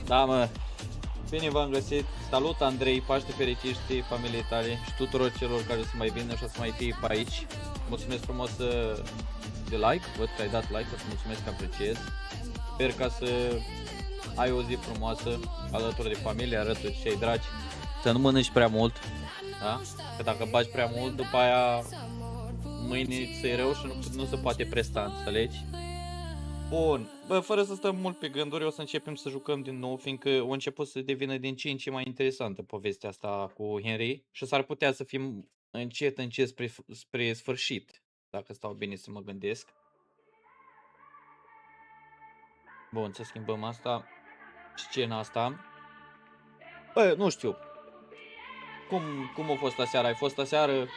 Da, mă, bine v-am găsit. Salut, Andrei, Paște fericiți familiei tale și tuturor celor care să mai vină și o să mai fie pe aici. Mulțumesc frumos de like, văd că ai dat like, să mulțumesc că apreciez. Sper ca să ai o zi frumoasă alături de familie, arături cei dragi. Să nu mănânci prea mult, da? Că dacă bagi prea mult, după aia mâine ți-e rău și nu se poate presta, înțelegi? Bun, bă, fără să stăm mult pe gânduri, o să începem să jucăm din nou, fiindcă a început să devină din ce în ce mai interesantă povestea asta cu Henry și s-ar putea să fim încet spre sfârșit, dacă stau bine să mă gândesc. Bun, să schimbăm asta, scena asta. Bă, nu știu, cum a fost aseară? Ai fost aseară?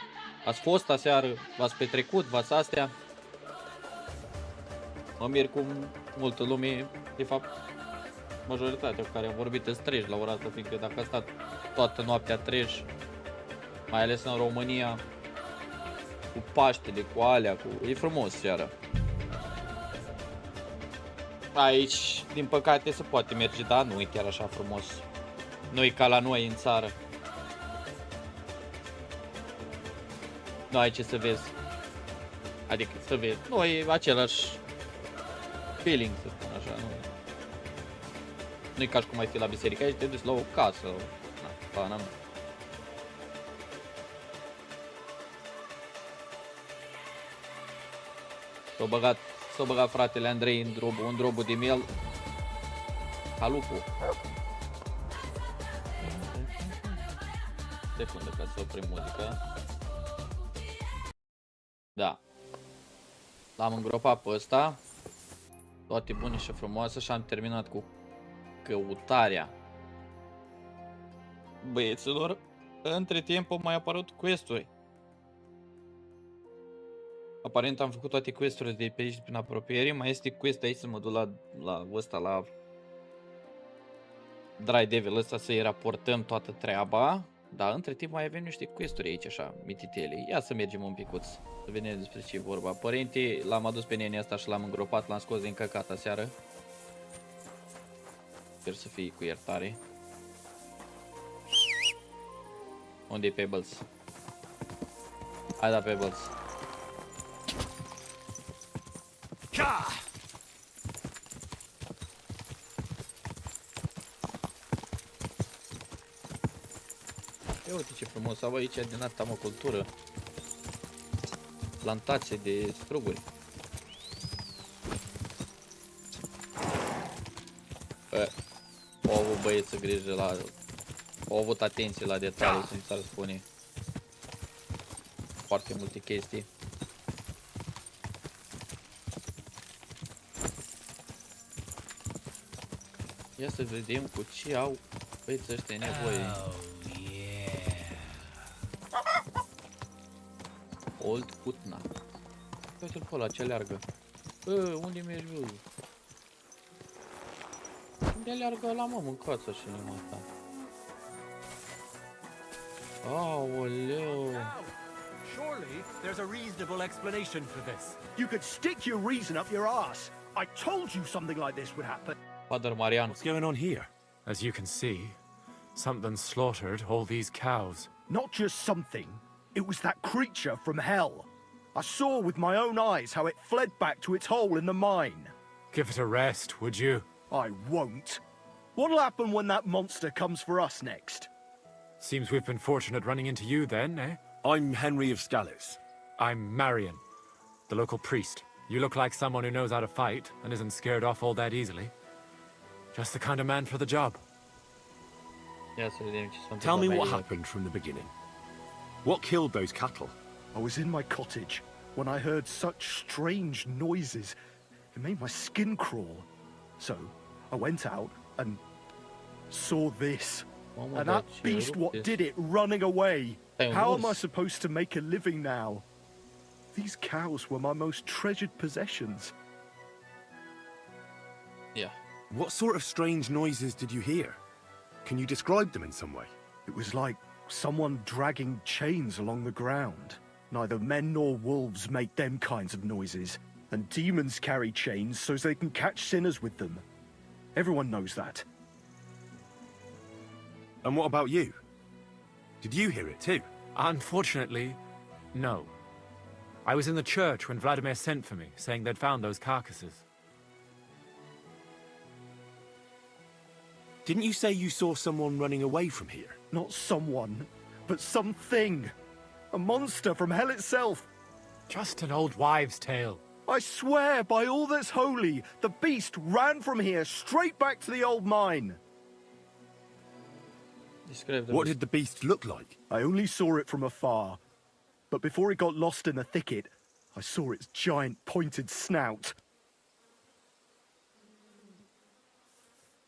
Ați fost aseară? V-ați petrecut? V-ați astea? Mă mir cum multă lume, de fapt, majoritatea cu care am vorbit îți treci la ora asta, fiindcă dacă a stat toată noaptea treci, mai ales în România, cu Paștele, cu alea, e frumos seara. Aici, din păcate, se poate merge, dar nu e chiar așa frumos. Nu e ca la noi în țară. Nu ai ce să vezi. Adică să vezi, nu e același feeling, să spun așa, nu e ca și cum ai fi la biserică, aici te duci la o casă, na, pana mea. S-a băgat fratele Andrei în drobul de miel, ca lupul. Secundă ca să oprim muzica. Da. L-am îngropat pe ăsta. Toate bune și frumoase și am terminat cu căutarea băieților. Între timp au mai apărut quest-uri. Aparent am făcut toate quest-urile de pe aici prin apropiere. Mai este quest aici să mă duc la ăsta, la Dry Devil ăsta, să-i raportăm toată treaba. Dar între timp mai avem niște quest-uri aici așa, mititele. Ia să mergem un picuț, să vedem despre ce e vorba. Părinte, l-am adus pe nenea asta și l-am îngropat, l-am scos din căcat aseară. Sper să fie cu iertare. Unde-i Pebbles? Hai da, Pebbles. Ia uite ce frumos au aici din asta, mă, cultură. Plantație de struguri. Bă, au avut băieță grijă la... Au avut atenție la detalii, cum s-ar spune. Foarte multe chestii. Ia să vedem cu ce au băieții ăștia nevoie. Old Putna. Uite-l pe ăla ce aleargă. Bă, unde mergi, bă? Unde aleargă la, mă, mâncați așa numai asta. Aoleu. Surely there's a reasonable explanation for this. You could stick your reason up your ass. I told you something like this would happen. Father Marian. What's going on here? As you can see, something slaughtered all these cows. Not just something. It was that creature from hell. I saw with my own eyes how it fled back to its hole in the mine. Give it a rest, would you? I won't. What'll happen when that monster comes for us next? Seems we've been fortunate running into you then, eh? I'm Henry of Scallis. I'm Marion, the local priest. You look like someone who knows how to fight and isn't scared off all that easily. Just the kind of man for the job. Ia să vedem ce s-a întâmplat Tell me mai what direct. happened from the beginning. What killed those cattle? I was in my cottage when I heard such strange noises. It made my skin crawl. So I went out and saw this. Mamă, And dar that ce beast, rău what este. did it, running away. Stai, How am I urs. supposed to make a living now? These cows were my most treasured possessions. Ia. What sort of strange noises did you hear? Can you describe them in some way? It was like someone dragging chains along the ground. Neither men nor wolves make them kinds of noises. And demons carry chains so they can catch sinners with them. Everyone knows that. And what about you? Did you hear it too? Unfortunately, no. I was in the church when Vladimir sent for me, saying they'd found those carcasses. Didn't you say you saw someone running away from here? Not someone, but something. A monster from hell itself. Just an old wives' tale. I swear by all that's holy, the beast ran from here straight back to the old mine. Describe the What did the beast look like? I only saw it from afar. But before it got lost in the thicket, I saw its giant pointed snout.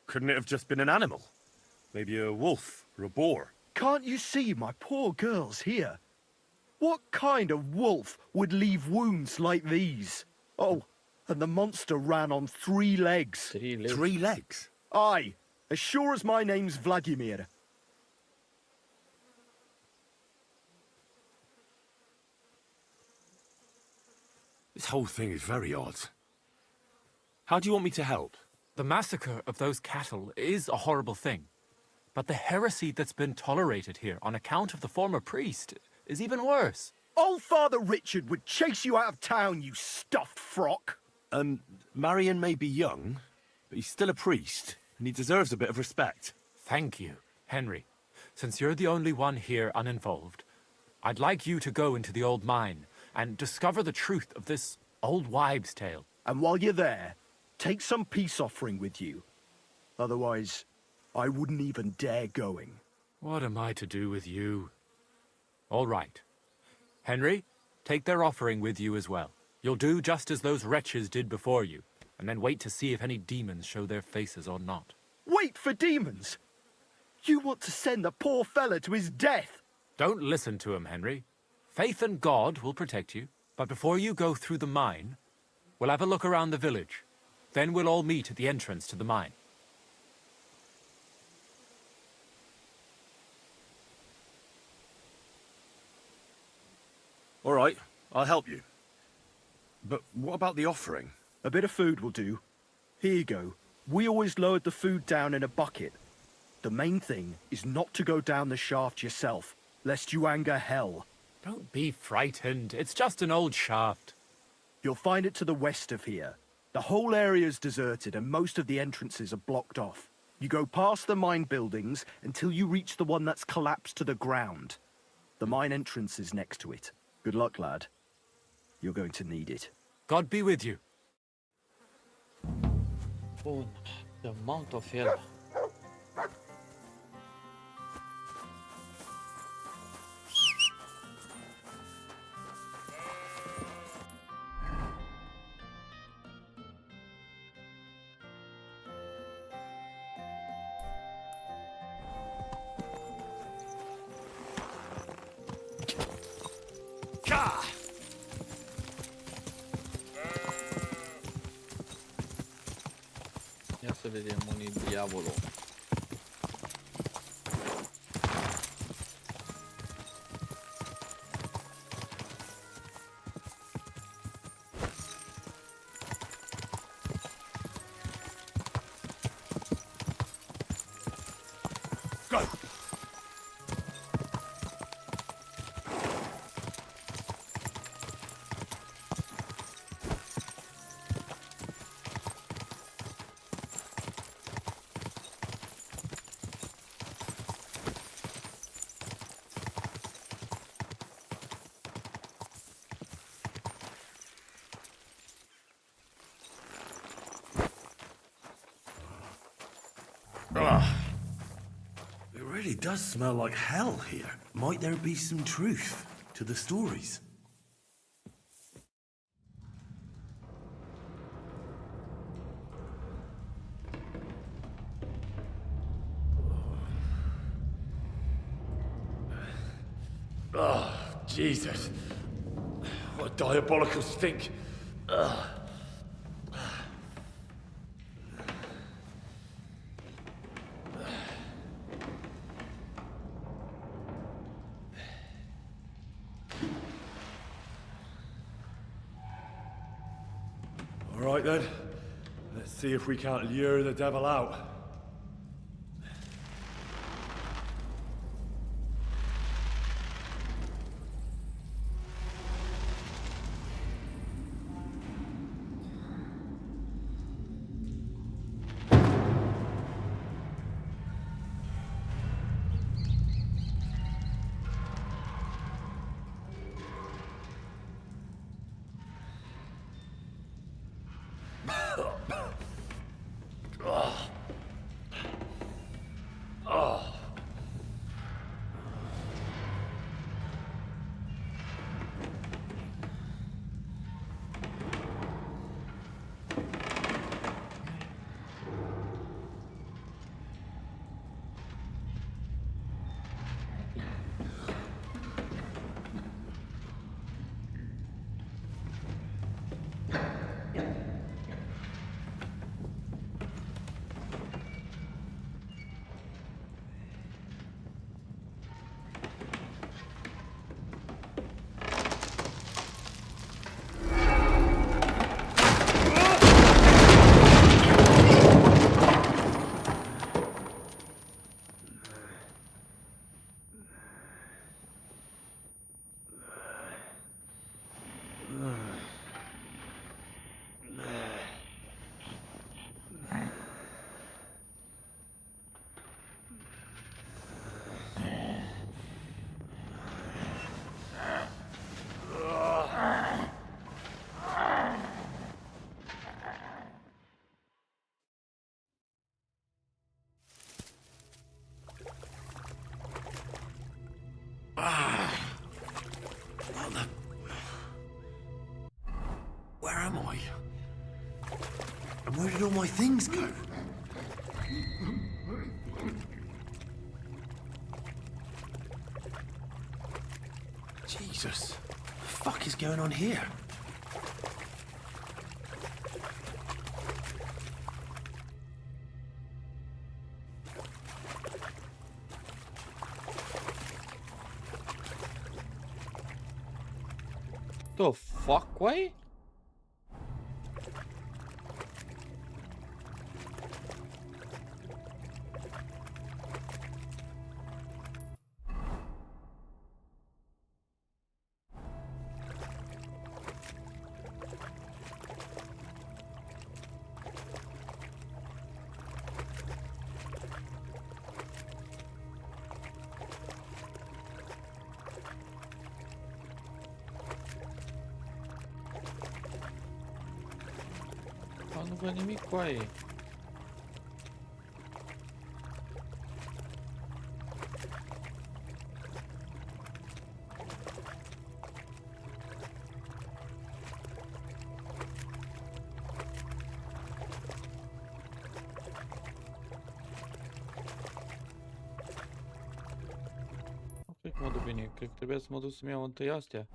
Couldn't it have just been an animal? Maybe a wolf or a boar? Can't you see my poor girls here? What kind of wolf would leave wounds like these? Oh, and the monster ran on 3 legs. 3 lei. 3 legs? Aye, as sure as my name's Vladimir. This whole thing is very odd. How do you want me to help? The massacre of those cattle is a horrible thing. But the heresy that's been tolerated here on account of the former priest is even worse. Old Father Richard would chase you out of town, you stuffed frock. Marion may be young, but he's still a priest, and he deserves a bit of respect. Thank you, Henry. Since you're the only one here uninvolved, I'd like you to go into the old mine and discover the truth of this old wives' tale. And while you're there, take some peace offering with you. Otherwise, I wouldn't even dare going. What am I to do with you? All right. Henry, take their offering with you as well. You'll do just as those wretches did before you, and then wait to see if any demons show their faces or not. Wait for demons! You want to send the poor fella to his death! Don't listen to him, Henry. Faith in God will protect you. But before you go through the mine, we'll have a look around the village. Then we'll all meet at the entrance to the mine. All right, I'll help you. But what about the offering? A bit of food will do. Here you go. We always lowered the food down in a bucket. The main thing is not to go down the shaft yourself, lest you anger hell. Don't be frightened. It's just an old shaft. You'll find it to the west of here. The whole area's deserted and most of the entrances are blocked off. You go past the mine buildings until you reach the one that's collapsed to the ground. The mine entrance is next to it. Good luck, lad. You're going to need it. God be with you. Bun. The amount of hell. Ia să vedem unii diavolul. Go! It really does smell like hell here. Might there be some truth to the stories? Oh, Jesus. What a diabolical stink. Ugh. All right then. Let's see if we can't lure the devil out. Where am I? And where did all my things go? Jesus. What the fuck is going on here? The fuck, why? Nu văd nimic cu aia. Nu cred că mă duc bine, cred că trebuia să mă duc să-mi iau întâi astea.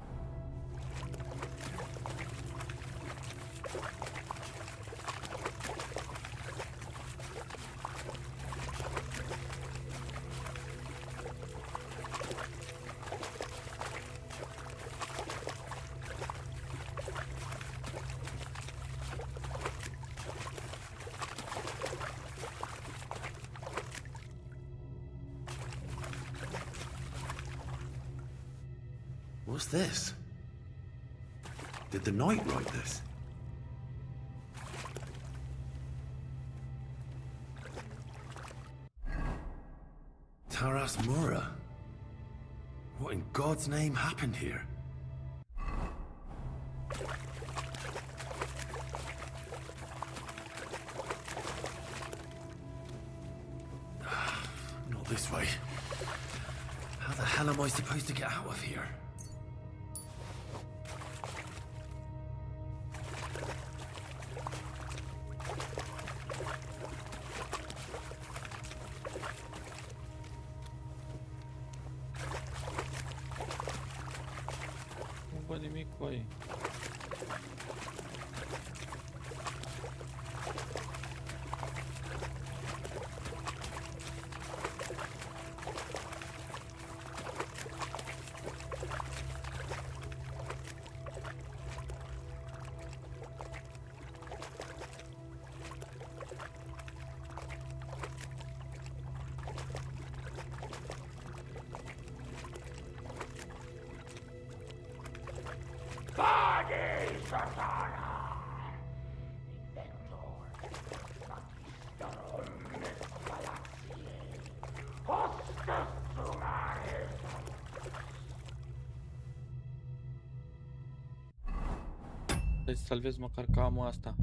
What's this? Did the knight write this? Taras Mura. What in God's name happened here? this way. How the hell am I supposed to get out of here? Nu văd nimic cu ei. Trebuie să salvez măcar camul asta.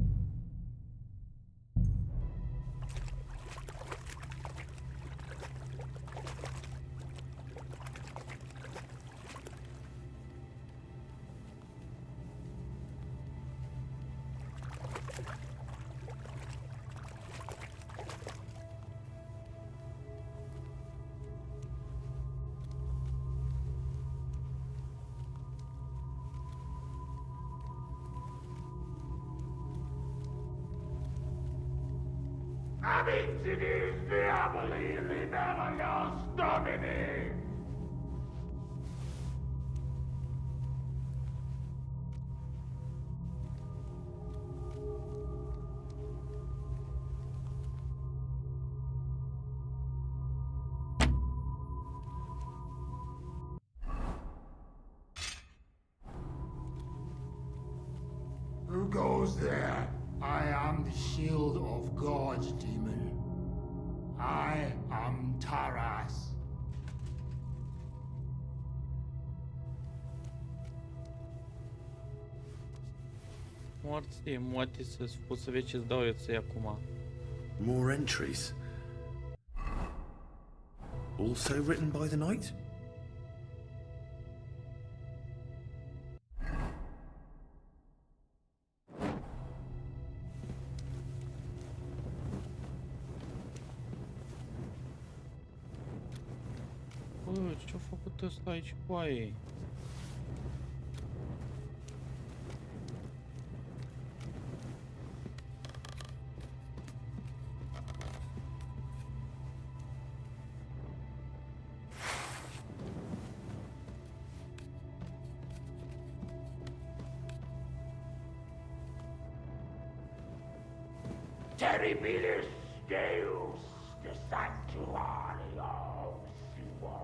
Who goes there? I am the shield of gods, demon. I am Taras. Moarte să spus să vezi ce-ți dau eu ție acum. More entries. Also written by the knight? Bă, ce-a făcut ăsta aici cu aia? Terribilis Deus de sanctuario suo.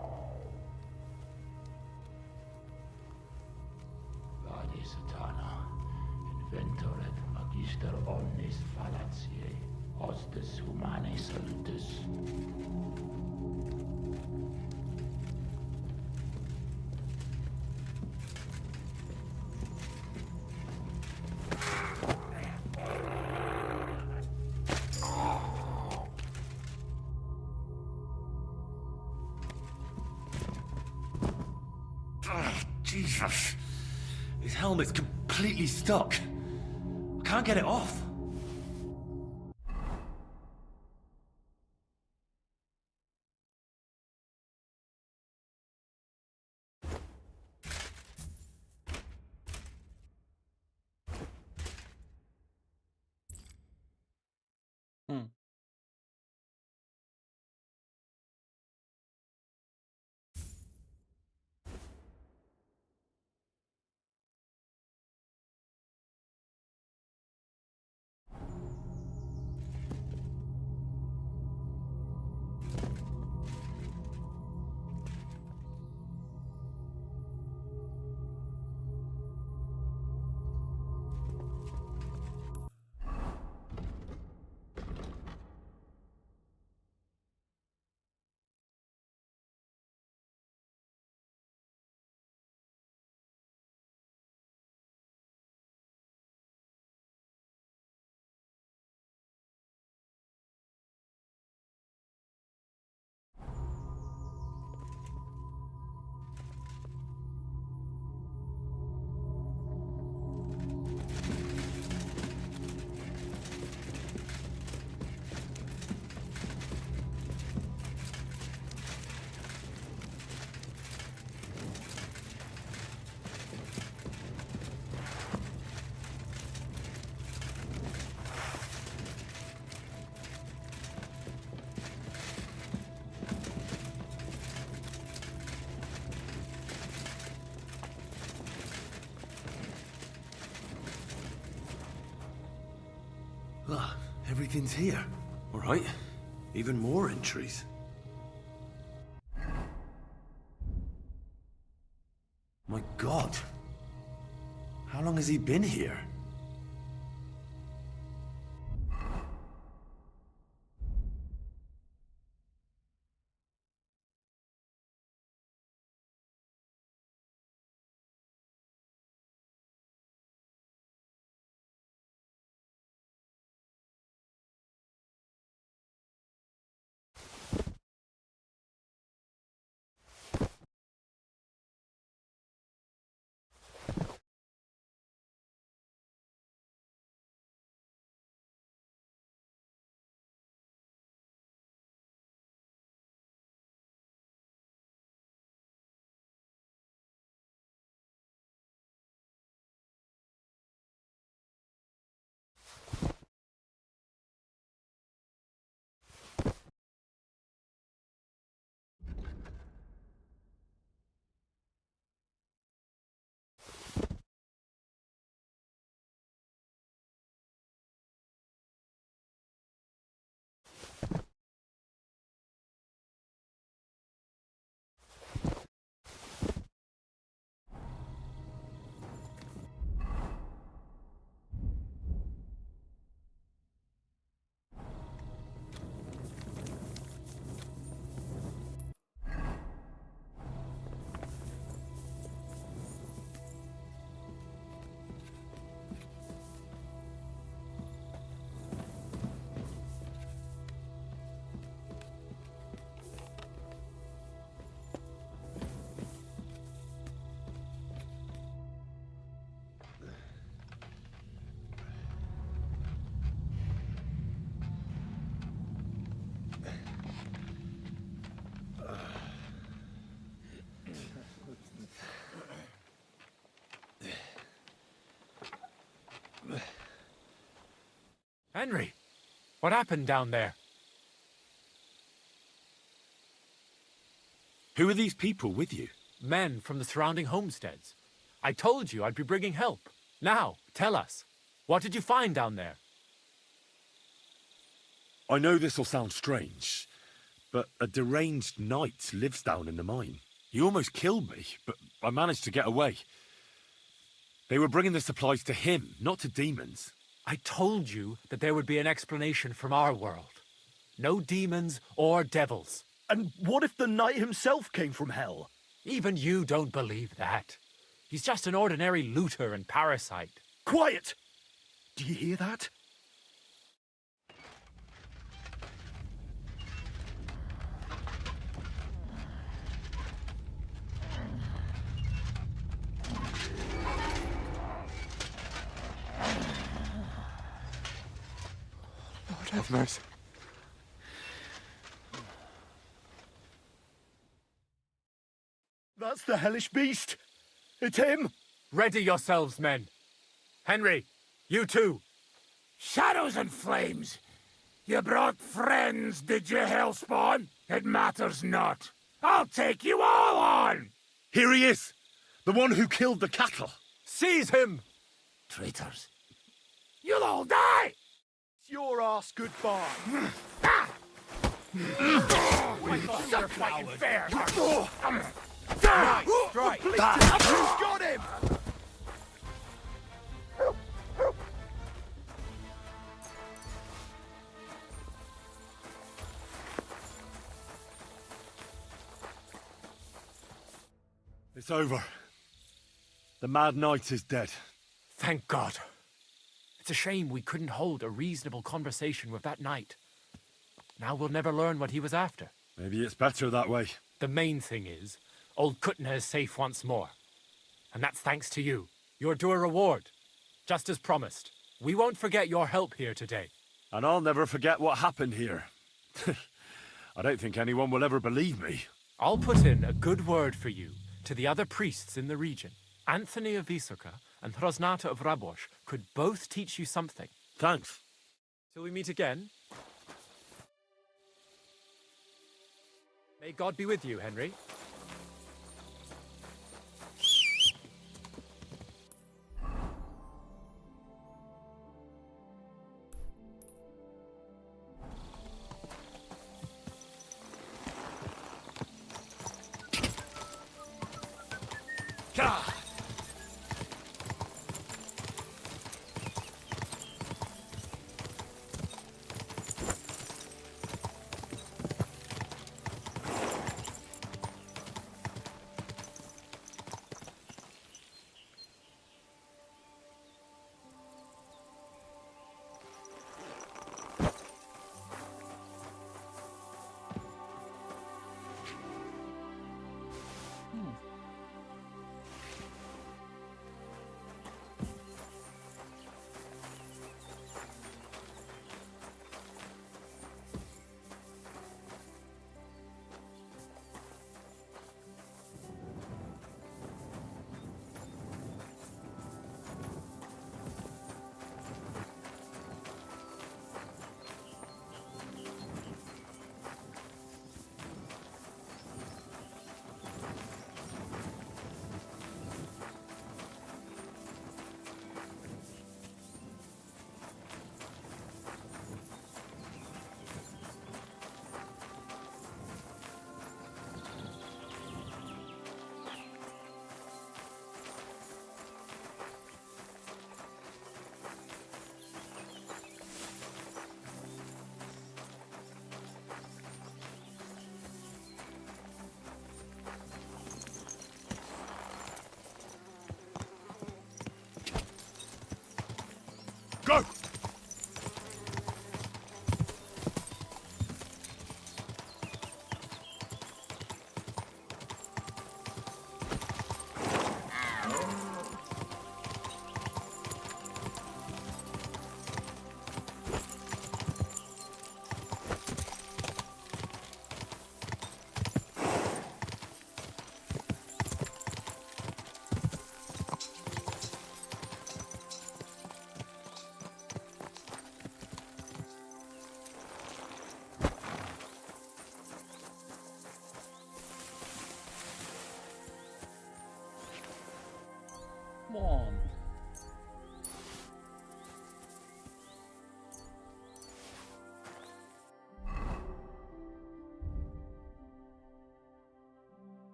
Vade Satana, inventor et magister omnis fallatiae, hostes humanae salutis. Jesus. His helmet's completely stuck. I can't get it off. Hmm. Ah, everything's here. All right. Even more entries. My God. How long has he been here? Henry, what happened down there? Who are these people with you? Men from the surrounding homesteads. I told you I'd be bringing help. Now, tell us. What did you find down there? I know this'll sound strange, but a deranged knight lives down in the mine. He almost killed me, but I managed to get away. They were bringing the supplies to him, not to demons. I told you that there would be an explanation from our world. No demons or devils. And what if the knight himself came from hell? Even you don't believe that. He's just an ordinary looter and parasite. Quiet! Do you hear that? Lord have mercy. That's the hellish beast. It's him. Ready yourselves, men. Henry, you too. Shadows and flames! You brought friends, did you, Hellspawn? It matters not. I'll take you all on! Here he is! The one who killed the cattle! Seize him! Traitors. You'll all die! It's your ass goodbye. Suck my fair! Strike! Who's got him? It's over. The Mad Knight is dead. Thank God. It's a shame we couldn't hold a reasonable conversation with that knight. Now we'll never learn what he was after. Maybe it's better that way. The main thing is, old Kutna is safe once more. And that's thanks to you. You're due a reward. Just as promised. We won't forget your help here today. And I'll never forget what happened here. I don't think anyone will ever believe me. I'll put in a good word for you to the other priests in the region. Anthony of Vysoka and Hrosnata of Rabosh could both teach you something. Thanks. Till we meet again. May God be with you, Henry.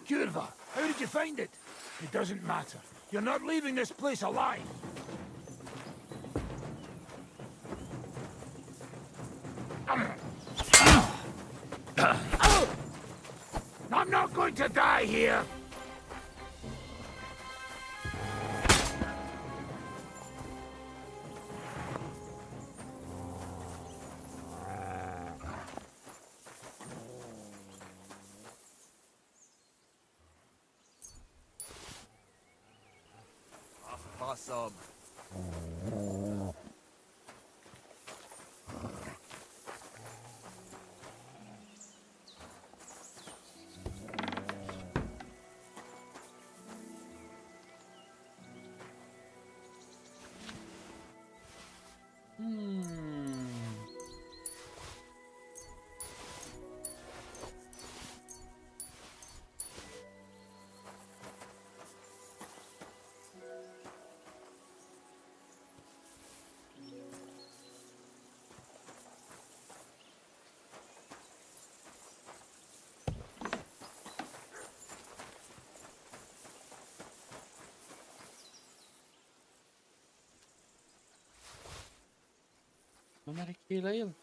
Curva, how did you find it? It doesn't matter. You're not leaving this place alive. I'm not going to die here. Awesome. Nu are cheie la el.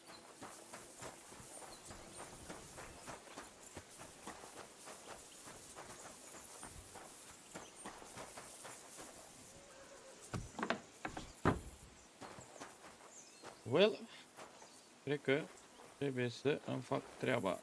Well, cred că trebuie să îmi fac treaba.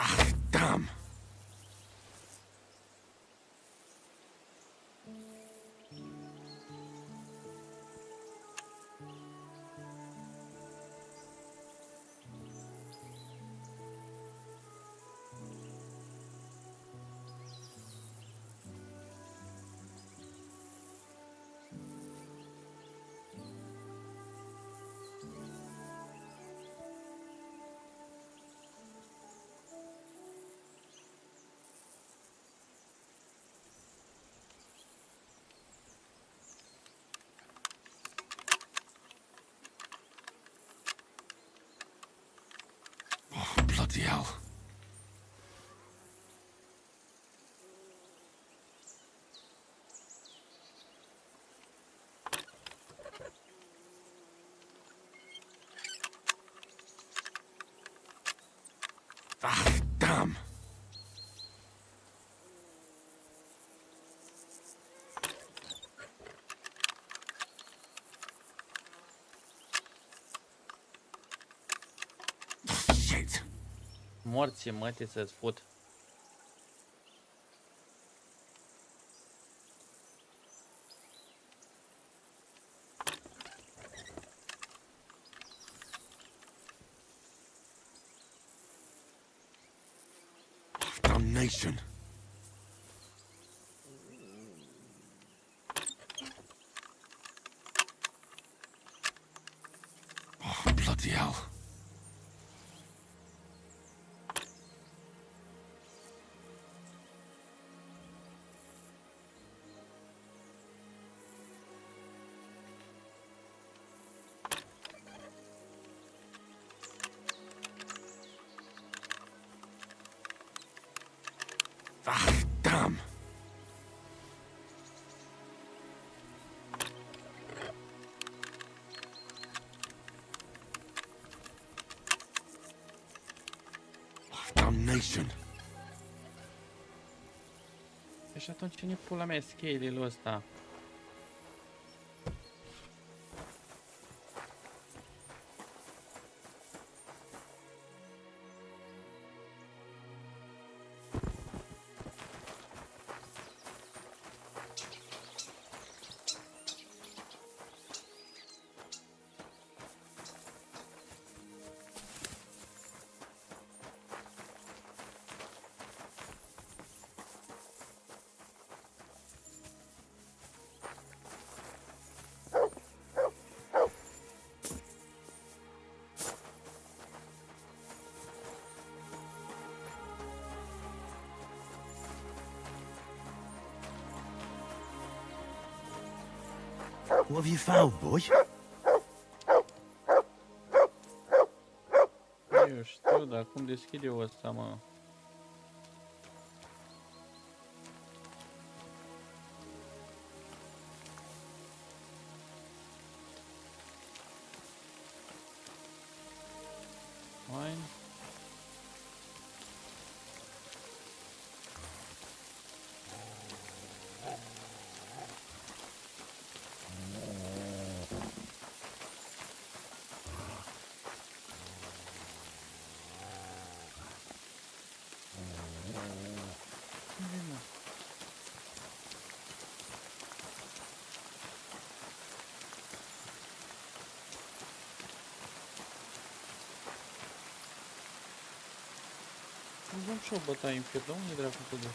Ah, damn. Oh, bloody hell. Ah, damn. Shit. Morții mătii să-ți fut. Damnation. Oh, bloody hell. Ah, damn. Oh, damnation. Și atunci cine pula mea scale-ul ăsta? What have you found, boy? Eu știu, dar cum deschid eu ăsta, mă? Fine. Vamos și o bătaie în piept, unde dracu să duc?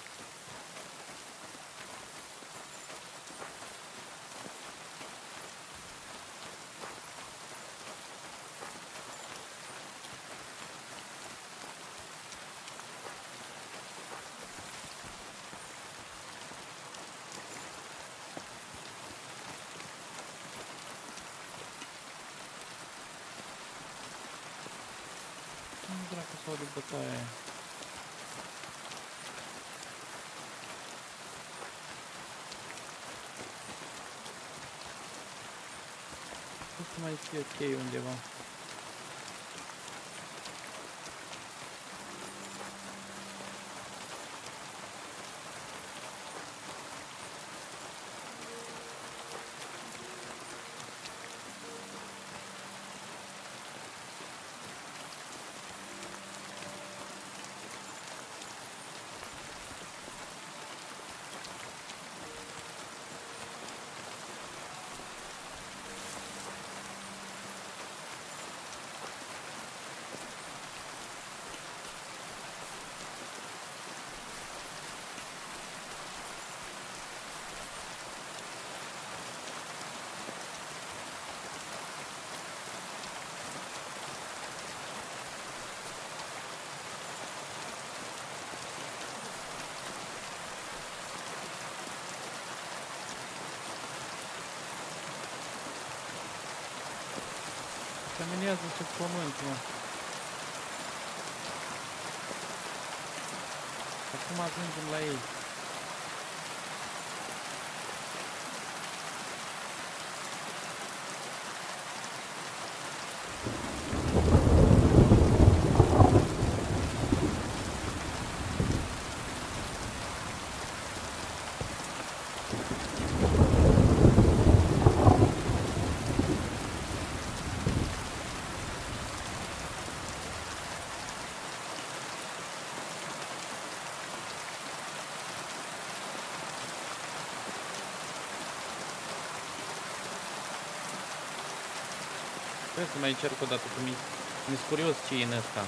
Unde dracu să o duc bătaia aia? Să mai fie ok undeva. Camenează-se pământ, mă. Acum ajungem la ei. Trebuie să mai încerc o dată, că mi-e curios ce e în ăsta.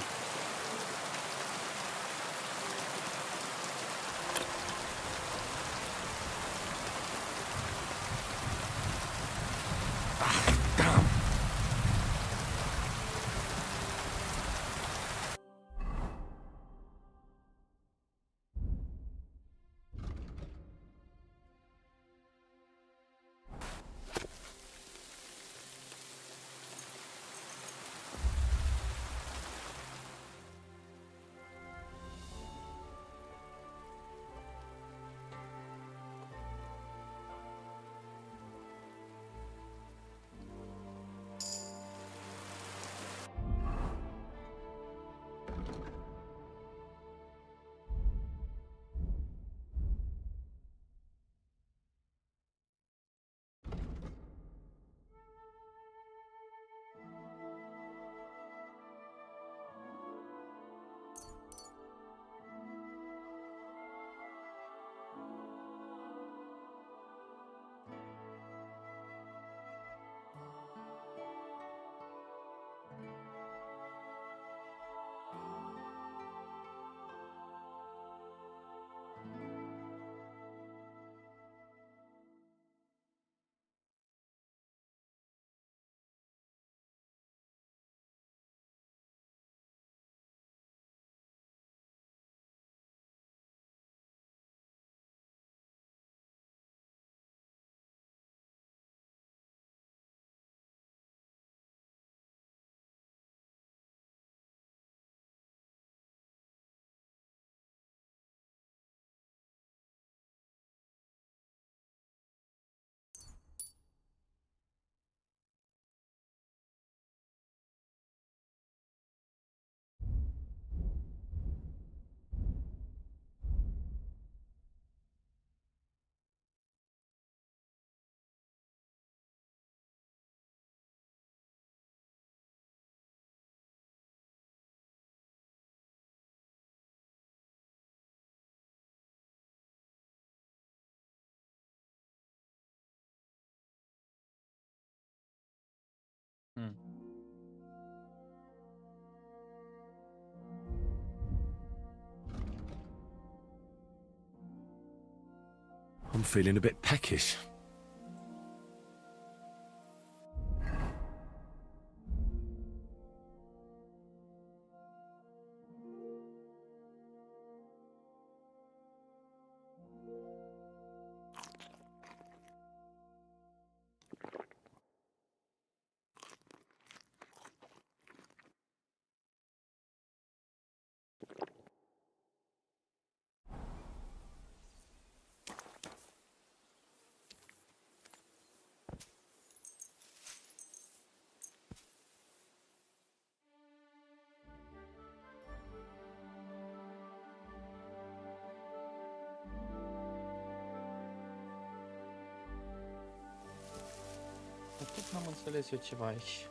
I'm feeling a bit peckish. Dar tot n-am înțeles eu ceva aici.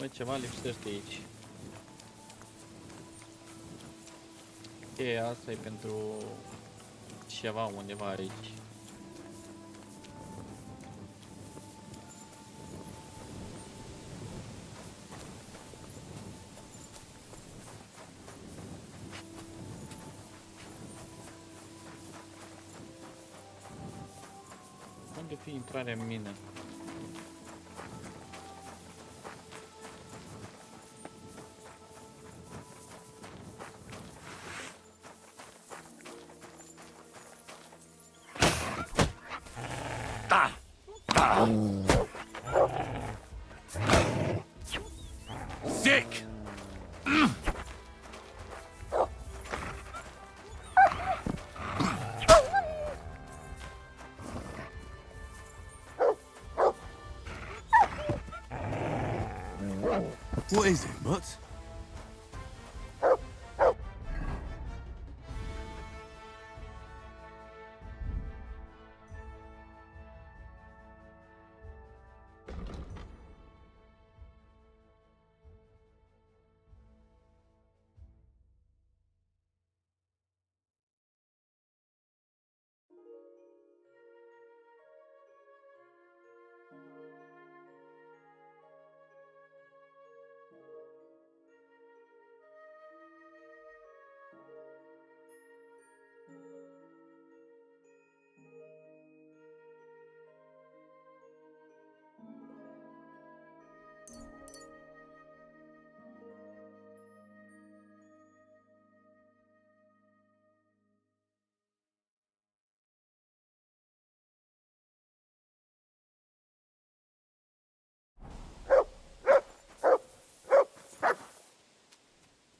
Bă, ceva lipsește aici. Cheia asta e pentru ceva undeva aici. Unde fi intrarea în mină? Sick! What is it, Mutt?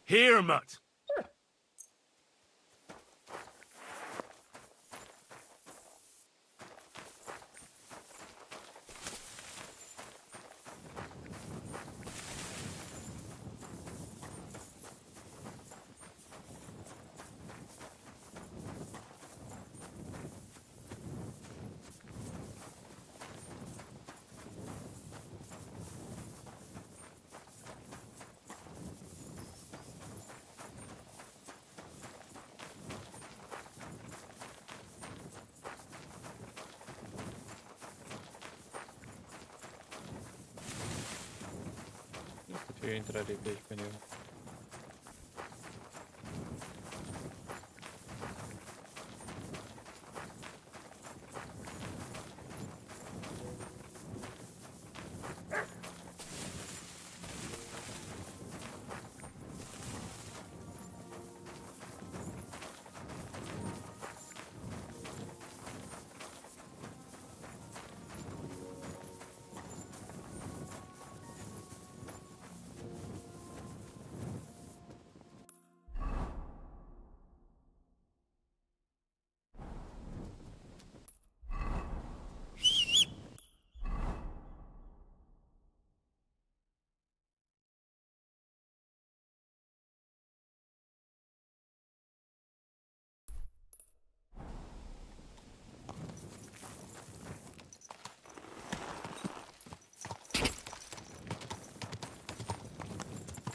Here, Mutt. Eu intraria de aici pe nivel.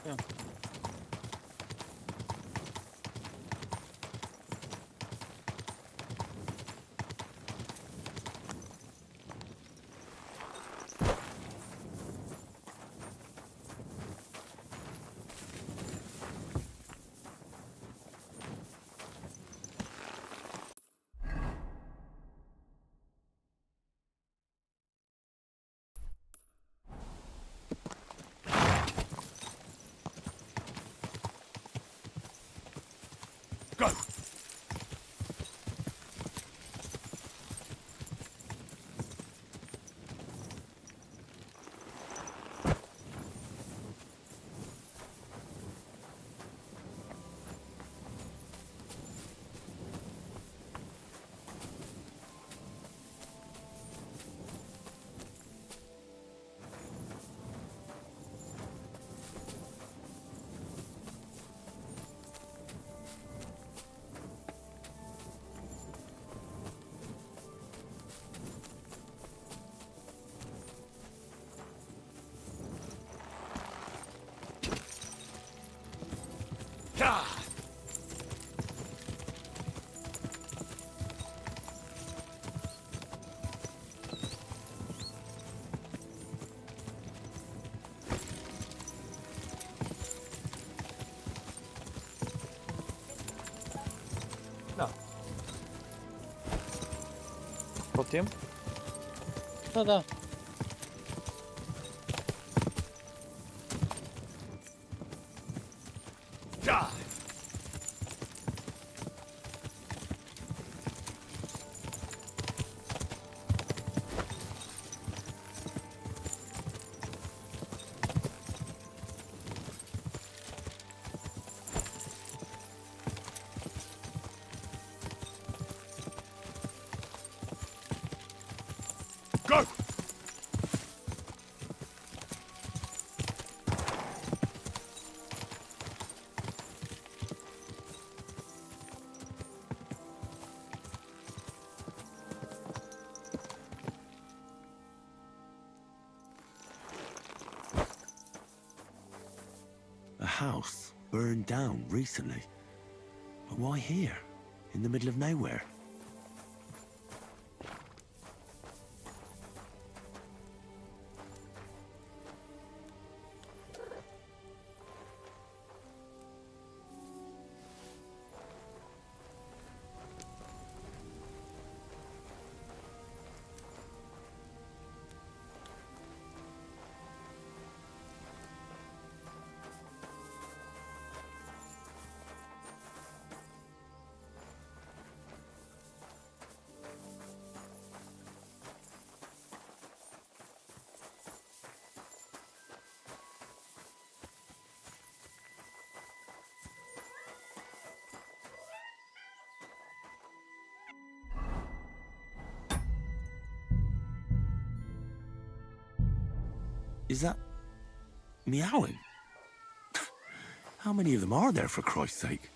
Ia. Go! Yeah! Da. Putem? Da, da. Yeah! Go! A house burned down recently. But why here? In the middle of nowhere? Is that meowing? How many of them are there, for Christ's sake?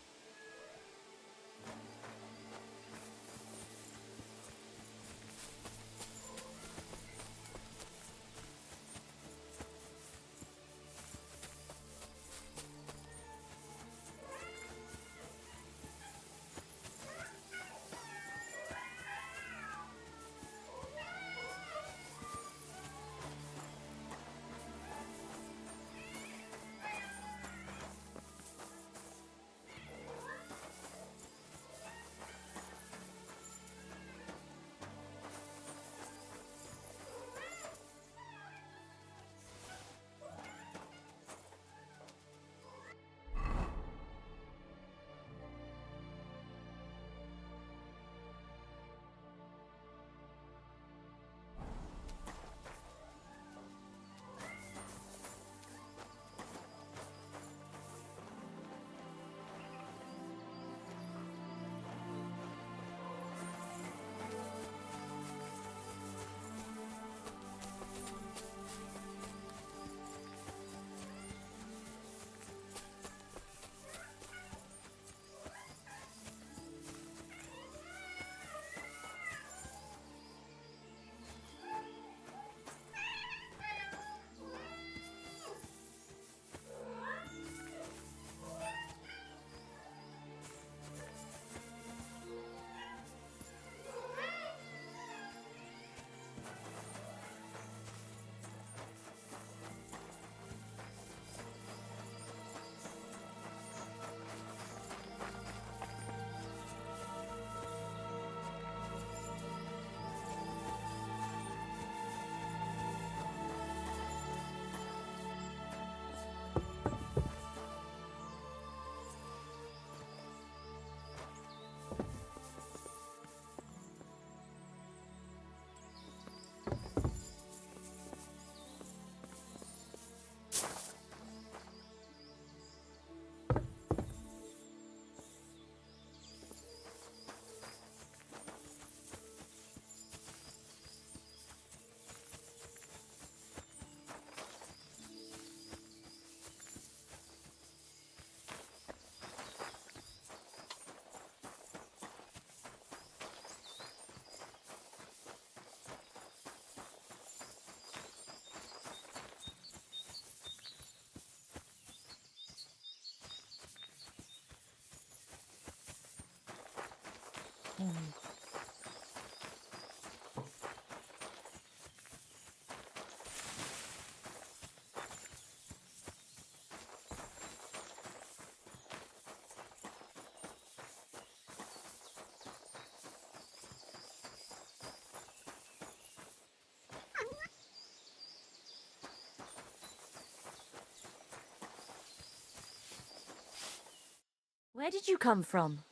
Where did you come from?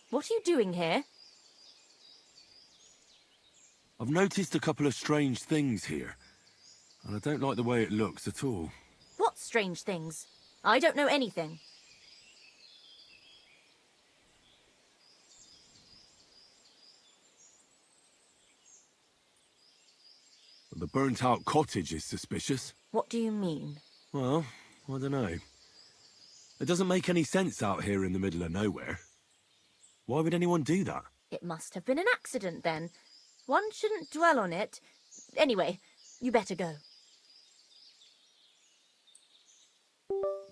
What are you doing here? I've noticed a couple of strange things here, and I don't like the way it looks at all. What strange things? I don't know anything. The burnt-out cottage is suspicious. What do you mean? Well, I don't know. It doesn't make any sense out here in the middle of nowhere. Why would anyone do that? It must have been an accident then. One shouldn't dwell on it. Anyway, you better go.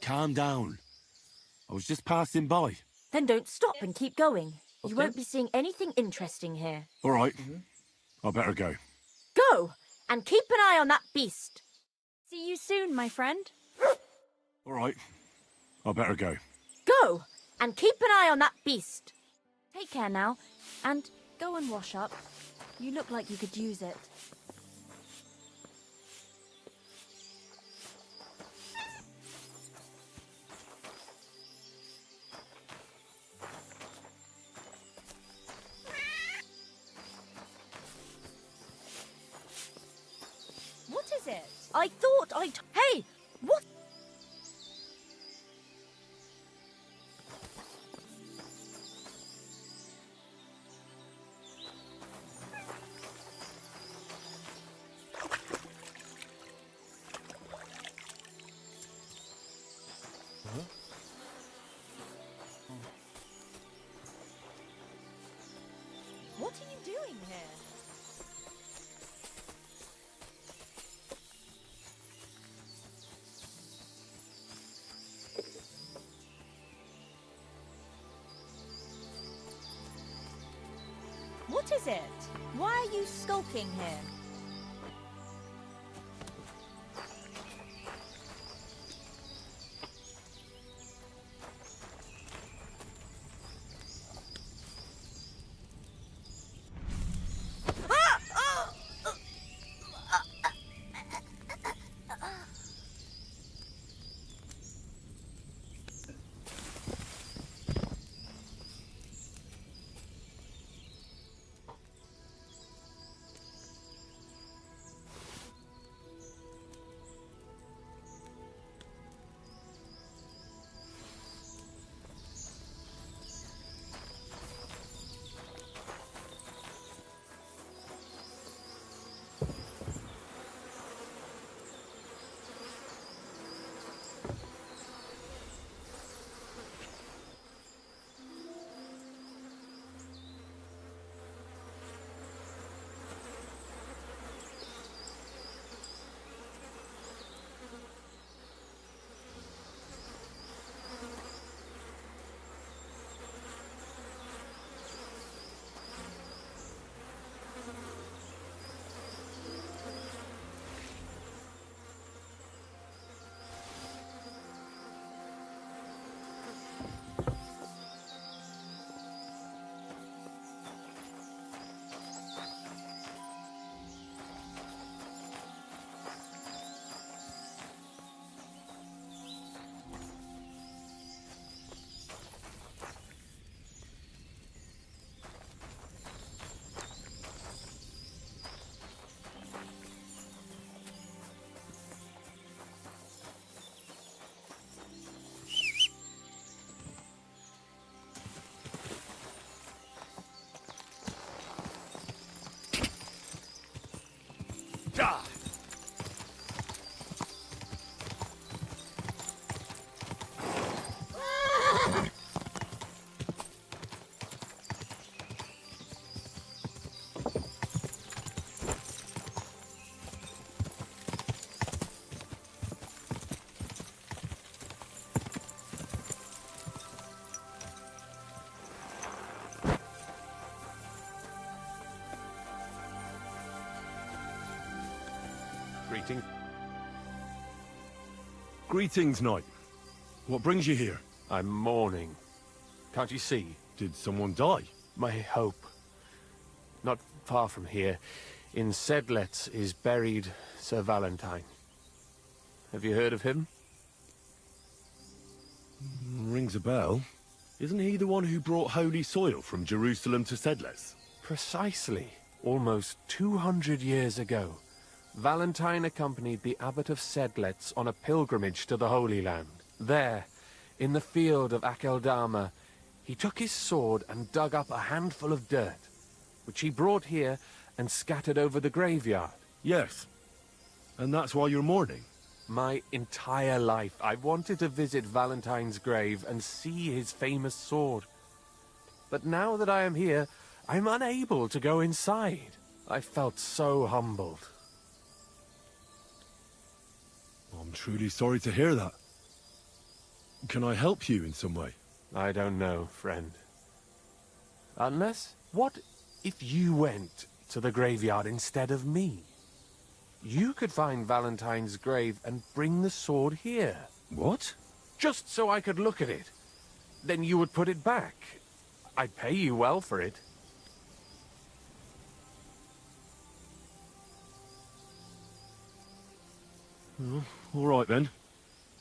Calm down. I was just passing by. Then don't stop and keep going. Okay. You won't be seeing anything interesting here. All right. I better go. Go! And keep an eye on that beast. See you soon, my friend. All right. I better go. Go! And keep an eye on that beast. Take care now, and go and wash up. You look like you could use it. What is it? I thought Hey! What? What are you doing here? What is it? Why are you skulking here? Greeting. Greetings, knight. What brings you here? I'm mourning. Can't you see? Did someone die? My hope. Not far from here, in Sedlets, is buried Sir Valentine. Have you heard of him? Rings a bell. Isn't he the one who brought holy soil from Jerusalem to Sedles? Precisely. Almost 200 years ago, Valentine accompanied the abbot of Sedlets on a pilgrimage to the Holy Land. There, in the field of Akeldama, he took his sword and dug up a handful of dirt, which he brought here and scattered over the graveyard. Yes. And that's why you're mourning? My entire life, I wanted to visit Valentine's grave and see his famous sword. But now that I am here, I'm unable to go inside. I felt so humbled. I'm truly sorry to hear that. Can I help you in some way? I don't know, friend. Unless, what if you went to the graveyard instead of me? You could find Valentine's grave and bring the sword here. What? Just so I could look at it. Then you would put it back. I'd pay you well for it. Well, all right then.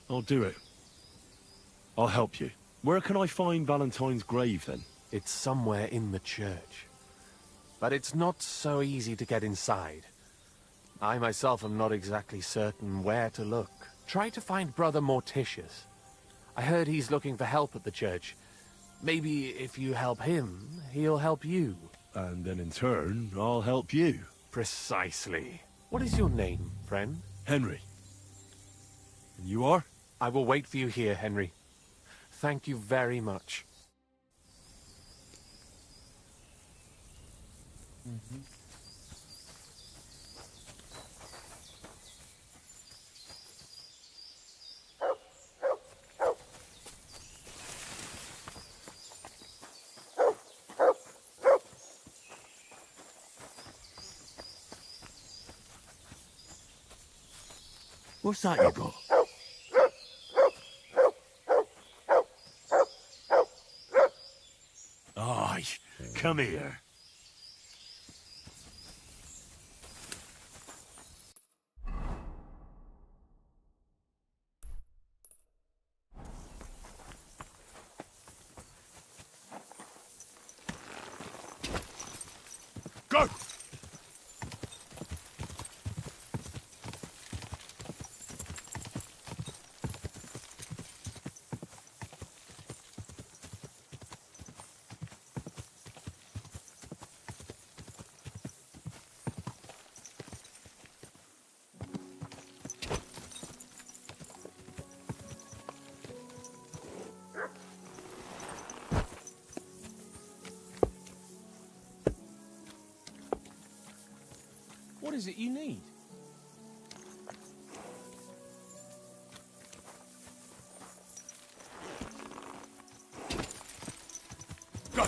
I'll do it. I'll help you. Where can I find Valentine's grave then? It's somewhere in the church. But it's not so easy to get inside. I myself am not exactly certain where to look. Try to find Brother Morticius. I heard he's looking for help at the church. Maybe if you help him, he'll help you. And then in turn, I'll help you. Precisely. What is your name, friend? Henry. And you are? I will wait for you here, Henry. Thank you very much. What's that you got? Aye, come here. Go! What is it you need? Go!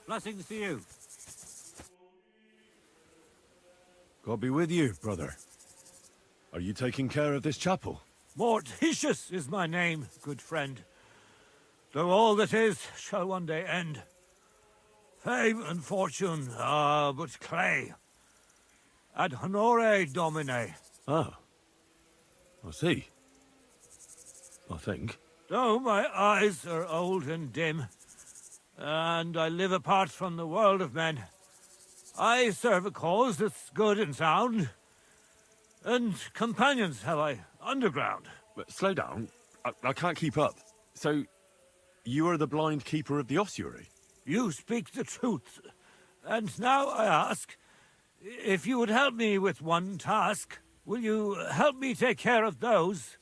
Blessings to you. God be with you, brother. Are you taking care of this chapel? Morticius is my name, good friend. Though all that is shall one day end. Fame and fortune are but clay. Ad honore domine. Ah. I see. I think. Though my eyes are old and dim, and I live apart from the world of men, I serve a cause that's good and sound. And companions have I underground. But slow down. I can't keep up. So, you are the blind keeper of the ossuary? You speak the truth. And now I ask, if you would help me with one task, will you help me take care of those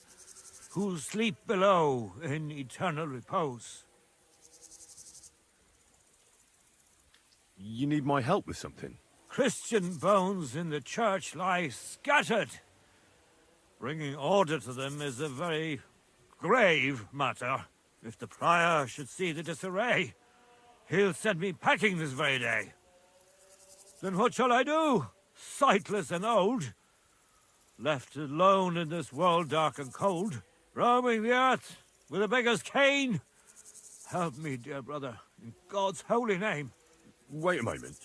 who sleep below in eternal repose? You need my help with something? Christian bones in the church lie scattered. Bringing order to them is a very grave matter. If the prior should see the disarray, he'll send me packing this very day. Then what shall I do, sightless and old? Left alone in this world dark and cold, roaming the earth with a beggar's cane? Help me, dear brother, in God's holy name. Wait a moment.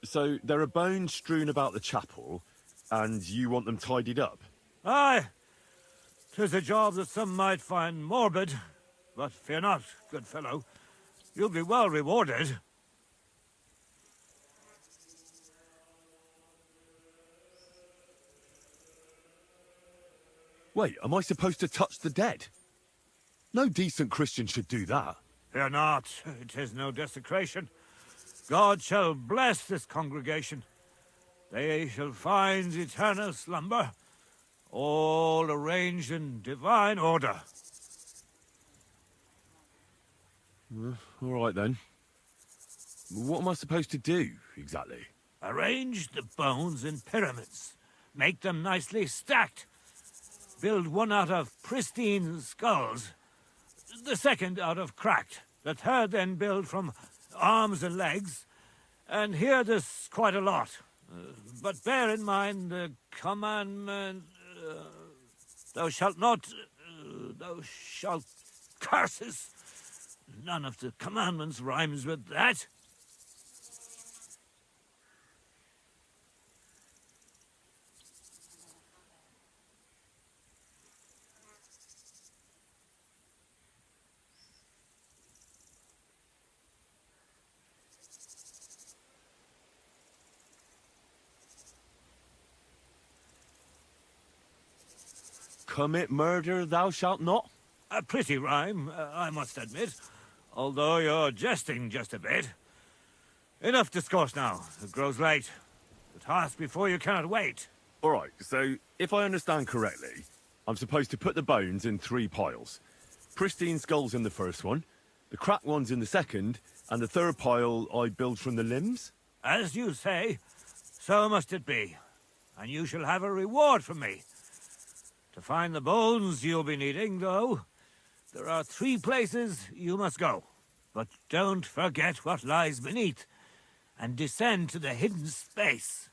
So, there are bones strewn about the chapel, and you want them tidied up? Aye. 'Tis a job that some might find morbid, but fear not, good fellow. You'll be well rewarded. Wait, am I supposed to touch the dead? No decent Christian should do that. Fear not, it is no desecration. God shall bless this congregation. They shall find eternal slumber, all arranged in divine order. All right then. What am I supposed to do, exactly? Arrange the bones in pyramids. Make them nicely stacked. Build one out of pristine skulls, the second out of cracked, the third then build from arms and legs, and here there's quite a lot. But bear in mind the commandment, thou shalt not, thou shalt curses. None of the commandments rhymes with that. Commit murder thou shalt not? A pretty rhyme, I must admit, although you're jesting just a bit. Enough discourse now. It grows late. The task before you cannot wait. All right, so if I understand correctly, I'm supposed to put the bones in 3 piles. Pristine skulls in the first one, the cracked ones in the second, and the third pile I build from the limbs? As you say, so must it be. And you shall have a reward from me. To find the bones you'll be needing, though, there are 3 places you must go. But don't forget what lies beneath, and descend to the hidden space.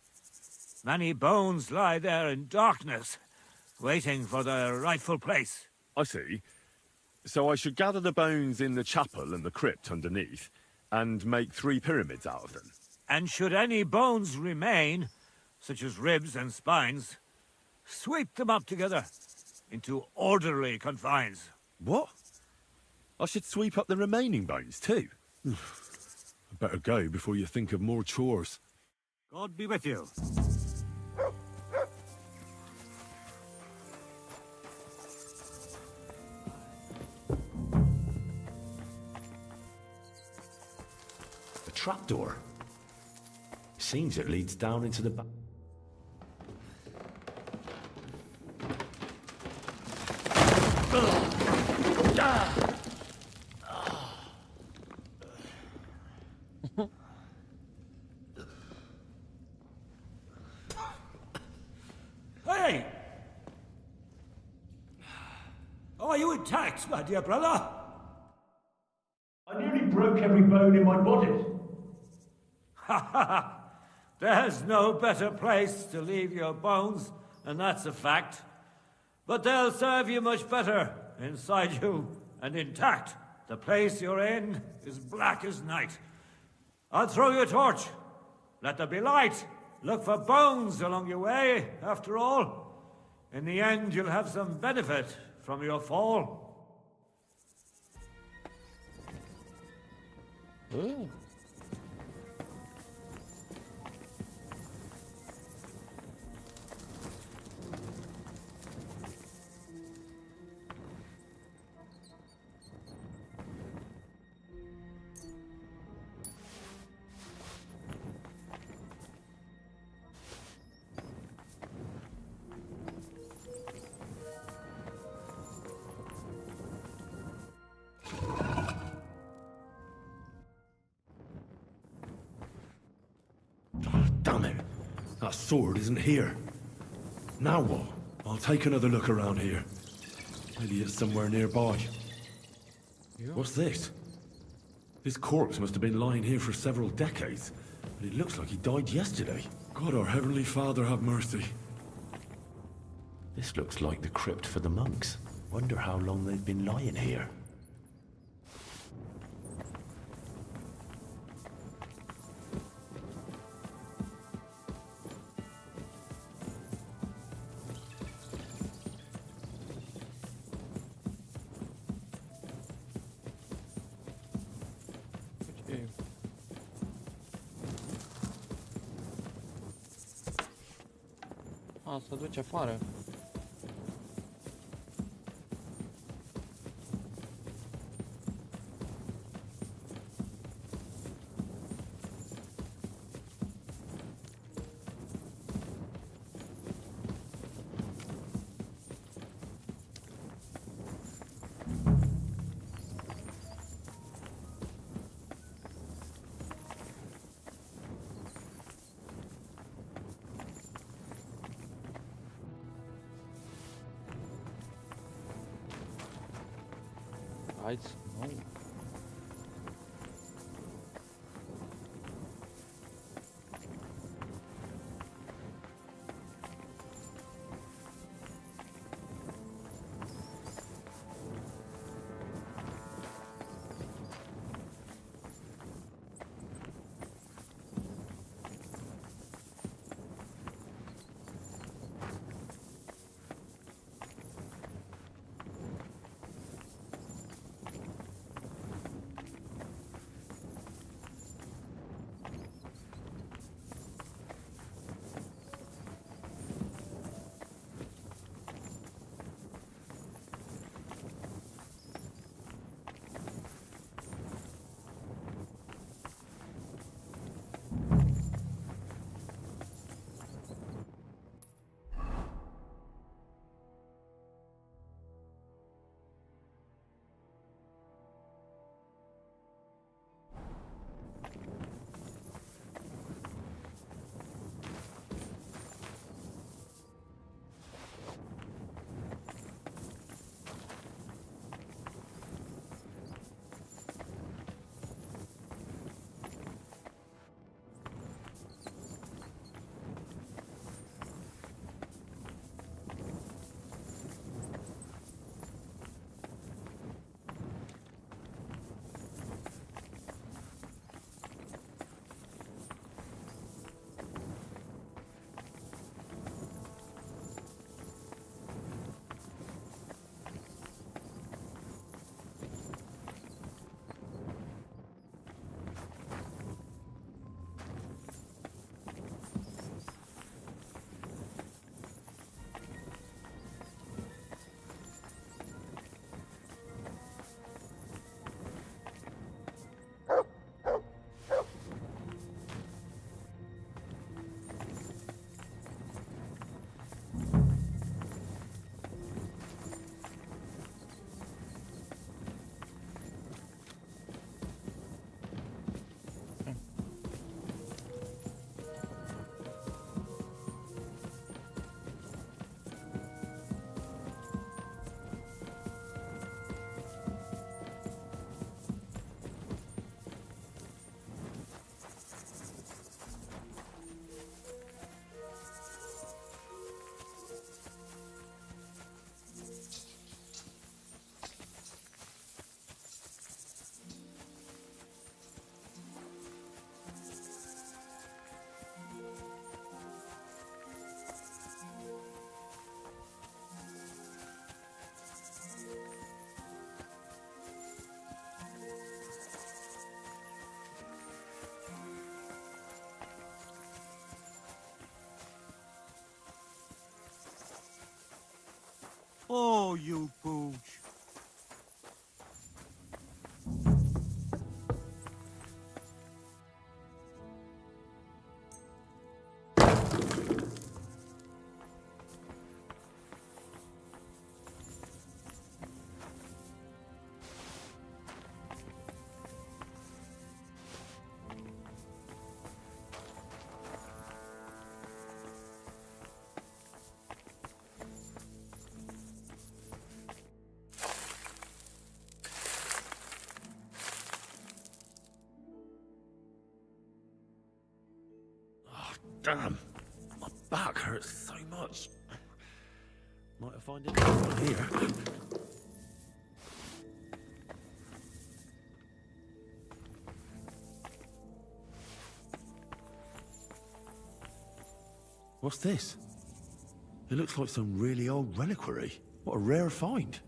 Many bones lie there in darkness, waiting for their rightful place. I see. So I should gather the bones in the chapel and the crypt underneath, and make 3 pyramids out of them. And should any bones remain, such as ribs and spines, sweep them up together into orderly confines. What? I should sweep up the remaining bones too? I better go before you think of more chores. God be with you. A trapdoor. Seems it leads down into the back. Hey! Are you intact, my dear brother? I nearly broke every bone in my body. Ha ha ha! There's no better place to leave your bones, and that's a fact. But they'll serve you much better inside you and intact. The place you're in is black as night. I'll throw you a torch. Let there be light. Look for bones along your way, after all. In the end, you'll have some benefit from your fall. Ooh. That sword isn't here. Now what? I'll take another look around here. Maybe it's somewhere nearby. What's this? This corpse must have been lying here for several decades, but it looks like he died yesterday. God, our Heavenly Father, have mercy. This looks like the crypt for the monks. Wonder how long they've been lying here. Să duce afară. Haideți, nu. Oh, you pooch. damn. My back hurts so much. Might have found it here. What's this? It looks like some really old reliquary. What a rare find.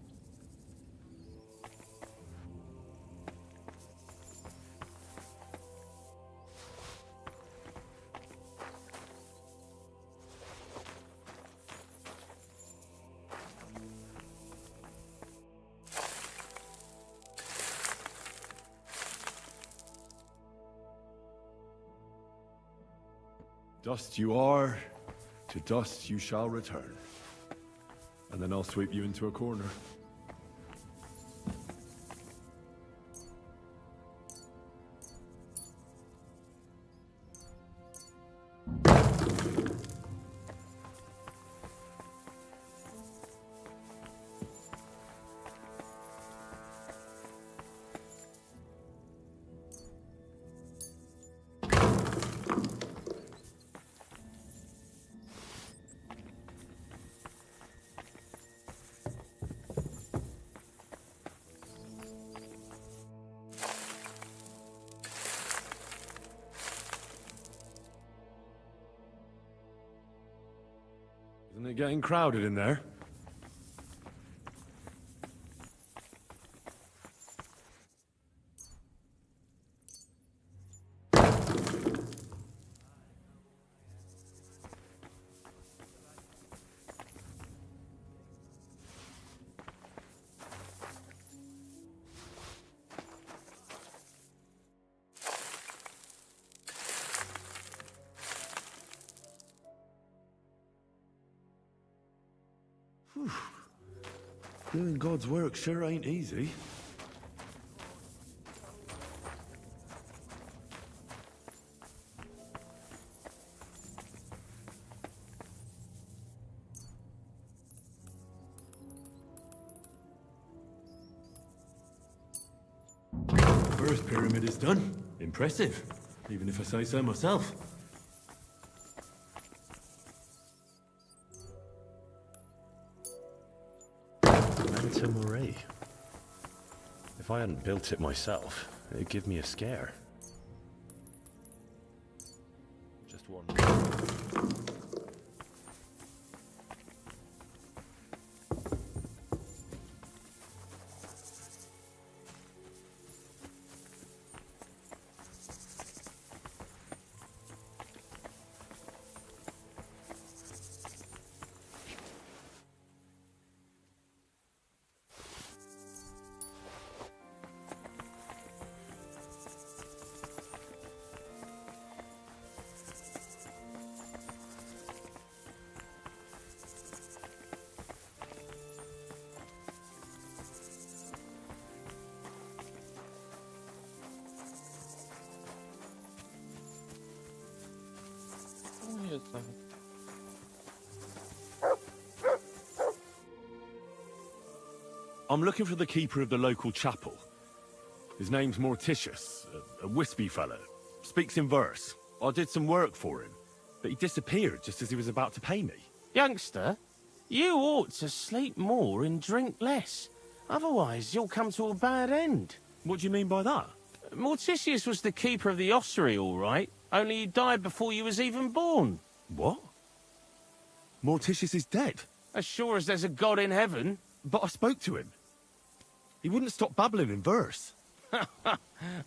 Dust you are, to dust you shall return. And then I'll sweep you into a corner. Isn't it getting crowded in there? Whew. Doing God's work sure ain't easy. First pyramid is done. Impressive, even if I say so myself. If I hadn't built it myself, it'd give me a scare. Just one. I'm looking for the keeper of the local chapel. His name's Morticius, a wispy fellow. Speaks in verse. I did some work for him, but he disappeared just as he was about to pay me. Youngster, you ought to sleep more and drink less. Otherwise, you'll come to a bad end. What do you mean by that? Morticius was the keeper of the ossuary, all right. Only he died before you was even born. What? Morticius is dead? As sure as there's a God in heaven. But I spoke to him. He wouldn't stop babbling in verse.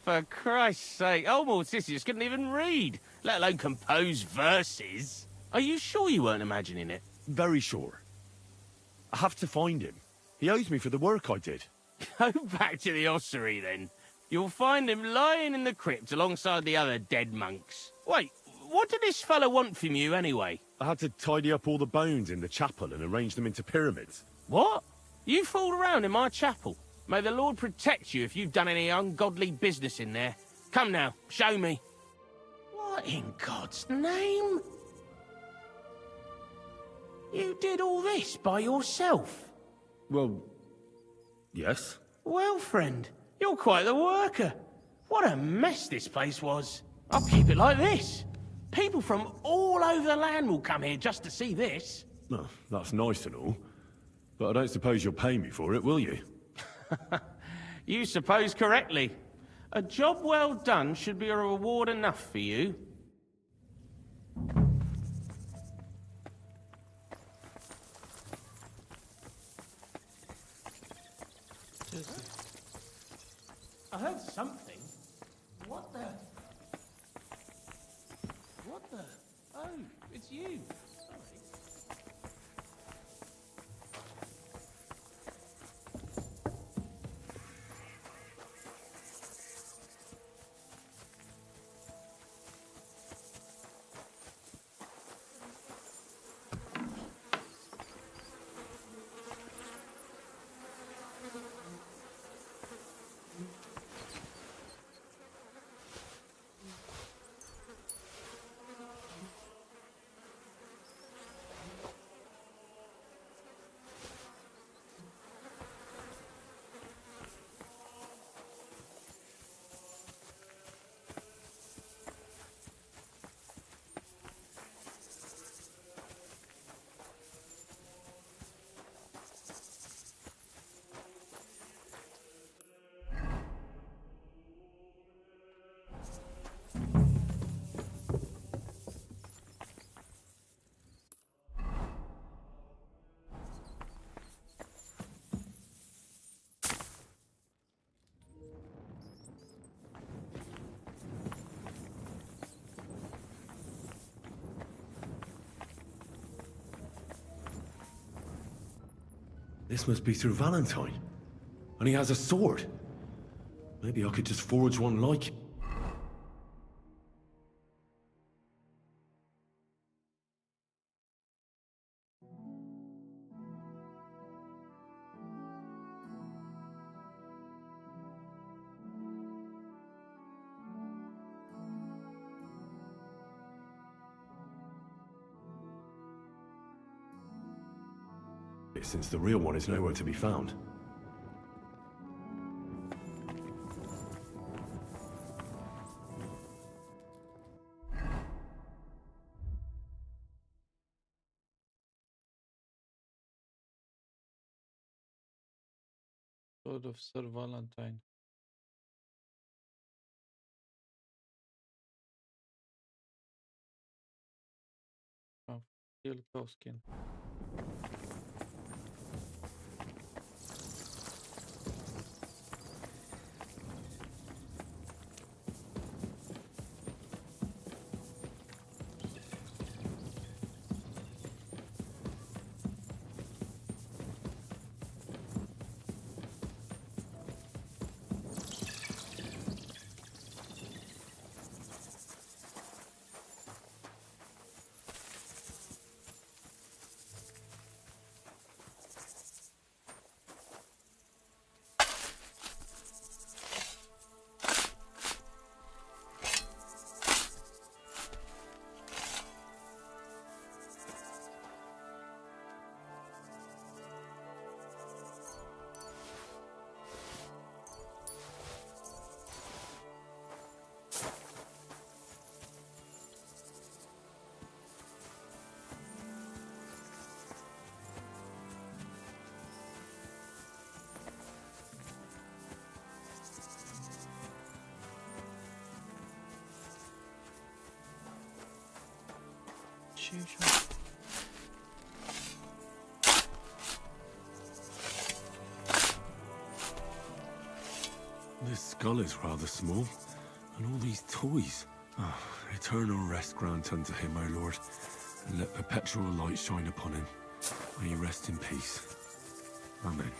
For Christ's sake, old Morticius couldn't even read, let alone compose verses. Are you sure you weren't imagining it? Very sure. I have to find him. He owes me for the work I did. Go back to the ossuary, then. You'll find him lying in the crypt alongside the other dead monks. Wait, what did this fellow want from you, anyway? I had to tidy up all the bones in the chapel and arrange them into pyramids. What? You fooled around in my chapel? May the Lord protect you if you've done any ungodly business in there. Come now, show me. What in God's name? You did all this by yourself? Well, yes. Well, friend, you're quite the worker. What a mess this place was. I'll keep it like this. People from all over the land will come here just to see this. Well, that's nice and all. But I don't suppose you'll pay me for it, will you? You suppose correctly. A job well done should be a reward enough for you. I heard something. What the? What the? Oh, it's you. Sorry. This must be Sir Valentine. And he has a sword. Maybe I could just forge one like it. Since the real one is nowhere to be found. Sword of Sir Valentine. Steel cowskin. This skull is rather small, and all these toys. Oh, eternal rest grant unto him, O Lord, and let perpetual light shine upon him. May he rest in peace. Amen.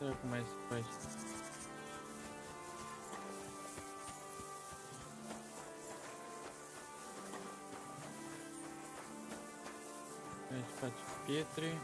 Cum mai să faci? Aici faci pietre.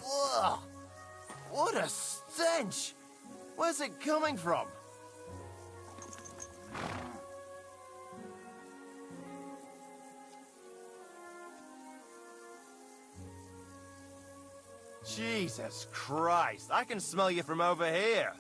Ugh! What a stench! Where's it coming from? Jesus Christ, I can smell you from over here.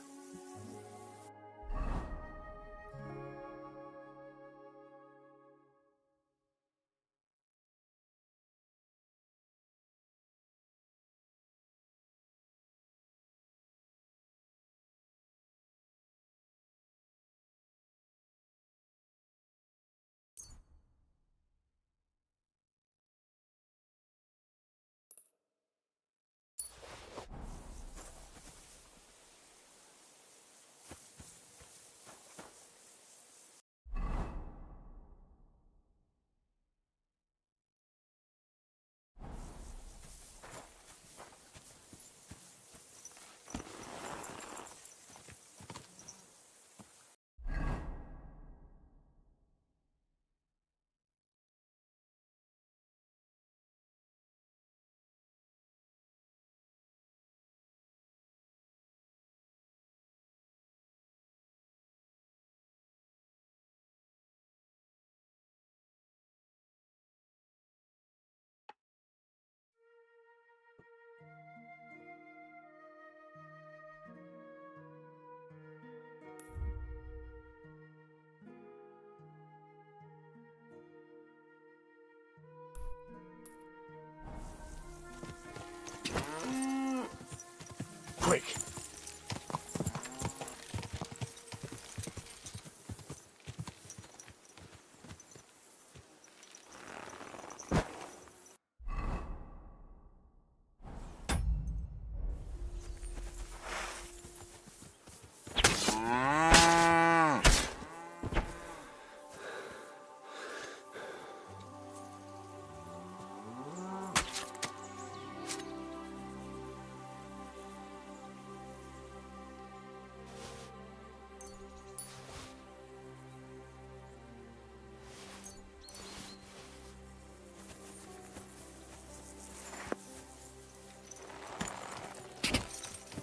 Quick!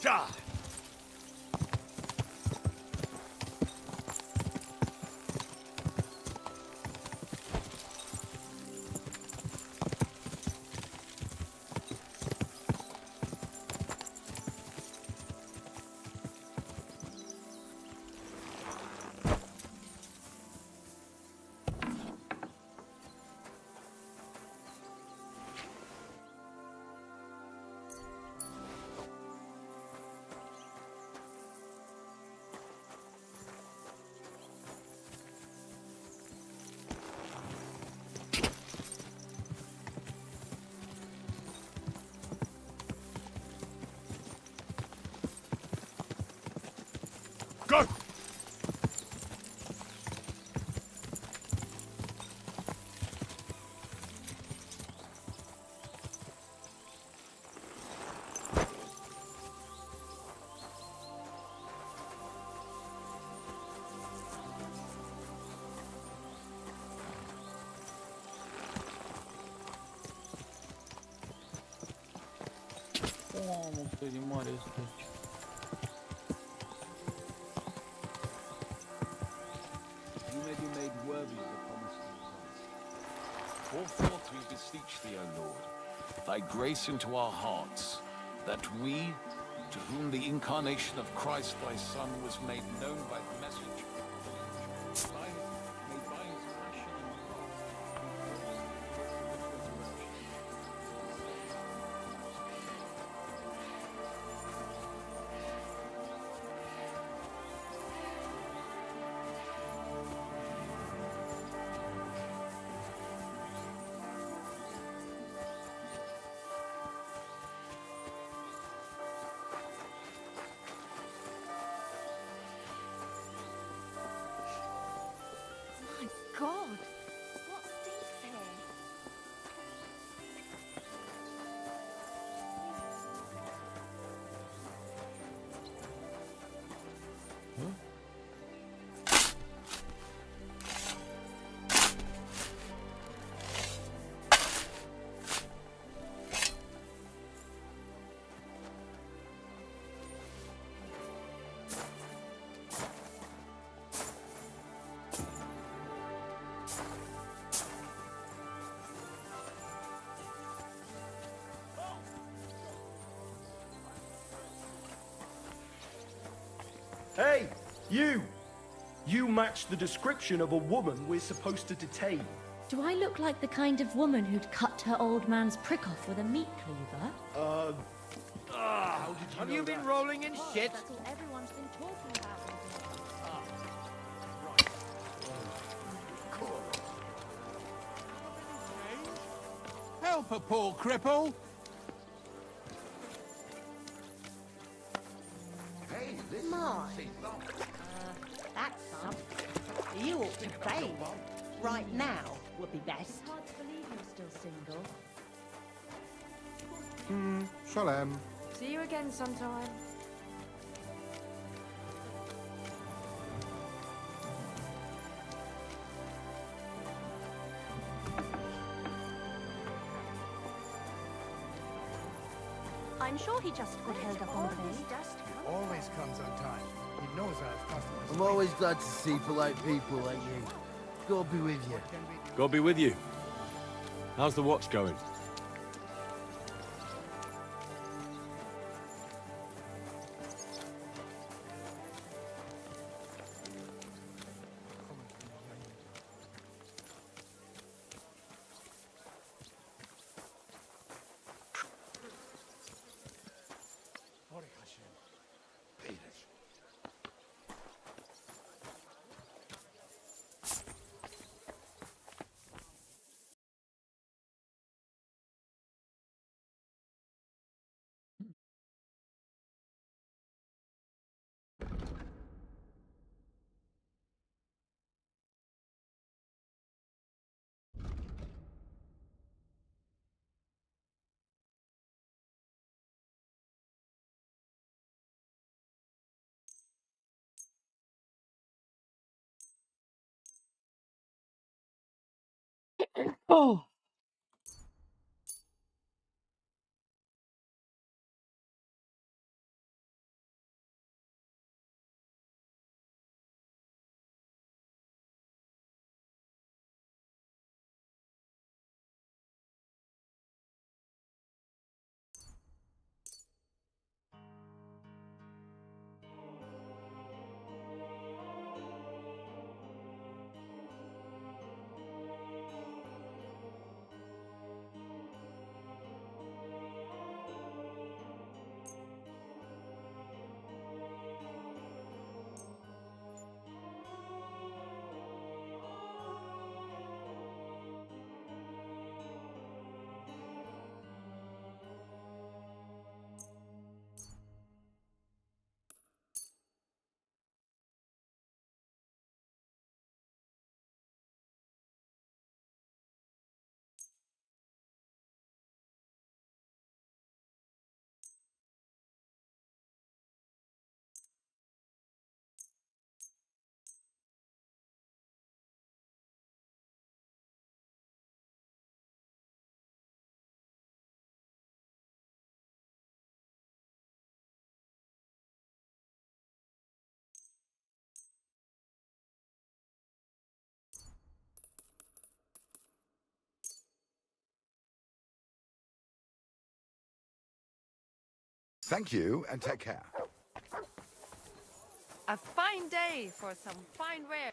Ja! Go! Mamă, cât de mare este. You may be made worthy of the promise of Christ. Pour forth, we beseech thee, O Lord, thy grace into our hearts, that we, to whom the incarnation of Christ thy Son was made known by the message, may by his passion and God! What stinks here? Hey, you! You match the description of a woman we're supposed to detain. Do I look like the kind of woman who'd cut her old man's prick off with a meat cleaver? How did you Have know you been that? rolling in Well, shit? that's all everyone's been talking about. Help a poor cripple. My. That's something. You ought to bathe. Right now would be best. It's hard to believe you're still single. Shalom. See you again sometime. I'm sure he just got held up on the bay. Always comes on time. He knows our customers. I'm always glad to see polite people like you. God be with you. God be with you. How's the watch going? Oh. Thank you, and take care. A fine day for some fine wear.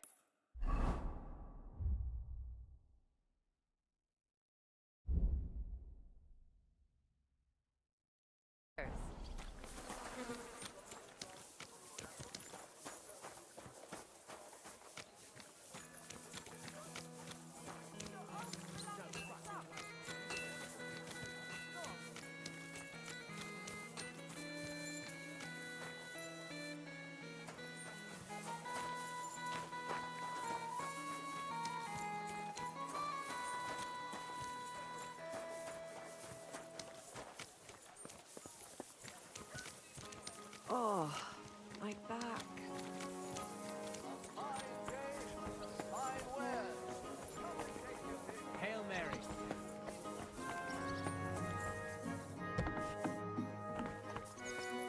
Oh, my back. Hail Mary.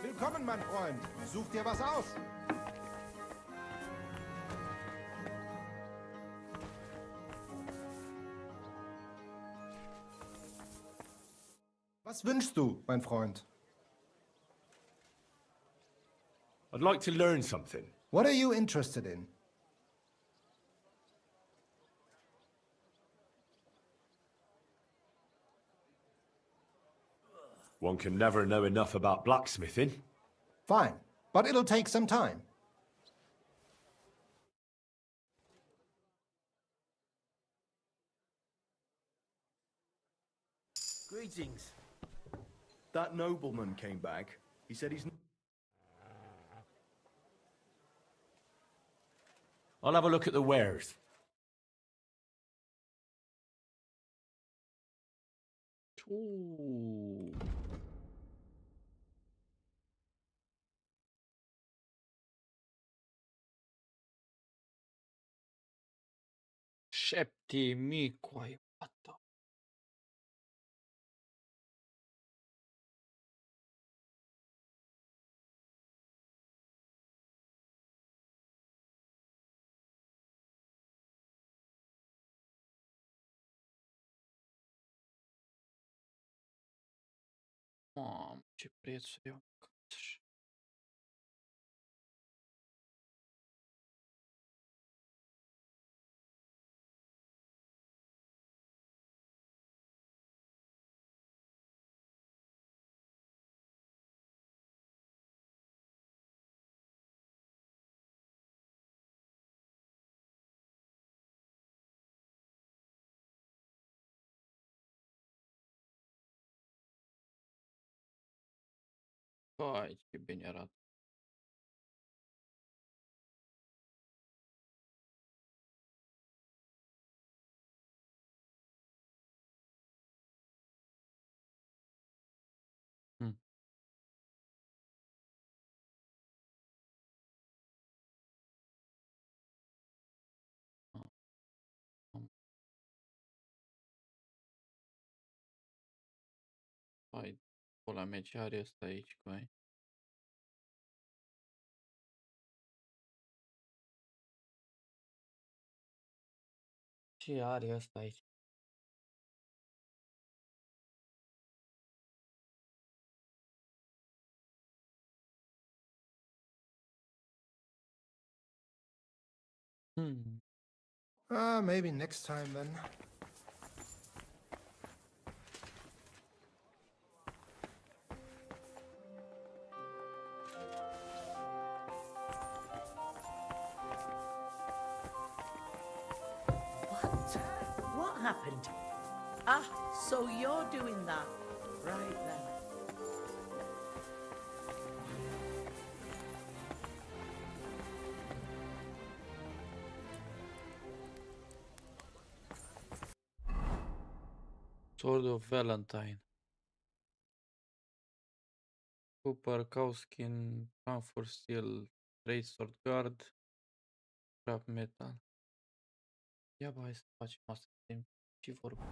Willkommen, mein Freund. Such dir was aus. Was wünschst du, mein Freund? I'd like to learn something. What are you interested in? One can never know enough about blacksmithing. Fine, but it'll take some time. Greetings. That nobleman came back. He said he's... I'll have a look at the wares. Ooh. Septimi quai fatto. Mamă, ce prețuri au. Hai, ce bine arată. Hai, pula mea, ce are ăsta aici, coi? Ce are ăsta aici? Maybe next time then. What happened? Ah, so you're doing that. Right then. Sword of Valentine. Cooper, Cowskin, Camphor Steel, Trade Sword Guard, Scrap Metal. Ia bă, hai să facem asta. Ce vorbă?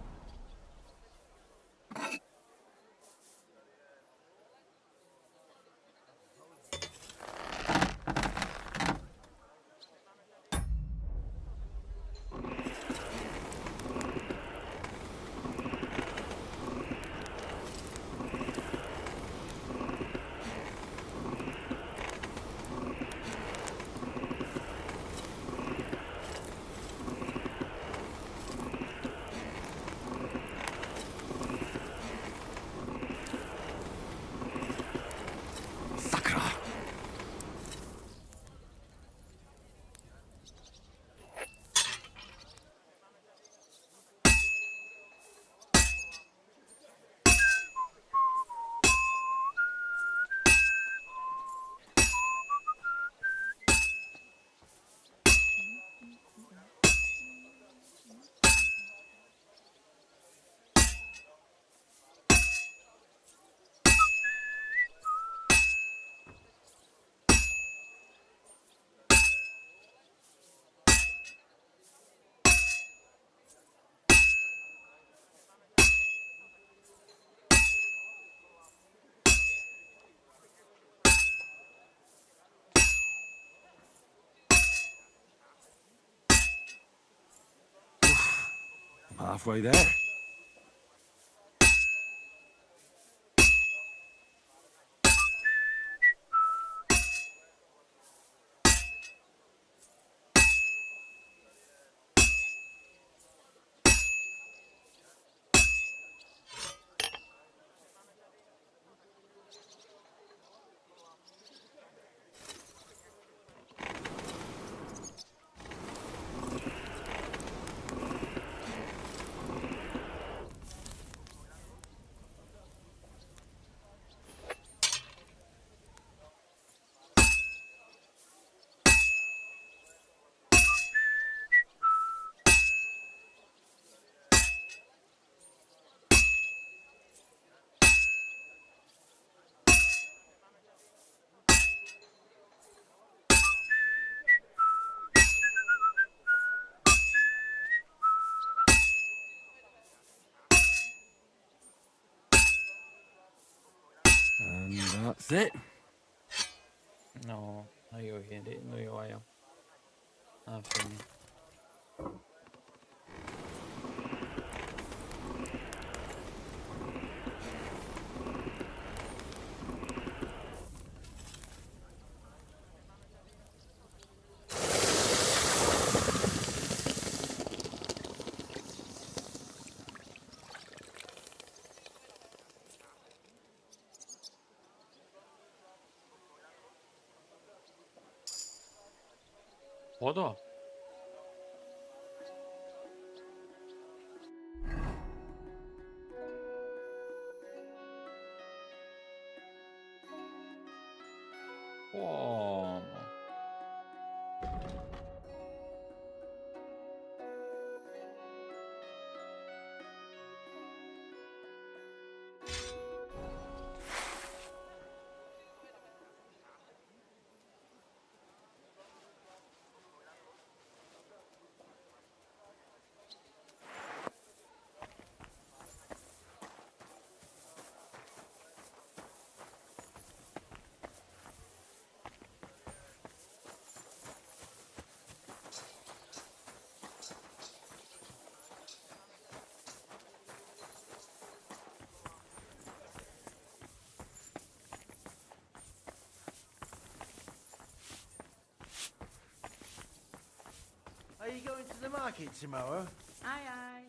Halfway there. And that's it. No, nu e o hindi, nu e o aia. A, fine. O da. Oh. Are you going to the market tomorrow? Aye, aye.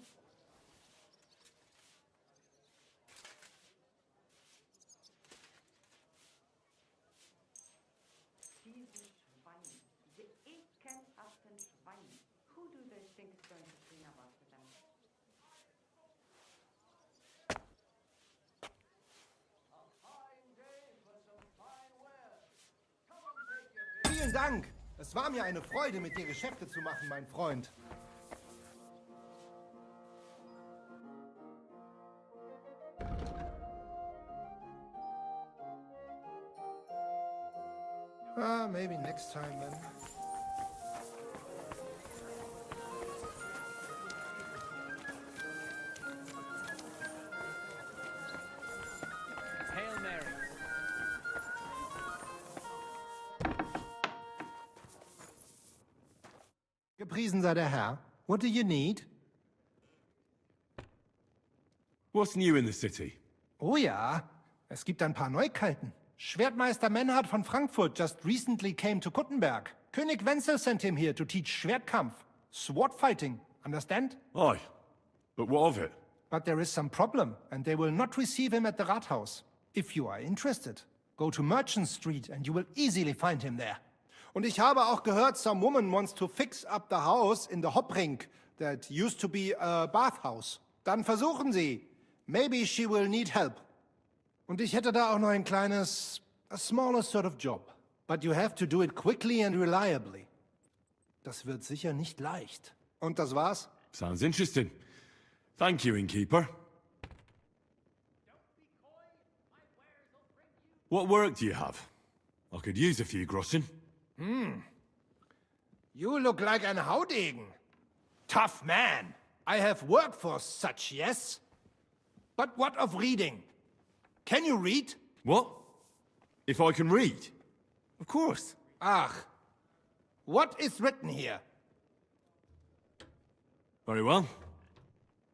Diese Schweine, diese ekelhaften Schweine. Who do they think is going to clean up after them? Vielen Dank. Es war mir eine Freude, mit dir Geschäfte zu machen, mein Freund. Maybe next time then. Hail Mary. Gepriesen sei der Herr. What do you need? What's new in the city? Oh ja, es gibt ein paar Neuigkeiten. Schwertmeister Menhard von Frankfurt just recently came to Kuttenberg. König Wenzel sent him here to teach Schwertkampf, sword fighting, understand? Aye, but what of it? But there is some problem, and they will not receive him at the Rathaus. If you are interested, go to Merchant Street and you will easily find him there. Und ich habe auch gehört, some woman wants to fix up the house in the Hopring that used to be a bathhouse. Dann versuchen Sie. Maybe she will need help. Und ich hätte da auch noch ein kleines, a smaller sort of job. But you have to do it quickly and reliably. Das wird sicher nicht leicht. Und das war's? Sounds interesting. Thank you, innkeeper. What work do you have? I could use a few groschen. You look like an Haudegen. Tough man. I have work for such, yes? But what of reading? Can you read? What? If I can read? Of course. Ach. What is written here? Very well.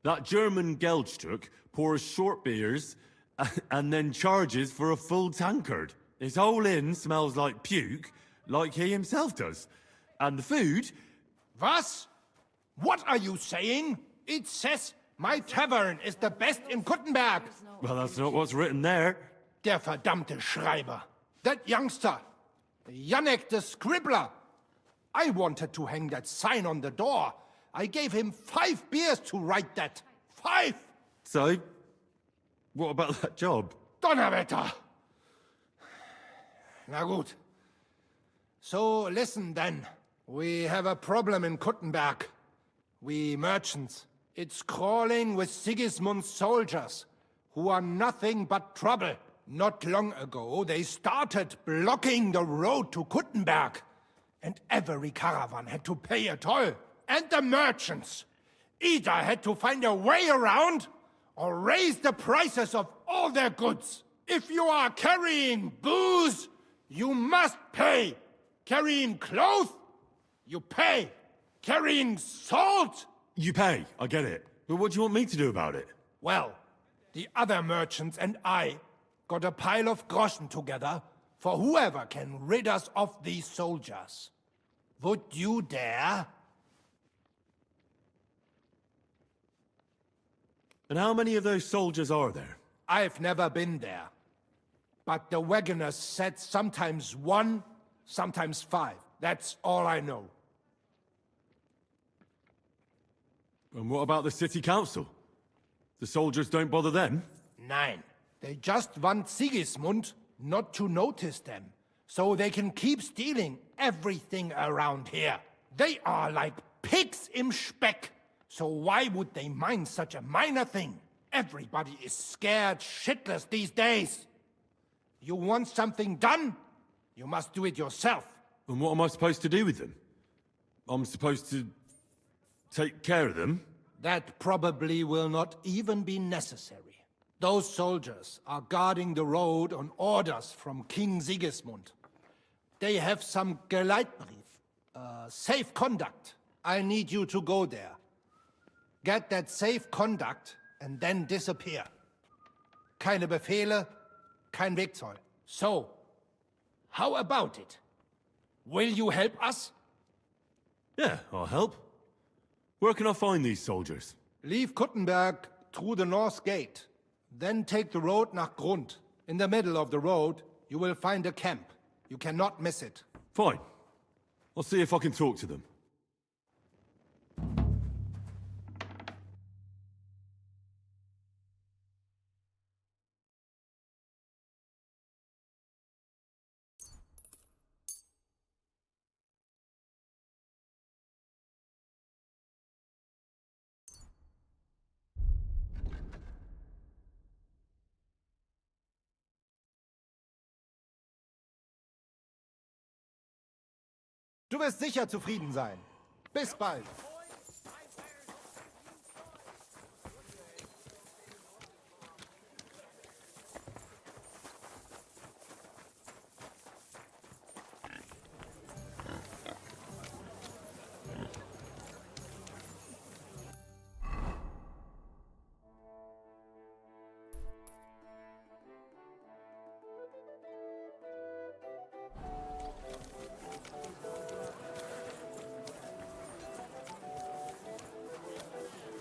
That German Geldstück pours short beers and then charges for a full tankard. His whole inn smells like puke, like he himself does. And the food... Was? What are you saying? It says my tavern is the best in Kuttenberg. Well, that's not what's written there. Der verdammte Schreiber. That youngster. Janek the scribbler. I wanted to hang that sign on the door. I gave him 5 beers to write that. 5! So, what about that job? Donnerwetter! Na gut. So, listen then. We have a problem in Kuttenberg. We merchants. It's crawling with Sigismund's soldiers, who are nothing but trouble. Not long ago, they started blocking the road to Kuttenberg, and every caravan had to pay a toll. And the merchants either had to find a way around or raise the prices of all their goods. If you are carrying booze, you must pay. Carrying clothes, you pay. Carrying salt, you pay, I get it. But what do you want me to do about it? Well, the other merchants and I got a pile of groschen together for whoever can rid us of these soldiers. Would you dare? And how many of those soldiers are there? I've never been there. But the wagoners said sometimes 1, sometimes 5. That's all I know. And what about the city council? The soldiers don't bother them? Nein. They just want Sigismund not to notice them, so they can keep stealing everything around here. They are like pigs im Speck. So why would they mind such a minor thing? Everybody is scared shitless these days. You want something done? You must do it yourself. And what am I supposed to do with them? I'm supposed to take care of them? That probably will not even be necessary. Those soldiers are guarding the road on orders from King Sigismund. They have some Geleitbrief, safe conduct. I need you to go there. Get that safe conduct and then disappear. Keine Befehle, kein Wegzoll. So, how about it? Will you help us? Yeah, I'll help. Where can I find these soldiers? Leave Kuttenberg through the north gate. Then take the road nach Grund. In the middle of the road, you will find a camp. You cannot miss it. Fine. I'll see if I can talk to them. Du wirst sicher zufrieden sein. Bis bald.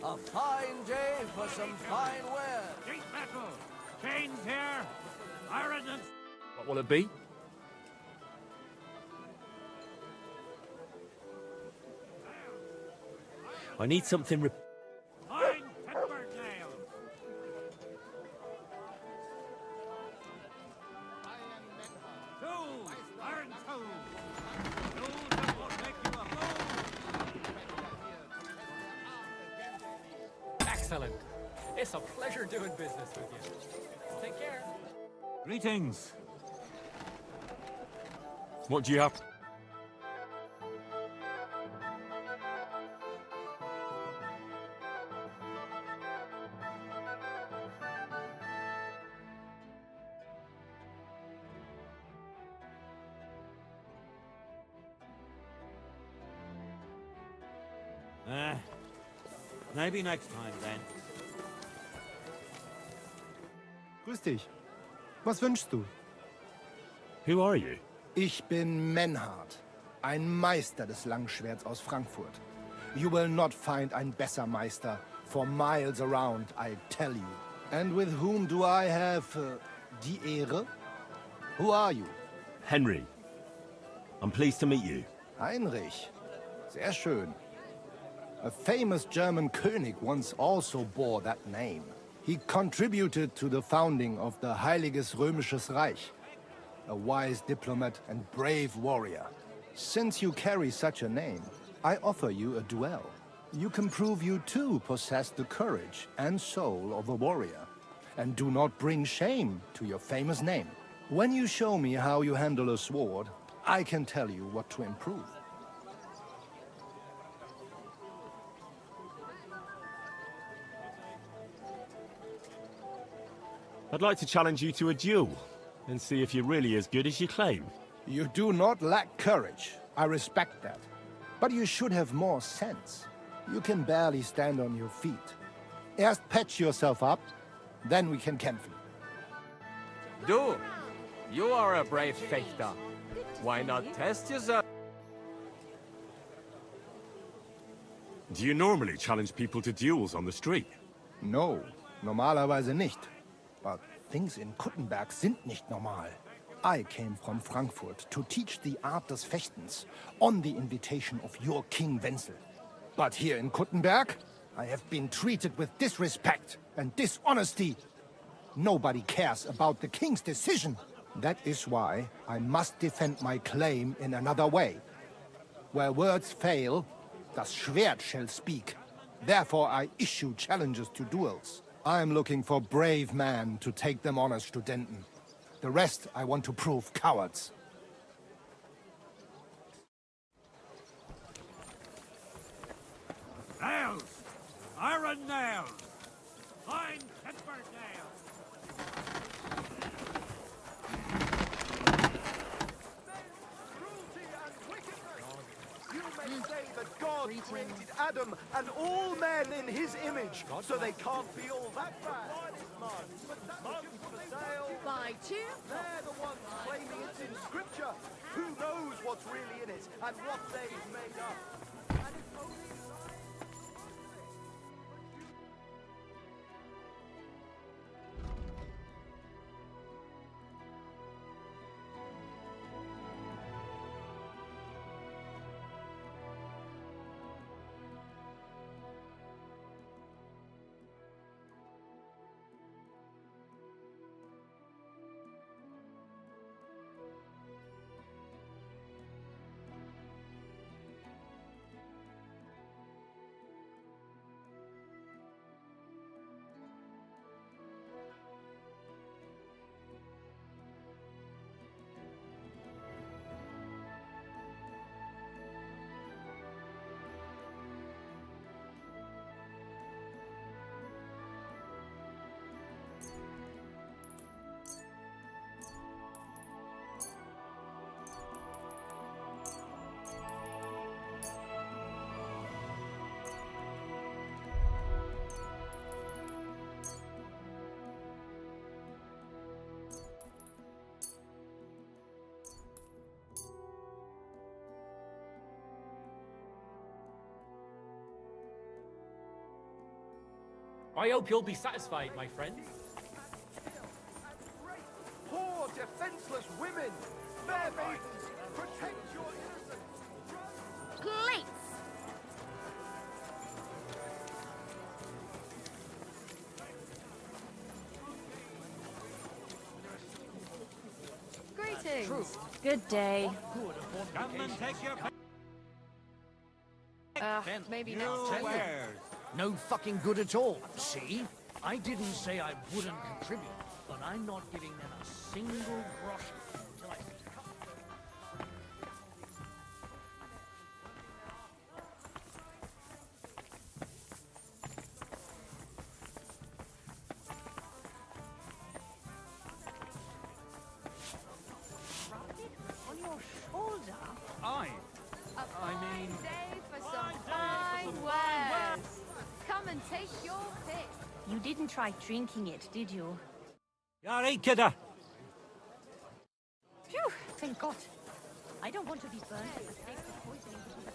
A fine day for some fine wear. Sheet metal, chains here, irons. What will it be? I need something Fine timber nails. Tools, iron tools. Tools that will make you a fool. Excellent. It's a pleasure doing business with you. Take care. Greetings. What do you have? Maybe next time then. Grüß dich. Was wünschst du? Who are you? Ich bin Menhard, ein Meister des Langschwerts aus Frankfurt. You will not find ein besser Meister for miles around, I tell you. And with whom do I have die Ehre? Who are you? Henry. I'm pleased to meet you. Heinrich. Sehr schön. A famous German König once also bore that name. He contributed to the founding of the Heiliges Römisches Reich. A wise diplomat and brave warrior. Since you carry such a name, I offer you a duel. You can prove you too possess the courage and soul of a warrior. And do not bring shame to your famous name. When you show me how you handle a sword, I can tell you what to improve. I'd like to challenge you to a duel and see if you're really as good as you claim. You do not lack courage. I respect that. But you should have more sense. You can barely stand on your feet. Erst patch yourself up, then we can kämpfen. Du, you are a brave fechter. Why not test yourself? Do you normally challenge people to duels on the street? No, normalerweise nicht. But things in Kuttenberg sind nicht normal. I came from Frankfurt to teach the art des Fechtens on the invitation of your King Wenzel. But here in Kuttenberg, I have been treated with disrespect and dishonesty. Nobody cares about the king's decision. That is why I must defend my claim in another way. Where words fail, das Schwert shall speak. Therefore I issue challenges to duels. I am looking for brave men to take them on as Studenten. The rest I want to prove cowards. Nails! Iron nails! Fine tempered nails! You may say that God created Adam and all men in his image, so they can't be all that bad. But that's just for sale. Buy two. They're the ones claiming it's in scripture. Who knows what's really in it and what they've made up? And if only I hope you'll be satisfied, my friend. poor, defenseless women, fair maidens, protect your innocence. Plates! Greetings. Good day. Come and take your Maybe next time. No fucking good at all, see? I didn't say I wouldn't contribute, but I'm not giving them a single grosh until I... On your shoulder. I mean... Day for some fine wares. Come and take your pick. You didn't try drinking it, did you? Yarikida! Phew, thank God. I don't want to be burned at the stake of poisoning because of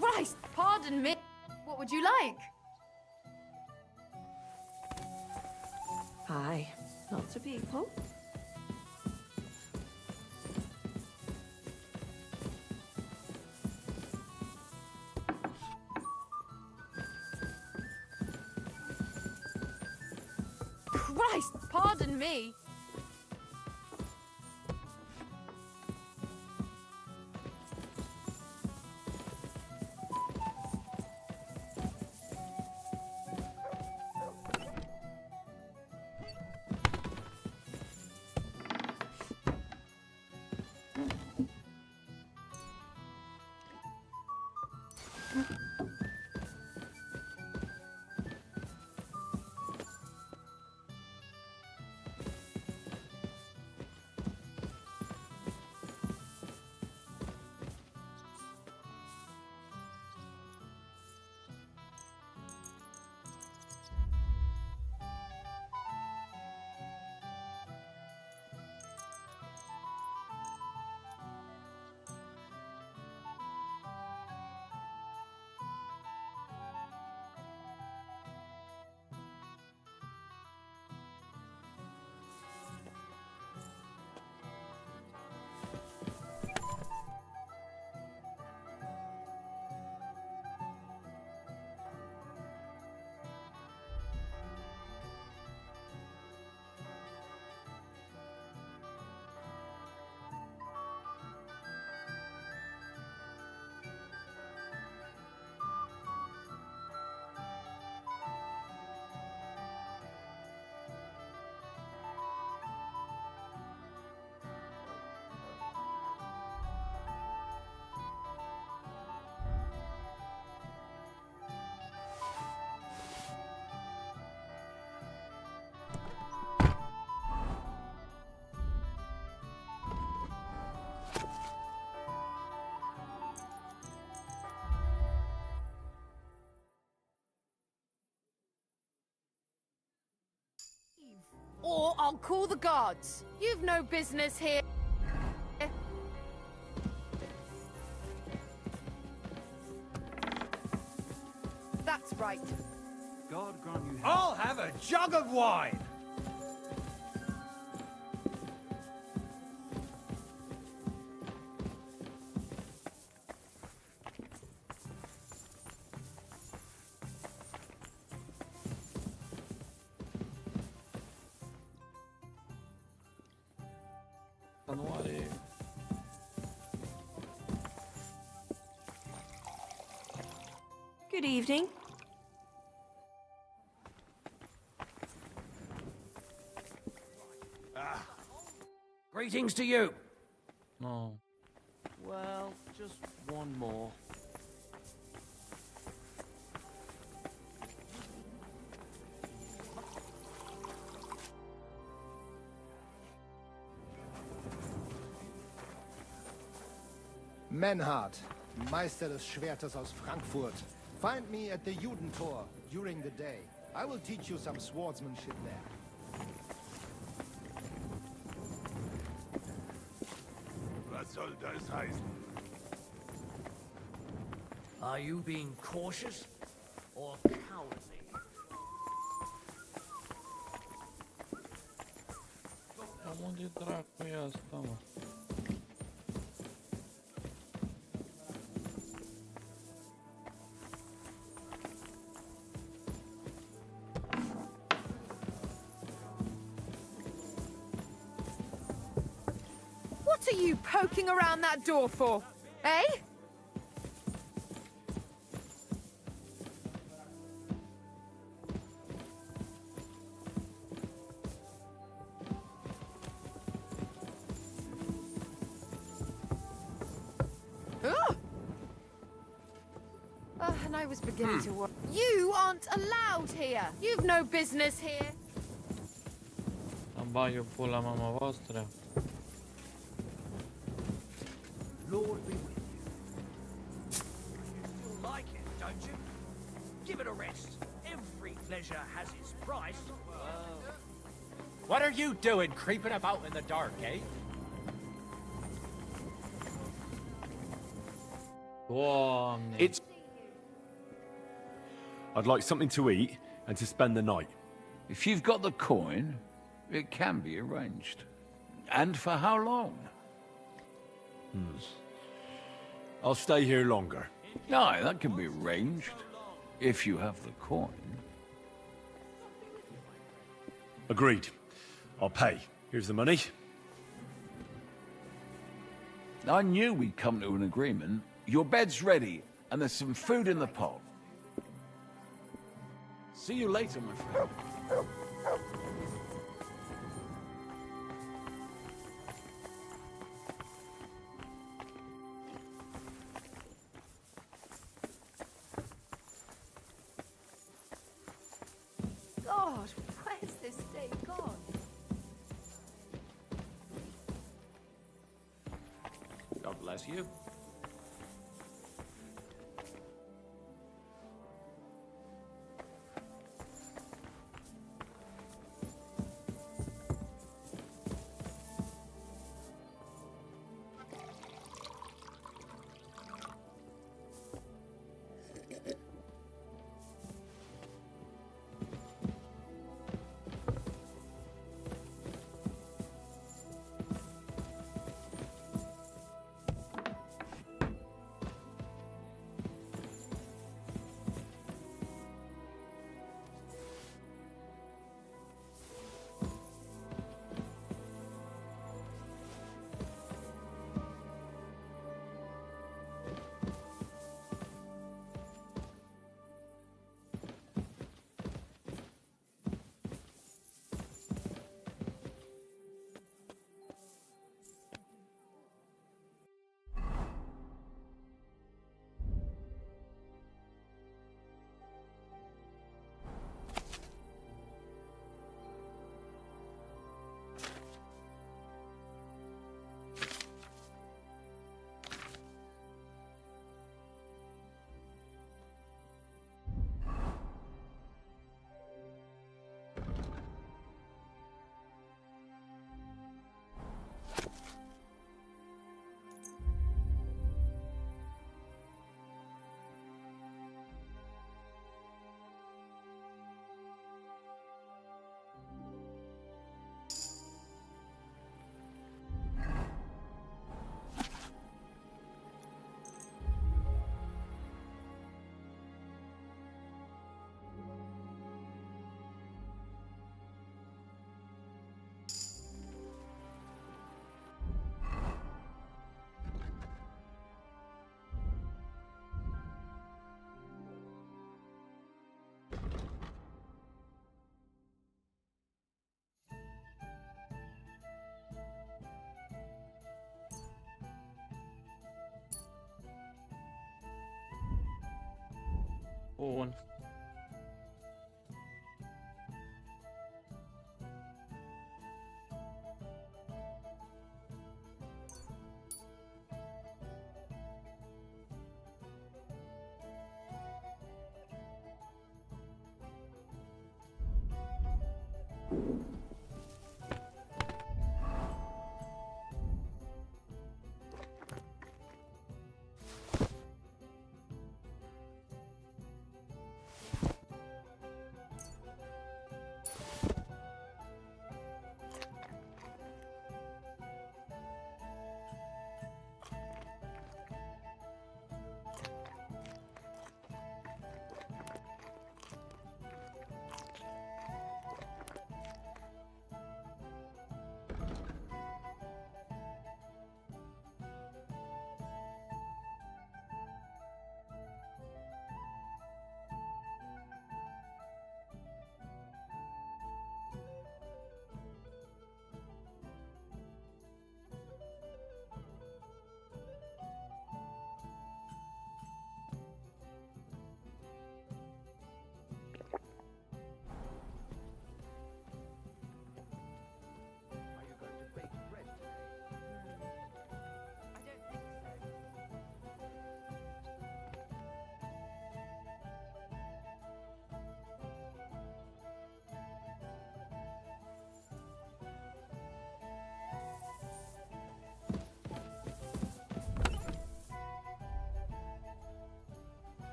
you. Christ, pardon me. What would you like? Hi, lots of people. Christ, pardon me. Or I'll call the guards. You've no business here. That's right. God grant you health. I'll have a jug of wine! Nu are... Good evening. Greetings to you. Nu. Well, just one more. Menhard, Meister des Schwertes aus Frankfurt. Find me at the Judentor during the day. I will teach you some swordsmanship there. Was soll das heißen? Are you being cautious or cowardly? Dar unde dracu e asta, mă? What are you poking around that door for? Eh? Ugh! And I was beginning to worry. You aren't allowed here. You've no business here. Am bag eu pula mama voastră. Lord be with you. You like it, don't you? Give it a rest. Every pleasure has its price. What are you doing creeping about in the dark, eh? Doamne. It's... I'd like something to eat and to spend the night. If you've got the coin, it can be arranged. And for how long? I'll stay here longer. No, that can be arranged. If you have the coin. Agreed. I'll pay. Here's the money. I knew we'd come to an agreement. Your bed's ready, and there's some food in the pot. See you later, my friend. God, where's this day gone? God bless you. Bun.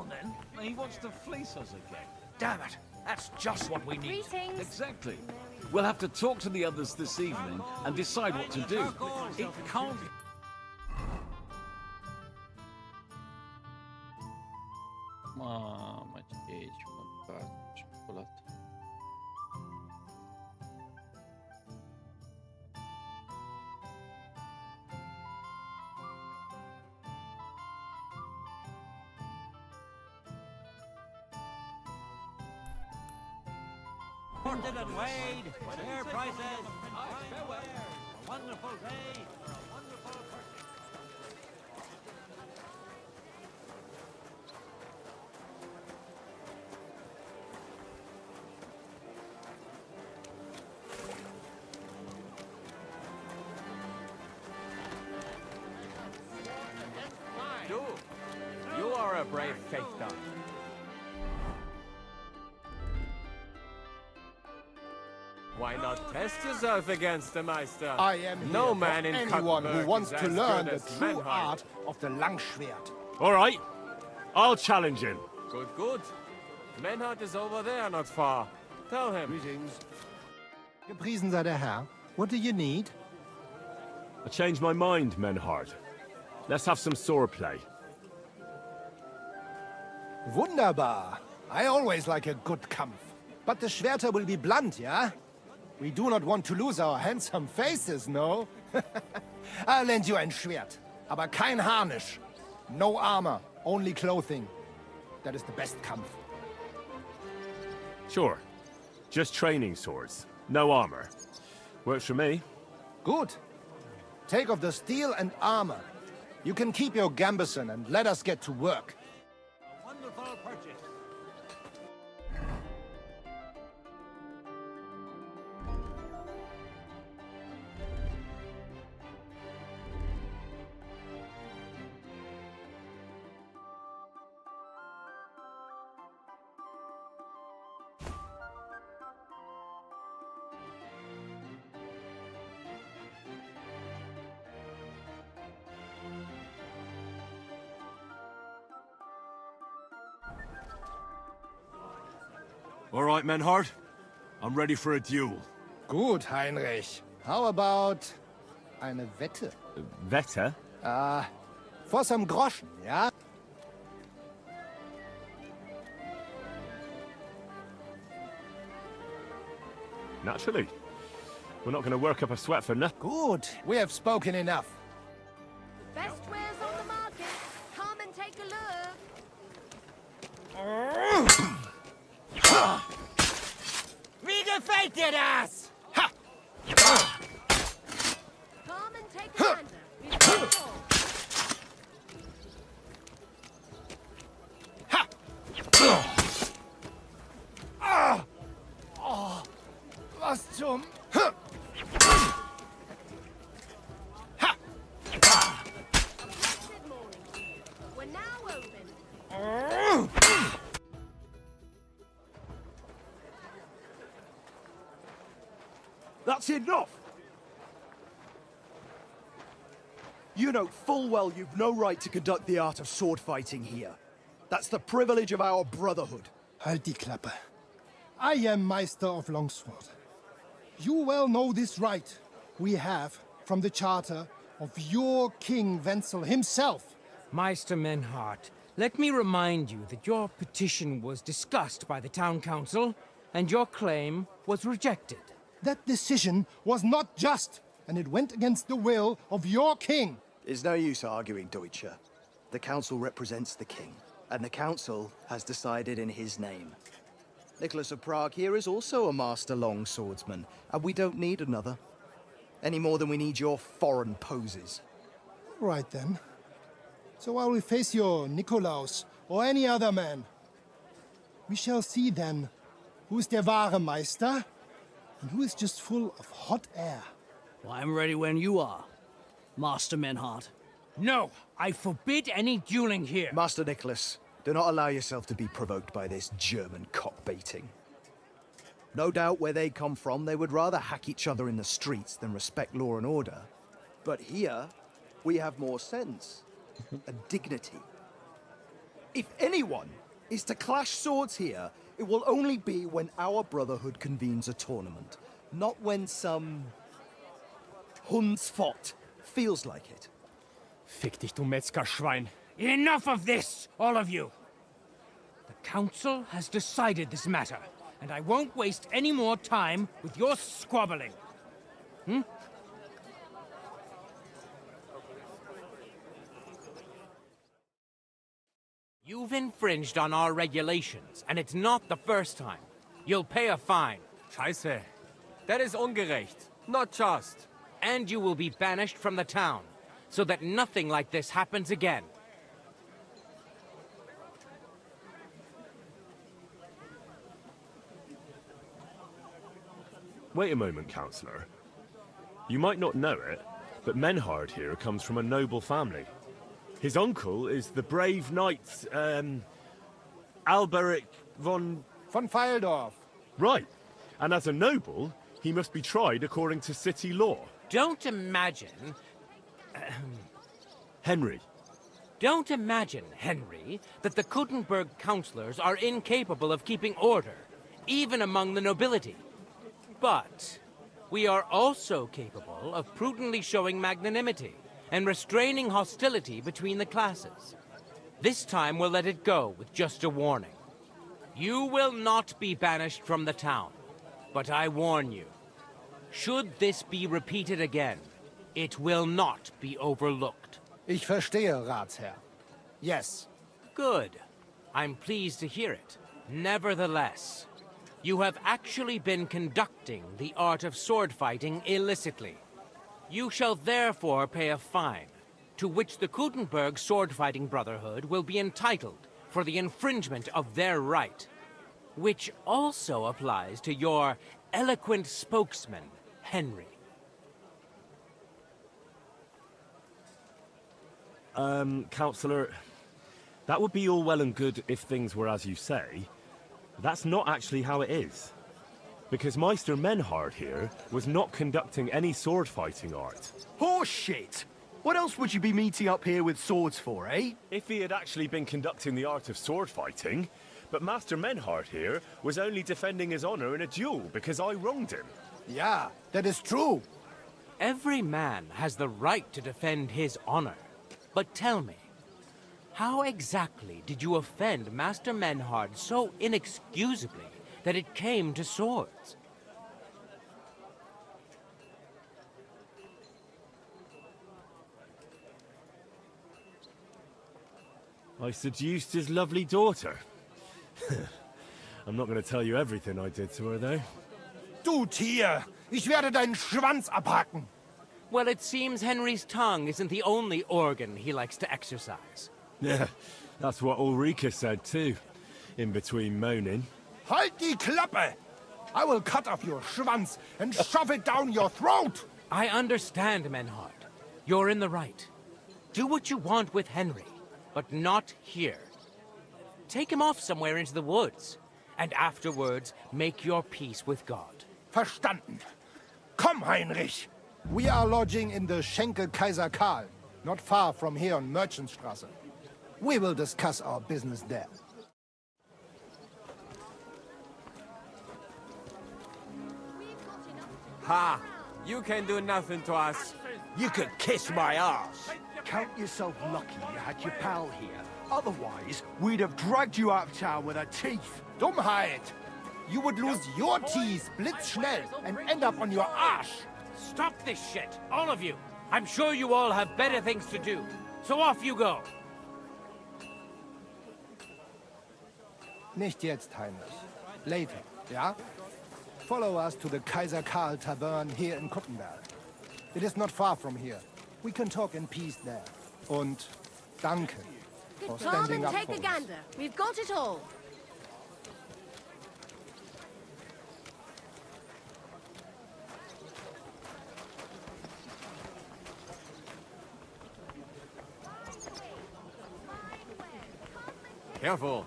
on then. He wants to fleece us again. Damn it. That's just what we need. Greetings. Exactly. We'll have to talk to the others this evening and decide what to do. It can't... Mamă, ce e aici, măcar, ciocolată. Ported and weighed, fair prices. Farewell. A wonderful day for a wonderful purchase. You are a brave faith dog. Why not test yourself against the Meister? I am no here man for in anyone who Cuthbert wants is to as learn good the as true Menhard. art of the Langschwert. All right. I'll challenge him. Good, good. Menhard is over there, not far. Tell him. Greetings. Gepriesen sei der Herr. What do you need? I changed my mind, Menhard. Let's have some swordplay. Wunderbar. I always like a good Kampf. But the Schwerter will be blunt, yeah? We do not want to lose our handsome faces, no? I'll lend you ein Schwert. Aber kein Harnisch. No armor, only clothing. That is the best Kampf. Sure. Just training swords. No armor. Works for me. Good. Take off the steel and armor. You can keep your gambeson and let us get to work. A wonderful purchase. All right, Menhard. I'm ready for a duel. Gut, Heinrich. How about eine Wette? Wette? For some Groschen, ja? Naturally. We're not going to work up a sweat for nothing. Good. We have spoken enough. Best wares on the market. Come and take a look. Wie gefällt dir das? Come and take a gander. We've got it all. Was zum... Blessed morning. We're now open. That's enough! You know full well you've no right to conduct the art of sword fighting here. That's the privilege of our brotherhood. Halt die Klappe. I am Meister of Longsword. You well know this right we have from the charter of your King Wenzel himself. Meister Menhard, let me remind you that your petition was discussed by the town council, and your claim was rejected. That decision was not just, and it went against the will of your king. It's no use arguing, Deutscher. The council represents the king, and the council has decided in his name. Nicholas of Prague here is also a master long swordsman, and we don't need another. Any more than we need your foreign poses. Right then. So I will face your Nikolaus or any other man. We shall see then who is der wahre Meister and who is just full of hot air. Well, I'm ready when you are, Master Menhard. No, I forbid any dueling here. Master Nicholas, do not allow yourself to be provoked by this German cock-baiting. No doubt where they come from, they would rather hack each other in the streets than respect law and order. But here, we have more sense and dignity. If anyone is to clash swords here, it will only be when our brotherhood convenes a tournament, not when some Hundsfott feels like it. Fick dich, du Metzgerschwein. Enough of this, all of you! The council has decided this matter, and I won't waste any more time with your squabbling. Hmm? You've infringed on our regulations, and it's not the first time. You'll pay a fine. Scheiße. That is ungerecht. Not just. And you will be banished from the town, so that nothing like this happens again. Wait a moment, Councillor. You might not know it, but Menhard here comes from a noble family. His uncle is the brave knight, Alberic von Feildorf. Right. And as a noble, he must be tried according to city law. Don't imagine... Henry. Don't imagine, Henry, that the Kuttenberg councillors are incapable of keeping order, even among the nobility. But we are also capable of prudently showing magnanimity and restraining hostility between the classes. This time we'll let it go with just a warning. You will not be banished from the town, but I warn you, should this be repeated again, it will not be overlooked. Ich verstehe, Ratsherr. Yes. Good. I'm pleased to hear it. Nevertheless, you have actually been conducting the art of sword fighting illicitly. You shall therefore pay a fine, to which the Kuttenberg Sword-Fighting Brotherhood will be entitled for the infringement of their right, which also applies to your eloquent spokesman, Henry. Councillor, that would be all well and good if things were as you say. That's not actually how it is. Because Meister Menhard here was not conducting any sword-fighting art. Horseshit! What else would you be meeting up here with swords for, eh? If he had actually been conducting the art of sword-fighting, but Master Menhard here was only defending his honor in a duel because I wronged him. Yeah, that is true. Every man has the right to defend his honor. But tell me, how exactly did you offend Master Menhard so inexcusably that it came to swords? I seduced his lovely daughter. I'm not going to tell you everything I did to her, though. Du Tier! Ich werde deinen Schwanz abhacken! Well, it seems Henry's tongue isn't the only organ he likes to exercise. Yeah, that's what Ulrika said too, in between moaning. Halt die Klappe! I will cut off your Schwanz and shove it down your throat! I understand, Menhard. You're in the right. Do what you want with Henry, but not here. Take him off somewhere into the woods, and afterwards make your peace with God. Verstanden. Komm, Heinrich! We are lodging in the Schenkel Kaiser Karl, not far from here on Merchantstrasse. We will discuss our business there. Ha! You can do nothing to us. You could kiss my ass. Count yourself lucky you had your pal here. Otherwise, we'd have dragged you out of town with our teeth. Dummheit! You would lose your teeth blitzschnell and end up on your arsch. Stop this shit, all of you. I'm sure you all have better things to do. So off you go. Nicht jetzt, Heinrich. Later, ja? Follow us to the Kaiser Karl Tavern here in Kuttenberg. It is not far from here. We can talk in peace there. Und danke for Come standing and up take for a us. gander. We've got it all. Careful.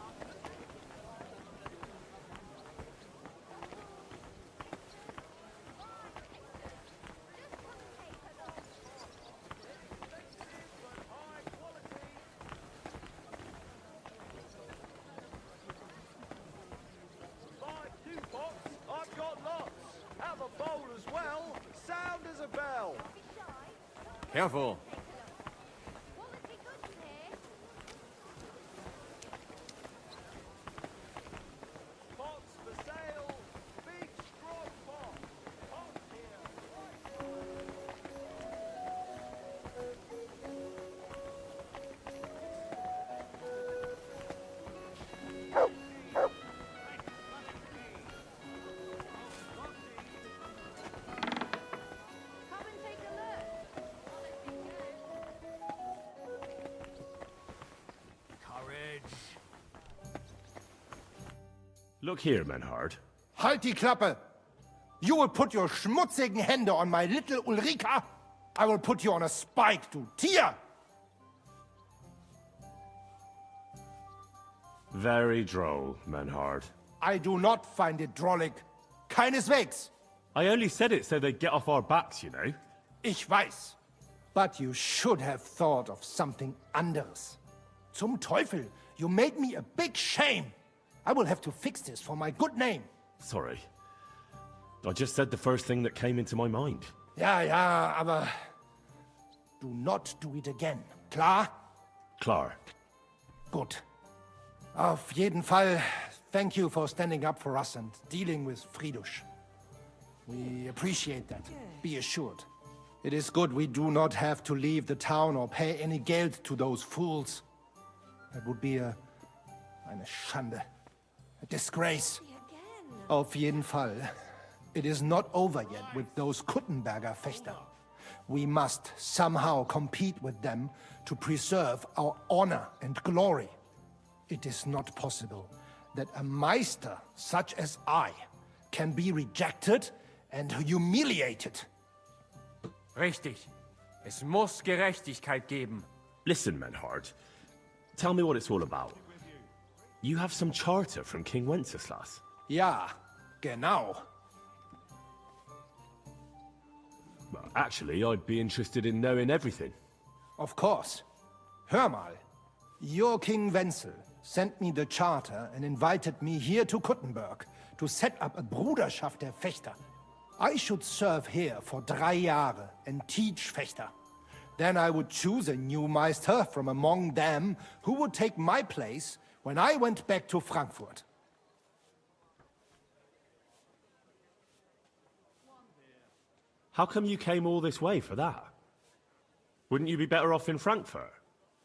a bell. Careful. Pots for sale. Big strong pot. Pot here. Look here, Menhard. Halt die Klappe! You will put your schmutzigen Hände on my little Ulrika. I will put you on a spike, du Tier! Very droll, Menhard. I do not find it drollig. Keineswegs. I only said it so they'd get off our backs, you know. Ich weiß. But you should have thought of something anderes. Zum Teufel, you made me a big shame. I will have to fix this for my good name. Sorry. I just said the first thing that came into my mind. Ja, ja, aber do not do it again. Klar? Klar. Gut. Auf jeden Fall, thank you for standing up for us and dealing with Fridush. We appreciate that, be assured. It is good we do not have to leave the town or pay any geld to those fools. That would be eine Schande. A disgrace. Auf jeden Fall. It is not over yet with those Kuttenberger Fechter. We must somehow compete with them to preserve our honor and glory. It is not possible that a Meister such as I can be rejected and humiliated. Richtig. Es muss Gerechtigkeit geben. Listen, Menhard. Tell me what it's all about. You have some charter from King Wenceslas. Ja, genau. Well, actually, I'd be interested in knowing everything. Of course. Hör mal. Your King Wenzel sent me the charter and invited me here to Kuttenberg to set up a Bruderschaft der Fechter. I should serve here for 3 Jahre and teach Fechter. Then I would choose a new Meister from among them who would take my place when I went back to Frankfurt. How come you came all this way for that? Wouldn't you be better off in Frankfurt?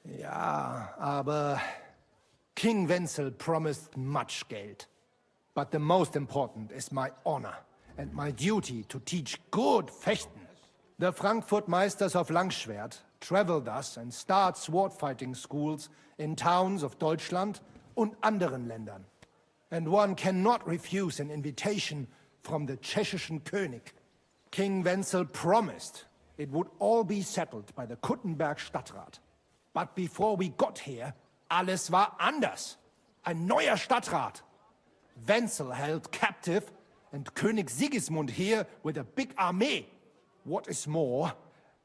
Ja, aber King Wenzel promised much Geld. But the most important is my honor and my duty to teach good Fechten. The Frankfurt Meisters of Langschwert travel thus and start sword fighting schools in towns of Deutschland und anderen Ländern. And one cannot refuse an invitation from the tschechischen König. King Wenzel promised it would all be settled by the Kuttenberg Stadtrat. But before we got here, alles war anders. Ein neuer Stadtrat. Wenzel held captive and König Sigismund here with a big army. What is more,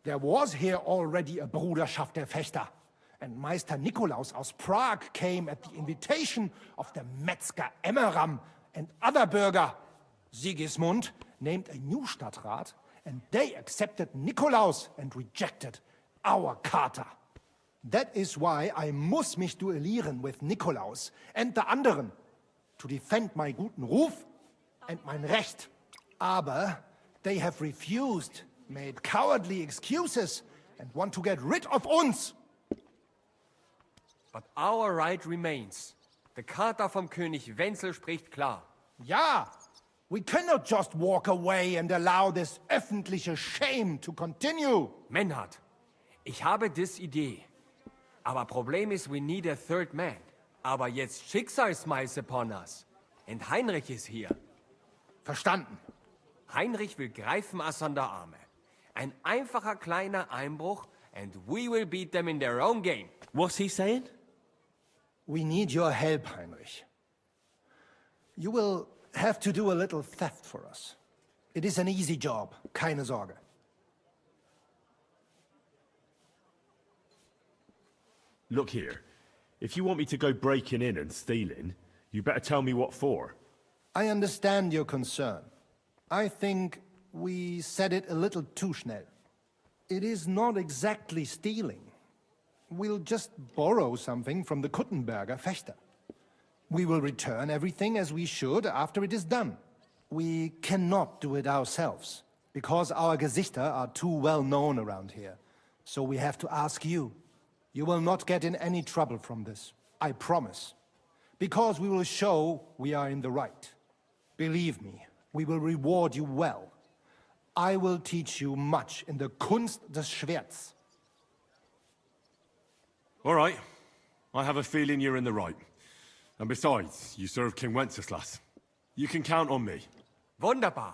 there was here already a Bruderschaft der Fechter. And Meister Nikolaus aus Prague came at the invitation of the Metzger Emmeram and other Bürger. Sigismund named a new Stadtrat, and they accepted Nikolaus and rejected our Charta. That is why I muss mich duellieren with Nikolaus and the anderen, to defend my guten Ruf and mein Recht. Aber they have refused, made cowardly excuses, and want to get rid of uns. But our right remains. The Charta vom König Wenzel spricht klar. Ja, we cannot just walk away and allow this öffentliche shame to continue. Menhard, ich habe dis Idee. Aber Problem ist, we need a third man. Aber jetzt Schicksalsschmeiß upon us. And Heinrich ist hier. Verstanden. Heinrich will greifen us an der Arme. Ein einfacher kleiner Einbruch and we will beat them in their own game. What's he saying? We need your help, Heinrich. You will have to do a little theft for us. It is an easy job, keine Sorge. Look here. If you want me to go breaking in and stealing, you better tell me what for. I understand your concern. I think We said it a little too schnell. It is not exactly stealing. We'll just borrow something from the Kuttenberger Fechter. We will return everything as we should after it is done. We cannot do it ourselves, because our Gesichter are too well known around here. So we have to ask you. You will not get in any trouble from this, I promise. Because we will show we are in the right. Believe me, we will reward you well. I will teach you much in the Kunst des Schwerts. All right. I have a feeling you're in the right. And besides, you serve King Wenceslas. You can count on me. Wunderbar.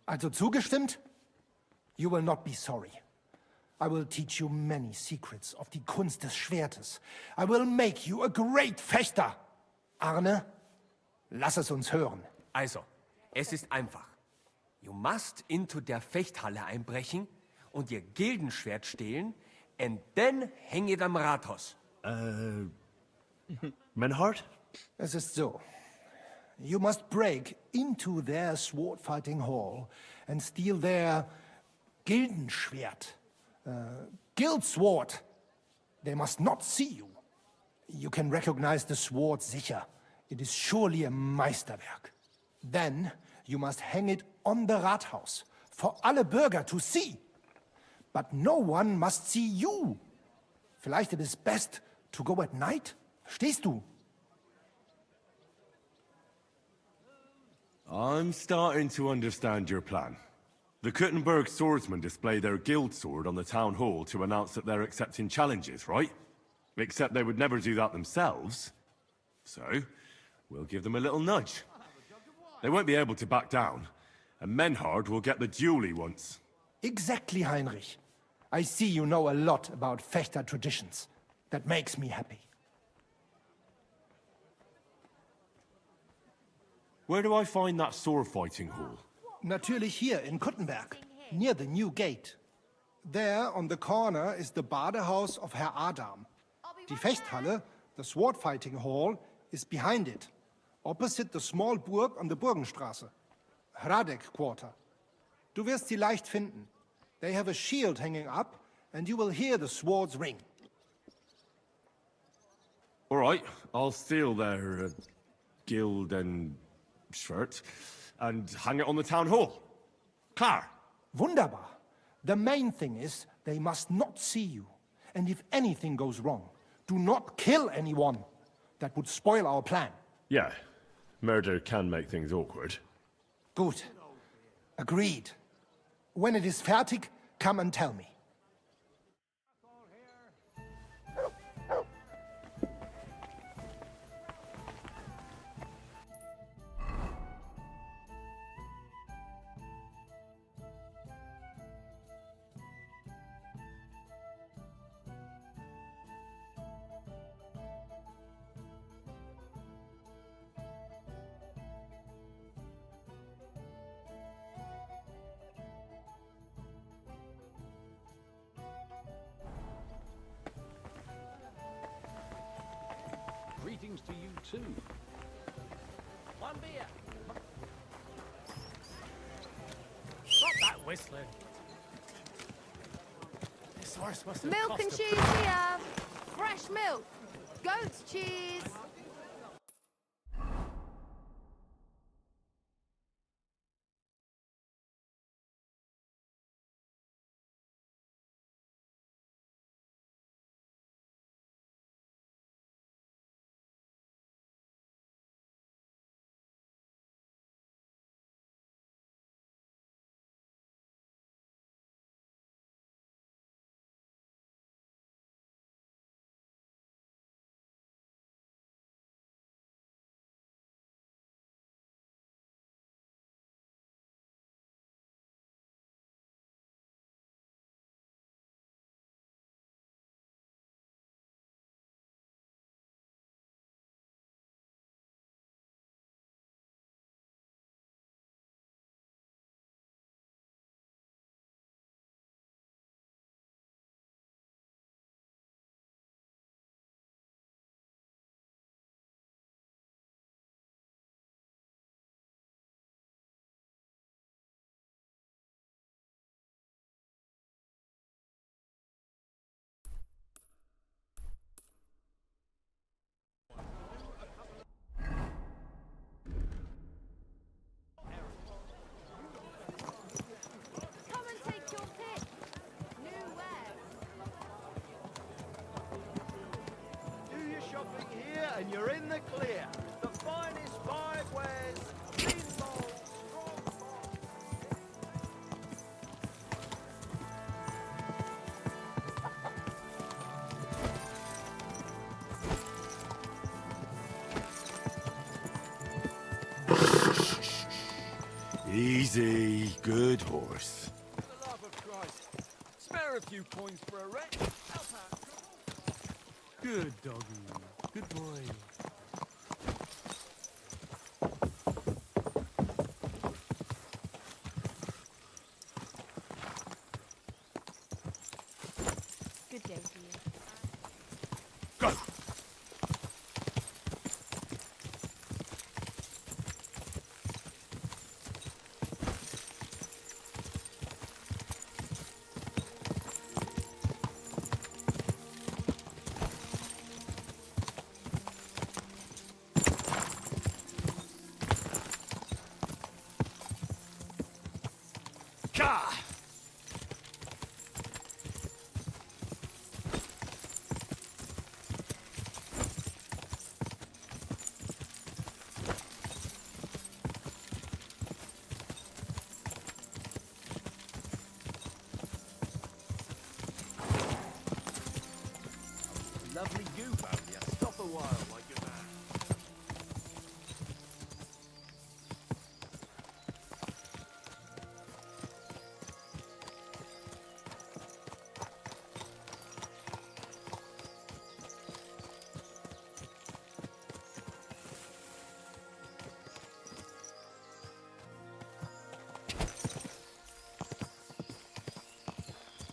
Also zugestimmt? You will not be sorry. I will teach you many secrets of die Kunst des Schwertes. I will make you a great Fechter. Arne, lass es uns hören. Also, es ist einfach. You must into der Fechthalle einbrechen und ihr Gildenschwert stehlen and then hang it am Rathaus. Menhard? Es ist so. You must break into their sword-fighting hall and steal their Gildenschwert. Guild sword. They must not see you. You can recognize the sword sicher. It is surely a Meisterwerk. Then you must hang it on the Rathaus for alle Bürger to see. But no one must see you. Vielleicht it is best to go at night? Verstehst du? I'm starting to understand your plan. The Kuttenberg swordsmen display their guild sword on the town hall to announce that they're accepting challenges, right? Except they would never do that themselves. So, we'll give them a little nudge. They won't be able to back down, and Menhard will get the duel he wants. Exactly, Heinrich. I see you know a lot about Fechter traditions. That makes me happy. Where do I find that sword-fighting hall? Natürlich hier in Kuttenberg, near the new gate. There, on the corner, is the Badehaus of Herr Adam. Die Fechthalle, the sword-fighting hall, is behind it, opposite the small Burg on the Burgenstraße. Hradek Quarter. Du wirst sie leicht finden. They have a shield hanging up, and you will hear the swords ring. All right, I'll steal their guild and shirt and hang it on the town hall. Klar. Wunderbar. The main thing is they must not see you. And if anything goes wrong, do not kill anyone. That would spoil our plan. Yeah, murder can make things awkward. Gut. Agreed. When it is fertig, come and tell me. Greetings to you too. One beer. Stop that whistling. This horse must have Milk cost and a cheese here. Fresh milk. Goat's cheese. Easy, good horse. For the love of Christ, spare a few coins for a wretch. Help out. Good doggy. Good boy. Good day to you. Go! Ka! Lovely goop out here. Stop a while, my good man.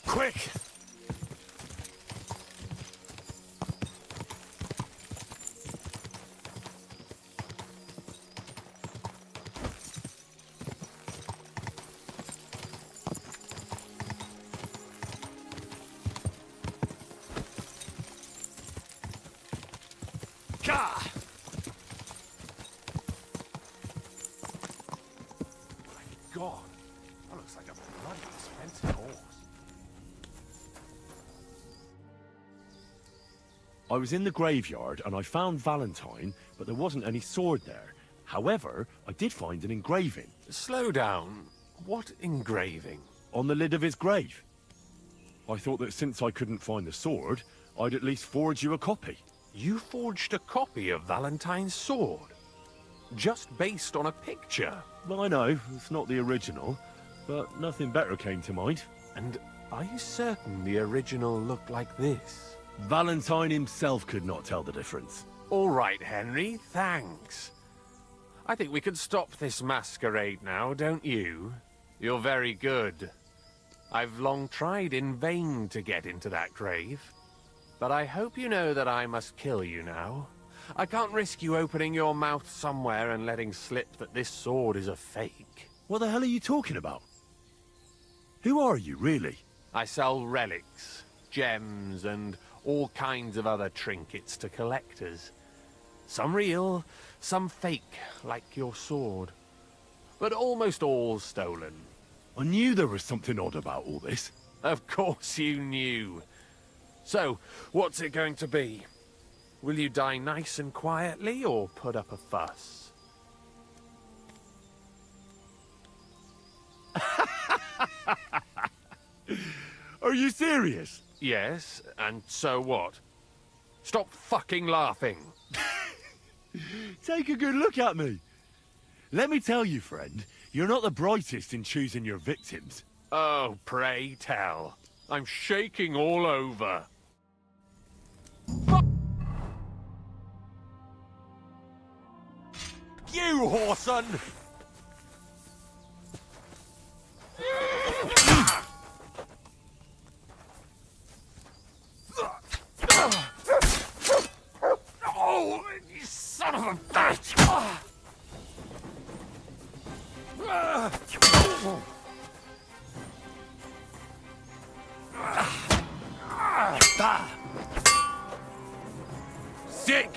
Quick! Ka! My God, that looks like a bloody expensive horse. I was in the graveyard and I found Valentine, but there wasn't any sword there. However, I did find an engraving. Slow down. What engraving? On the lid of his grave. I thought that since I couldn't find the sword, I'd at least forge you a copy. You forged a copy of Valentine's sword? Just based on a picture? Well, I know, it's not the original, but nothing better came to mind. And are you certain the original looked like this? Valentine himself could not tell the difference. All right, Henry, thanks. I think we can stop this masquerade now, don't you? You're very good. I've long tried in vain to get into that grave. But I hope you know that I must kill you now. I can't risk you opening your mouth somewhere and letting slip that this sword is a fake. What the hell are you talking about? Who are you, really? I sell relics, gems, and all kinds of other trinkets to collectors. Some real, some fake, like your sword. But almost all stolen. I knew there was something odd about all this. Of course you knew. So, what's it going to be? Will you die nice and quietly, or put up a fuss? Are you serious? Yes, and so what? Stop fucking laughing. Take a good look at me. Let me tell you, friend, you're not the brightest in choosing your victims. Oh, pray tell. I'm shaking all over. You, whoreson! Oh, you son of a bitch! Sick!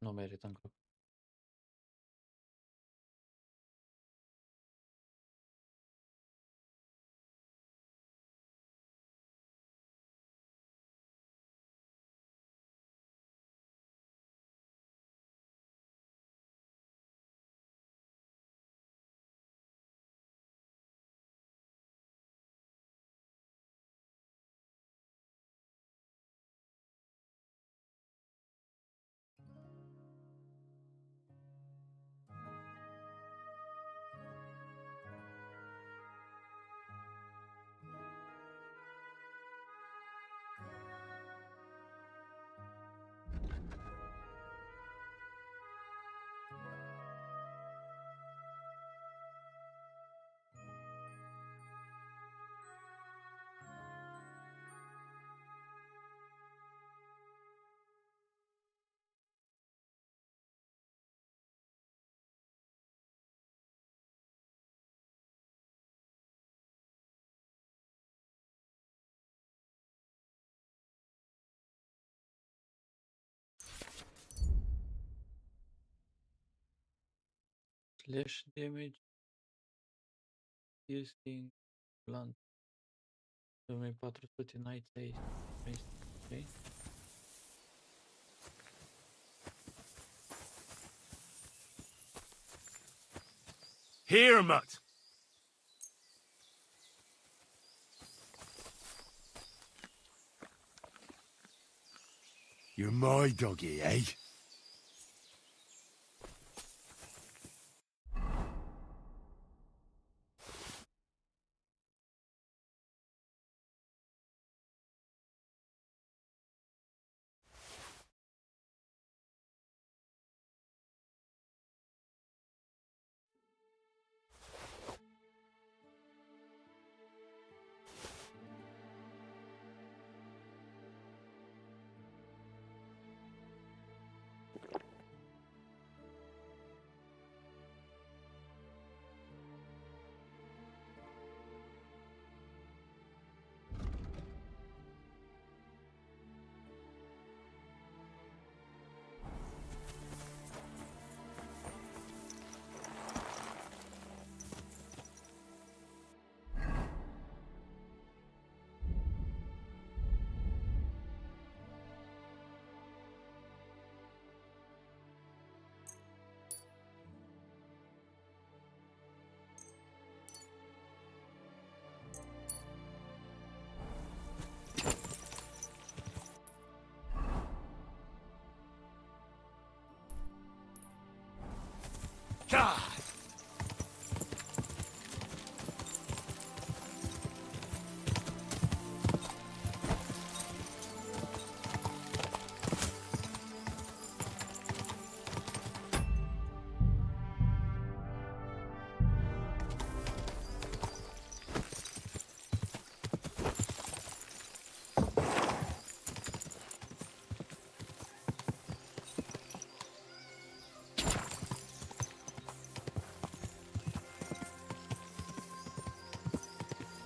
Nu merită încă. Slash damage piercing blunt 2400 knights aici. Ok. Here, Mutt! You're my doggy, eh? God!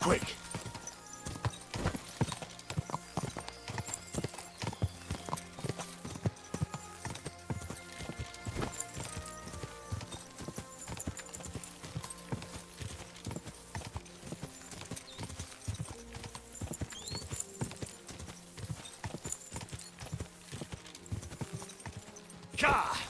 Quick! Ka!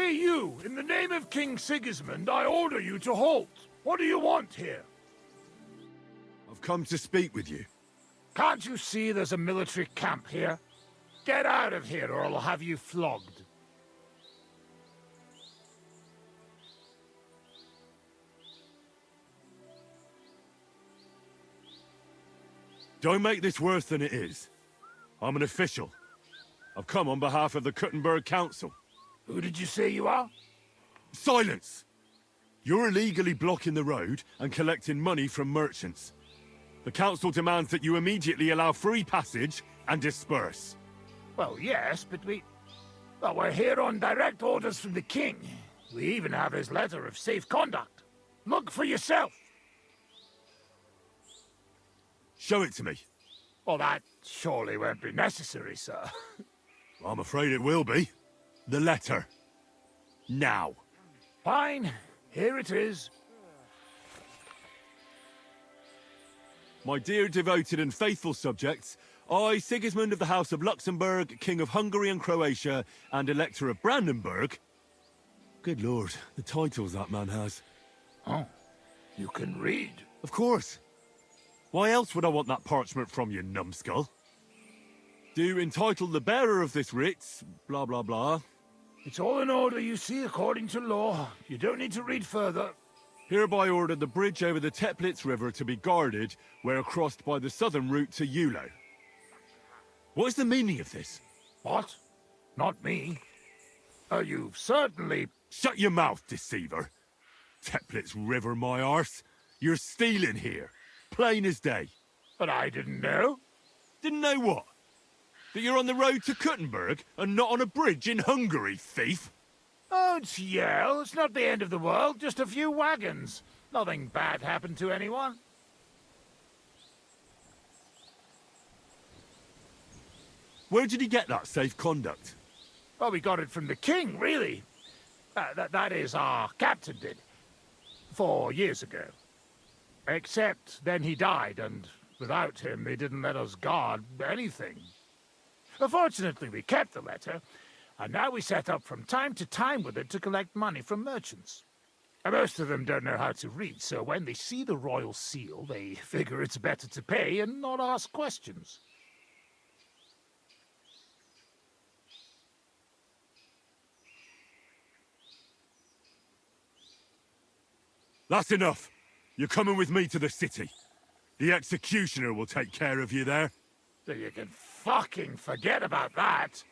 Hey, you! In the name of King Sigismund, I order you to halt. What do you want here? I've come to speak with you. Can't you see there's a military camp here? Get out of here or I'll have you flogged. Don't make this worse than it is. I'm an official. I've come on behalf of the Kuttenberg Council. Who did you say you are? Silence! You're illegally blocking the road and collecting money from merchants. The council demands that you immediately allow free passage and disperse. Well, yes, but we're here on direct orders from the king. We even have his letter of safe conduct. Look for yourself. Show it to me. Well, that surely won't be necessary, sir. I'm afraid it will be. The letter. Now. Fine. Here it is. My dear devoted and faithful subjects, I, Sigismund of the House of Luxembourg, King of Hungary and Croatia, and Elector of Brandenburg... Good lord, the titles that man has. Oh, you can read? Of course. Why else would I want that parchment from you, numbskull? Do entitle the bearer of this writ, blah blah blah. It's all in order, you see, according to law. You don't need to read further. Hereby order the bridge over the Teplitz River to be guarded where crossed by the southern route to Yulo. What is the meaning of this? What? Not me. You've certainly... Shut your mouth, deceiver. Teplitz River, my arse. You're stealing here. Plain as day. But I didn't know. Didn't know what? That you're on the road to Kuttenberg and not on a bridge in Hungary, thief? Don't yell. It's not the end of the world. Just a few wagons. Nothing bad happened to anyone. Where did he get that safe conduct? Well, we got it from the king, really. That is, our captain did. 4 years ago. Except then he died, and without him they didn't let us guard anything. Fortunately, we kept the letter, and now we set up from time to time with it to collect money from merchants. Most of them don't know how to read, so when they see the royal seal, they figure it's better to pay and not ask questions. That's enough. You're coming with me to the city. The executioner will take care of you there. So you can fucking forget about that.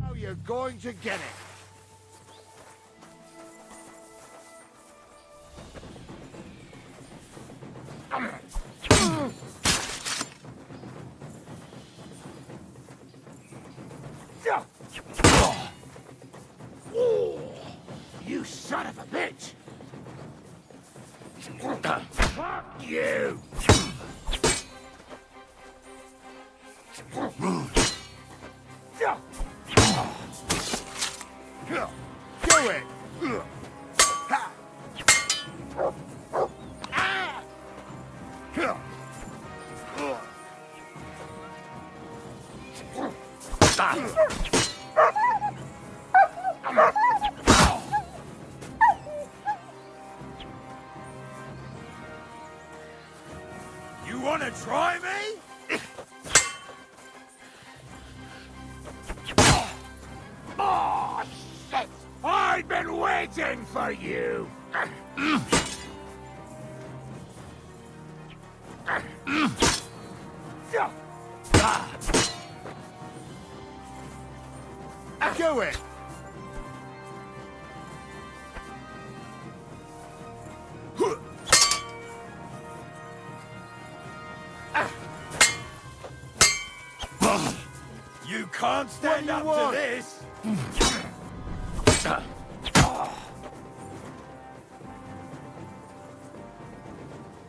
How you're going to get it. You son of a bitch! Fuck you! Do it! You wanna try me? Oh, shit! I've been waiting for you! Do it! You can't stand up to this!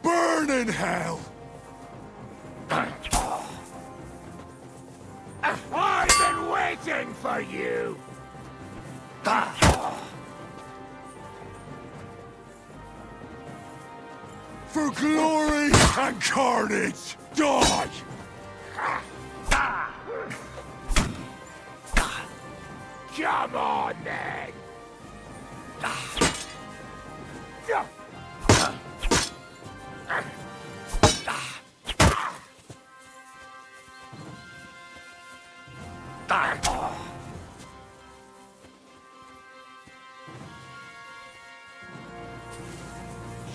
Burn in hell! I've been waiting for you! For glory and carnage, die! Come on, then!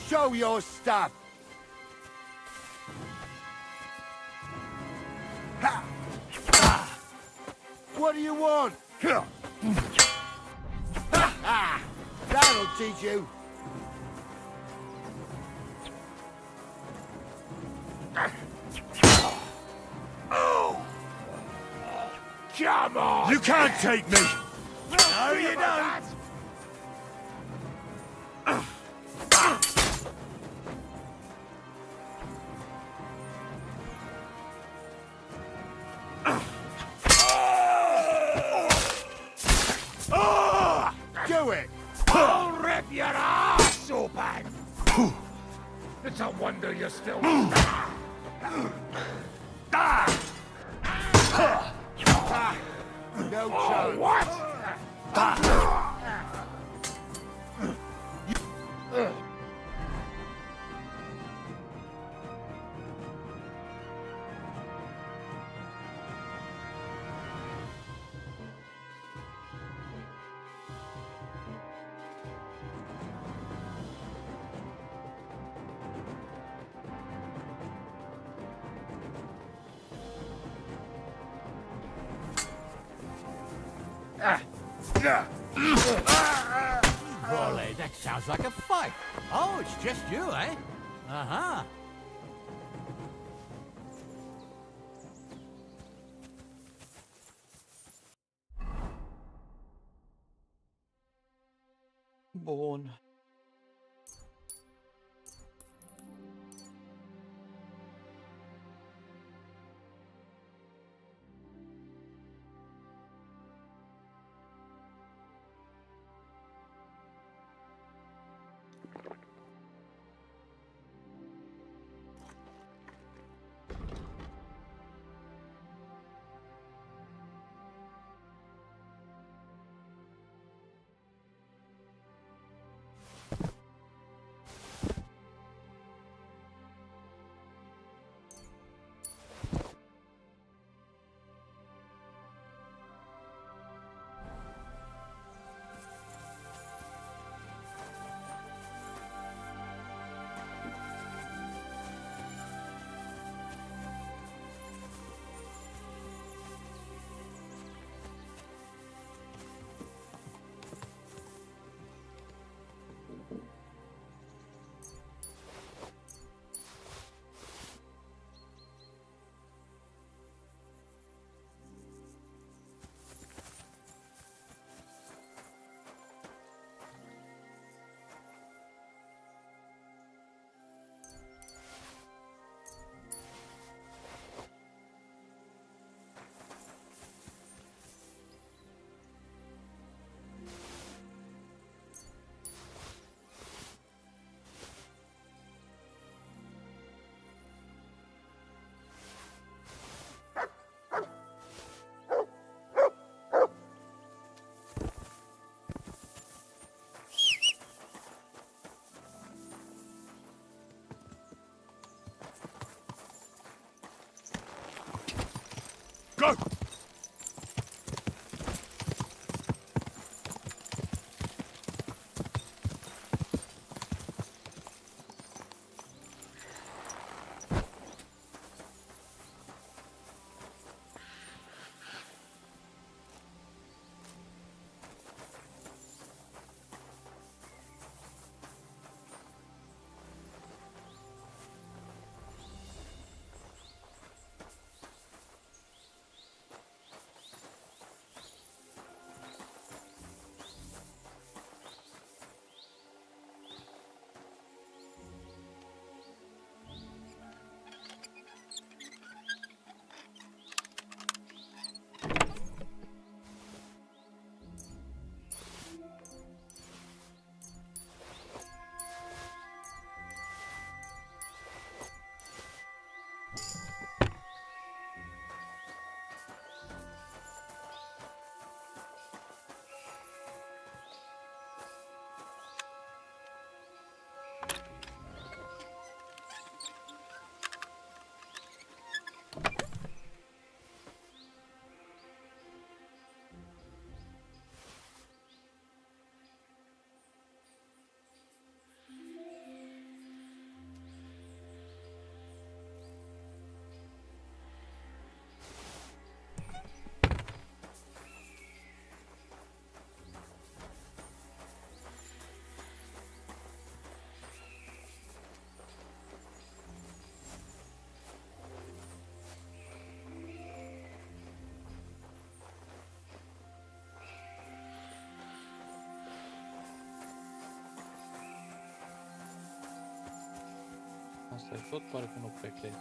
Show your stuff! Ha! Ah! What do you want? Ha! Ha! That'll teach you! Come on! You can't take me! No, you don't! Do it! I'll rip your ass open! It's a wonder you're still... No chance! What? Golly, that sounds like a fight. Oh, it's just you, eh? Uh-huh. Bun. Asta e tot, pare că nu prea cred.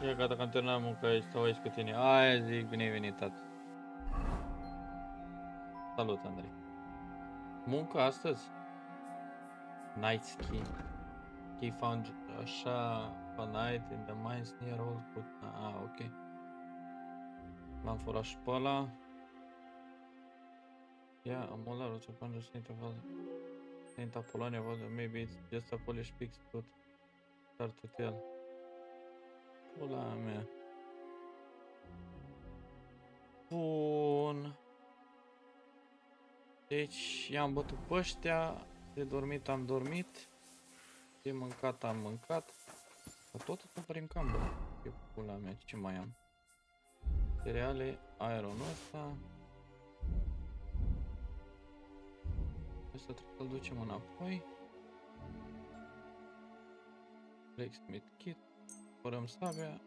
Ia gata că am terminat munca aici, stau aici cu tine. Aia zic, bine ai venit, tată. Salut, Andrei. Munca astăzi? Night ski. He found așa a night in the mines near old put. Ah, ok. L-am furat și pe ăla. Yeah, a molar was upon the Saint Apollonia was maybe it's just a Polish pig's foot. Start to tell. Pula mea. Bun. Deci i-am bătut pe ăștia. De dormit am dormit. De mâncat am mâncat. Dar tot prin cam, bă. E pula mea, ce mai am? Cereale, aeronul ăsta. Asta trebuie să-l ducem înapoi. Blacksmith kit. Fărăm sabia.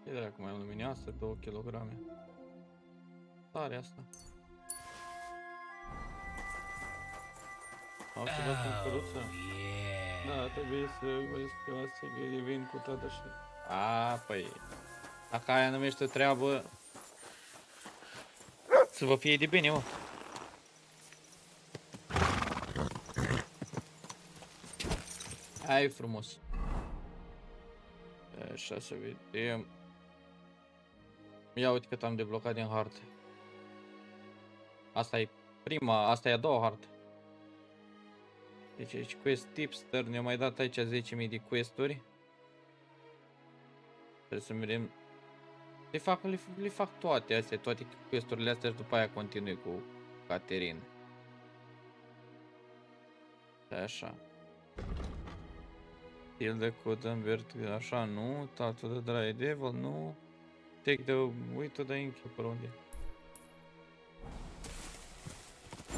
Ce dracu mai am luminoasă, 2 kg. Tare asta. Au să văd în căruță? Da, trebuie să vă să vin cu toată și... A, păi... Dacă aia numește o treabă... Să vă fie de bine, mă. Hai frumos. Așa să vedem. Ia uite cât am deblocat din hartă. Asta e prima, asta e a doua hartă. Deci aici quest tipster, ne-a mai dat aici 10.000 de questuri. Trebuie să mergem. Le fac toate astea, toate questurile astea și după aia continui cu Caterin. Așa. Kill the convert, așa nu, talk to the dry devil, nu. Take the way to the innkeeper, unde?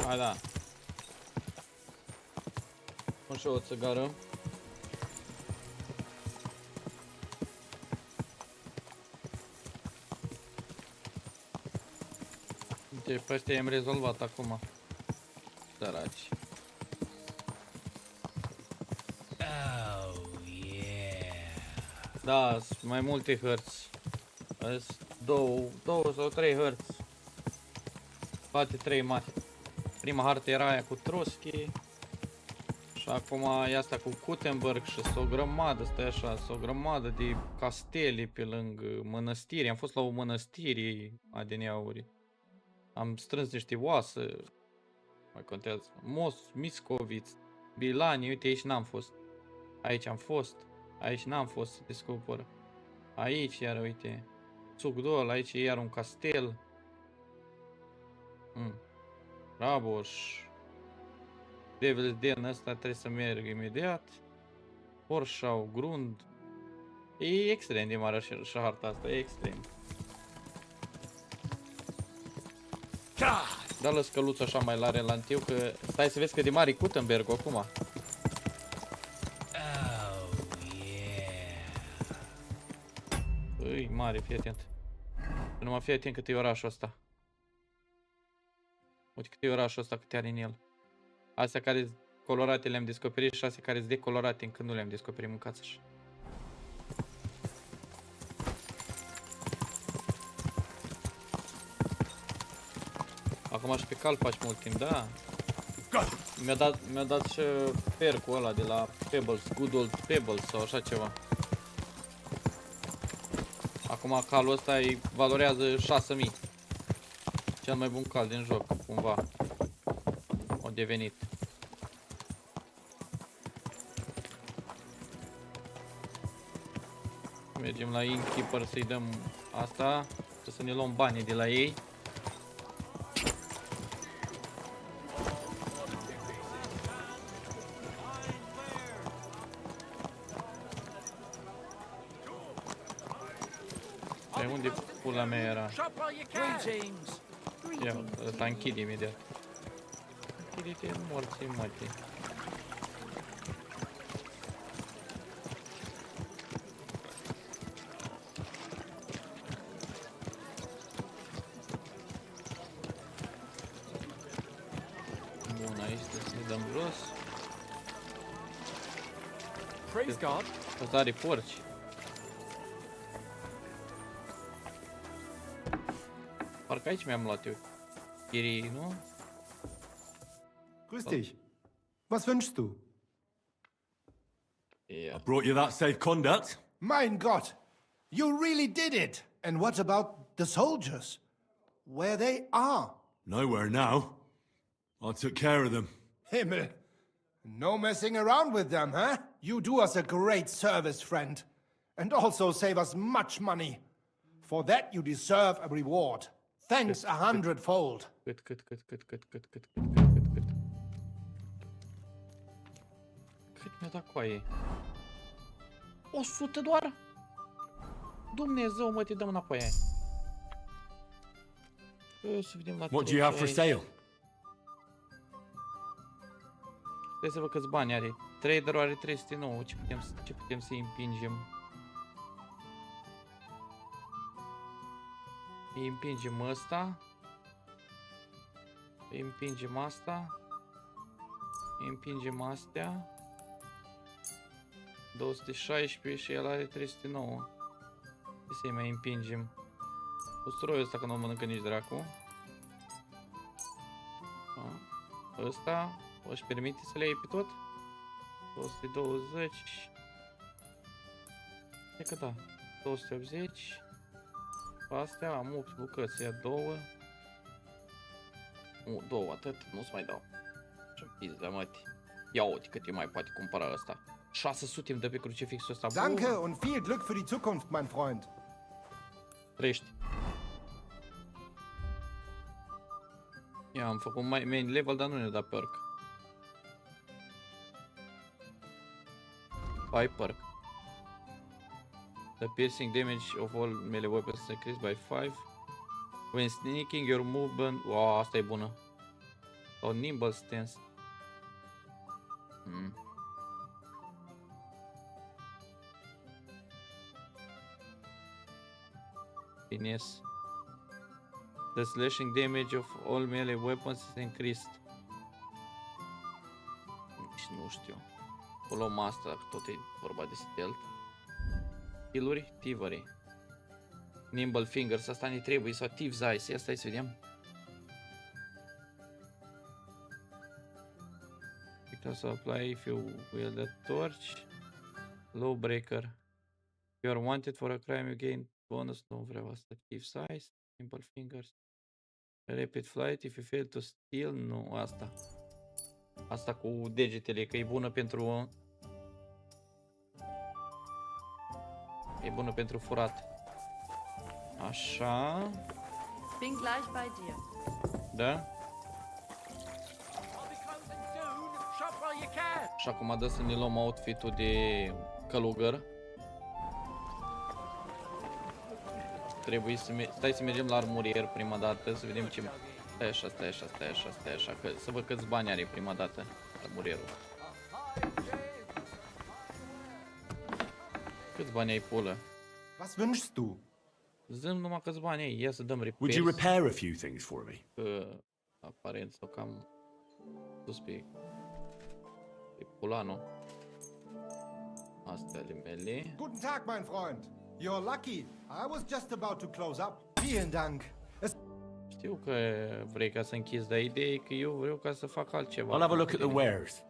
Hai da. Pun și o țigară. Deci pe ăștia i-am rezolvat acum. Săraci. Da, sunt mai multe hărți. Două sau 3 hărți. Toate 3 mari. Prima hartă era aia cu Trotsky. Și acum e asta cu Gutenberg și sunt o grămadă, stai așa, sunt o grămadă de castele pe lângă mănăstiri. Am fost la o mănăstire adineauri. Am strâns niște oasă. Mai contează. Miscoviț, Bilani, uite aici n-am fost. Aici am fost. Aici n-am fost să descoper. Aici iar uite. Sugdol, aici e iar un castel. Raboș. Devil's Den ăsta trebuie să merg imediat. Horșau, Grund. E extrem de mare și harta asta, e extrem. Da, lăs căluțul așa mai la relantiu, că stai să vezi că de mare Gutenberg acum. Oh, yeah. Îi, mare, fii atent. Numai fii atent cât e orașul ăsta. Uite cât e orașul ăsta, cât are în el. Astea care colorate le-am descoperit și astea care sunt decolorate încă nu le-am descoperit, mâncați așa. Acum și pe cal faci mult timp, da? Mi-a dat și percul ăla de la Pebbles, Good Old Pebbles sau așa ceva. Acum calul ăsta îi valorează 6000. Cel mai bun cal din joc, cumva. O devenit. Mergem la innkeeper să-i dăm asta, să ne luăm banii de la ei. Pe unde pula mea era? Ia, ăsta închide imediat. Închide-te morții, mătii. Bun, aici trebuie să ne dăm jos. Praise God. Ăsta are porci. Parcă aici mi-am luat eu chirii, nu? Grüß dich. Was wünschst du? Yeah. I brought you that safe conduct. Mein Gott! You really did it! And what about the soldiers? Where they are? Nowhere now. I took care of them. Himmel! No messing around with them, huh? You do us a great service, friend. And also save us much money. For that you deserve a reward. Thanks 100-fold. Cât. Cât mi-a dat coaie? 100 doar? Dumnezeu, mă, te dăm înapoi aia. Să vedem la What do you have for sale? Stai să văd câți bani are. Traderul are 309. Ce putem să-i împingem? Îi împingem ăsta. Îi împingem asta. Îi împingem astea. 216 și el are 309. Ce să-i mai împingem? Usturoiul ăsta că nu mănâncă nici dracu. Ăsta își permite să le iei pe tot? 220. Cred că da. 280. Astea am 8 bucăți, ia 2. Nu, 2, atât, nu-ți mai dau. Ce pizda, măti. Ia uite cât îi mai poate cumpăra ăsta. 600 îmi dă pe crucifixul ăsta. Danke und viel Glück für die Zukunft, mein Freund. Trăiești. Ia, am făcut main level, dar nu ne-a dat perk. Ai perk. The piercing damage of all melee weapons is increased by 5. When sneaking, your movement... Wow, asta e bună. Sau nimble stance. Finesse. The slashing damage of all melee weapons is increased. Nici nu știu. O luăm asta, dacă tot e vorba de stealth. Skill-uri, thievery. Nimble fingers, asta ne trebuie, sau thieves eyes, ia stai să vedem. Because apply if you wield a torch. Low breaker. If you are wanted for a crime you gain bonus, nu vreau asta. Thieves eyes, nimble fingers. Rapid flight, if you fail to steal, nu, asta. Asta cu degetele, că e bună pentru... E bună pentru furat. Așa. Bin gleich bei dir. Da? Și acum dă să ne luăm outfit-ul de călugăr. Trebuie să stai să mergem la armurier prima dată, să vedem Stai așa, stai așa, stai așa, stai așa, că să văd câți bani are prima dată laburierul. Câți bani ai, pulă? Was wünschst du? Zâm numai câți bani ai, ia să dăm repairs. Would you repair a few things for me? Că aparent sau cam sus pe pulanul. Astea ale mele. Guten Tag, mein Freund. You're lucky. I was just about to close up. Vielen Dank. Știu că vrei ca să închizi, dar ideea e că eu vreau ca să fac altceva. I'll have a look at the wares.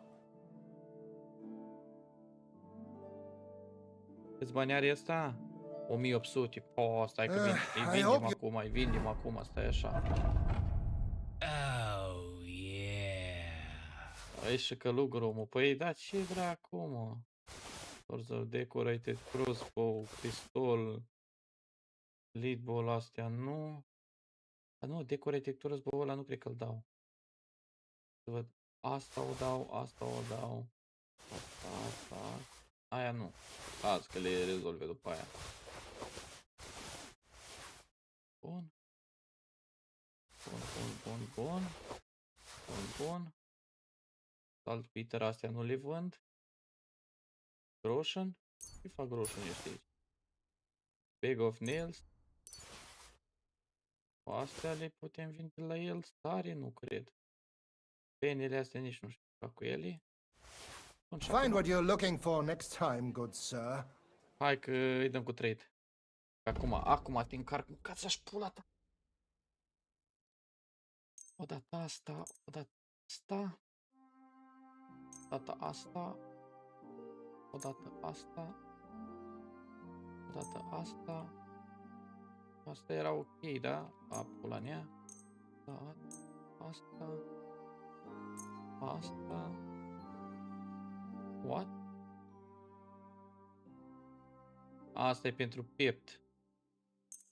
Câți bani are ăsta? 1800. Oh, stai că îi vindem acum, stai așa. Oh, yeah. Aici și călugărul, mă. Păi, da, ce dracu, mă? Swords of decorated crossbow, pistol, lead ball, astea, nu. Dar nu, decorated crossbow ăla nu cred că-l dau. Să văd. Asta o dau, asta o dau. Asta. Aia nu. Azi că le rezolve după aia. Bun. Bun. Saltpeter astea nu le vând. Groschen? Ce fac groschen este aici? Bag of nails. Astea le putem vinde la el. Stare nu cred. Penele astea nici nu știu ce fac cu ele. Find what you're looking for next time, good sir. Hai că îi dăm cu trade. Acum te încarc. Mâncați aș pula ta. Odată asta, odată asta. Odată asta. Odată asta. Odată asta. Asta era ok, da? A pula mea. Da, asta. Asta. What? Asta e pentru piept.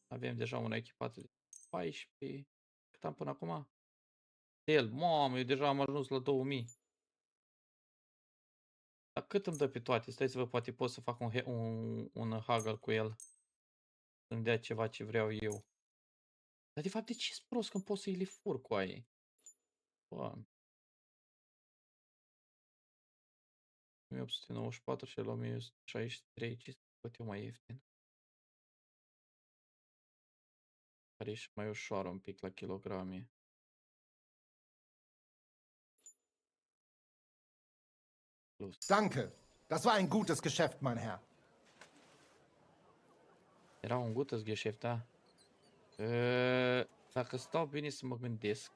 Avem deja una echipată de 14. Cât am până acum? El, mamă, eu deja am ajuns la 2000. Dar cât îmi dă pe toate? Stai să văd, poate pot să fac un haggle cu el. Să-mi dea ceva ce vreau eu. Dar de fapt, de ce-s prost când pot să-i le fur cu aia? Bă. 1894 și la 1163, ce pot eu mai ieftin? Care e și mai ușoară un pic la kilograme. Plus. Danke. Das war ein gutes Geschäft, mein Herr. Era un gutes Geschäft, da? Dacă stau bine să mă gândesc.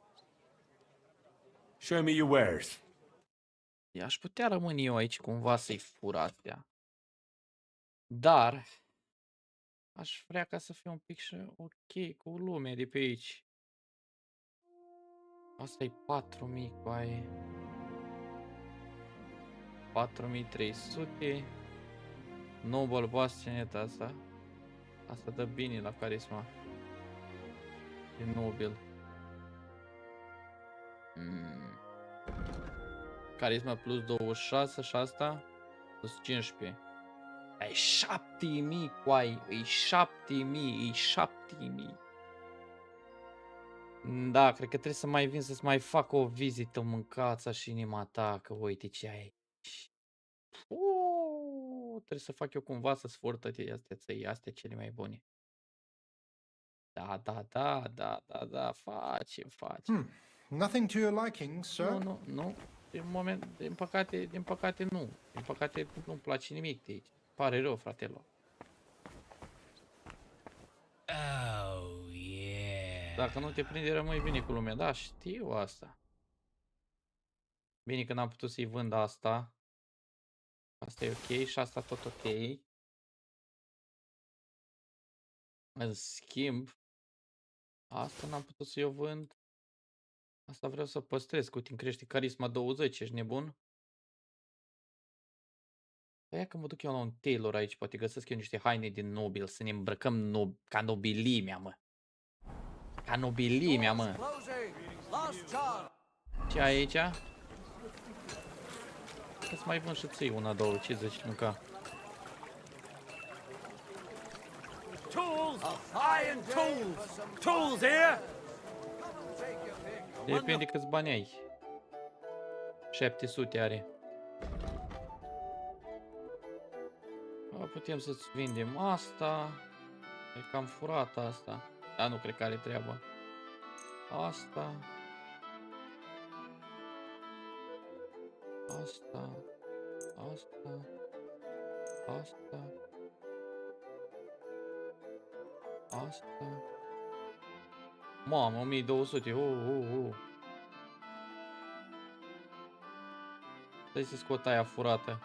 Show me your wares. Aș putea rămâne eu aici cumva să-i fur astea. Dar aș vrea ca să fie un pic și ok cu lumea de pe aici. Asta e 4000 cu aia. 4300. Noble Bastinet asta. Asta dă bine la carisma. E nobil. Carisma plus 26 și asta plus 15. E 7000 coai, e 7000, e 7000. Da, cred că trebuie să mai vin să-ți mai fac o vizită, mâncața și inima ta, că uite ce ai aici. Trebuie să fac eu cumva să-ți fur toate astea cele mai bune. Da, facem. Nothing to your liking, sir? Nu. Din păcate nu. Din păcate nu-mi place nimic de aici. Pare rău, fratelor. Oh, yeah. Dacă nu te prinde, rămâi bine cu lumea. Da, știu asta. Bine că n-am putut să-i vând asta. Asta e ok și asta tot ok. În schimb, asta n-am putut să-i o vând. Asta vreau să păstrez, că uite, îmi crește carisma 20, ești nebun? Aia că mă duc eu la un tailor aici, poate găsesc eu niște haine din nobil, să ne îmbrăcăm ca nobilimea, mă. Ca nobilimea, mă. Ce ai aici? Să-ți mai vând și ții una, două, ce zici, mânca? Tools! Iron tools! Tools here! Depinde câți bani ai. 700 are. Putem să-ți vindem asta. E cam furată asta. Dar nu cred că are treabă. Asta. Asta. Asta. Asta. Asta. Mamă, 1200. Stai să scot aia furată.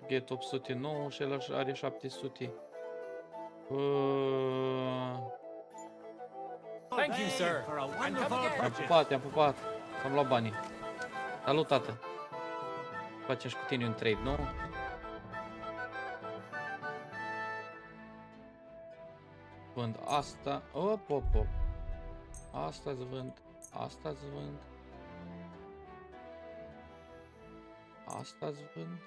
Get 809 și el are 700. Thank you, sir. Am pupat, am pupat. Am luat banii. Salut, tată. Facem și cu tine un trade, nu? Vând asta. Op. Asta-ți vând. Asta-ți vând. Asta-ți vând.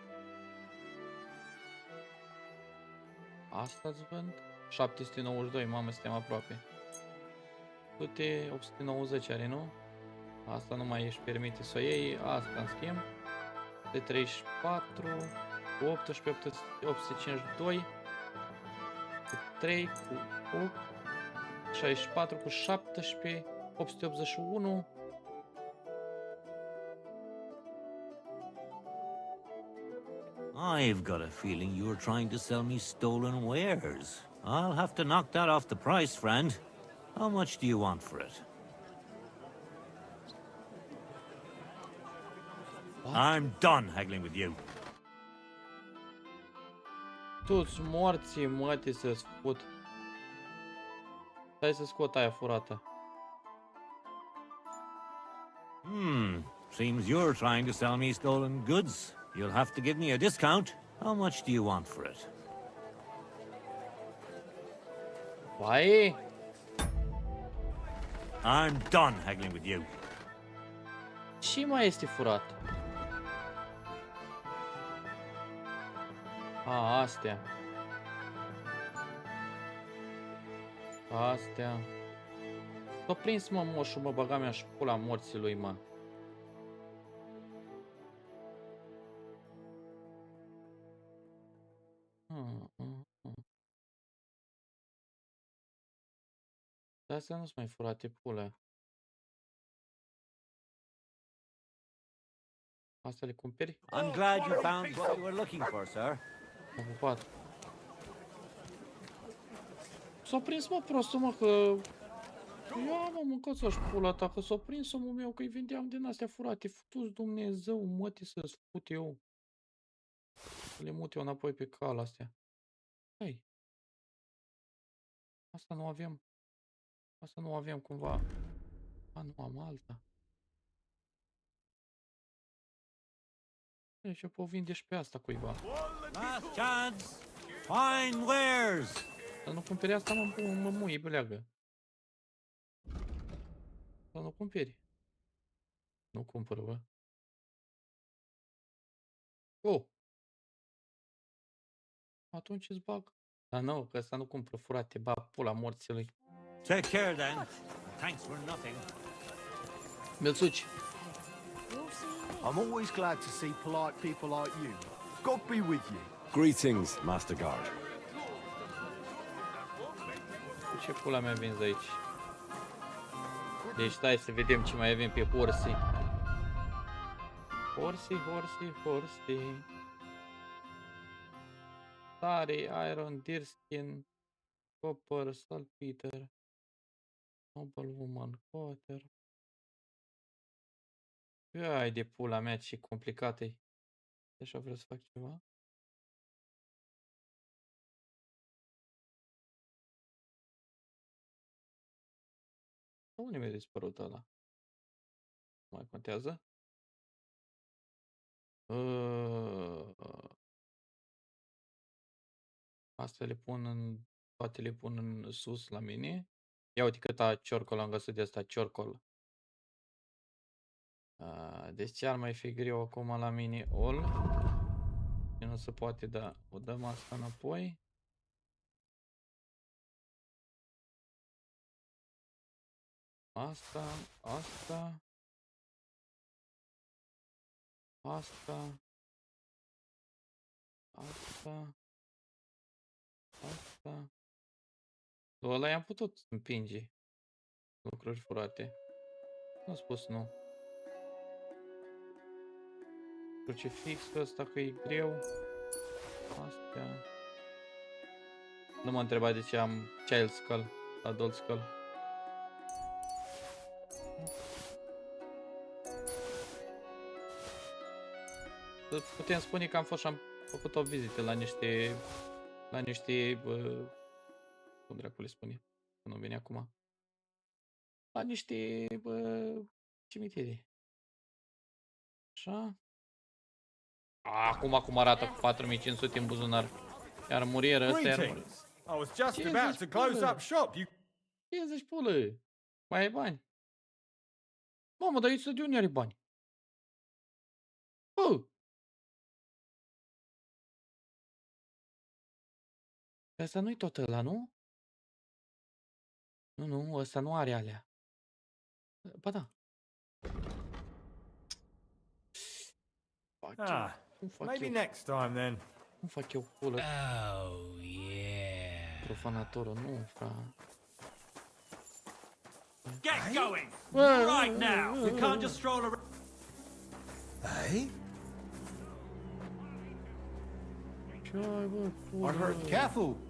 Asta-ți vând. 792, mamă, suntem aproape. 890 are, nu? Asta nu mai își permite să o iei. Asta în schimb. De 34, 18, 852, cu 3, cu 8, 64, cu 17, 881. I've got a feeling you're trying to sell me stolen wares. I'll have to knock that off the price, friend. How much do you want for it? I'm done haggling with you. Tu-ți morții, mătii, să-ți fut. Stai să scot aia furată. Seems you're trying to sell me stolen goods. You'll have to give me a discount. How much do you want for it? Vai? I'm done haggling with you. Ce mai este furat? Astea. Astea. S-a prins, mă, moșul, mă, băga mea și pula morții lui, mă. Dar astea nu-s mai furate, pule. Asta le cumperi? I'm glad you found what you were looking for, sir. M-a pupat. S-a prins, mă, prostul, mă, că... Ia, mă, mâncați așa pula ta, că s-a prins omul meu, că-i vindeam din astea furate. Futu-ți Dumnezeu, mătii, să-ți fut eu. Să le mut eu înapoi pe cal astea. Hai. Asta nu avem. Asta nu avem cumva. Nu am alta. Și o vinde și pe asta cuiva. Last chance. Fine wares. Dar nu cumperi asta, mă muie, beleagă. Dar nu cumperi. Nu cumpără, bă. Oh. Atunci îți bag. Dar nu, că ăsta nu cumpără furate, ba pula morții lui. Take care then. Thanks for nothing. Melțuci. I'm always glad to see polite people like you. God be with you. Greetings, Master Guard. Ce pula mea vinzi aici? Deci stai să vedem ce mai avem pe horsii. Horsii. Tare, iron, deerskin, copper, saltpeter, noble woman, quarter. Ai de pula mea, ce complicat e. Așa vreau să fac ceva. Unde mi-a dispărut ăla? Mai contează? Astea le pun în... Toate le pun în sus la mine. Ia uite câta ciorcol am găsit de asta, ciorcol. Deci ce ar mai fi greu acum la mine? All. Nu se poate, da. O dăm asta înapoi. Asta, asta. Asta. Asta. Asta. Ăla i-am putut împinge. Lucruri furate. Nu a spus nu. Crucifixul ăsta că e greu. Astea. Nu mă întreba de ce am child skull, adult skull. Putem spune că am fost și am făcut o vizită la niște cum dracu le spune? Nu vine acum. La niște cimitiri. Așa. Acum cum arată cu 4500 în buzunar. Iar murieră ăsta, iar murieră. I was just about to close up shop. You 50 pulă. Mai ai bani? Mamă, dar aici de unde are bani? Bă! Asta nu-i tot ăla, nu? Nu, ăsta nu are alea. Ba da. maybe next time then. Cum fac eu pulă? Oh, yeah. Profanatorul, nu, fra. Get going! Right now! You can't just stroll around. Hey? I heard. Careful!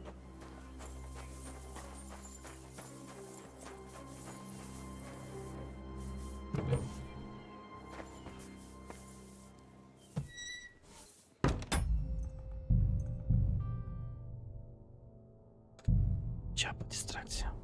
Ceapă distracția.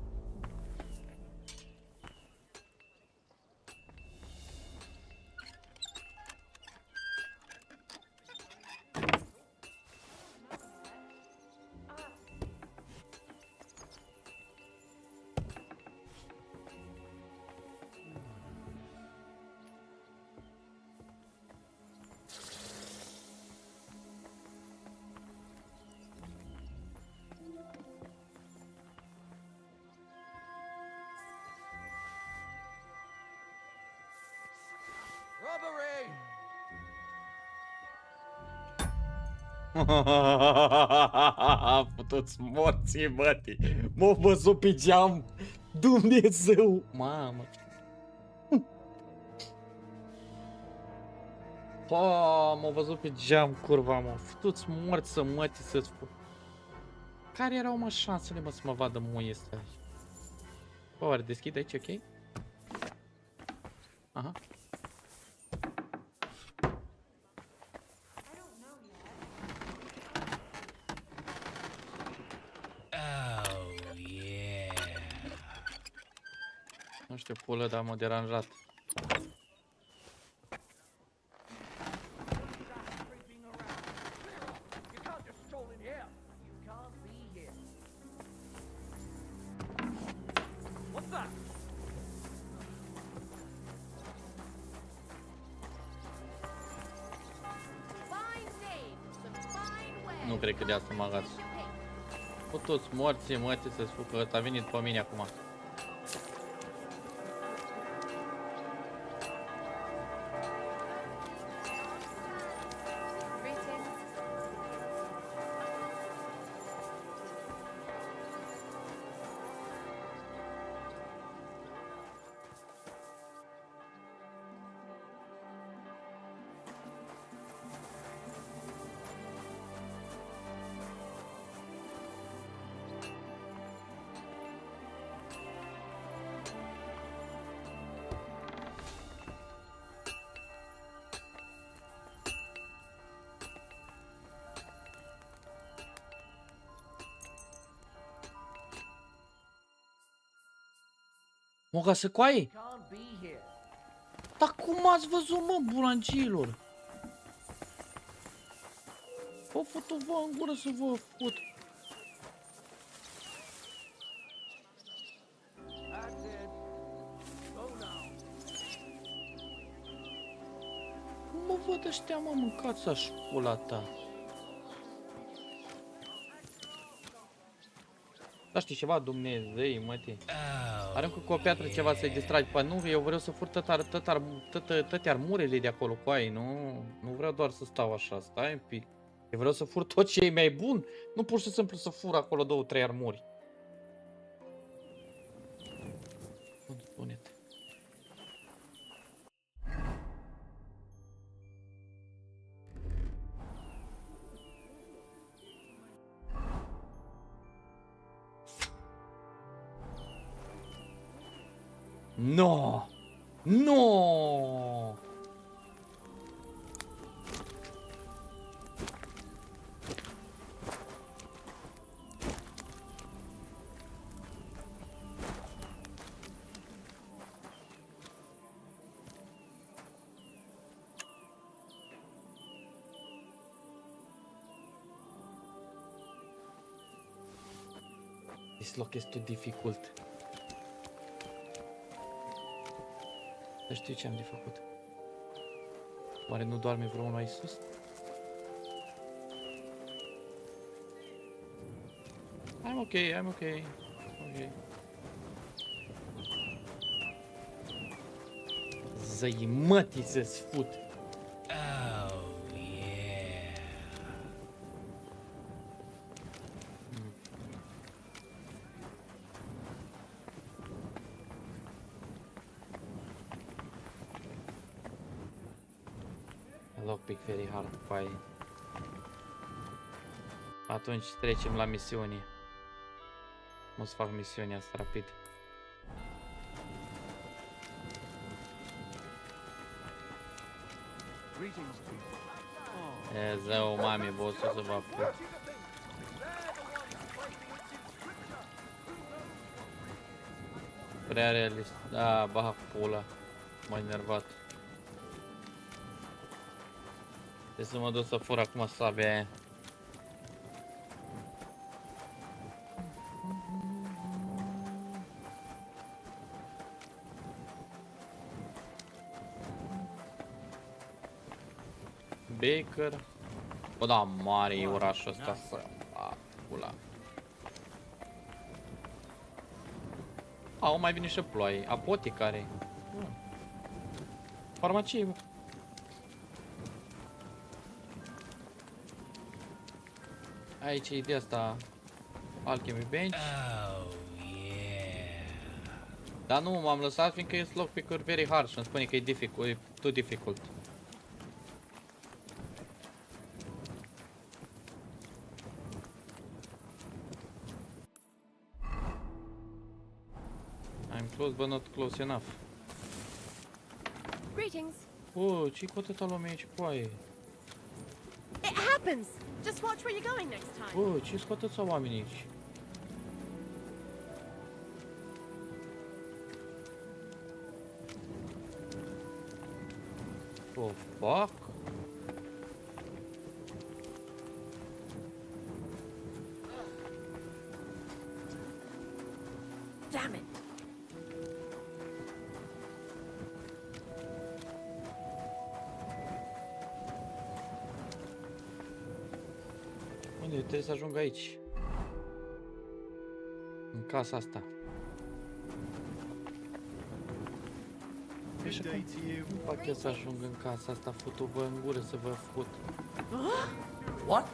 Robbery! Puteți morții, mătii. M-a văzut pe geam. Dumnezeu. Mamă. M-a văzut pe geam, curva, mă. Puteți morți să mătii să-ți fă. Care erau, mă, șansele, mă, să mă vadă muie ăsta? Bă, oare deschid aici, ok? Aha. Nu știu, pulă, dar m-a deranjat. Nu cred că de asta m-a gat. Cu toți morții, mătii, să-ți spun că ăsta a venit pe mine acum. Mă, ca să coaie? Dar cum ați văzut, mă, bulangilor? O fut-o-vă în gură să vă fut. Cum mă văd ăștia, mă, mâncați așa pula ta? Da, știi ceva, Dumnezei, mătii. Are încă cu o piatră ceva să-i distragi. Păi nu, eu vreau să fur toate armurile de acolo cu ai, nu vreau doar să stau așa, stai un pic. Eu vreau să fur tot ce e mai bun, nu pur și simplu să fur acolo 2-3 armuri. Spune-te. No! No! This loc este dificult. Dar știu ce am de făcut. Oare nu doarme vreunul aici sus? I'm okay, I'm okay. Okay. Zăimătii să-ți fut. Lockpick very hard to find. Atunci trecem la misiune. O să fac misiunea asta rapid. E zău, mami, bossul să vă apuc. Prea realist. Da, baha pula. M-a enervat. Trebuie să mă duc să fur acum sabia aia. Baker. Bă, da, mare e orașul ăsta să... pula. Au mai vine și ploaie. Apoticare. Farmacie. Aici e de asta Alchemy Bench. Dar nu m-am lăsat fiindcă e lockpick-uri very hard și îmi spune că e difficult, e too difficult. I'm close but not close enough. Greetings. Ce-i cu atâta lume aici, coaie? It happens. Just watch where you're going next time. Ce-i cu atâția oameni aici? Oh, fuck? Damn it. Unde trebuie să ajung aici? În casa asta. Nu fac eu să ajung în casa asta, fut-o-vă în gură să vă fut. What?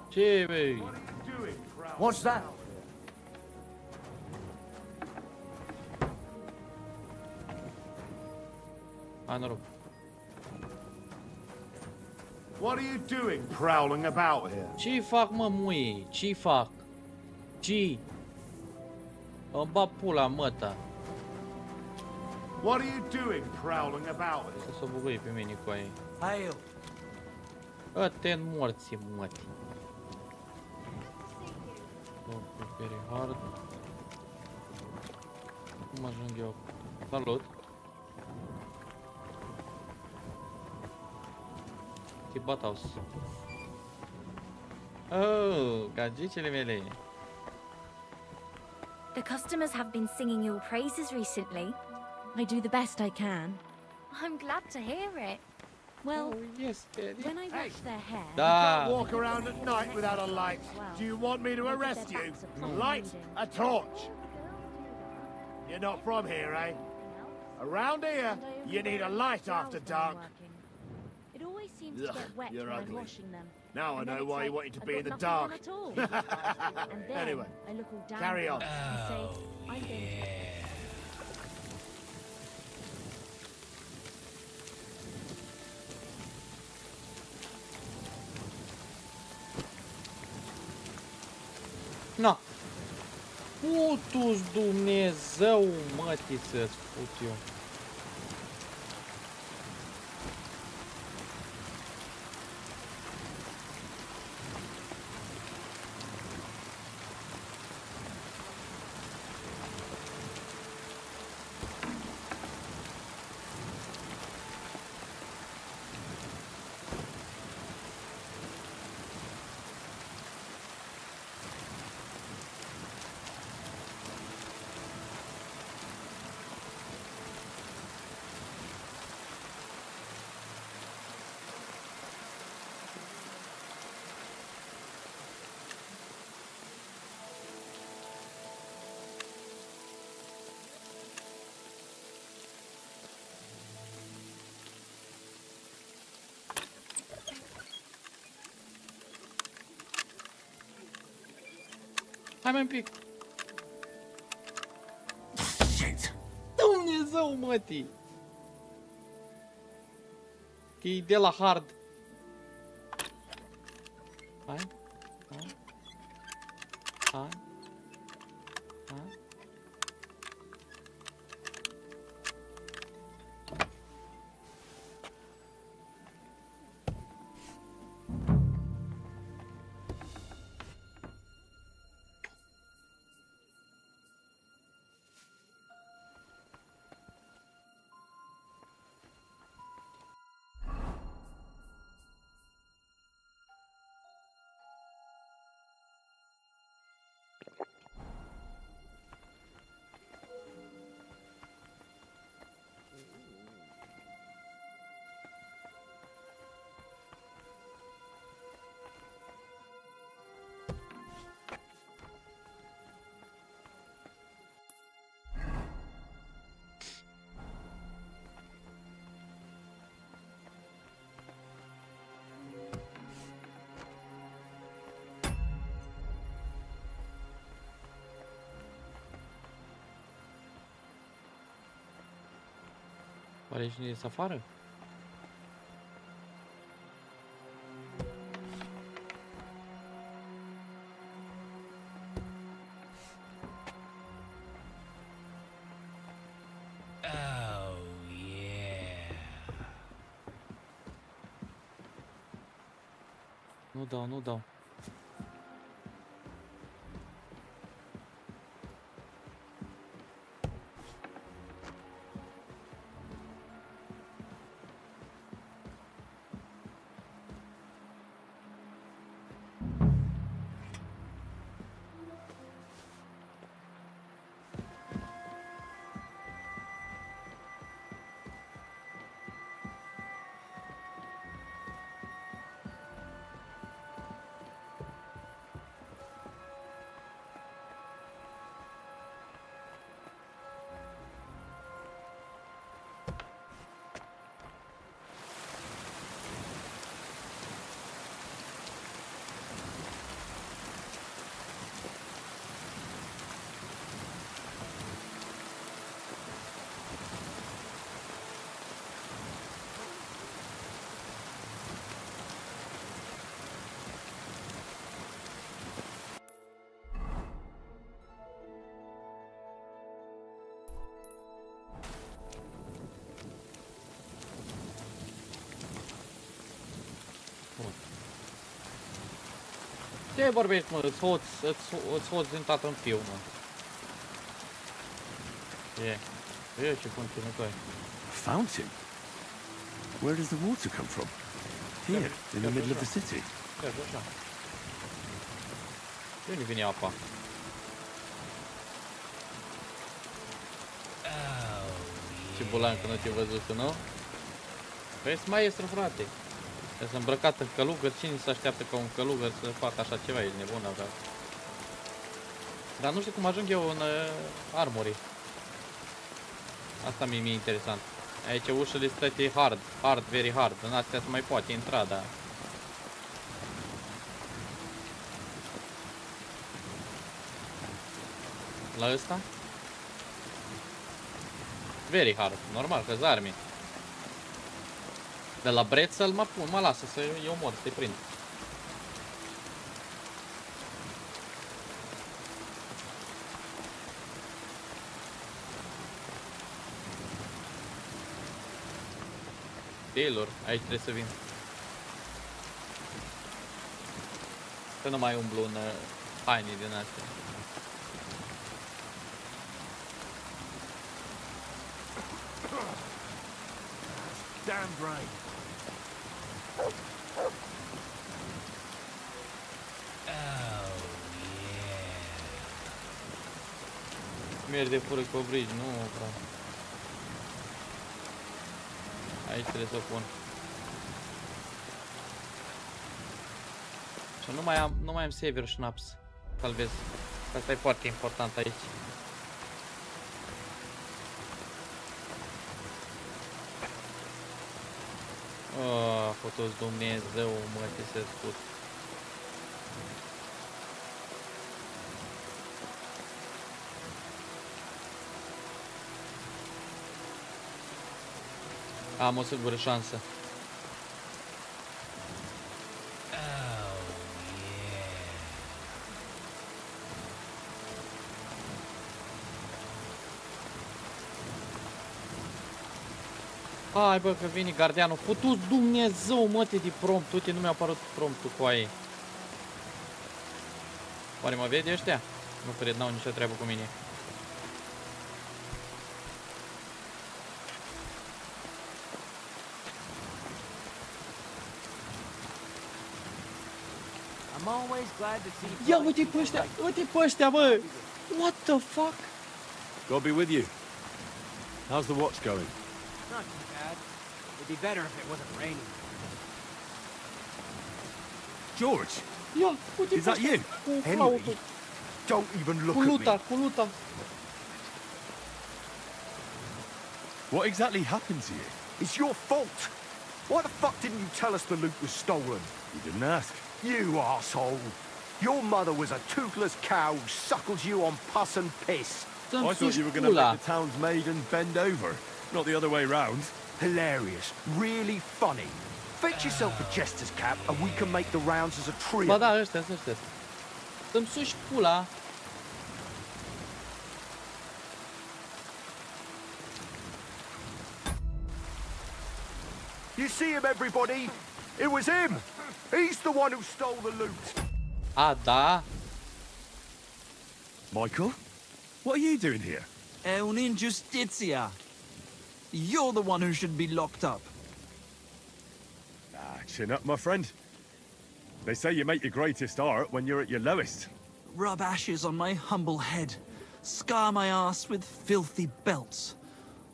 Ce, băi? What's that? A, noroc. What are you doing prowling about here? Ce fac, mă, muie? Ce fac? Ce? Îmi bat pula, măta. What are you doing prowling about here? Să se bugăi pe mine cu aia. Hail. Ă-te-n morții, măti. Very hard. Cum ajung eu? Salut. Tibathaus. Oh, gagicele mele. The customers have been singing your praises recently. I do the best I can. I'm glad to hear it. Well, yes, Daddy. when I wash their hair... You can't walk around at night without a light. Do you want me to arrest you? Light a torch. You're not from here, eh? Around here, you need a light after dark. It always seems to get wet You're when I'm ugly. washing them. Now I And then know it's why like you wanted to I've be got in the nothing dark. on at all. And then Anyway, I look all down carry on. and say, I'm going to... Na. Putu-ți Dumnezeu, mătii, să-ți fut eu. Hai mai un pic. Dumnezeu, mătii. Că e de la hard. Hai. Hai. Hai. Hai. Oare cine ies afară? Oh, yeah. Nu dau, nu dau. Ce vorbești, mă? Îți hoți din tată în fiu, mă. E ce continuu tu ai. Fountain? Where does the water come from? Here, in the middle of the city. Chiar așa. De unde vine apa? Ce bulan că nu te-ai văzut, nu? Păi sunt maestru, frate. Că sunt îmbrăcat în călugăr, cine se așteaptă ca un călugăr să facă așa ceva? Ești nebun, avea. Dar nu știu cum ajung eu în armory. Asta mi-e interesant. Aici ușile stăte hard, very hard. În astea se mai poate intra, dar... La ăsta? Very hard, normal, că-s arme. De la brețel mă lasă să-i omor, să-i prind. Taylor, aici trebuie să vin. Să nu mai umblu în haine din astea. Damn right. Mergi de fură cu obrigi, nu vreau. Aici trebuie să o pun. Și nu mai am savior schnapps. Salvez. Asta e foarte important aici. Oh, fotos Dumnezeu, mă, ce se spus. Am o singură șansă. Hai bă, că vine gardianul. Putu Dumnezeu, măte de prompt. Uite, nu mi-a apărut promptul cu aia. Oare mă vede ăștia? Nu cred, n-au nicio treabă cu mine. I'm always glad to see. Ia uite pe ăștia, uite pe ăștia, bă! What the fuck? God be with you. How's the watch going? Not too bad. It'd be better if it wasn't raining. George, Ia, uite is that you? cu flautul. Don't even look Cu at luta, me. cu luta. What exactly happened to you? It's your fault. Why the fuck didn't you tell us the loot was stolen? You didn't ask. You arsehole. Your mother was a toothless cow who suckled you on pus and piss. I thought you were going to make the town's maiden bend over, not the other way round. Hilarious. Really funny. Fetch yourself a jester's cap and we can make the rounds as a trio. Ba da, ăștia. Să-mi suși pula. You see him, everybody? It was him. He's the one who stole the loot. A, da? Michael, what are you doing here? È un'ingiustizia. You're the one who should be locked up. Chin up, my friend. They say you make your greatest art when you're at your lowest. Rub ashes on my humble head. Scar my ass with filthy belts.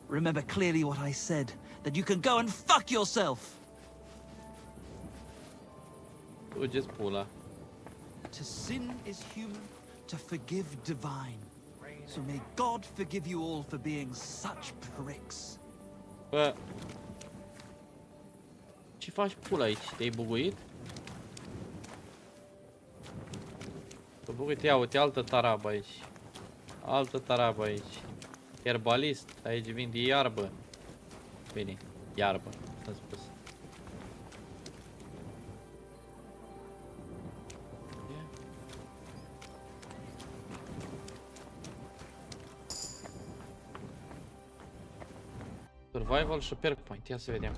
Remember clearly what I said, that you can go and fuck yourself. Dugeți pula. To sin is human, to forgive divine. So may God forgive you all for being such pricks. Bă. Ce faci pula aici? Te-ai buguit? Te-ai buguit, ia uite, altă tarabă aici. Altă tarabă aici. Herbalist, aici vinde iarbă. Bine, iarbă, am spus. Survival și perk point, ia să vedem.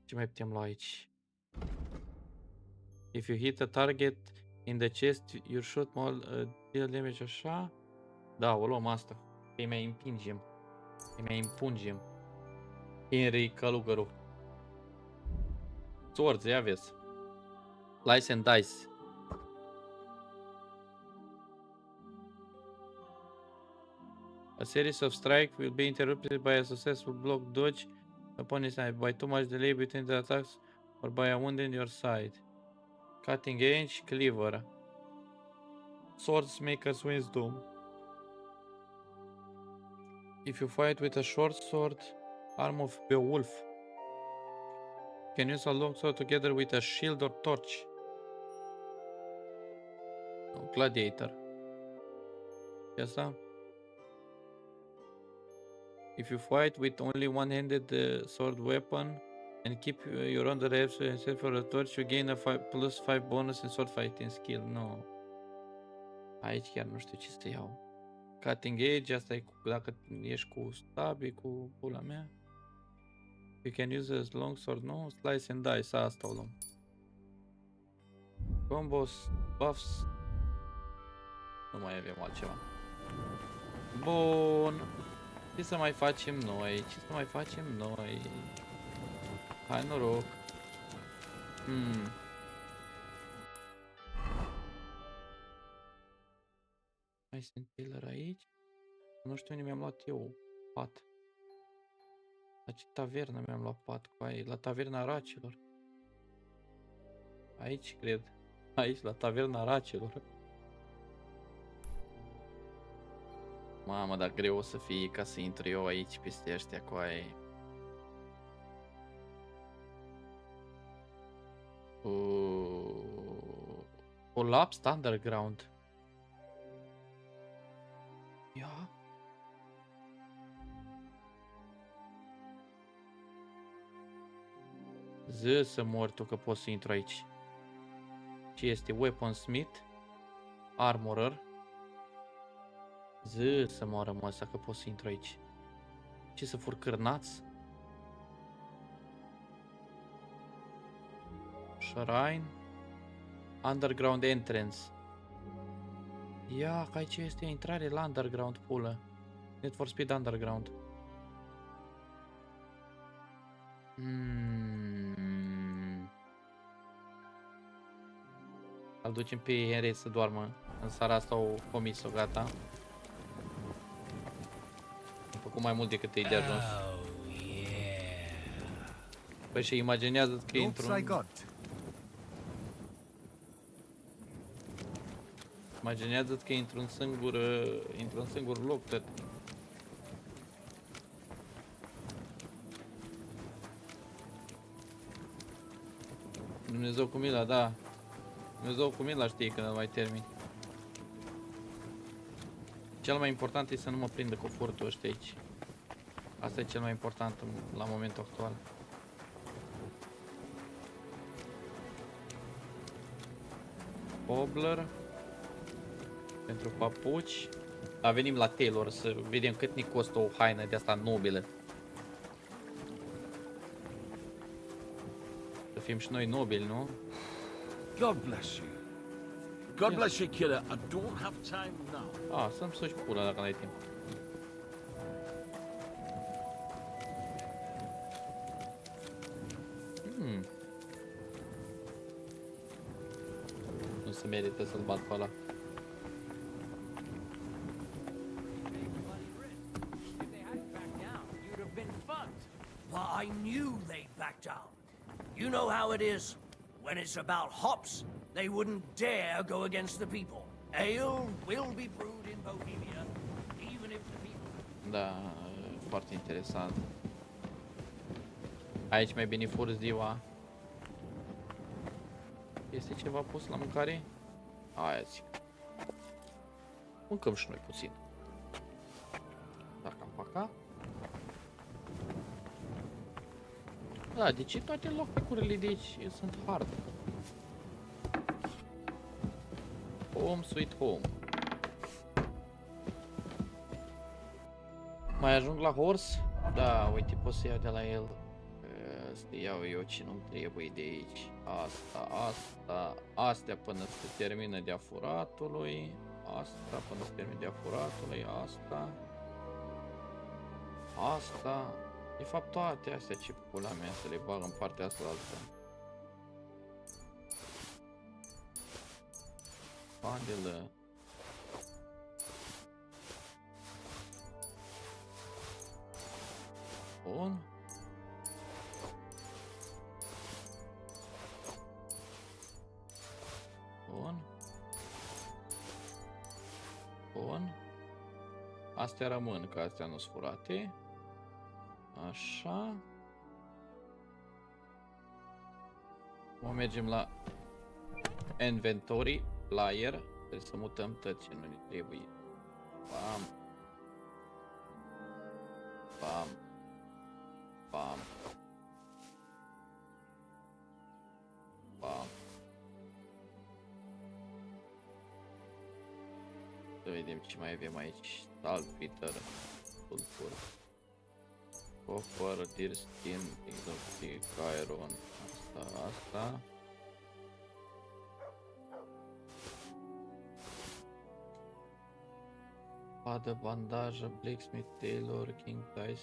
Ce mai putem lua aici? If you hit a target in the chest, you shoot more deal damage, așa? Da, o luăm asta. Îi mai împingem. Îi mai impungem. Henry călugărul. Swords, ia vezi. Slice and dice. A series of strike will be interrupted by a successful block dodge upon its side, by too much delay between the attacks or by a wound in your side. Cutting edge, cleaver. Swordsmaker's wisdom. If you fight with a short sword, arm of Beowulf, you can use a long sword together with a shield or torch. No, gladiator. Yes, sir. If you fight with only one-handed sword weapon and keep your own reps except for a torch, you gain a +5 bonus in sword fighting skill. No. Aici chiar nu știu ce să iau. Cutting edge, asta e dacă ești cu stabi, cu pula mea. You can use a long sword, no? Slice and dice, asta o luăm. Combos, buffs. Nu mai avem altceva. Bun. Ce să mai facem noi? Ce să mai facem noi? Hai noroc. Mai sunt pillar aici? Nu știu unde mi-am luat eu pat. La ce tavernă mi-am luat pat cu aia? La taverna racilor. Aici, cred. Aici, la taverna racilor. Mamă, dar greu o să fie ca să intru eu aici peste ăștia cu aia. Collapsed underground. Ia. Ză să mor tu că poți să intru aici. Ce este? Weaponsmith? Armorer? Ză să moară mă ăsta că pot să intru aici. Ce să fur cârnați? Shrine? Underground entrance. Ia, că aici este intrare la underground, pulă. Need for Speed Underground. Îl ducem pe Henry să doarmă. În seara asta o comis-o, gata. Am făcut mai mult decât e de ajuns. Păi și imaginează-ți că intru-n... Imaginează-ți că intru într-un singur loc tot. Dumnezeu cu mila, da. Dumnezeu cu mila știe când îl mai termin. Cel mai important e să nu mă prindă cu furtul ăștia aici. Asta e cel mai important la momentul actual. Cobbler. Pentru papuci. Da, venim la Taylor să vedem cât ne costă o haină de asta nobilă. Să fim și noi nobili, nu? God bless you. God bless you, killer. I don't have time now. Să-mi suci pula dacă n-ai timp. Nu se merită să-l bat pe ăla. But I knew they'd back down. You know how it is. When it's about hops, they wouldn't dare go against the people. Ale will be brewed in Bohemia, even if the people... Da, foarte interesant. Aici mai bine fur ziua. Este ceva pus la mâncare? Aia zic. Mâncăm și noi puțin. Dacă am pacat. Da, de ce toate locurile de aici sunt hard? Home sweet home. Mai ajung la horse? Da, uite, pot să iau de la el. Să iau eu ce nu-mi trebuie de aici. Astea până se termină de afuratului. Asta până se termină de afuratului. Asta. De fapt toate astea ce pula mea să le bag în partea asta altă. Bandelă. Bun. Bun. Bun. Astea rămân, că astea nu sunt furate. Așa. Acum mergem la inventory, player. Trebuie să mutăm tot ce nu ne trebuie. Bam. Bam. Bam. Bam. Să vedem ce mai avem aici. Saltpeter, sulfur, copper, deer skin, exotic, iron, asta. Padă, bandajă, blacksmith, tailor, king dice.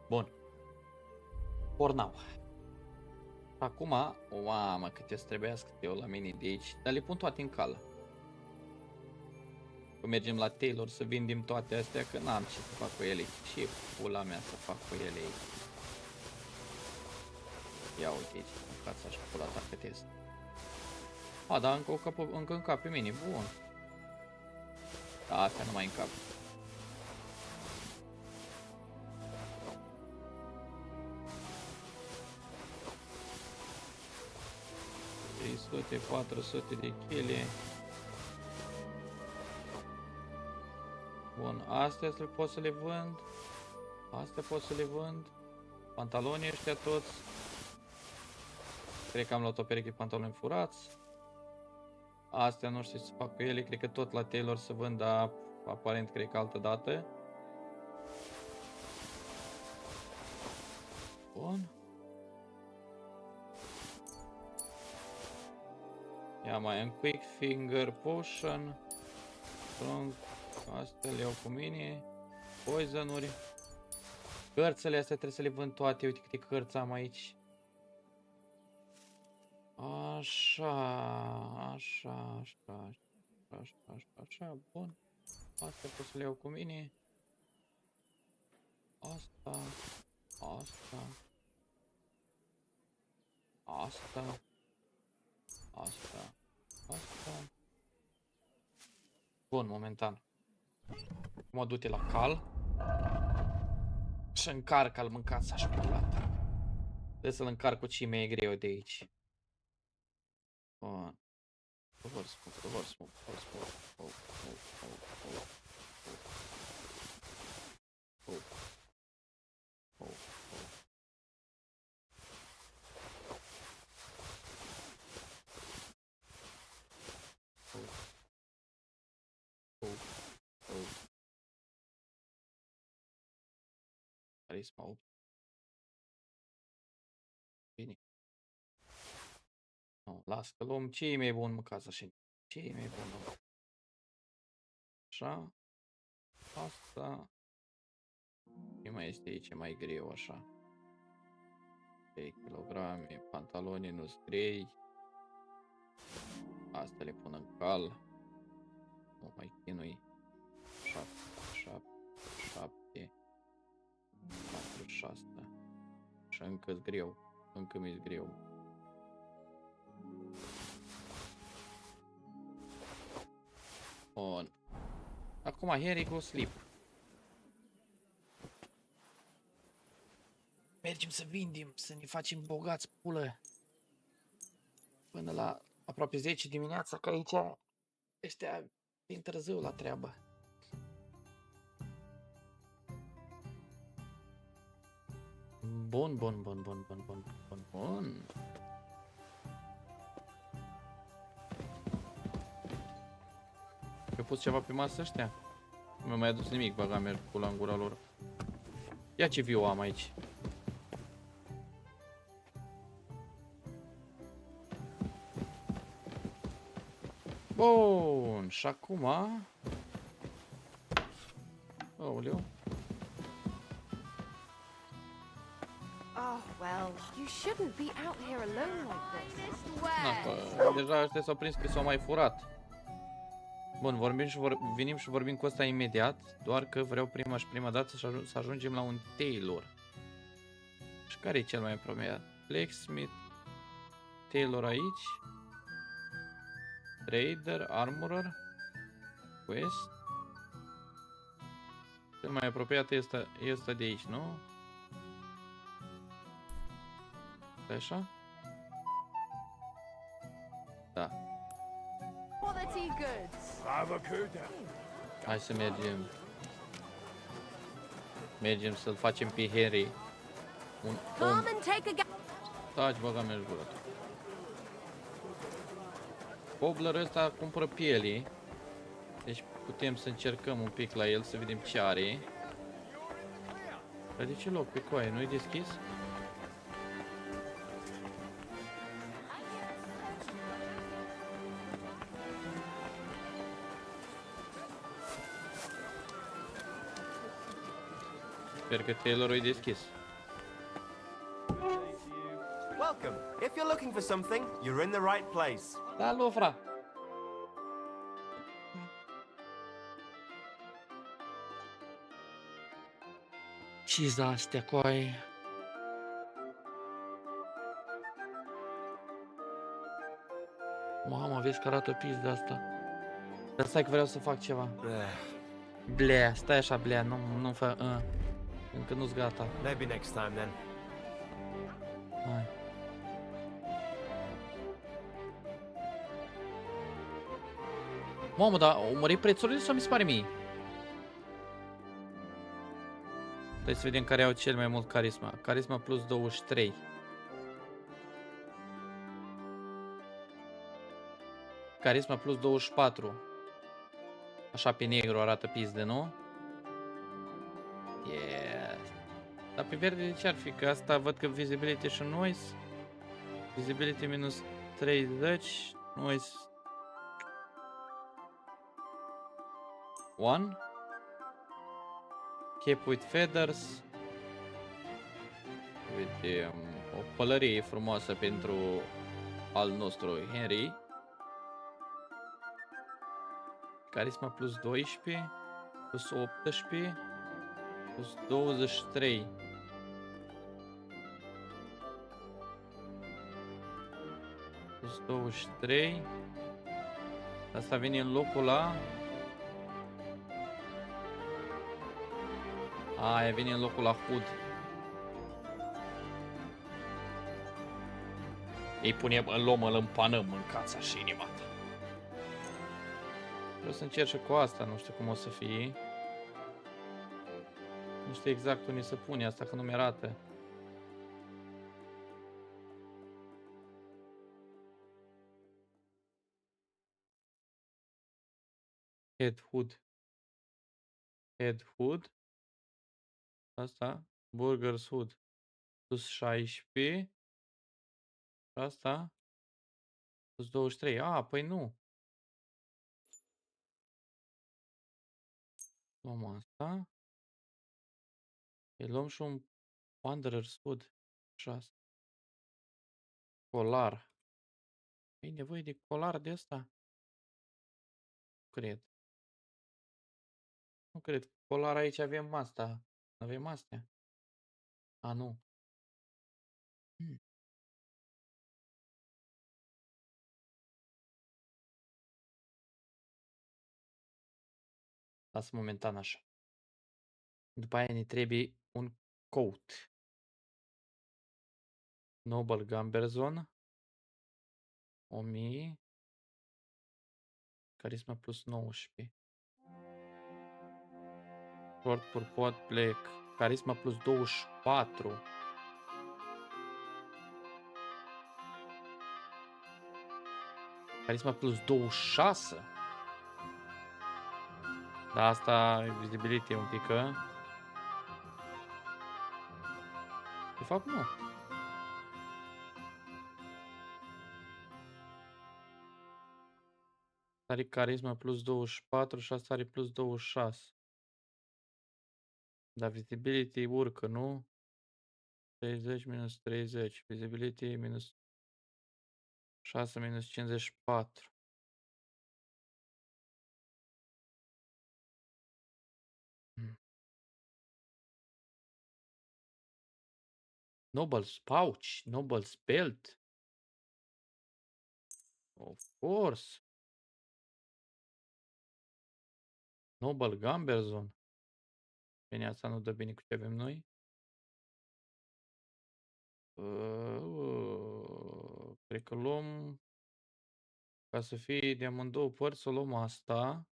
Bun. For now. Acum, o mamă, câte să trebuiască eu la mine de aici, dar le pun toate în cală. Că mergem la Taylor să vindem toate astea, că n-am ce să fac cu ele. Ce pula mea să fac cu ele aici? Ia uite aici, mâncați așa pula ta cât este. A, dar încă încap pe mine, bun. Da, astea nu mai încap. 400 de chile. Bun, astea pot să le vând. Astea pot să le vând. Pantalonii ăștia toți. Cred că am luat o pereche de pantaloni furați. Astea nu știu ce să fac cu ele. Cred că tot la Taylor să vând, dar aparent cred că altă dată. Bun. Ia mai un quick finger potion. Strong. Astea le iau cu mine. Poison-uri. Cărțile astea trebuie să le vând toate. Uite câte cărți am aici. Așa, bun. Astea pot să le iau cu mine. Asta. Bun, momentan. Mă du-te la cal. Și încarcă-l, mâncați așa pe plată. Trebuie să-l încarc cu ce mai e greu de aici. Bun. Reverse move. Carisma 8. Bine. No, las că luăm ce e mai bun, măcați așa. Ce e mai bun? Așa. Asta. Ce mai este aici mai greu așa? 3 kg, pantaloni nu-s grei. Astea le pun în cal. Nu mai chinui. 7. 46. Și încă-s greu. Încă mi-s greu. Bun. Acum here go sleep. Mergem să vindem, să ne facem bogați, pulă. Până la aproape 10 dimineața, că aici ăștia vin târziu la treabă. Bun. Eu pus ceva pe masă ăștia? Nu mi-a mai adus nimic, băga merg pula în gura lor. Ia ce viu am aici. Bun, și acum Aoleu. Oh, well, you shouldn't be out here alone like this. Na, Where? că deja ăștia s-au prins că s-au mai furat. Bun, venim și vorbim cu ăsta imediat, doar că vreau prima dată să ajungem la un tailor. Și care e cel mai apropiat? Blacksmith, tailor aici, trader, armorer, quest. Cel mai apropiat e ăsta de aici, nu? Așa? Da. Quality goods. Hai să mergem. Mergem să-l facem pe Henry. Un om. Come and take a Taci, băga mea gura tu. Cobblerul ăsta cumpără pielii. Deci putem să încercăm un pic la el să vedem ce are. Dar de ce loc pe coaie? Nu-i deschis? Sper că tailorul e deschis. Welcome. If you're looking for something, you're in the right place. Da, Lofra. Ce-s astea, coaie? Mamă, vezi că arată pis de asta. Dar stai că vreau să fac ceva. Blea, stai așa, blea, nu fă... Încă nu-s gata. Maybe next time then. Hai. Mamă, dar au mărit prețurile sau mi se pare mie? Hai să vedem care au cel mai mult carisma. Carisma plus 23. Carisma plus 24. Așa pe negru arată pizde, nu? Yes. Dar pe verde de ce ar fi? Că asta văd că visibility și noise. Visibility minus 30. Noise 1. Cap with feathers. Vedem o pălărie frumoasă pentru al nostru Henry. Carisma plus 12. Plus 18. Plus 23. Plus 23. Asta vine în locul la... Aia vine în locul la Hood. Îi punem, îl luăm, îl împanăm în cața și inimata. Vreau să încerc și cu asta, nu știu cum o să fie. Nu știu exact unde să pune asta, că nu mi-arată. Head hood. Head hood. Asta. Burger's hood. Plus 16. Asta. Plus 23. A, păi nu. Luăm asta. Îi luăm și un Wanderer's hood. 6. Colar. E nevoie de colar de asta? Nu cred. Nu cred. Colar aici avem asta. Avem astea. A, nu. Lasă momentan așa. După aia ne trebuie un coat. Noble Gamberzon. 1000. Carisma plus 19. Short purpot black. Carisma plus 24. Carisma plus 26. Da, asta visibility un pic. De fapt nu. Are carisma plus 24 și asta are plus 26. Dar visibility urcă, nu? 30 minus 30. Visibility minus 6 minus 54. Noble's pouch. Noble's belt. Of course. Noble Gamberzon. Bine, asta nu dă bine cu ce avem noi. Cred că luăm, ca să fie de amândouă părți, să luăm asta.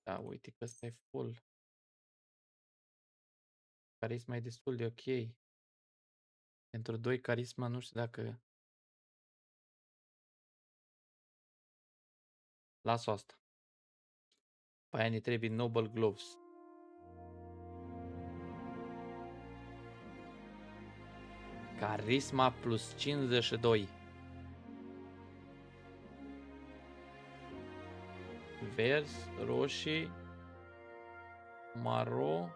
Da, uite că ăsta e full. Carisma e destul de ok. Pentru 2 carisma nu știu dacă... Las-o asta. Pe aia ne trebuie Noble Gloves. Carisma plus 52. Verzi, roșii, maro.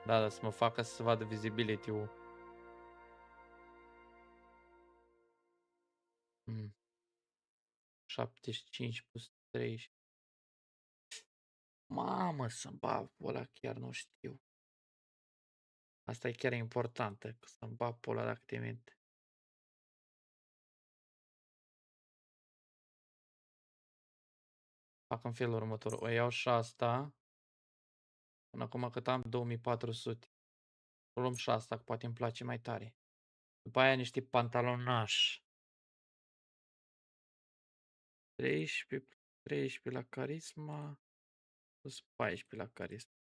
Da, să mă facă să se vadă visibility-ul. 75 plus 30. Mamă, să-mi bag ăla, chiar nu știu. Asta e chiar importantă, că să-mi bag ăla dacă te minte. Fac în felul următor. O iau și asta. Până acum cât am 2400. O luăm și asta, că poate îmi place mai tare. După aia niște pantalonași. 13 la carisma. Plus 14 la carisma.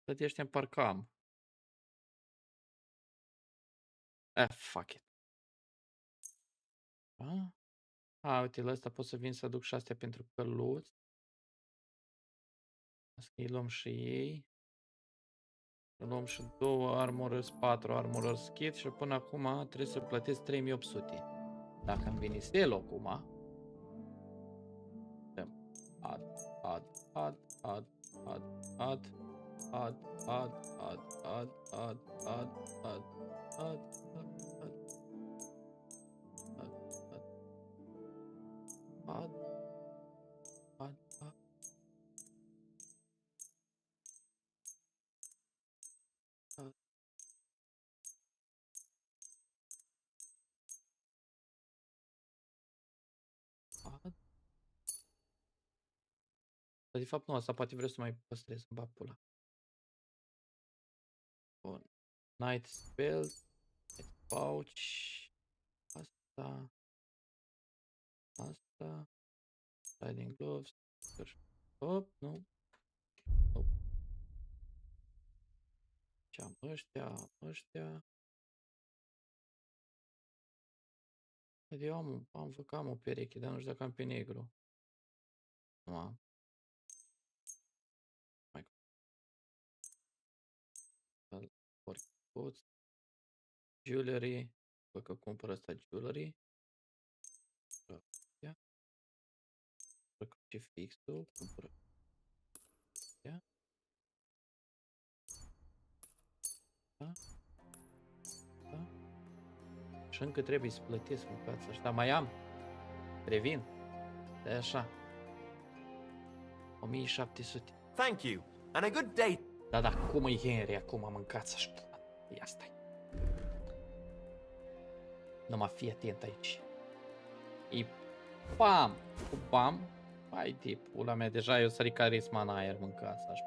Toate ăștia îmi parcă am. Fuck it. Uite, la ăsta pot să vin să aduc și astea pentru căluți. Asta îi luăm și ei. Luăm și 2 armorers, 4 armorers kit și până acum trebuie să plătesc 3800. Dacă îmi vine sale acum, dăm Dar de fapt nu, asta poate vreau să mai păstrez în pula. Bun. Night spell, pouch, asta, riding gloves, nu. Ce am ăștia. Eu am făcut o pereche, dar nu știu dacă am pe negru. Nu am. Jewelry. Bă, că cumpăr asta jewelry. Și fixul. Cumpăr. Da. Și încă trebuie să plătesc mâncața asta. Mai am. Revin. De așa. 1700. Thank you, and a good day. Da, cum e Henry acum mâncați așa? Ia stai. Numai fii atent aici. E pam, cu pam. Hai de pula mea, deja eu sări carisma în aer mâncați așa.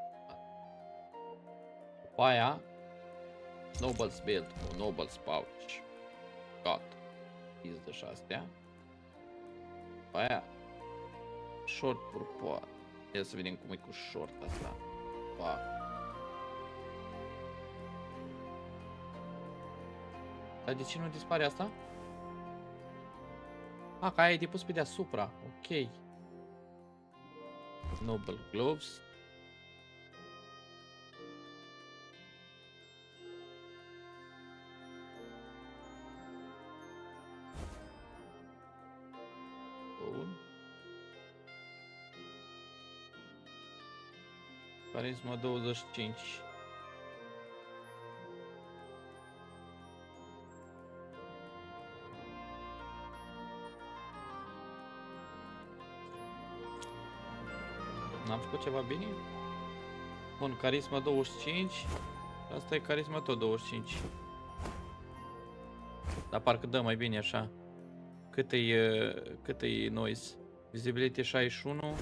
După aia, Noble's Belt cu Noble's Pouch. Gata. Pizdă și astea. După aia, Short purpoat. Ia să vedem cum e cu short asta. Dar de ce nu dispare asta? Ah, că aia e de pus pe deasupra. Ok. Noble gloves. Bun. Carisma 25. N-am făcut ceva bine? Bun, carisma 25. Asta e carisma tot 25. Dar parcă dă mai bine așa. Cât e noise? Visibility 61.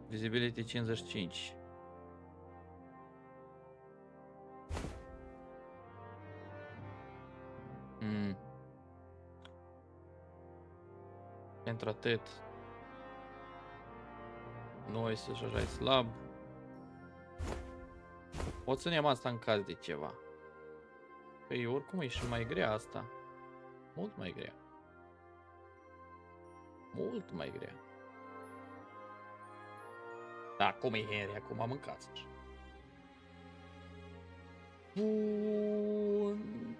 Visibility 55. Pentru atât. Noise și așa e slab. O ținem asta în caz de ceva. Păi oricum e și mai grea asta. Mult mai grea. Mult mai grea. Da, acum e Henry, acum am mâncat. Bun.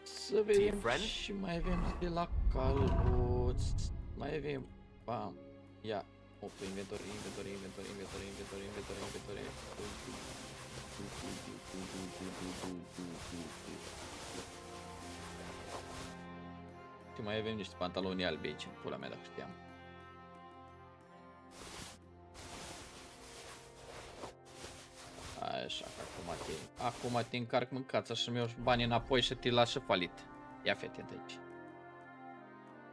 Să vedem și mai avem de la calbuț. Mai avem. Bam. Ia. Opa, inventory. Și mai avem niște pantaloni albi aici, pula mea, dacă știam. Așa, că acum te încarc mâncața și mi-o bani înapoi și te las și falit. Ia fete de aici.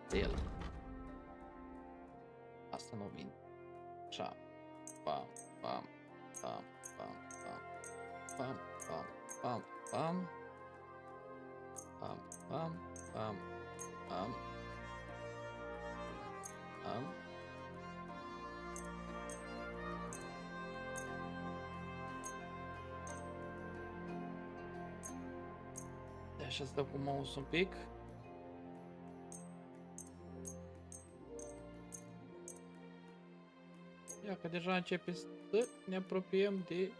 De el. Asta nu vine. Așa. Pam, pam, pam, pam, pam, pam, pam, pam, pam, pam, pam, pam, pam. Așa stau cu mouse un pic. Ia că deja începe să ne apropiem de...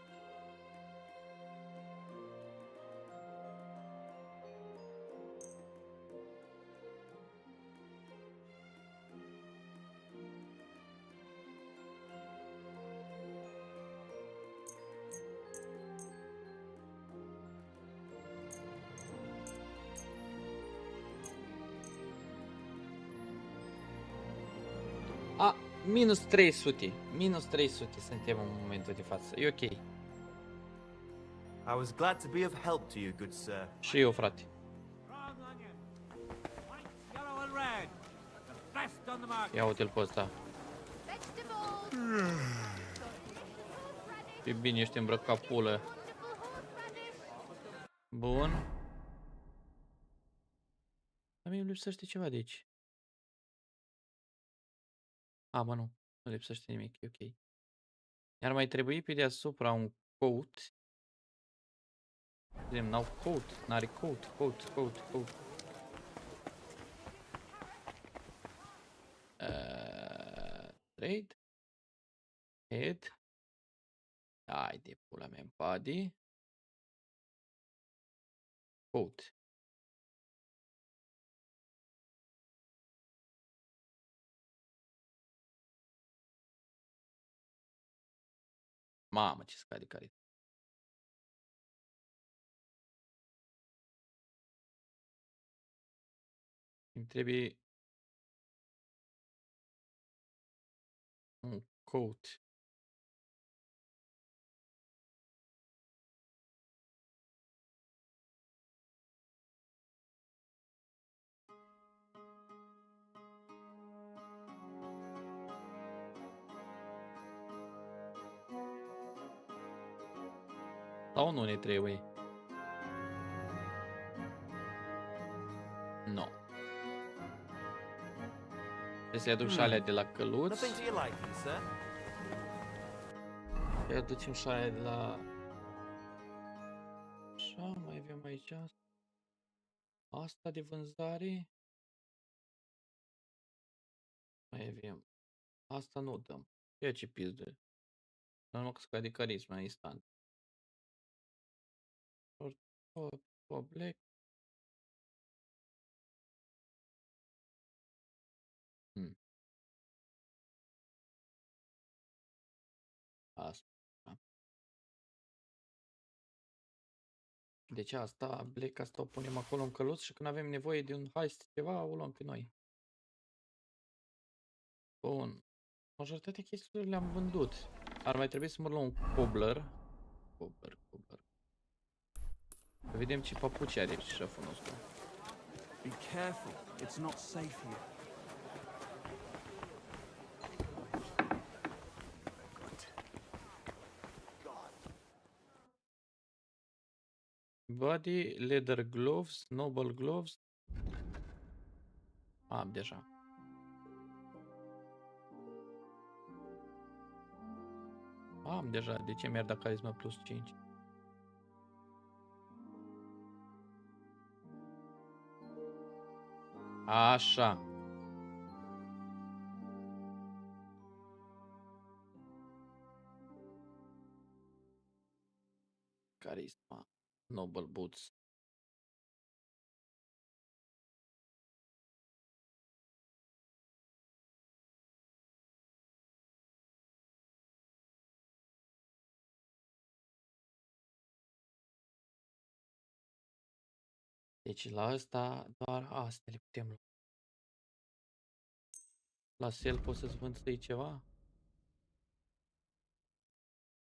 Minus 300. Minus 300 suntem în momentul de față. E ok. I was glad to be of help to you, good sir. Și eu, frate. Ia uite-l pe ăsta. E bine, ești îmbrăcat pulă. Bun. Dar mie îmi lipsește ceva de aici. A, bă, nu lipsește nimic, e ok. Iar mai trebui pe deasupra un coat. Vedem, n-au coat, n-are coat. Trade. Head. Hai de pula mea, body. Coat. Mamă, ce scade care. Îmi trebuie un coat. Sau nu ne trebuie? Nu. Trebuie să-i aduc și alea de la căluț. Nothing to your liking, sir. Îi aducem și alea de la... Așa, mai avem aici. Asta de vânzare. Mai avem. Asta nu dăm. Ceea ce pizdă. Nu că scade carisma instant. Black. Asta. Deci asta, Black, asta o punem acolo în căluț și când avem nevoie de un heist ceva, o luăm pe noi. Bun. Majoritatea chestiilor le-am vândut. Ar mai trebui să mă luăm un cobbler. Cobbler. Să vedem ce papuci are șeful nostru. Be careful, it's not safe here. Body, leather gloves, noble gloves. Am deja. Am deja. De ce mi-ar da carisma plus 5? Așa. Carisma. Noble boots. Deci la ăsta doar astea le putem lua. La sel poți să-ți vând ceva?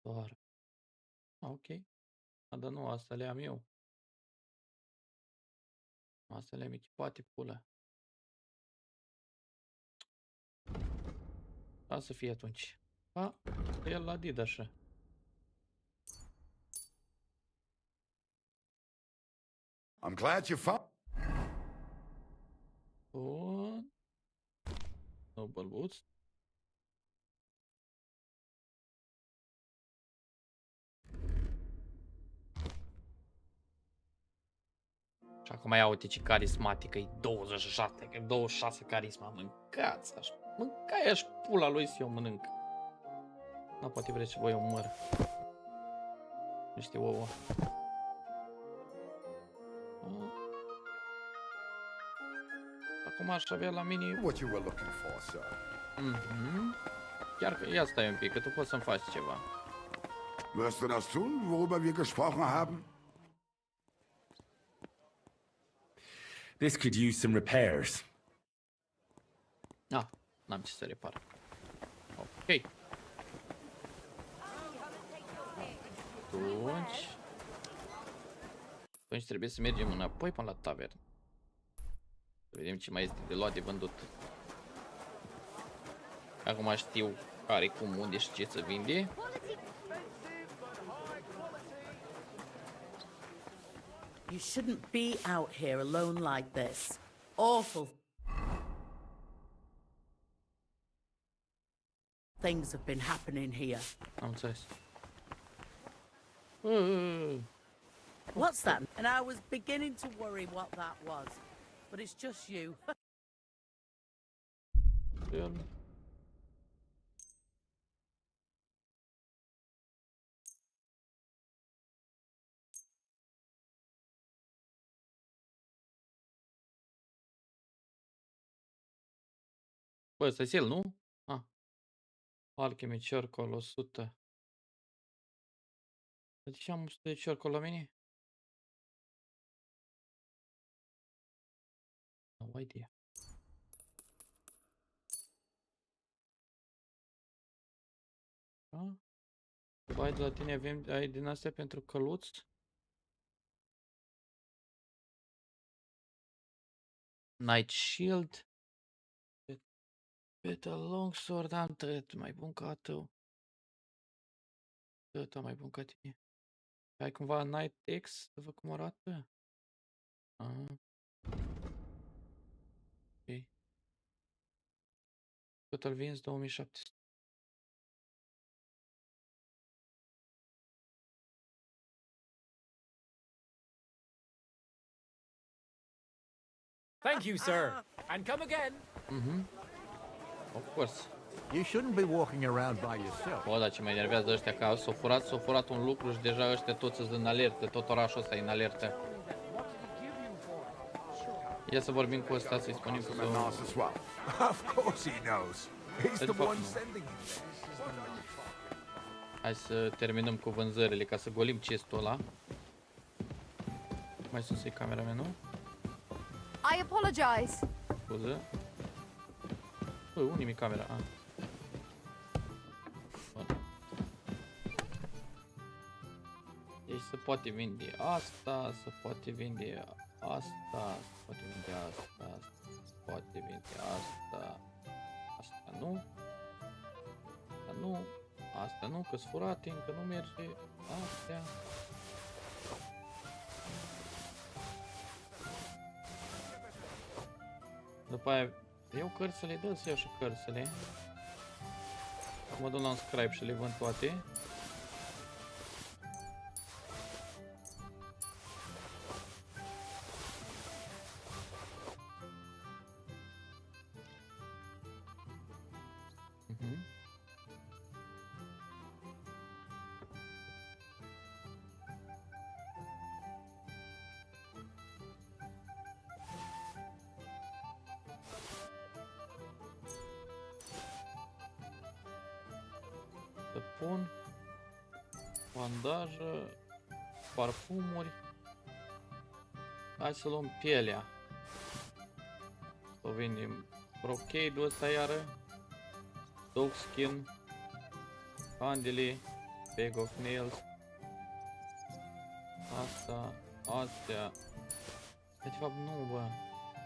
Doar. Ok. Dar nu, asta le am eu. Asta le am echipate, pula. Da să fie atunci. A, el la Did așa. I'm glad you found. Bun. Noble boots. Și acum ia uite ce carismatică e 26, 26 carisma. Mâncați așa. Mâncai aș pula lui să eu mănânc. Da, poate vreți și voi o măr. Niște ouă. Acum aș avea la mine... What you were looking for, sir. Chiar că ia stai un pic, că tu poți să-mi faci ceva. Wirst du das tun, worüber wir gesprochen haben? This could use some repairs. Ah, n-am ce să repar. Ok. Atunci trebuie să mergem înapoi până la tavernă. Să vedem ce mai este de luat, de vândut. Acum știu care, cum, unde și ce să vinde. You shouldn't be out here alone like this. Awful things have been happening here. Am înțeles. What's that? And I was beginning to worry what that was. But it's just you. Bă, ăsta e sel, nu? Ah. Alchemy Circle 100. De ce am 100 de Circle la mine? No idea. Da? Bai, de la tine avem, ai din astea pentru căluț? Night Shield. Better Longsword, am tăiat mai bun ca tău. Tăta mai bun ca tine. Ai cumva Night X, să văd cum arată? Ok. Total Wins 2700. Thank you, sir. And come again. Of course. You shouldn't be walking around by yourself. Bă, dar ce mă enervează ăștia că s-au furat un lucru și deja ăștia toți sunt în alertă, tot orașul ăsta e în alertă. Ia să vorbim cu ăsta, să-i spunem că Of course he knows. He's the one sending you. Hai să terminăm cu vânzările ca să golim chestul ăla. Mai sus e cameramenul. I apologize. Scuze. Bă, unde mi camera? Ah. Bun. Deci se poate vinde asta, se poate vinde asta, se poate vinde asta, se poate vinde asta. Asta nu. Asta nu. Asta nu, că-s furate, încă nu merge. Astea. După aia iau cărțile, dă să iau și cărțile. Mă duc la un scribe și le vând toate. Pun bandajă, parfumuri. Hai să luăm pielea. Să vindem brocade-ul ăsta iară. Dog skin, candele, bag of nails. Asta, astea. De fapt nu, bă.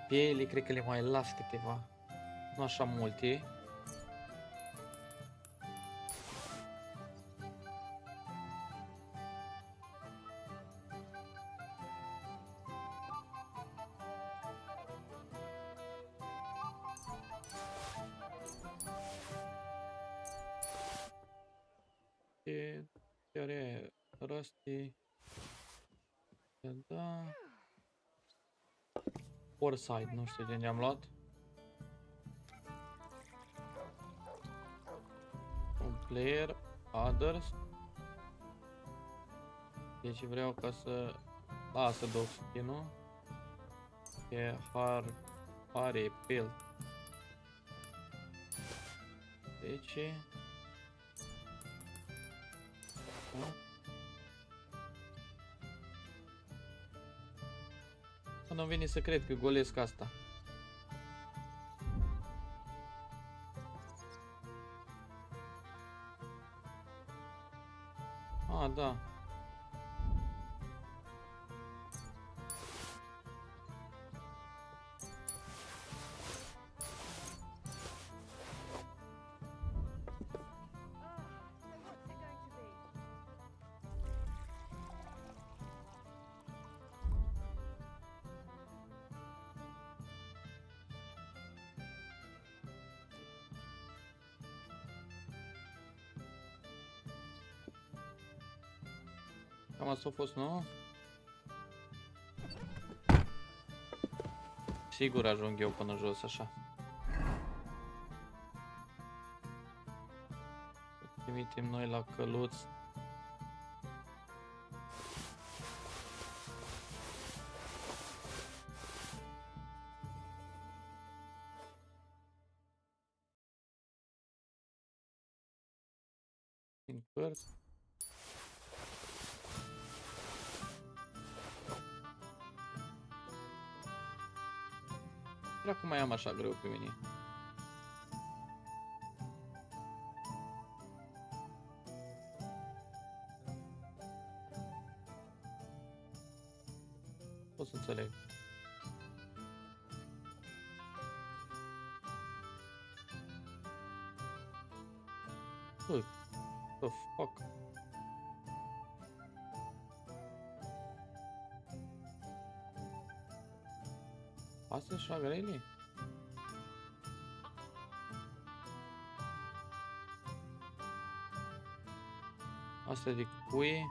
Piele cred că le mai las câteva. Nu așa multe. Are Rusty. Da. Foresight, nu știu de unde am luat. Un player, others. Deci vreau ca să lasă dog skin-ul. E are pelt. Deci nu vine să cred că golesc asta. Ah, da. Cam asta a fost, nu? Sigur ajung eu până jos, așa. Trimitem noi la căluț. Din cărți. Dracu mai am așa greu pe mine. Pot să înțeleg. What the fuck? Asta așa grele? Asta de cuie.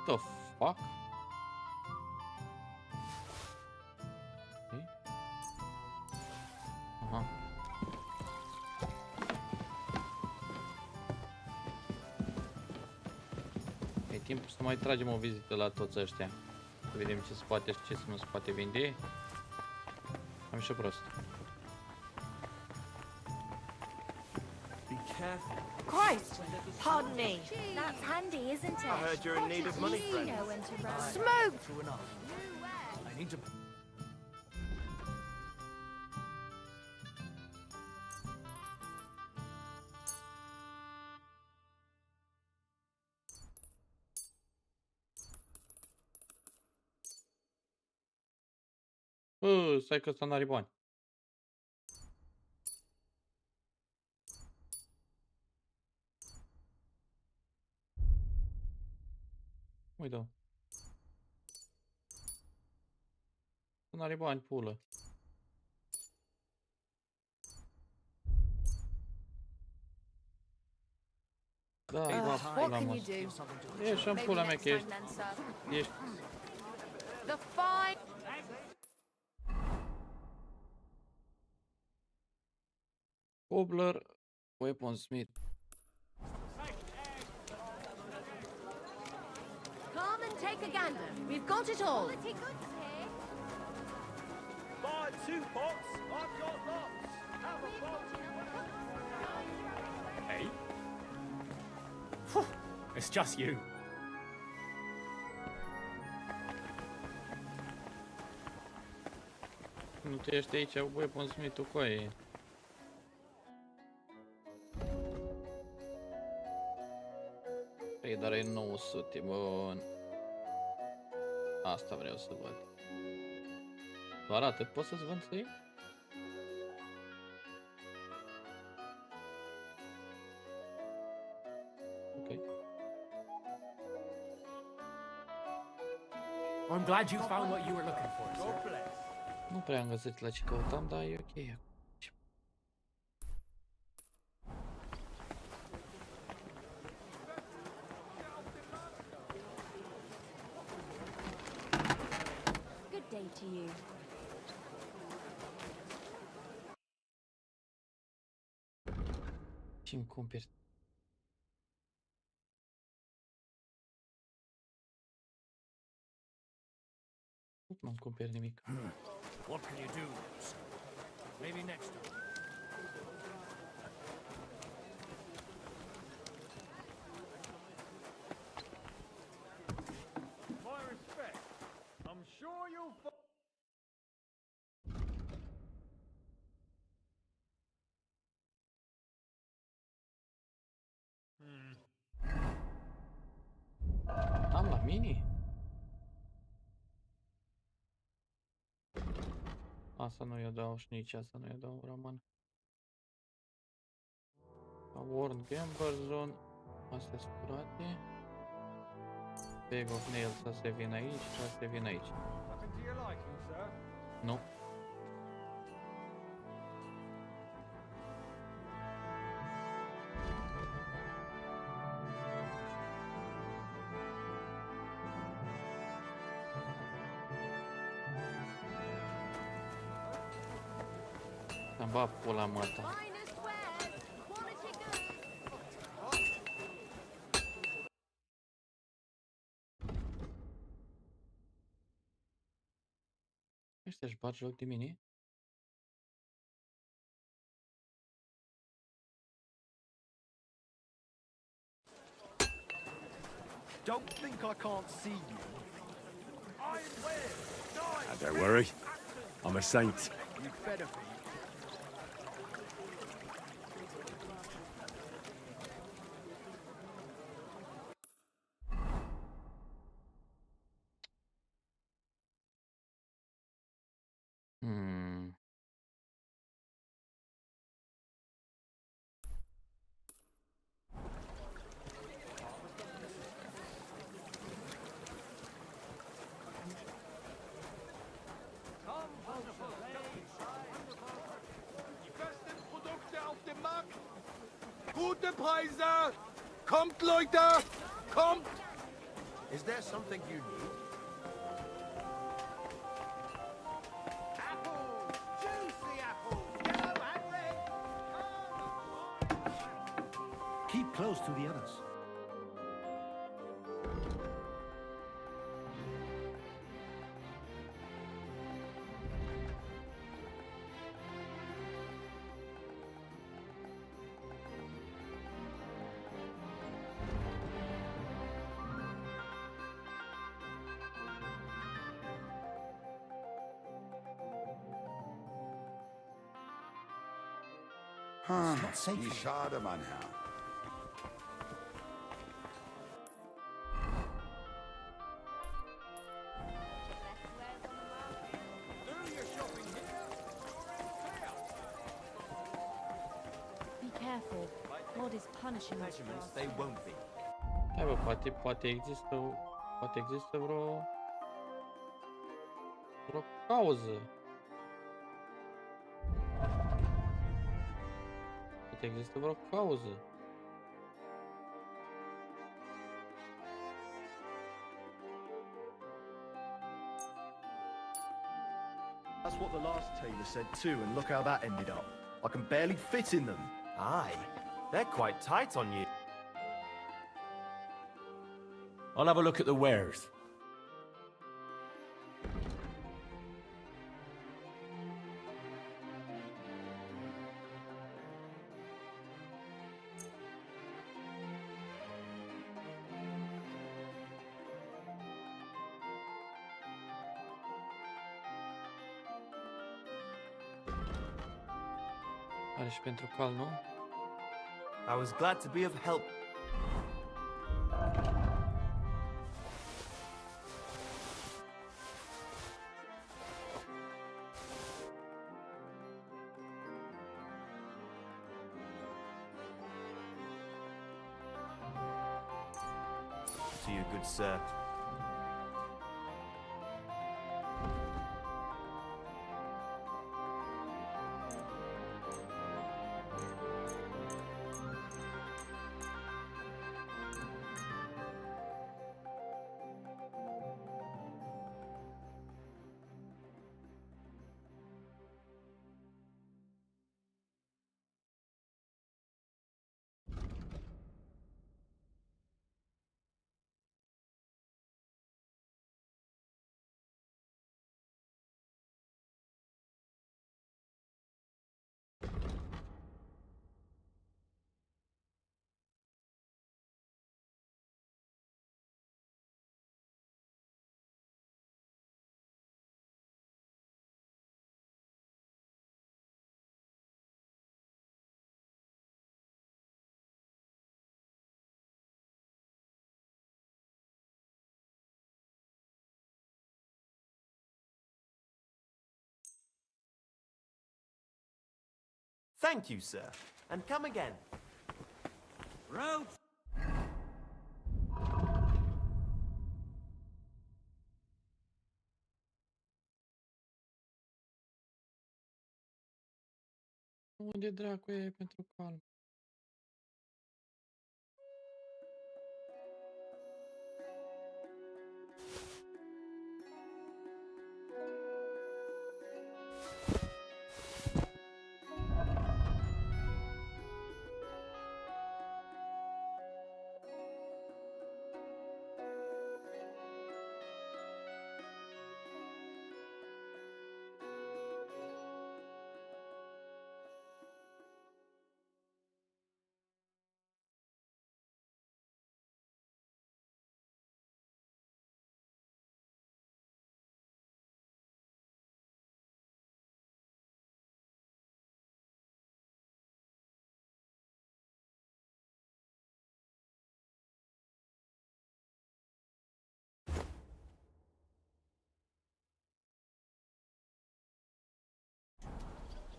The fuck? Okay. Aha. E timp să mai tragem o vizită la toți ăștia. Să vedem ce se poate și ce nu se poate vinde. Am și prost. Christ! Pardon me. That's handy, isn't it? I heard you're in need of money, friend. Smoke! I need to... Stai că ăsta n-are bani. Uite-o. N-are bani, pulă. Da, What pula can mă. you do? Ești în Maybe pula mea next că time ești. then, sir. Ești. The fine. Cobbler, weaponsmith. Come and take a gander. We've got it all. Buy 2 pots. I've got lots. Have a pot. Hey? Phew, it's just you. Nu te ești aici, weaponsmith-ul cu aia. Păi, dar e 900, bun. Asta vreau să văd. Doar atât poți să-ți vând să iei? Ok. I'm glad you found what you were looking for, sir. Nu prea am găsit la ce căutam, dar e ok. Good day to you. Ce-mi cumperi? Nu-mi cumperi nimic. What can you do, sir? Maybe next time. My respect. I'm sure you'll find... Am la mini? Asta nu i-o dau și nici asta nu i-o dau, rămân. Warn Gamber Zone. Astea sunt curate. Bag of Nails, astea vin aici și astea vin aici. Nu. Am bat pula mea ta. Ăștia își bat joc de mine? Don't think I can't see you. Don't worry. I'm a saint. You better be. Gute Preise! Kommt, Leute! Kommt! Is there something you need? Apples! Juicy apples! Yellow and red! Keep close to the others. Wie schade, mein Herr. Be careful. God is punishing us for Measurements our they sins. won't be. Hai bă, poate există vreo cauză. Poate există vreo cauză. That's what the last tailor said too, and look how that ended up. I can barely fit in them. Aye, they're quite tight on you. I'll have a look at the wares. Are și pentru cal, nu? I was glad to be of help. To you, good sir. Thank you, sir. And come again. Route! Unde dracu e pentru cal?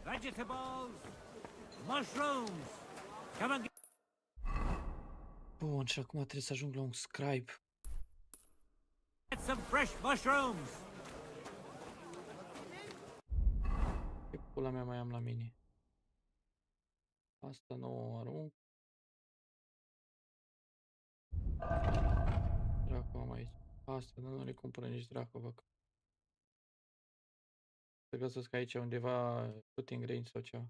Vegetables! Mushrooms! Come and Bun, și acum trebuie să ajung la un scribe. get some fresh mushrooms! Ce pula mea mai am la mine? Asta nu o arunc. Dracu. Dracu am aici. Asta, dar nu le cumpără nici dracu, vă. Să găsesc aici undeva shooting range sau ceva.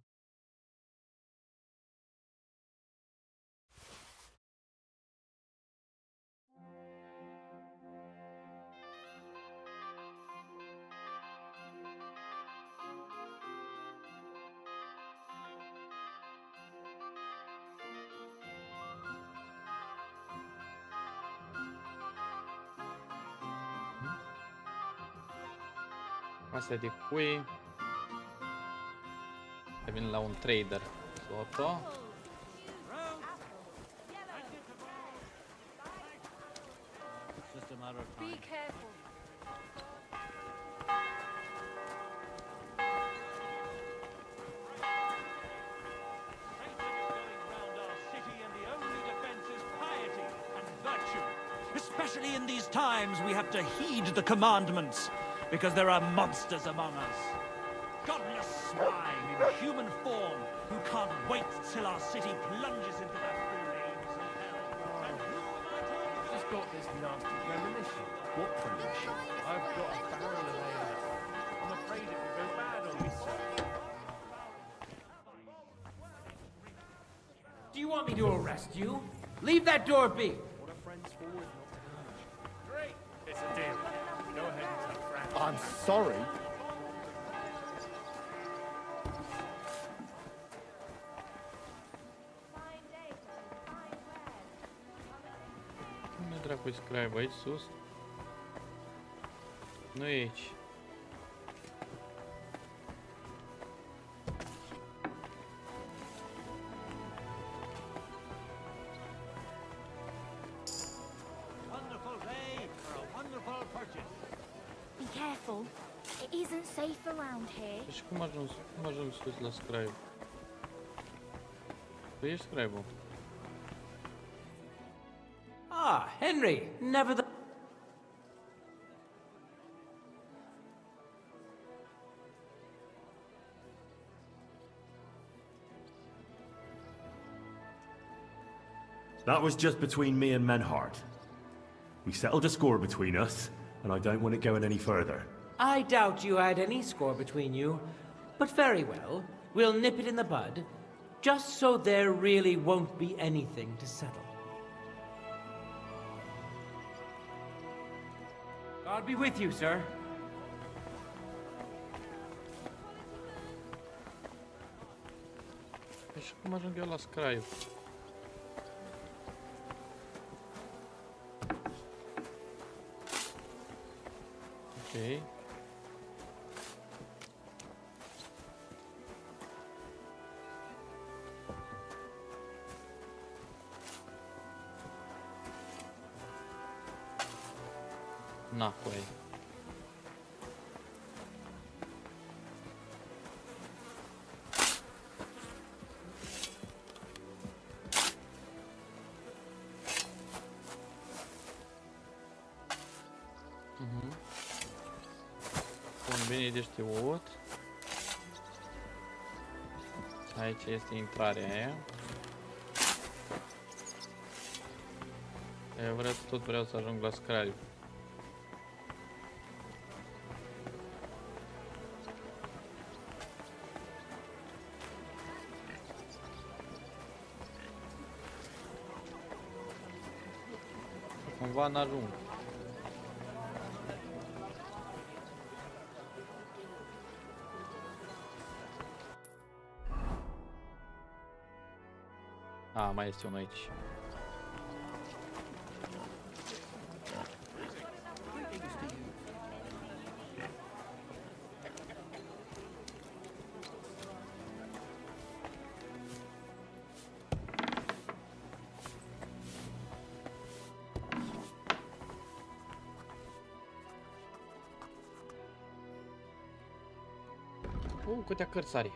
Asta de cui. Vin la un trader. Soto. Just a matter of time. Be careful. Especially in these times, we have to heed the commandments, because there are monsters among us. Godless swine in human form who can't wait till our city plunges into the flames of hell. And who am I talking about? Just got this nasty premonition. What premonition? I've got a barrel of ale. I'm afraid it will go bad on me, sir. Do you want me to arrest you? Leave that door be. What are friends for if not to punish? Great. It's a deal. Go ahead and tell Frank. I'm sorry. Unde dracu-i scribe? Aici sus? Nu e aici. Wonderful day for a wonderful purchase. Be careful. It isn't safe around here. Deci cum ajung sus la scribe? Tu ești scribe-ul. Ah, Henry, never the... That was just between me and Menhart. We settled a score between us, and I don't want it going any further. I doubt you had any score between you, but very well. We'll nip it in the bud, just so there really won't be anything to settle. God be with you, sir. Deci cum ajung eu la scribe? Ok. Nahoi. Bun, bine de știut. Aici este intrarea aia. Eu vreau să ajung la scribe. Cumva n-ajung. A, mai este unul aici. Câtea cărți are.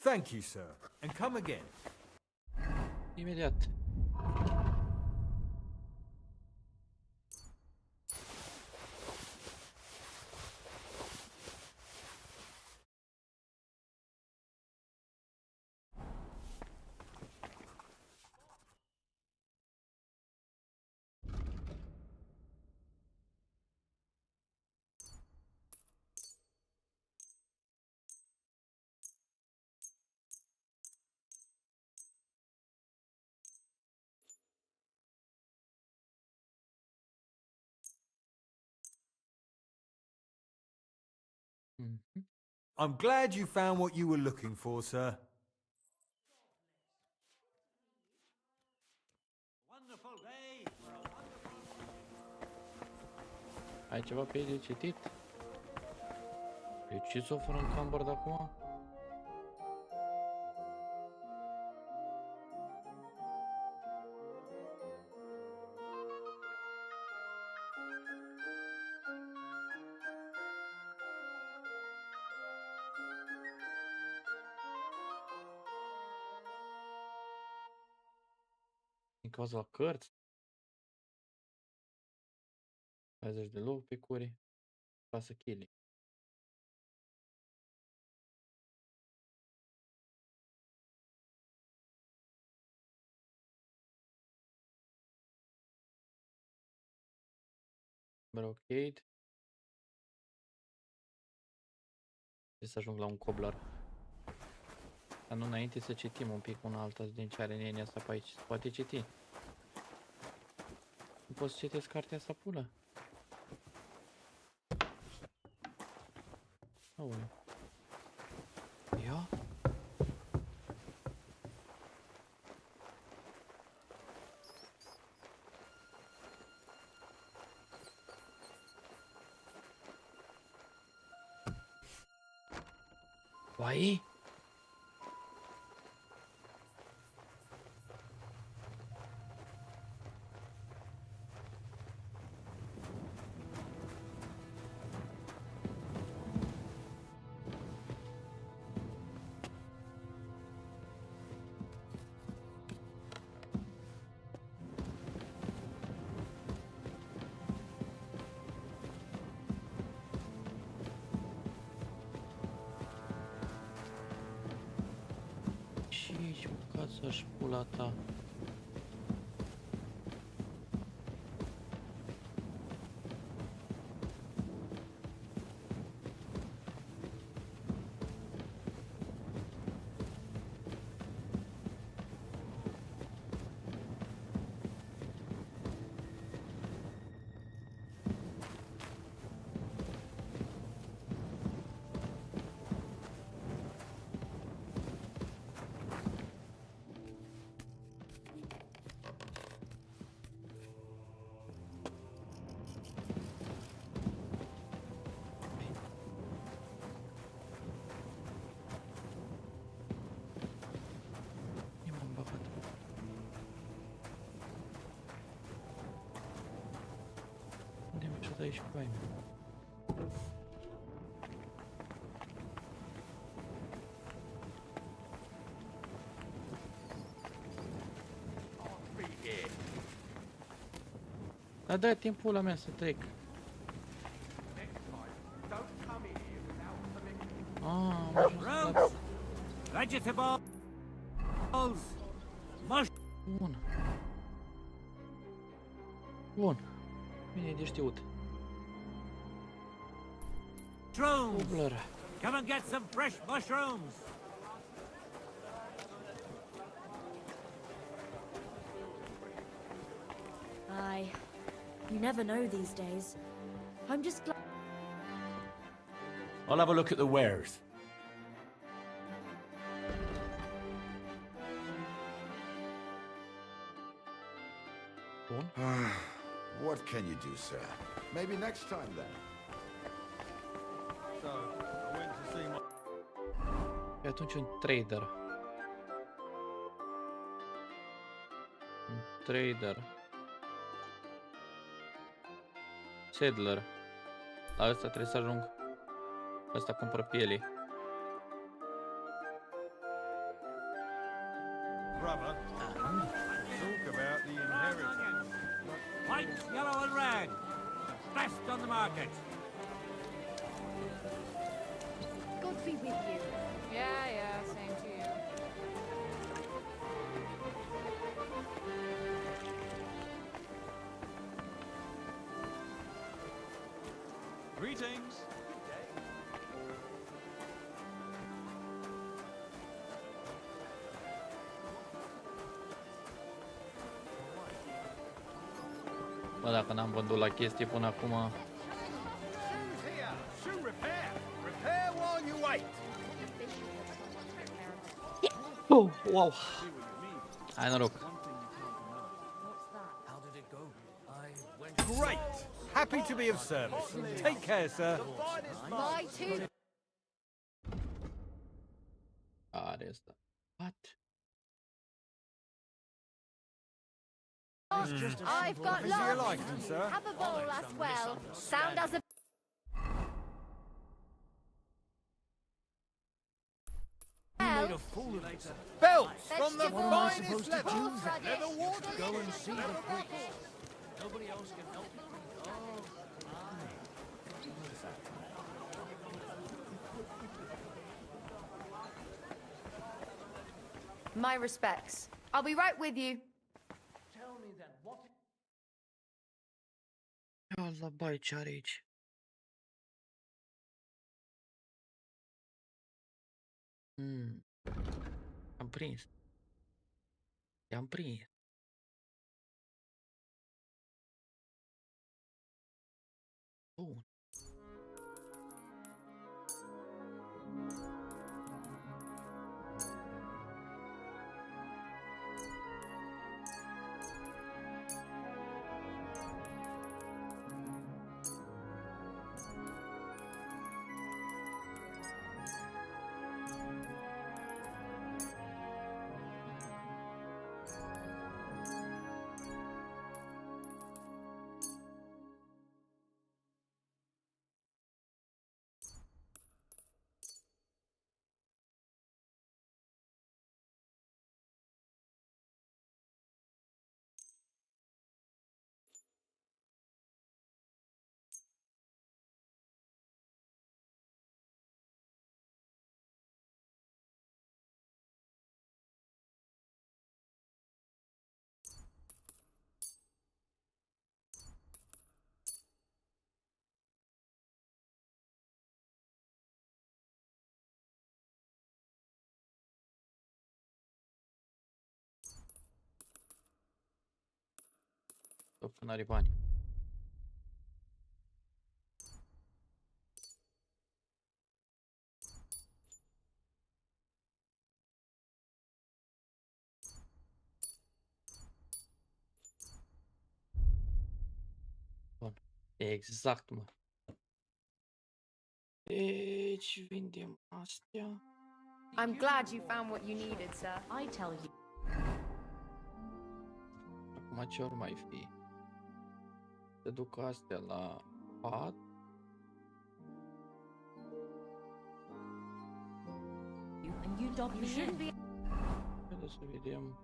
Thank you, sir, and come again. Imediat. I'm glad you found what you were looking for, sir. Ai ceva pe ei de citit? Eu ce s-o fără în camber de acum? Din cauza la cărți? 60 de love pe curi. 6 kg. Brocade. Trebuie să ajung la un cobbler. Dar nu înainte să citim un pic una alta din ce are nenia asta pe aici. Se poate citi. Nu pot să citesc cartea asta pulă. Aoleu. Ia? Vai? Să-și pula ta. Aici cu aia. Dar dă timpul la mea să trec. Am ajuns la... Vegetables! Bun. Bun. Bine de știut. Mushrooms! Come and get some fresh mushrooms! You never know these days. I'm just glad. I'll have a look at the wares. What can you do, sir? Maybe next time then. So, I went to see my... E atunci un trader. Un trader. Settler. La ăsta trebuie să ajung. Ăsta cumpără pielii. brother and talk about the inheritance. White, yellow, and red. Best on the market. God be with you. Yeah, same to you. Greetings. Bă, dacă n-am vândut la chestii până acum... Shoes here. Shoe repair. Repair while you wait. Oh, wow! Hai noroc! Great. Happy to be of service. Take care, sir. Bye too. Are asta. What? I've got Is your lots. license, sir? Have a bowl as well. Sound as a... Made a fool of it. Belts from the Vegetables. finest leather. Leather water. Go and see the priest. Nobody else can help you. My respects. I'll be right with you. Tell me then, what... Allah, bai, ce are aici? Am prins. I-am prins. Bun. Tot că n-are bani. Bun. Exact, mă. Deci vindem astea. I'm glad you found what you needed, sir. I tell you. Acum ce ori mai fi? Să duc astea la pat. And you dob me in. Haideți să vedem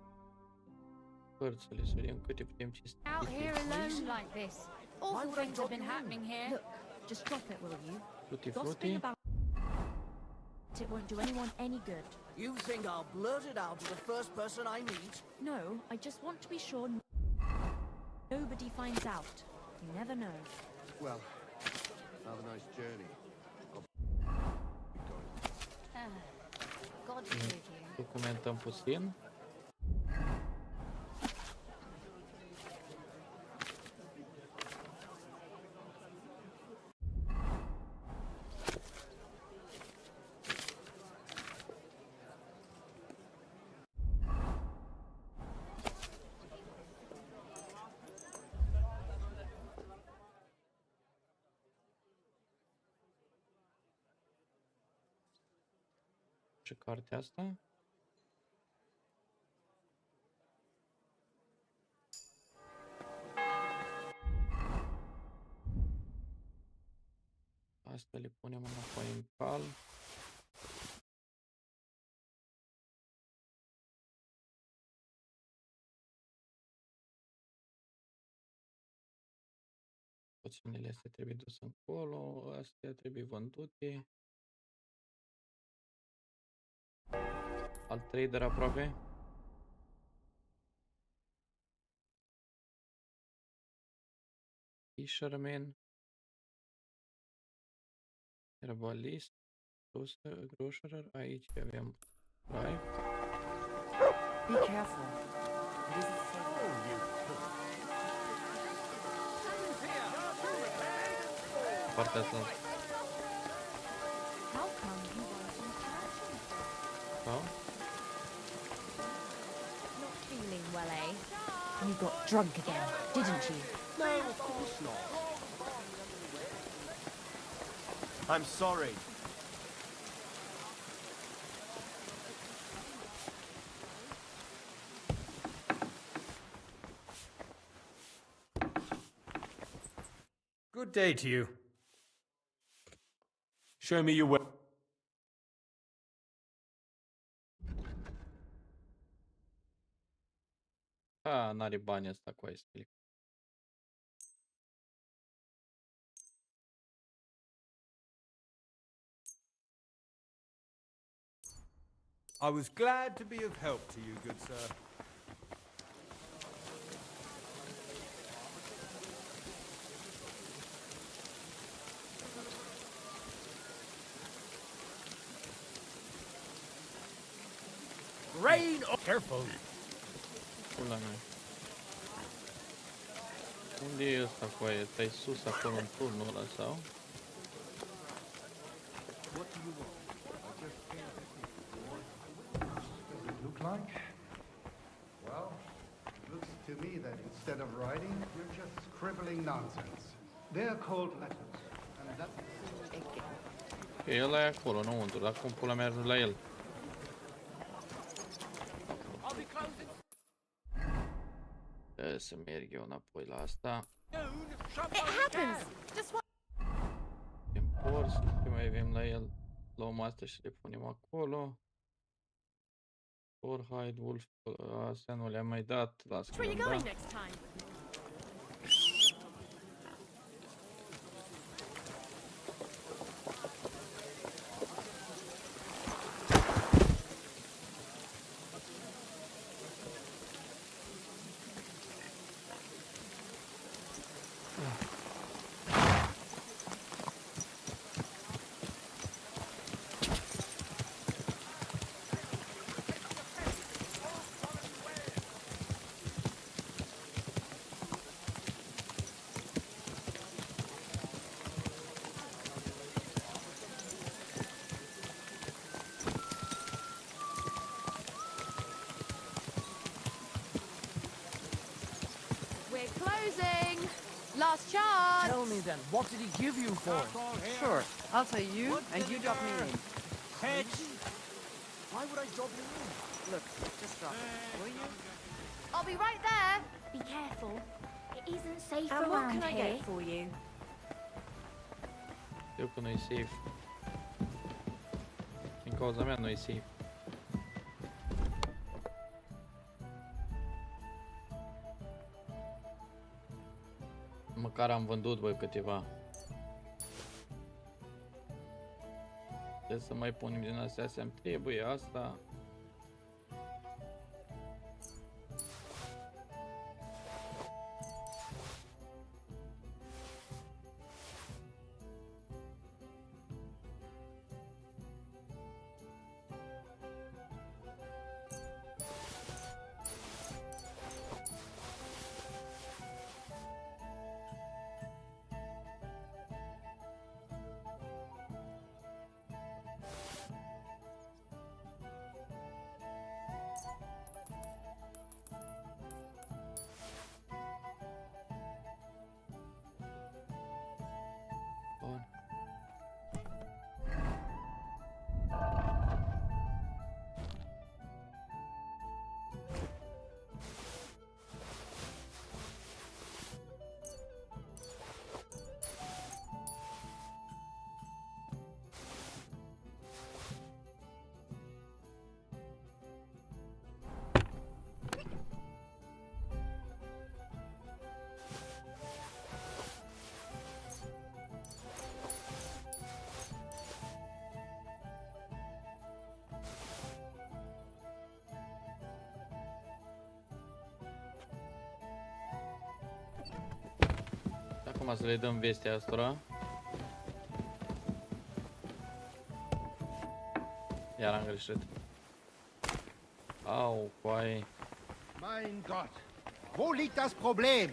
părțile, să vedem câte putem citi. Out here alone like this. Awful things have been happening here. Look, just drop it, will you? Frutti Gossiping frutti. about it won't do anyone any good. You think I'll blurt it out to the first person I meet? No, I just want to be sure nobody finds out. You never know. Well, have a nice journey. God be with you. Documentăm puțin. Ce carte asta? Asta le punem înapoi în cal. Poțiunile astea trebuie dus încolo, astea trebuie vândute. Alt trader aproape. Fisherman. Herbalist. Grocerer. Aici avem Drive. Be careful. It isn't safe. Partea asta. How come you weren't in church? Sau? Not feeling well, eh? You got drunk again, didn't you? No, of course not. I'm sorry. Good day to you. Show me your way. N-are bani asta cu ice click. I was glad to be of help to you, good sir. Rain or... Careful. Pula mea. Unde e ăsta cu aia? Stai sus acolo în turnul ăla sau? What do you want? I just came to see. What does it look like? Well, it looks to me that instead of writing, you're just scribbling nonsense. They're called letters, and that... E ăla e acolo, înăuntru, dar cum pula mea ajungi la el? Trebuie să merg eu înapoi la asta. It happens! Just what? Import, ce mai avem la el? Luăm asta și le punem acolo. Hide, Wolf, astea nu le-am mai dat. Las că le-am dat. Next time. We're closing. Last chance. Tell me then, what did he give you for it? Sure, I'll tell you, and you drop me in. Hedge. Why would I drop you in? Look, just drop it, will you? I'll be right there. Be careful. It isn't safe And what around can I here. get for you? Eu că nu-i safe. Din cauza mea nu-i safe. Măcar am vândut, băi, câteva. Trebuie să mai punem din astea, să-mi trebuie asta. Acum să le dăm vestea astora. Iar am greșit. Au, coaie. Mein Gott, wo liegt das Problem?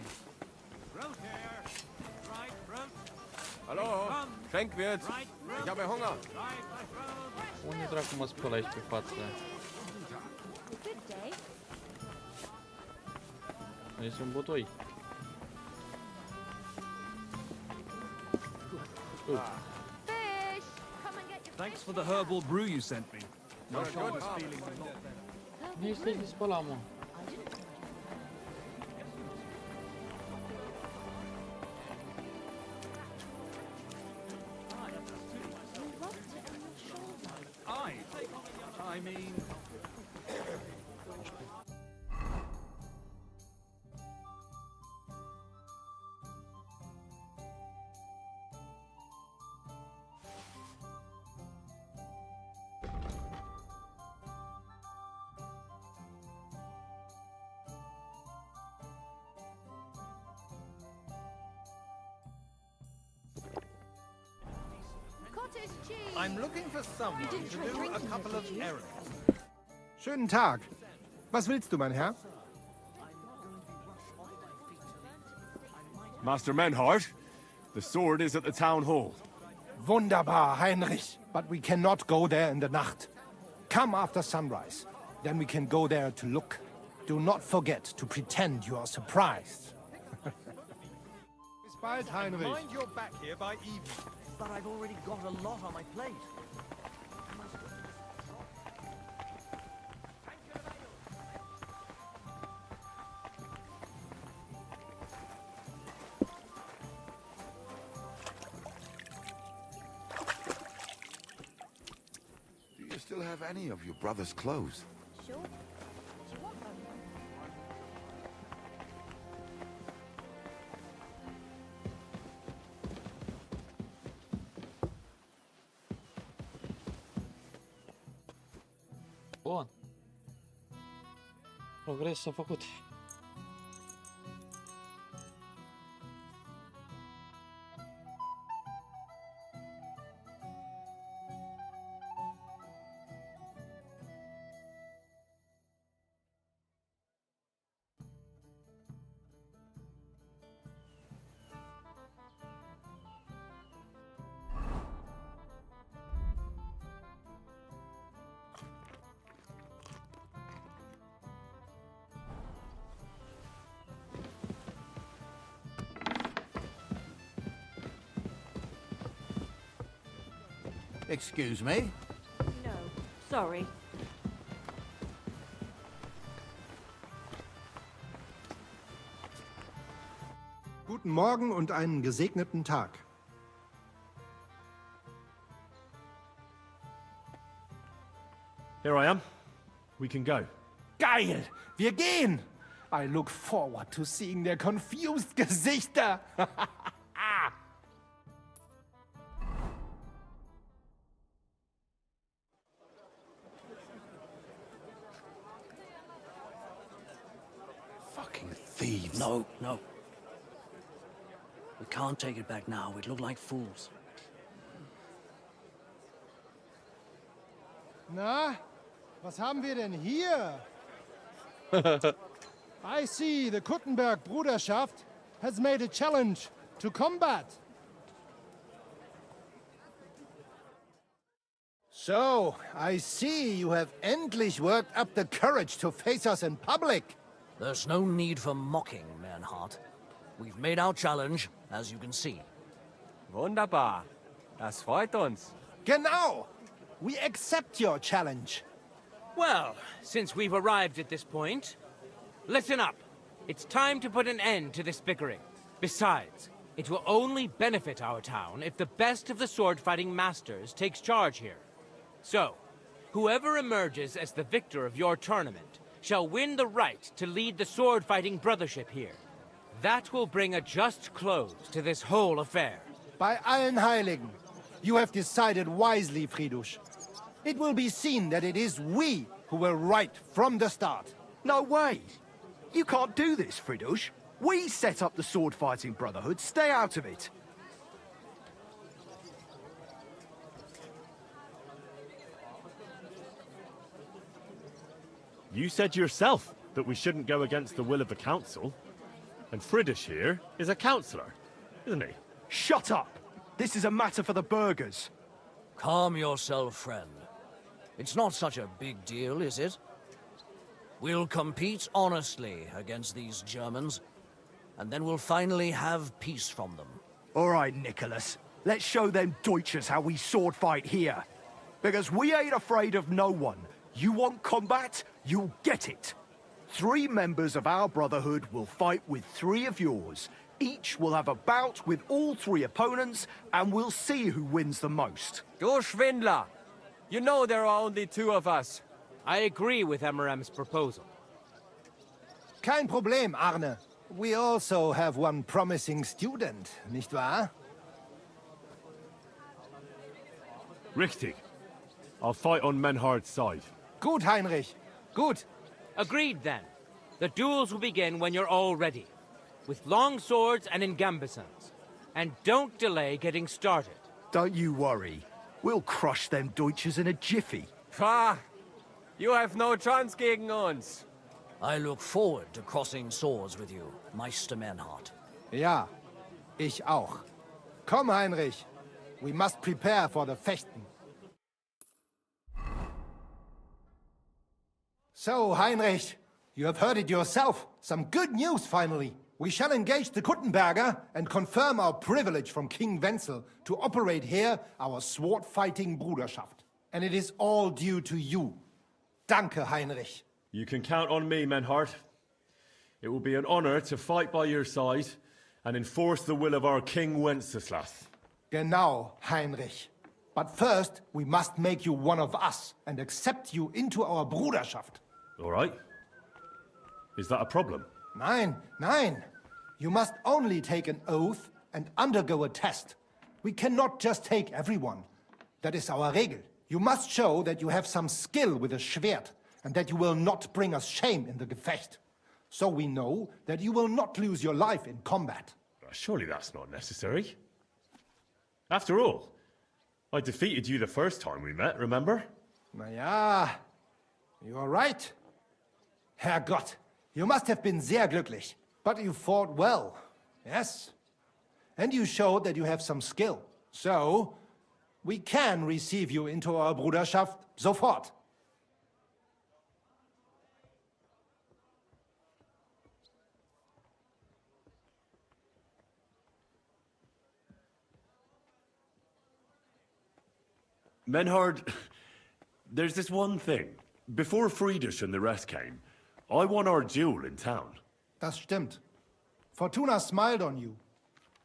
Hallo, Schenkwirt. Ich habe Hunger. Unde dracu mă spăl aici pe față? Este un botoi. Thanks for the herbal brew you sent me. My shoulder's feeling a lot better. Nu este de spălat, mă. I mean... I'm looking for someone to do a couple of errands. Schönen Tag. Was willst du, mein Herr? Master Menhart, the sword is at the town hall. Wunderbar, Heinrich. But we cannot go there in the Nacht. Come after sunrise. Then we can go there to look. Do not forget to pretend you are surprised. Bis bald, Heinrich. Mind you're back here by evening. But I've already got a lot on my plate. Do you still have any of your brother's clothes? Sure. Do you want them? Bun. Progres s-a făcut. Excuse me? No, sorry. Guten Morgen und einen gesegneten Tag. Here I am. We can go. Geil! Wir gehen! I look forward to seeing their confused Gesichter. Fucking thieves. No, no. We can't take it back now. We'd look like fools. Na, was haben wir denn hier? I see the Kuttenberg Bruderschaft has made a challenge to combat. So, I see you have endlich worked up the courage to face us in public. There's no need for mocking, Mernhardt. We've made our challenge, as you can see. Wunderbar. Das freut uns. Genau! We accept your challenge. Well, since we've arrived at this point, listen up. It's time to put an end to this bickering. Besides, it will only benefit our town if the best of the sword-fighting masters takes charge here. So, whoever emerges as the victor of your tournament shall win the right to lead the sword-fighting brothership here. That will bring a just close to this whole affair. Bei allen Heiligen, you have decided wisely, Friedrich. It will be seen that it is we who were right from the start. No way! You can't do this, Fridush. We set up the sword-fighting brotherhood. Stay out of it. You said yourself that we shouldn't go against the will of the council. And Friedrich here is a councillor, isn't he? Shut up! This is a matter for the burghers. Calm yourself, friend. It's not such a big deal, is it? We'll compete honestly against these Germans, and then we'll finally have peace from them. All right, Nicholas. Let's show them Deutschers how we sword fight here. Because we ain't afraid of no one. You want combat? You'll get it. 3 members of our brotherhood will fight with 3 of yours. Each will have a bout with all 3 opponents, and we'll see who wins the most. Du Schwindler! You know there are only 2 of us. I agree with Emerem's proposal. Kein Problem, Arne. We also have one promising student, nicht wahr? Richtig. I'll fight on Menhard's side. Gut, Heinrich. Gut. Agreed, then. The duels will begin when you're all ready, with long swords and in gambesons. And don't delay getting started. Don't you worry. We'll crush them Deutschers in a jiffy. Pah! You have no chance gegen uns. I look forward to crossing swords with you, Meister Menhard. Ja, ich auch. Komm, Heinrich. We must prepare for the Fechten. So, Heinrich, you have heard it yourself. Some good news, finally. We shall engage the Kuttenberger and confirm our privilege from King Wenzel to operate here our sword-fighting Bruderschaft. And it is all due to you. Danke, Heinrich. You can count on me, Menhard. It will be an honor to fight by your side and enforce the will of our King Wenceslas. Genau, Heinrich. But first, we must make you one of us and accept you into our Bruderschaft. All right. Is that a problem? Nein, nein. You must only take an oath and undergo a test. We cannot just take everyone. That is our Regel. You must show that you have some skill with a Schwert and that you will not bring us shame in the Gefecht. So we know that you will not lose your life in combat. Surely that's not necessary. After all, I defeated you the first time we met, remember? Na ja, you are right. Herrgott, you must have been sehr glücklich. But you fought well, yes. And you showed that you have some skill. So, we can receive you into our Bruderschaft sofort. Menhard, there's this one thing. Before Friedrich and the rest came, I won our duel in town. Das stimmt. Fortuna smiled on you.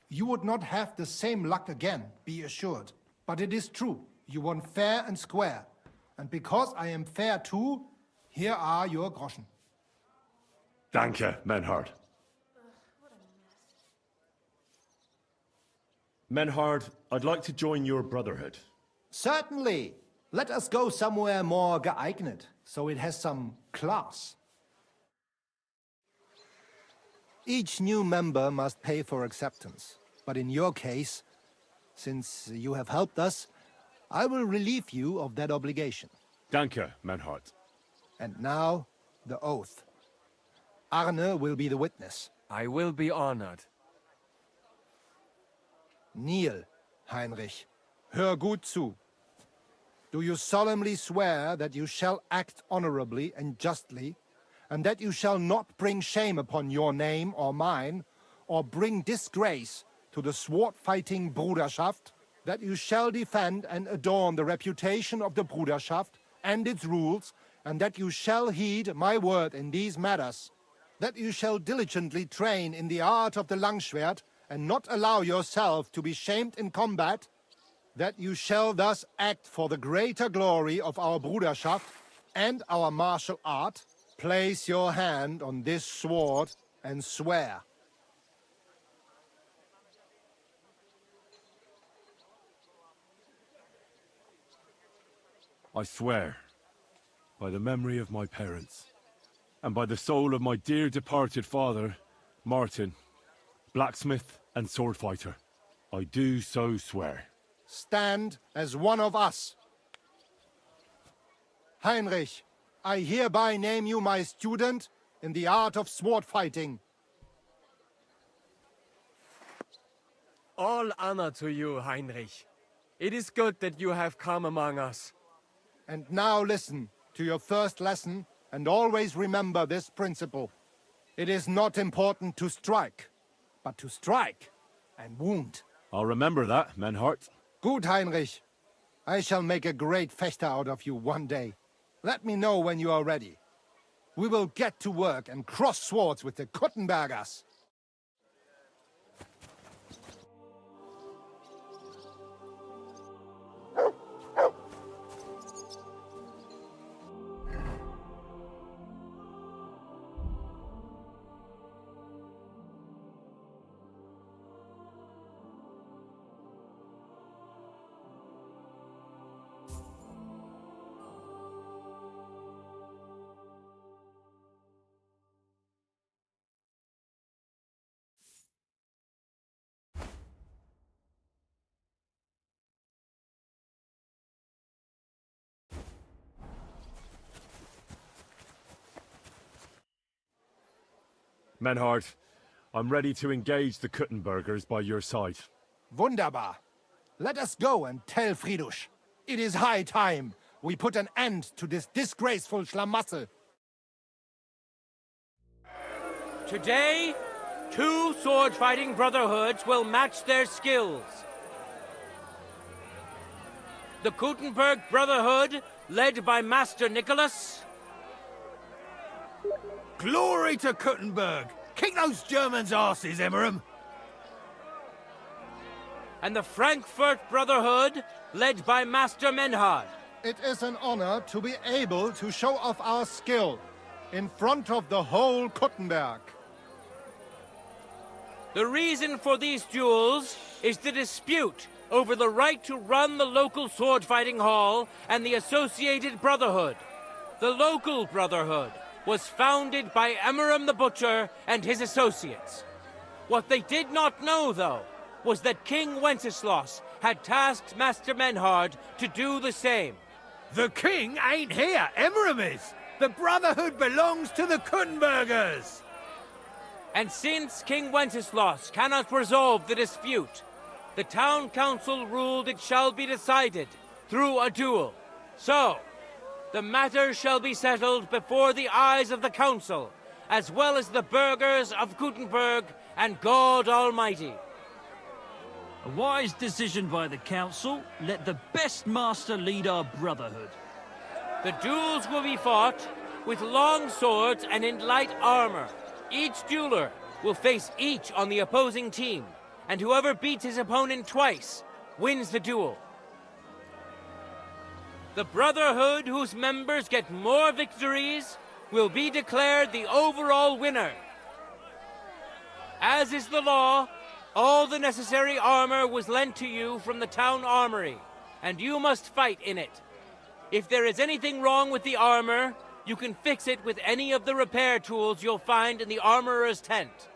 You would not have the same luck again, be assured. But it is true. You won fair and square. And because I am fair too, here are your groschen. Danke, Menhard. Menhard, I'd like to join your brotherhood. Certainly. Let us go somewhere more geeignet, so it has some class. Each new member must pay for acceptance. But in your case, since you have helped us, I will relieve you of that obligation. Danke, Menhard. And now, the oath. Arne will be the witness. I will be honored. Kneel, Heinrich. Hör gut zu. Do you solemnly swear that you shall act honorably and justly, and that you shall not bring shame upon your name or mine, or bring disgrace to the sword-fighting Bruderschaft, that you shall defend and adorn the reputation of the Bruderschaft and its rules, and that you shall heed my word in these matters, that you shall diligently train in the art of the Langschwert, and not allow yourself to be shamed in combat, that you shall thus act for the greater glory of our Bruderschaft and our martial art. Place your hand on this sword and swear. I swear, by the memory of my parents, and by the soul of my dear departed father, Martin, blacksmith and sword fighter. I do so swear. Stand as one of us. Heinrich, I hereby name you my student in the art of sword fighting. All honor to you, Heinrich. It is good that you have come among us. And now listen to your first lesson, and always remember this principle. It is not important to strike, but to strike and wound. I'll remember that, Menhart. Good, Heinrich. I shall make a great fechter out of you one day. Let me know when you are ready. We will get to work and cross swords with the Kuttenbergers. Menhart, I'm ready to engage the Kuttenbergers by your side. Wunderbar. Let us go and tell Friedrich. It is high time we put an end to this disgraceful schlamassel. Today, 2 sword-fighting brotherhoods will match their skills. The Kuttenberg Brotherhood, led by Master Nicholas. Glory to Kuttenberg! Kick those Germans' asses, Emmeram! And the Frankfurt Brotherhood, led by Master Menhard. It is an honor to be able to show off our skill in front of the whole Kuttenberg. The reason for these duels is the dispute over the right to run the local sword-fighting hall and the associated brotherhood. The local brotherhood was founded by Emmeram the Butcher and his associates. What they did not know, though, was that King Wenceslas had tasked Master Menhard to do the same. The king ain't here, Emmeram is! The Brotherhood belongs to the Kuttenbergers! And since King Wenceslas cannot resolve the dispute, the town council ruled it shall be decided through a duel. So, the matter shall be settled before the eyes of the council, as well as the burghers of Kuttenberg and God Almighty. A wise decision by the council. Let the best master lead our brotherhood. The duels will be fought with long swords and in light armor. Each dueler will face each on the opposing team, and whoever beats his opponent twice wins the duel. The brotherhood whose members get more victories will be declared the overall winner. As is the law, all the necessary armor was lent to you from the town armory, and you must fight in it. If there is anything wrong with the armor, you can fix it with any of the repair tools you'll find in the armorer's tent.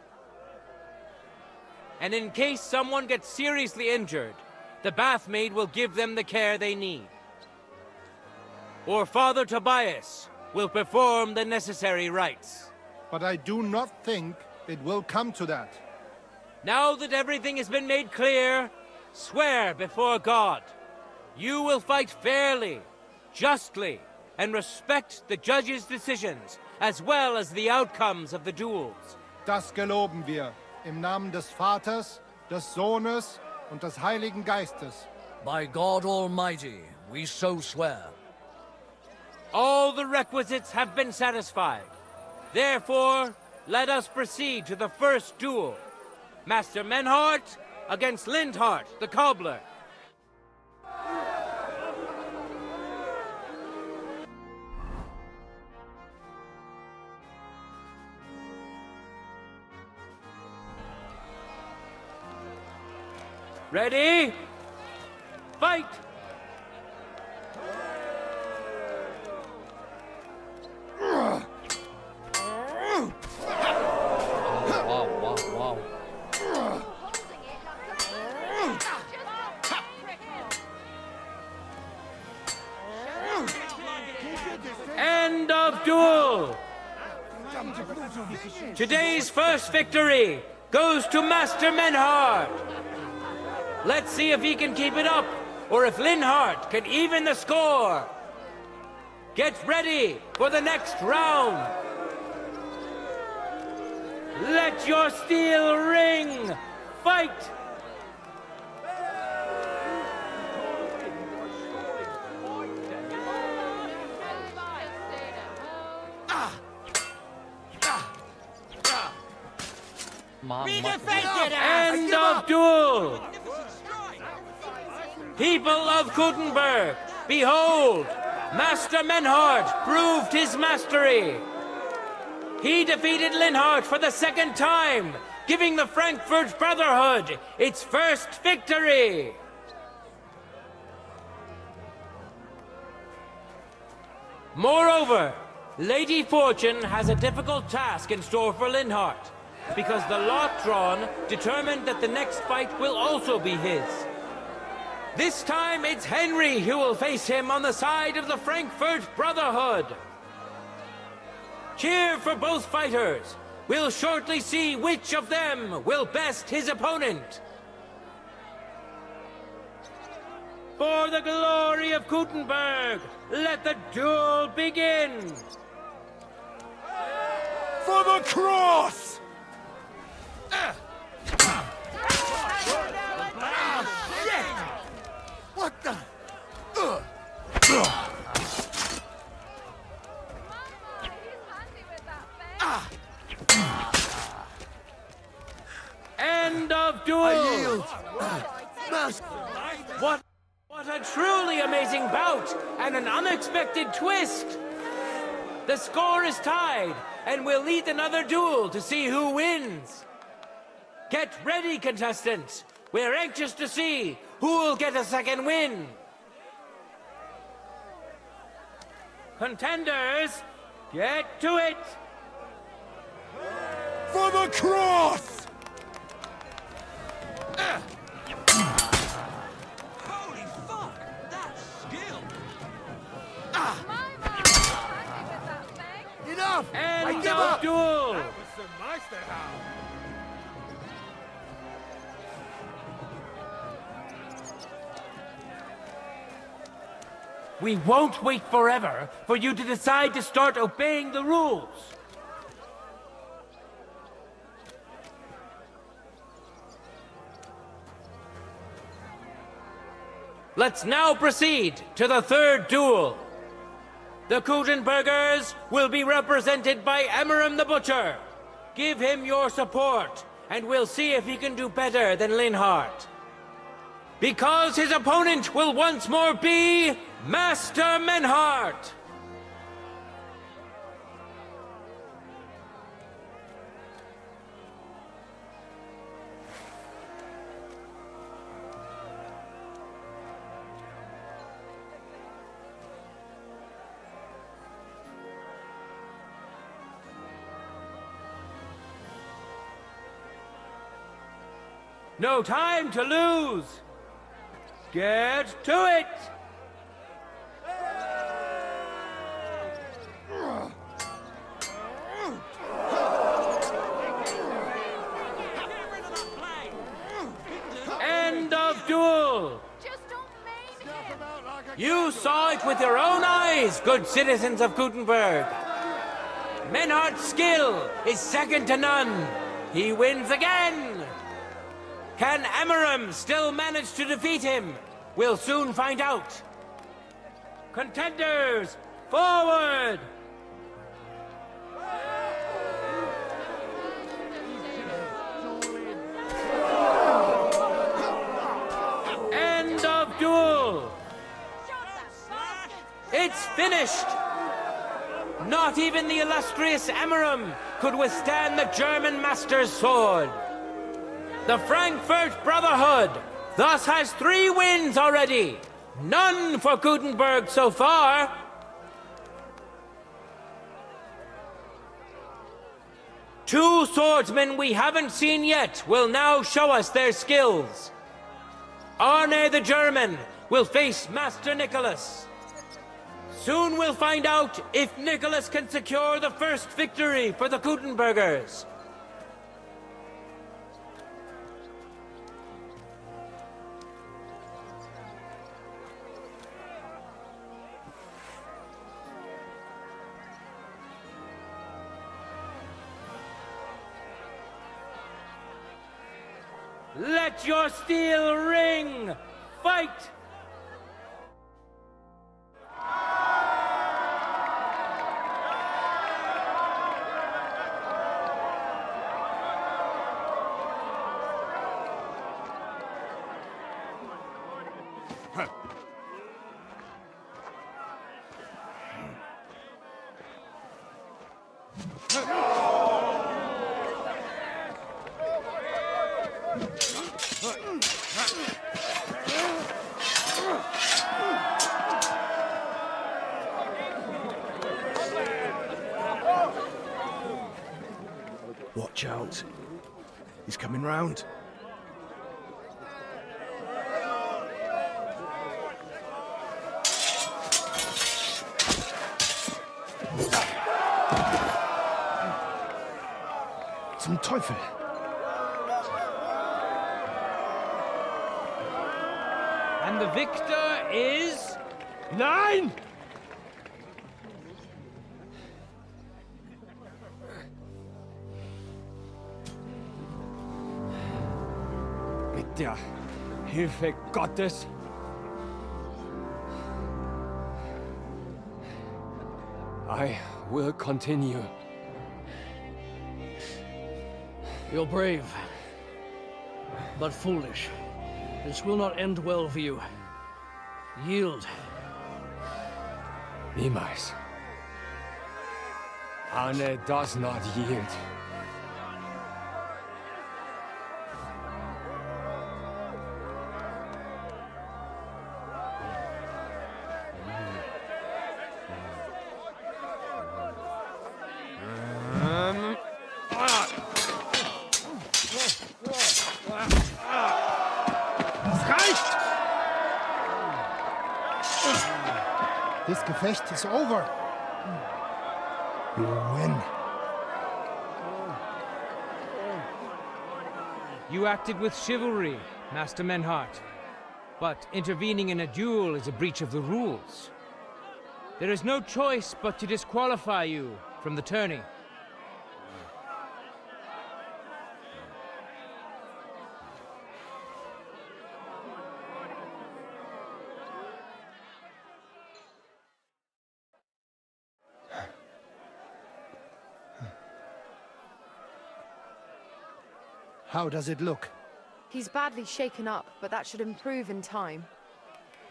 And in case someone gets seriously injured, the bathmaid will give them the care they need. Or Father Tobias will perform the necessary rites. But I do not think it will come to that. Now that everything has been made clear, swear before God. You will fight fairly, justly, and respect the judge's decisions, as well as the outcomes of the duels. Das geloben wir, im Namen des Vaters, des Sohnes und des Heiligen Geistes. By God Almighty, we so swear. All the requisites have been satisfied. Therefore, let us proceed to the first duel. Master Menhart against Lindhart, the cobbler. Ready? Fight! Wow, wow. End of duel! Today's first victory goes to Master Menhard. Let's see if he can keep it up, or if Linhart can even the score. Get ready for the next round. Let your steel ring. Fight! End of duel! People of Gutenberg, behold, Master Menhard proved his mastery. He defeated Linhart for the second time, giving the Frankfurt Brotherhood its first victory. Moreover, Lady Fortune has a difficult task in store for Linhart, because the lot drawn determined that the next fight will also be his. This time it's Henry who will face him on the side of the Frankfurt Brotherhood. Cheer for both fighters. We'll shortly see which of them will best his opponent. For the glory of Gutenberg, let the duel begin. For the cross! What the? End of duel! What a truly amazing bout and an unexpected twist! The score is tied, and we'll lead another duel to see who wins. Get ready, contestants. We're anxious to see who will get a second win. Contenders, get to it. For the cross! Holy fuck! That's skill! Enough! I End give of up! duel. That was some Meisterhaus. We won't wait forever for you to decide to start obeying the rules. Let's now proceed to the third duel. The Gutenbergers will be represented by Emmeram the Butcher. Give him your support, and we'll see if he can do better than Linhart. Because his opponent will once more be Master Menhart. No time to lose. Get to it. End of duel. You saw it with your own eyes, good citizens of Gutenberg. Menhardt's skill is second to none. He wins again. Can Emmeram still manage to defeat him? We'll soon find out. Contenders, forward! End of duel! It's finished! Not even the illustrious Emmeram could withstand the German master's sword. The Frankfurt Brotherhood thus has 3 wins already. None for Gutenberg so far. Two swordsmen we haven't seen yet will now show us their skills. Arne the German will face Master Nicholas. Soon we'll find out if Nicholas can secure the first victory for the Gutenbergers. Let your steel ring! Fight! Watch out. He's coming round. Zum Teufel! And the victor is... Nein! Mit der Hilfe Gottes I will continue. You're brave, but foolish. This will not end well for you. Yield. Niemals. Arne does not yield. This Gefecht is over. You win. You acted with chivalry, Master Menhart. But intervening in a duel is a breach of the rules. There is no choice but to disqualify you from the tourney. How does it look? He's badly shaken up, but that should improve in time.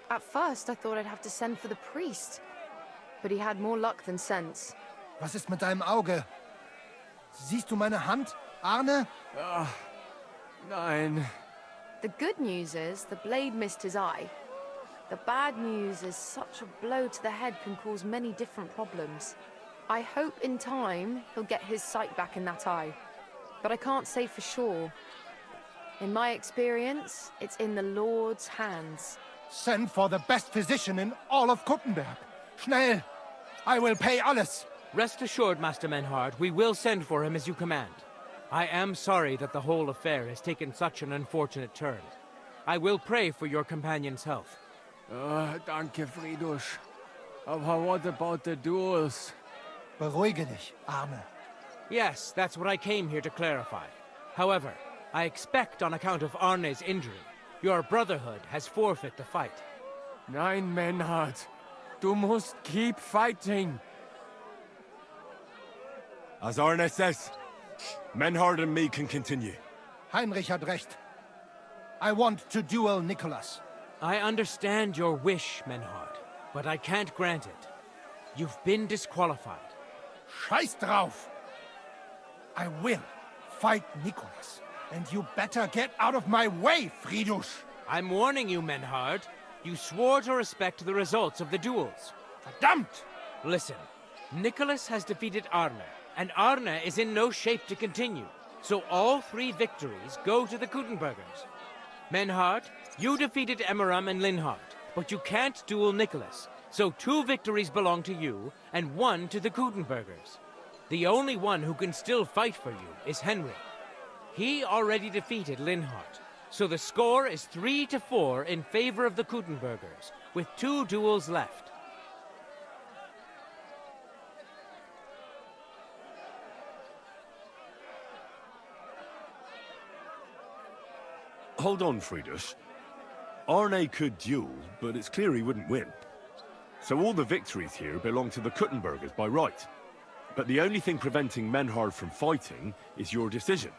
At first, I thought I'd have to send for the priest. But he had more luck than sense. Was ist mit deinem Auge? Siehst du meine Hand, Arne? Nein. The good news is the blade missed his eye. The bad news is such a blow to the head can cause many different problems. I hope in time he'll get his sight back in that eye. But I can't say for sure. In my experience, it's in the Lord's hands. Send for the best physician in all of Gutenberg. Schnell! I will pay alles. Rest assured, Master Menhart, we will send for him as you command. I am sorry that the whole affair has taken such an unfortunate turn. I will pray for your companion's health. Danke, Friedrich. Aber what about the duels? Beruhige dich, Arne. Yes, that's what I came here to clarify. However, I expect on account of Arne's injury, your brotherhood has forfeit the fight. Nein, Menhart. Du musst keep fighting. As Arne says, Menhart and me can continue. Heinrich had recht. I want to duel Nicholas. I understand your wish, Menhart, but I can't grant it. You've been disqualified. Scheiß drauf! I will fight Nicholas, and you better get out of my way, Friedrich! I'm warning you, Menhart. You swore to respect the results of the duels. Verdammt! Listen, Nicholas has defeated Arne, and Arne is in no shape to continue. So all 3 victories go to the Gutenbergers. Menhart, you defeated Emmeram and Linhart, but you can't duel Nicholas, So 2 victories belong to you, and 1 to the Gutenbergers. The only one who can still fight for you is Henry. He already defeated Linhardt, so the score is 3-4 in favor of the Gutenbergers, with 2 duels left. Hold on, Friedrich. Arne could duel, but it's clear he wouldn't win. So all the victories here belong to the Gutenbergers by right. But the only thing preventing Menhard from fighting is your decision.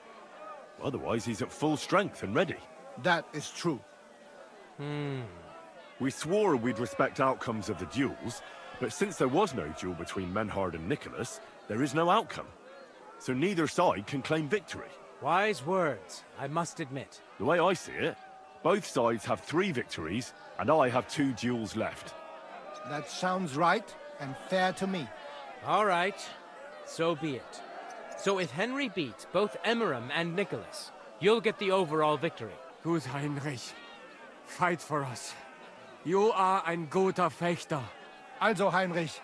Otherwise, he's at full strength and ready. That is true. We swore we'd respect outcomes of the duels, but since there was no duel between Menhard and Nicholas, there is no outcome. So neither side can claim victory. Wise words, I must admit. The way I see it, both sides have 3 victories, and I have 2 duels left. That sounds right and fair to me. All right, so be it. So if Henry beats both Emmeram and Nicholas, you'll get the overall victory. Gut, Heinrich. Fight for us. You are ein guter Fechter. Also, Heinrich,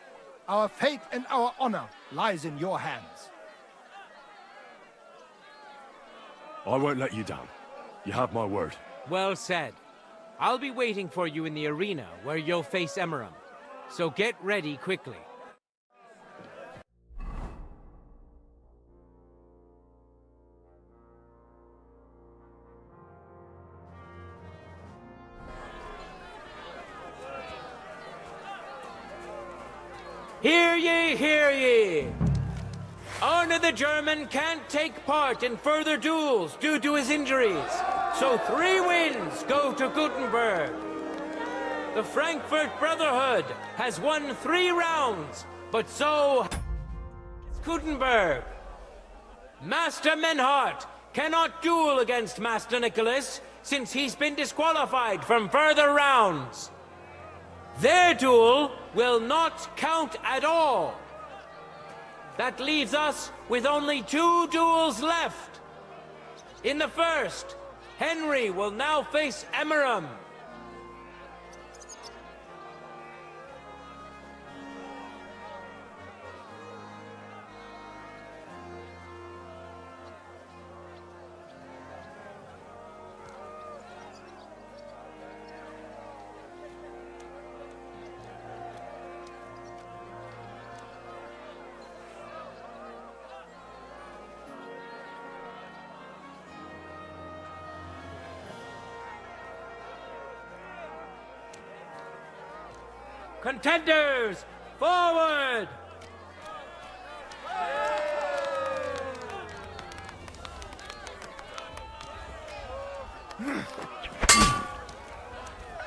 our fate and our honor lies in your hands. I won't let you down. You have my word. Well said. I'll be waiting for you in the arena where you'll face Emmeram. So get ready quickly. Hear ye, hear ye! Arne the German can't take part in further duels due to his injuries, so 3 wins go to Gutenberg. The Frankfurt Brotherhood has won 3 rounds, but so has Gutenberg. Master Menhard cannot duel against Master Nicholas since he's been disqualified from further rounds. Their duel will not count at all. That leaves us with only 2 duels left. In the first, Henry will now face Emmeram. Contenders, forward!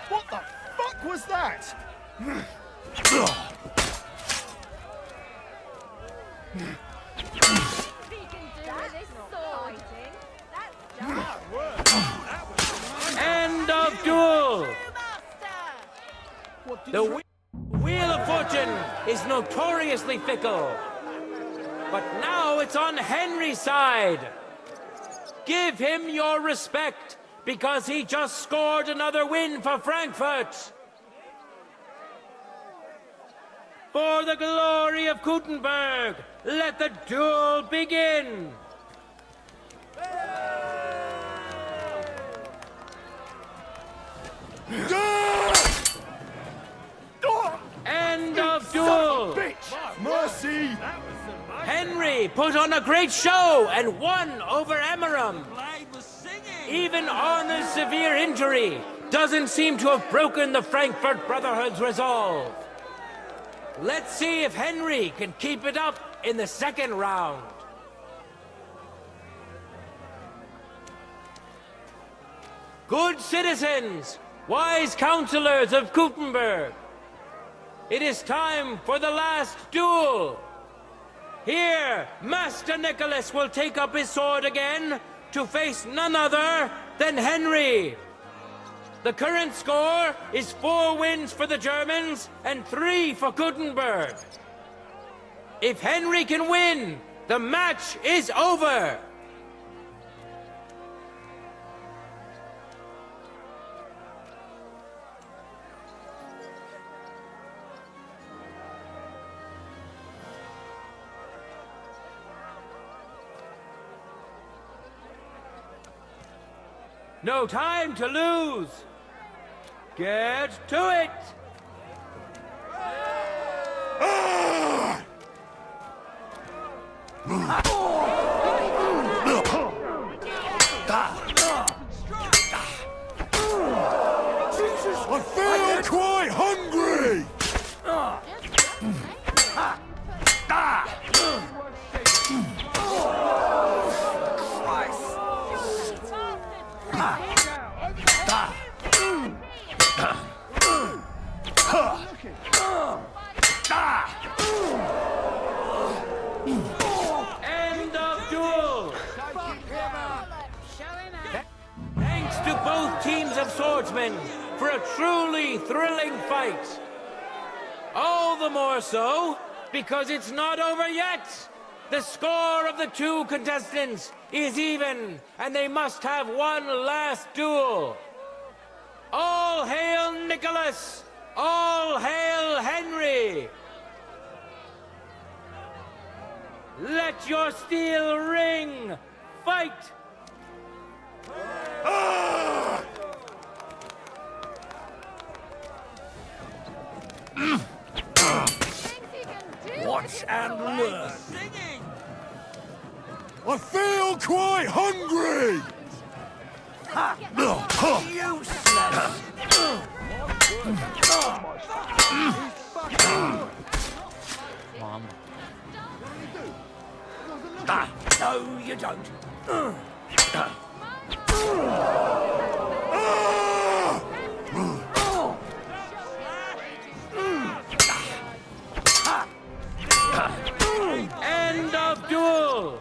What the fuck was that? End of duel! The Wheel of Fortune is notoriously fickle. But now it's on Henry's side. Give him your respect, because he just scored another win for Frankfurt. For the glory of Gutenberg, let the duel begin. End of duel! Mercy! Henry put on a great show and won over Emmeram. Even Arne's severe injury doesn't seem to have broken the Frankfurt Brotherhood's resolve. Let's see if Henry can keep it up in the second round. Good citizens, wise counselors of Gutenberg, it is time for the last duel. Here, Master Nicholas will take up his sword again to face none other than Henry. The current score is 4 wins for the Germans and 3 for Gutenberg. If Henry can win, the match is over. No time to lose! Get to it! Jesus, I feel quite hungry! End of duel! Thanks to both teams of swordsmen for a truly thrilling fight. All the more so because it's not over yet. The score of the two contestants is even, and they must have one last duel. All hail Nicholas! All hail Henry! Let your steel ring! Fight! Watch and learn. I feel quite hungry! Mom. No, you don't. End of duel!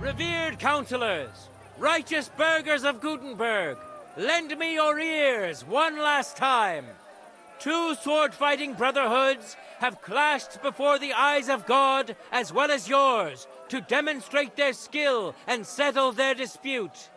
Revered counselors, righteous burghers of Gutenberg, lend me your ears one last time. Two sword-fighting brotherhoods have clashed before the eyes of God as well as yours to demonstrate their skill and settle their dispute.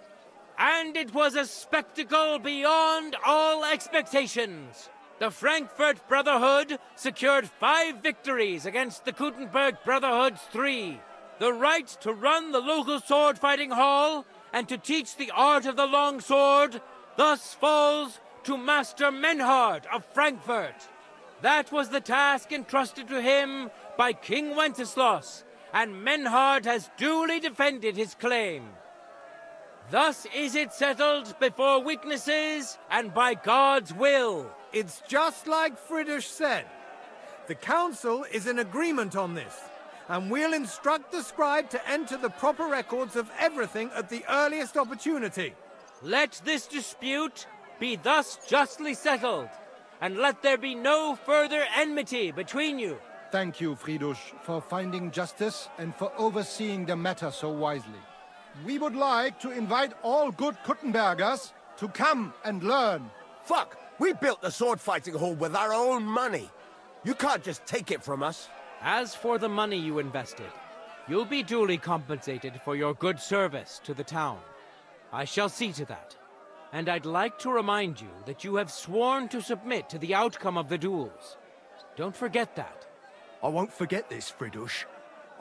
And it was a spectacle beyond all expectations. The Frankfurt Brotherhood secured 5 victories against the Gutenberg Brotherhood's 3. The right to run the local sword-fighting hall and to teach the art of the long sword thus falls to Master Menhard of Frankfurt. That was the task entrusted to him by King Wenceslas, and Menhard has duly defended his claim. Thus is it settled before witnesses and by God's will. It's just like Friedrich said. The council is in agreement on this, and we'll instruct the scribe to enter the proper records of everything at the earliest opportunity. Let this dispute be thus justly settled, and let there be no further enmity between you. Thank you, Friedrich, for finding justice and for overseeing the matter so wisely. We would like to invite all good Kuttenbergers to come and learn. Fuck! We built the sword-fighting hall with our own money. You can't just take it from us. As for the money you invested, you'll be duly compensated for your good service to the town. I shall see to that. And I'd like to remind you that you have sworn to submit to the outcome of the duels. Don't forget that. I won't forget this, Friedrich.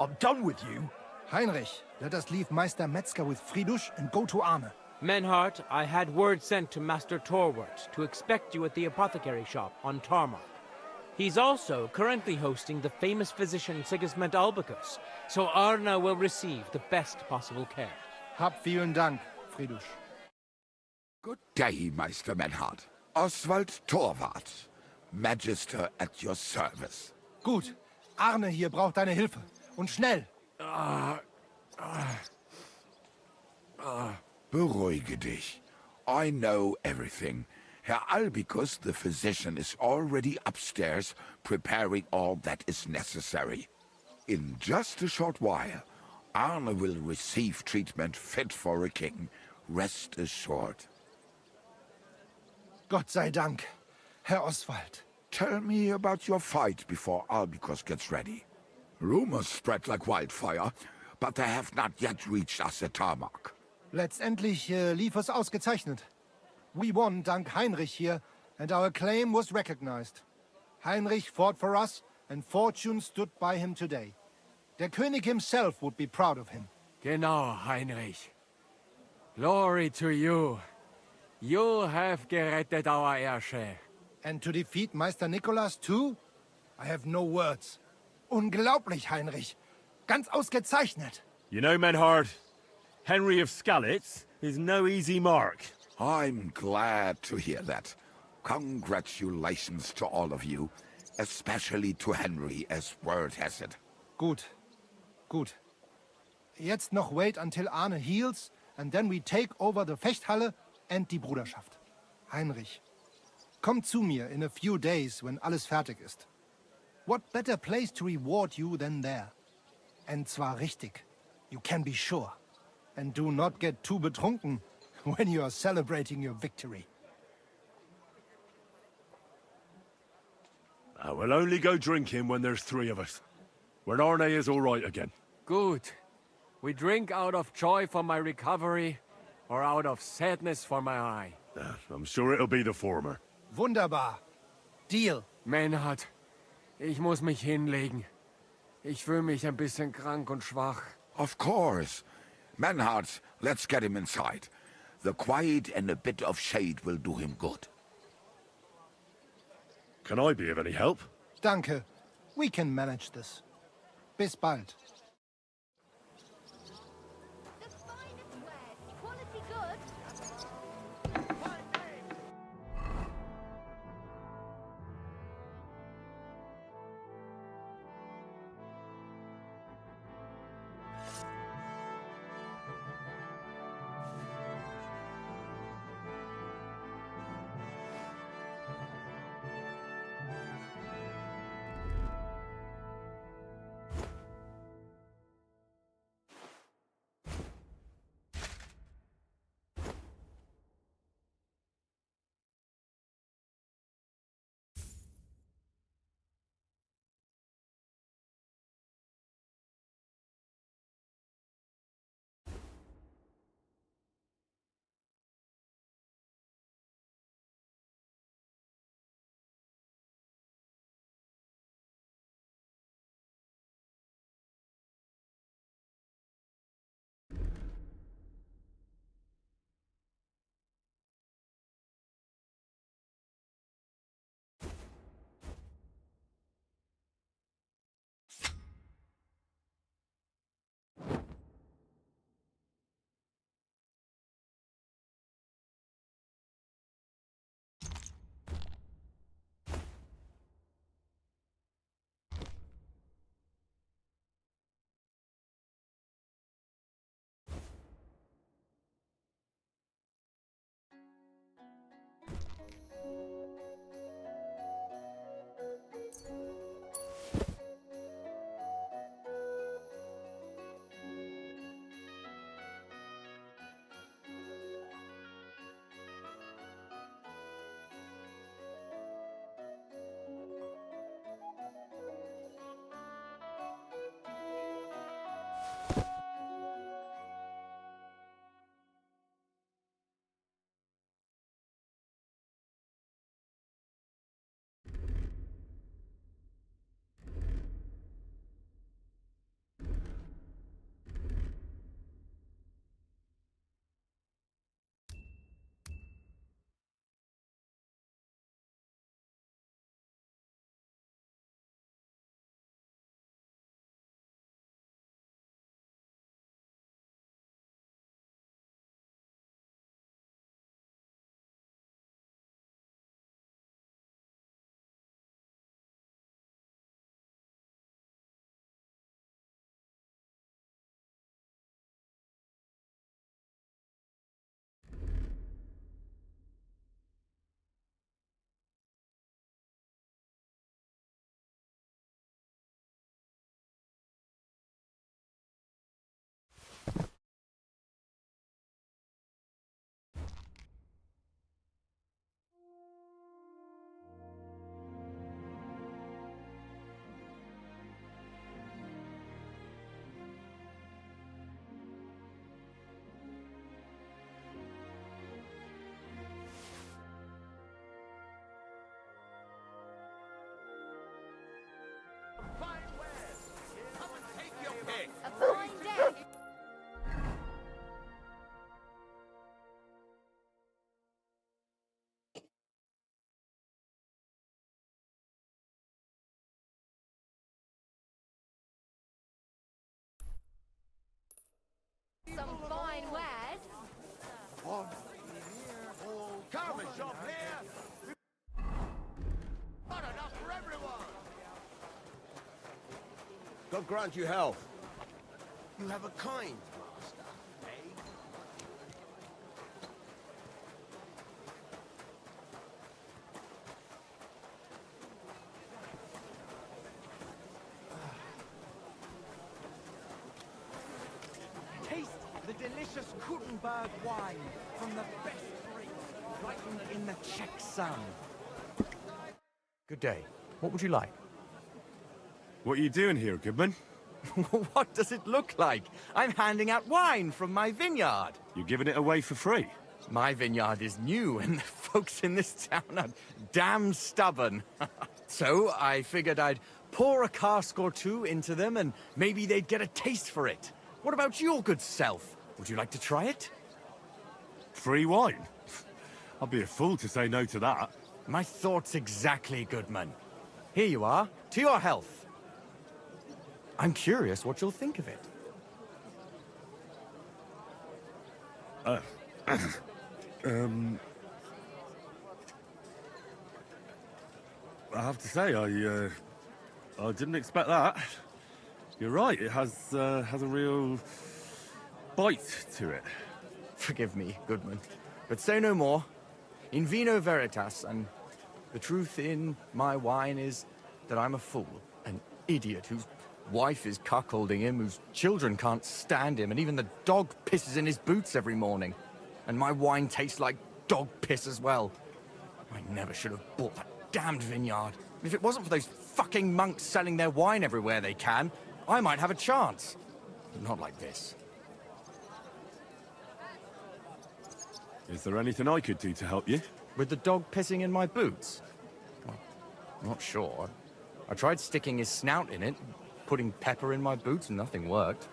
I'm done with you. Heinrich, let us leave Meister Metzger with Friedrich and go to Arne. Menhart, I had word sent to Master Torwart to expect you at the apothecary shop on Tarmac. He's also currently hosting the famous physician Sigismund Albicus, so Arne will receive the best possible care. Hab vielen Dank, Friedrich. Good day, Meister Menhard. Oswald Torwart, Magister at your service. Gut. Arne hier braucht deine Hilfe. Und schnell. Beruhige dich. I know everything. Herr Albicus, the physician, is already upstairs preparing all that is necessary. In just a short while, Arne will receive treatment fit for a king. Rest assured. Gott sei Dank, Herr Oswald. Tell me about your fight before Albicus gets ready. Rumors spread like wildfire, but they have not yet reached us at Tarmac. Letztendlich lief es ausgezeichnet. We won dank Heinrich here, and our claim was recognized. Heinrich fought for us, and fortune stood by him today. Der König himself would be proud of him. Genau, Heinrich. Glory to you. You have gerettet our Ersche. And to defeat Meister Nicholas too? I have no words. Unglaublich, Heinrich. Ganz ausgezeichnet. You know, Menhard, Henry of Skalitz is no easy mark. I'm glad to hear that. Congratulations to all of you, especially to Henry, as word has it. Gut. Gut. Jetzt noch wait until Arne heals, and then we take over the Fechthalle and die Bruderschaft. Heinrich, komm zu mir in a few days, when alles fertig ist. What better place to reward you than there? And zwar richtig. You can be sure. And do not get too betrunken when you are celebrating your victory. I will only go drinking when there's 3 of us. When Arne is all right again. Good. We drink out of joy for my recovery, or out of sadness for my eye. I'm sure it'll be the former. Wunderbar. Deal. Menhard, ich muss mich hinlegen. Ich fühle mich ein bisschen krank und schwach. Of course. Menhard, let's get him inside. The quiet and a bit of shade will do him good. Can I be of any help? Danke. We can manage this. Bis bald. God grant you health. You have a kind master, eh? Taste the delicious Kuttenberg wine from the best grapes, right in the Czech sun. Good day. What would you like? What are you doing here, Goodman? What does it look like? I'm handing out wine from my vineyard. You're giving it away for free? My vineyard is new, and the folks in this town are damn stubborn. So I figured I'd pour a cask or two into them, and maybe they'd get a taste for it. What about your good self? Would you like to try it? Free wine? I'd be a fool to say no to that. My thoughts exactly, Goodman. Here you are. To your health. I'm curious what you'll think of it. I have to say, I didn't expect that. You're right, it has a real bite to it. Forgive me, Goodman, but say no more. In vino veritas, and the truth in my wine is that I'm a fool, an idiot whose wife is cuckolding him, whose children can't stand him, and even the dog pisses in his boots every morning. And my wine tastes like dog piss as well. I never should have bought that damned vineyard. If it wasn't for those fucking monks selling their wine everywhere they can, I might have a chance. But not like this. Is there anything I could do to help you? With the dog pissing in my boots? Well, I'm not sure. I tried sticking his snout in it, putting pepper in my boots, and nothing worked.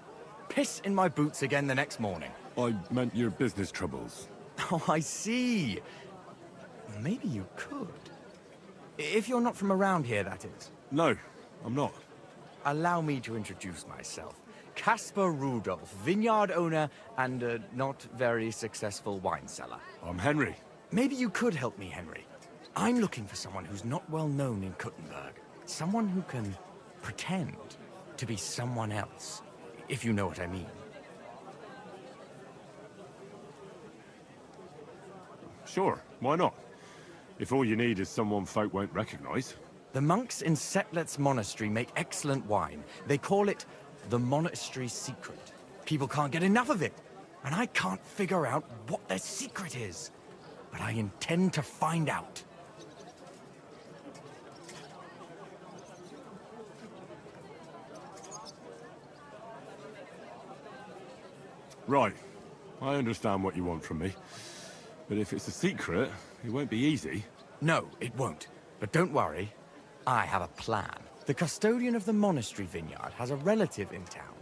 Piss in my boots again the next morning. I meant your business troubles. Oh, I see. Maybe you could. If you're not from around here, that is. No, I'm not. Allow me to introduce myself. Caspar Rudolph, vineyard owner and a not very successful wine seller. I'm Henry. Maybe you could help me, Henry. I'm looking for someone who's not well known in Kuttenberg. Someone who can pretend to be someone else, if you know what I mean. Sure, why not? If all you need is someone folk won't recognize. The monks in Setlet's monastery make excellent wine. They call it the monastery secret. People can't get enough of it, and I can't figure out what their secret is. But I intend to find out. Right. I understand what you want from me. But if it's a secret, it won't be easy. No, it won't. But don't worry. I have a plan. The custodian of the monastery vineyard has a relative in town,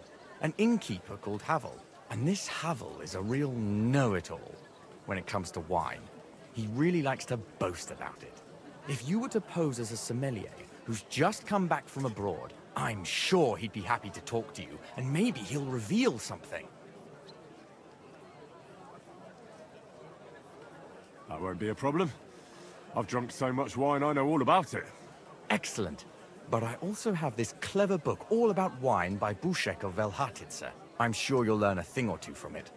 an innkeeper called Havel. And this Havel is a real know-it-all when it comes to wine. He really likes to boast about it. If you were to pose as a sommelier who's just come back from abroad, I'm sure he'd be happy to talk to you, and maybe he'll reveal something. That won't be a problem. I've drunk so much wine I know all about it. Excellent. But I also have this clever book all about wine by Bušek of Velhatice. I'm sure you'll learn a thing or two from it.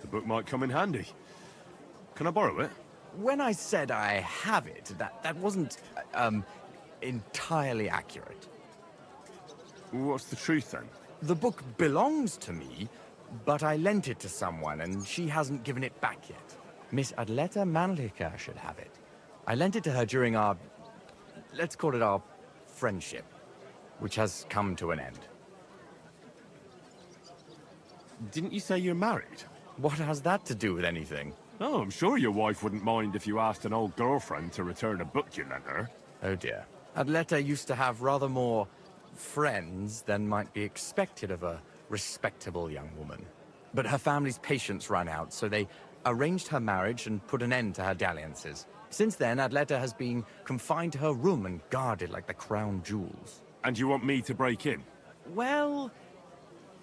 The book might come in handy. Can I borrow it? When I said I have it, that wasn't, entirely accurate. What's the truth, then? The book belongs to me, but I lent it to someone, and she hasn't given it back yet. Miss Adleta Manlica should have it. I lent it to her during our, let's call it our friendship, which has come to an end. Didn't you say you're married? What has that to do with anything? Oh, I'm sure your wife wouldn't mind if you asked an old girlfriend to return a book you lent her. Oh dear. Adleta used to have rather more friends than might be expected of a respectable young woman. But her family's patience ran out, so they arranged her marriage and put an end to her dalliances. Since then, Adleta has been confined to her room and guarded like the crown jewels. And you want me to break in? Well,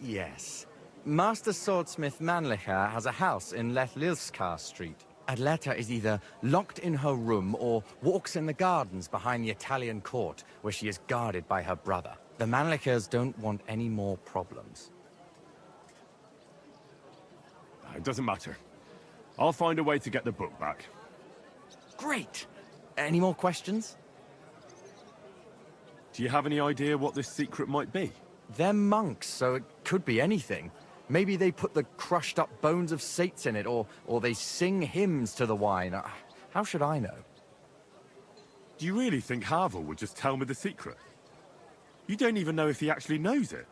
yes. Master swordsmith Manlicher has a house in Lethlilska Street. Adletta is either locked in her room or walks in the gardens behind the Italian court, where she is guarded by her brother. The Mannlichers don't want any more problems. It doesn't matter. I'll find a way to get the book back. Great! Any more questions? Do you have any idea what this secret might be? They're monks, so it could be anything. Maybe they put the crushed up bones of saints in it, or they sing hymns to the wine. How should I know? Do you really think Havel would just tell me the secret? You don't even know if he actually knows it.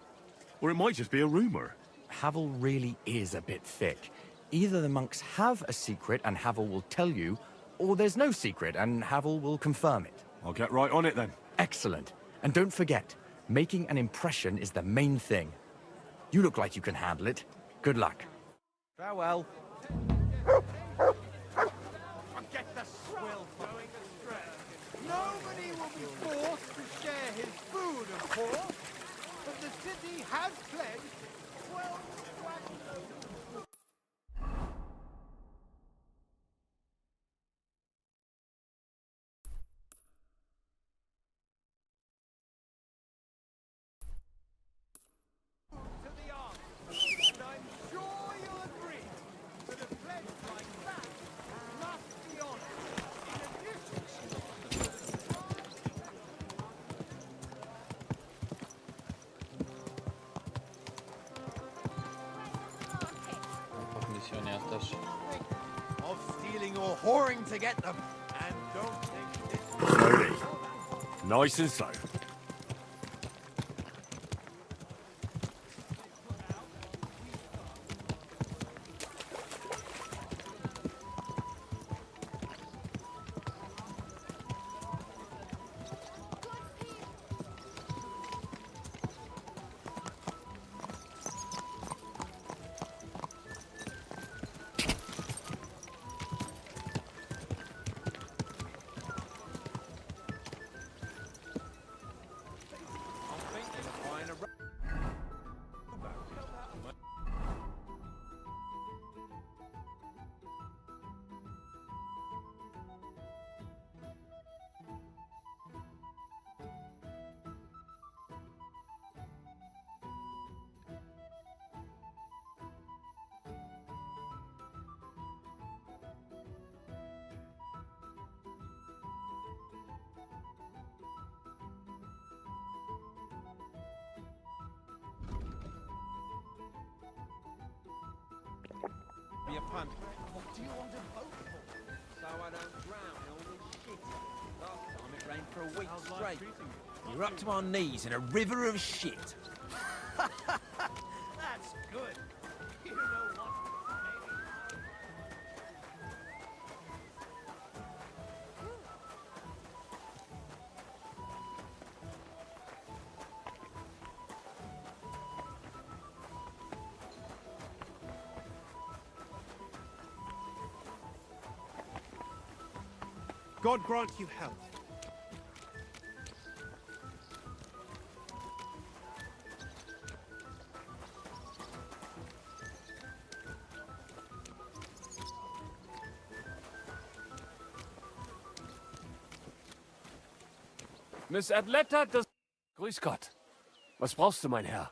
Or it might just be a rumor. Havel really is a bit thick. Either the monks have a secret and Havel will tell you, or there's no secret and Havel will confirm it. I'll get right on it then. Excellent. And don't forget, making an impression is the main thing. You look like you can handle it. Good luck. Farewell. Forget the swill going astray. Nobody will be forced to share his food, of course, but the city has pledged 12 wagonloads. Of stealing or whoring to get them, and don't think this. Slowly. Nice and slow. Be a punt. What do you want to vote for? So I don't drown in all this shit. Last time it rained for a week straight. You're up to our knees in a river of shit. That's good. You know what? God grant you health. Miss Adletta does... Grüß Gott. Was brauchst du, mein Herr?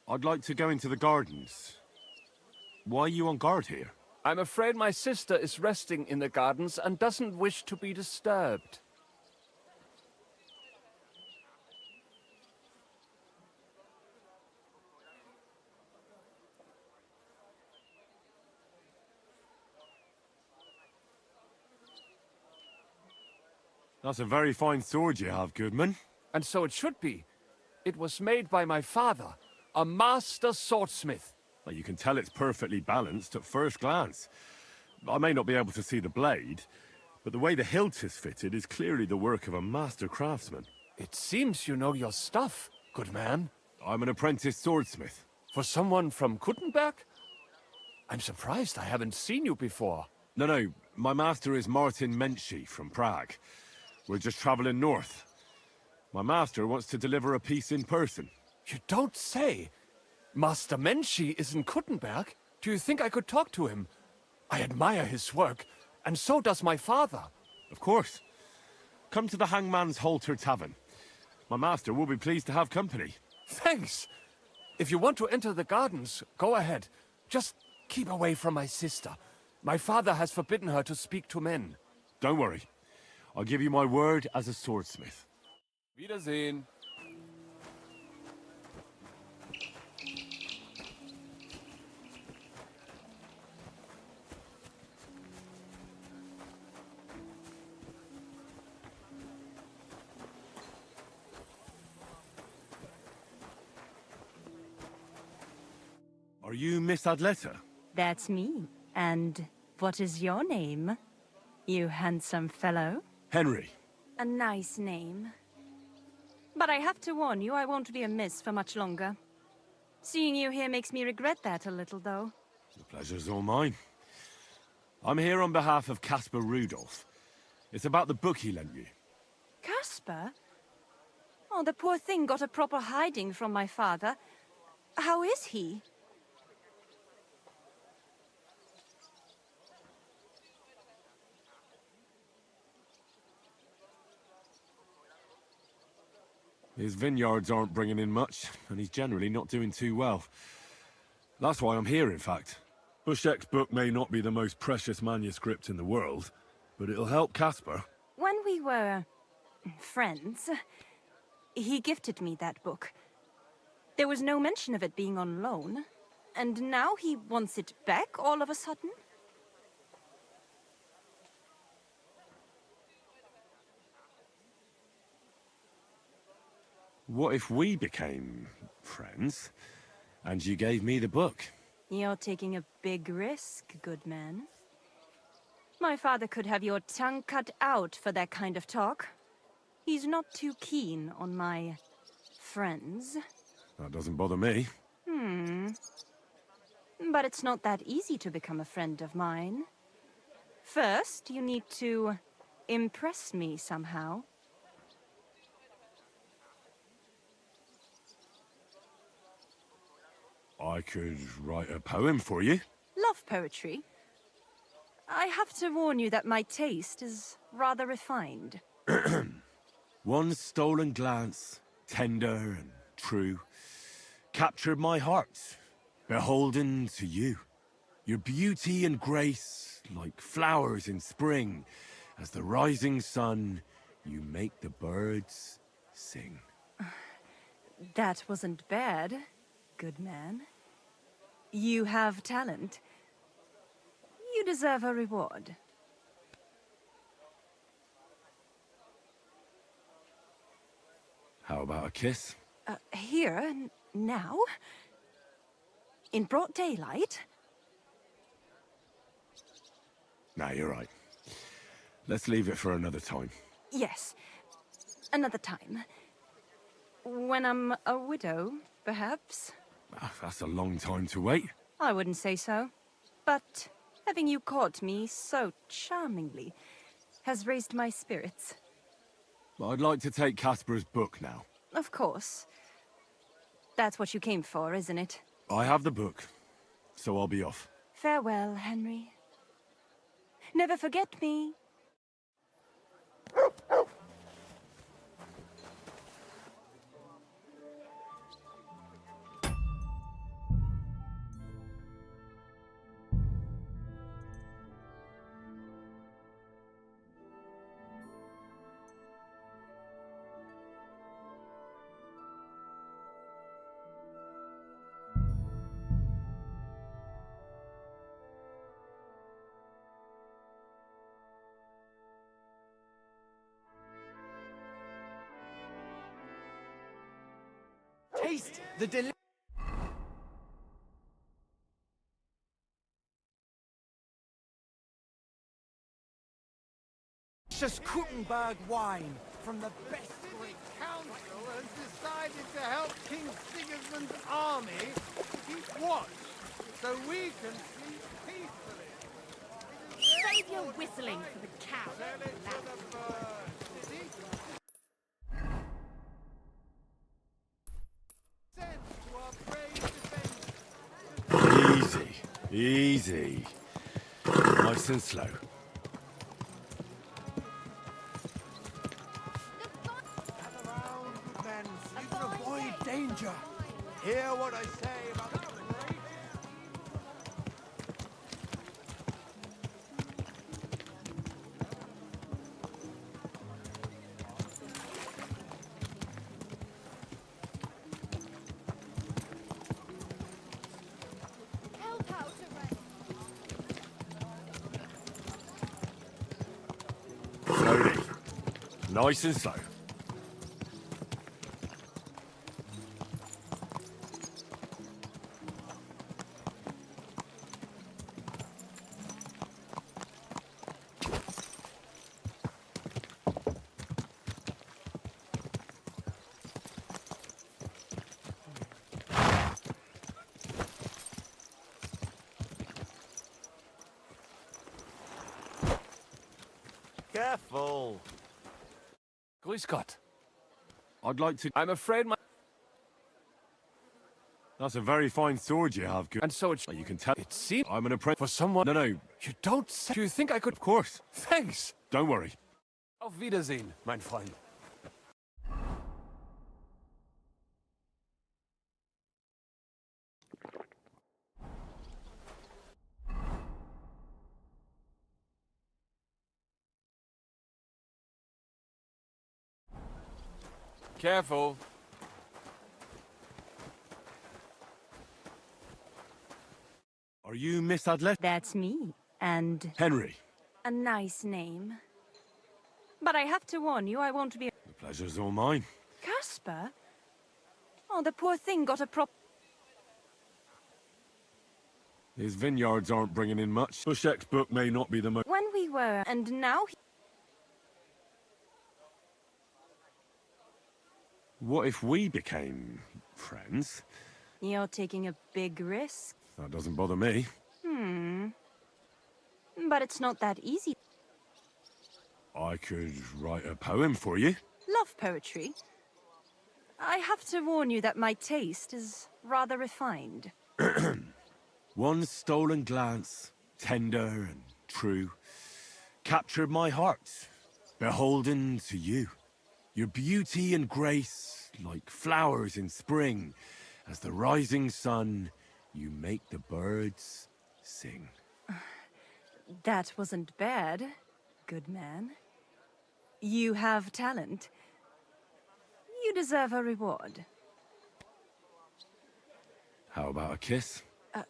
I'd like to go into the gardens. Why are you on guard here? I'm afraid my sister is resting in the gardens and doesn't wish to be disturbed. That's a very fine sword you have, Goodman. And so it should be. It was made by my father, a master swordsmith. Well, you can tell it's perfectly balanced at first glance. I may not be able to see the blade, but the way the hilt is fitted is clearly the work of a master craftsman. It seems you know your stuff, good man. I'm an apprentice swordsmith. For someone from Kuttenberg? I'm surprised I haven't seen you before. No, my master is Martin Menschy from Prague. We're just traveling north. My master wants to deliver a piece in person. You don't say! Master Menschy is in Kuttenberg? Do you think I could talk to him? I admire his work, and so does my father. Of course. Come to the Hangman's Halter Tavern. My master will be pleased to have company. Thanks. If you want to enter the gardens, go ahead. Just keep away from my sister. My father has forbidden her to speak to men. Don't worry. I'll give you my word as a swordsmith. Wiedersehen. Are you Miss Adletta? That's me. And what is your name, you handsome fellow? Henry. A nice name. But I have to warn you, I won't be a miss for much longer. Seeing you here makes me regret that a little, though. The pleasure's all mine. I'm here on behalf of Caspar Rudolph. It's about the book he lent you. Caspar? Oh, the poor thing got a proper hiding from my father. How is he? His vineyards aren't bringing in much, and he's generally not doing too well. That's why I'm here, in fact. Bushek's book may not be the most precious manuscript in the world, but it'll help Caspar. When we were friends, he gifted me that book. There was no mention of it being on loan, and now he wants it back all of a sudden? What if we became friends, and you gave me the book? You're taking a big risk, good man. My father could have your tongue cut out for that kind of talk. He's not too keen on my friends. That doesn't bother me. But it's not that easy to become a friend of mine. First, you need to impress me somehow. I could write a poem for you. Love poetry. I have to warn you that my taste is rather refined. One stolen glance, tender and true, captured my heart, beholden to you. Your beauty and grace, like flowers in spring, as the rising sun, you make the birds sing. That wasn't bad, good man. You have talent. You deserve a reward. How about a kiss? Here, now? In broad daylight? Nah, you're right. Let's leave it for another time. Yes, another time. When I'm a widow, perhaps? That's a long time to wait. I wouldn't say so. But having you caught me so charmingly has raised my spirits. I'd like to take Caspar's book now. Of course. That's what you came for, isn't it? I have the book, so I'll be off. Farewell, Henry. Never forget me. Taste the delicious Kuttenberg wine from the best Greek. Council has decided to help King Sigismund's army keep watch, so we can sleep peacefully. Save your whistling for the cow. Easy. Nice and slow. Gather round, good men, so you can avoid danger. Hear what I say about the great... Slowly. Nice and slow. Careful. Grüß Gott. I'd like to... I'm afraid my... That's a very fine sword you have, good. And so it's... You can tell... It seems... I'm an apprentice... For someone... No. You don't say... Do you think I could... Of course. Thanks. Don't worry. Auf Wiedersehen, mein Freund. Careful. Are you Miss Adlet? That's me. And Henry. a nice name. But I have to warn you, I won't be... The pleasure's all mine. Casper? Oh, the poor thing got a prop... His vineyards aren't bringing in much. Bushek's book may not be the most... When we were, and now... What if we became... friends? You're taking a big risk. That doesn't bother me. But it's not that easy. I could write a poem for you. Love poetry. I have to warn you that my taste is rather refined. One stolen glance, tender and true, captured my heart, beholden to you. Your beauty and grace, like flowers in spring, as the rising sun, you make the birds sing. That wasn't bad, good man. You have talent. You deserve a reward. How about a kiss?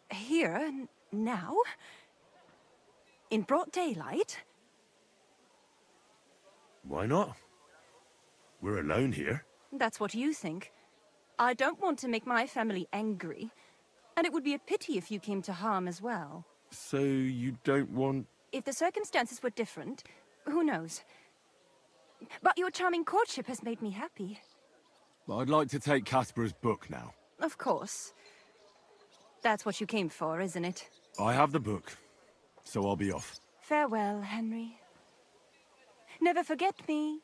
Here, now? In broad daylight? Why not? We're alone here. That's what you think. I don't want to make my family angry. And it would be a pity if you came to harm as well. So you don't want... If the circumstances were different, who knows? But your charming courtship has made me happy. I'd like to take Casper's book now. Of course. That's what you came for, isn't it? I have the book, so I'll be off. Farewell, Henry. Never forget me.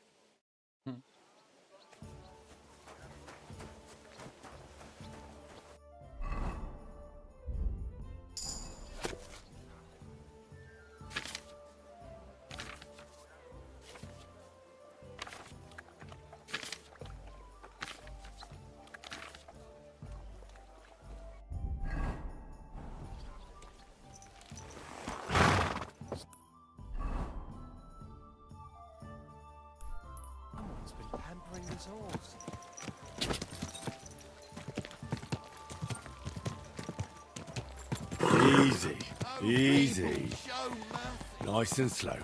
Pampering his horse. Easy, easy. Nice and slow.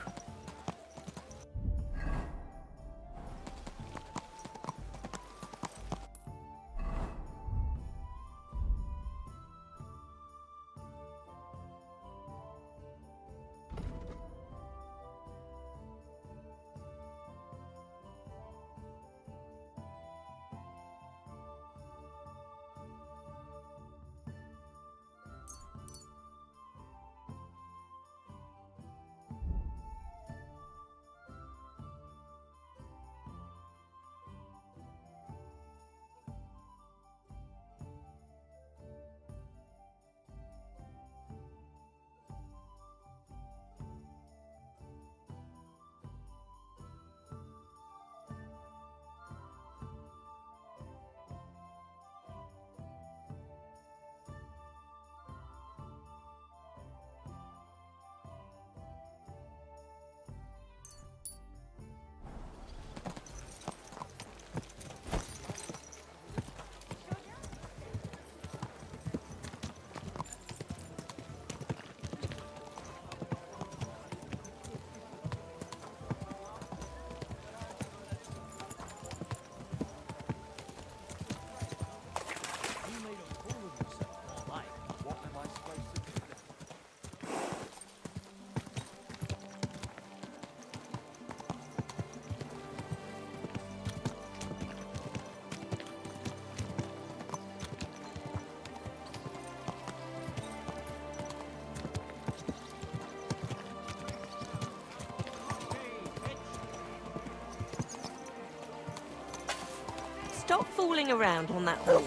stop fooling around on that horse.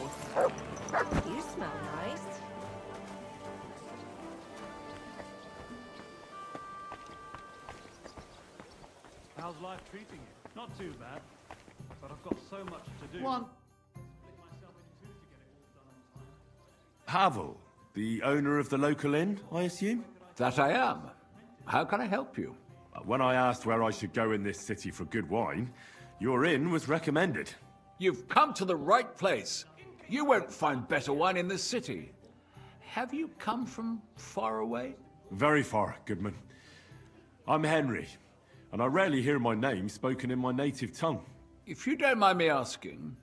You smell nice. How's life treating you? Not too bad, but I've got so much to do. One. Havel, the owner of the local inn, I assume? That I am. How can I help you? When I asked where I should go in this city for good wine, your inn was recommended. You've come to the right place. You won't find better wine in this city. Have you come from far away? Very far, Goodman. I'm Henry, and I rarely hear my name spoken in my native tongue. If you don't mind me asking,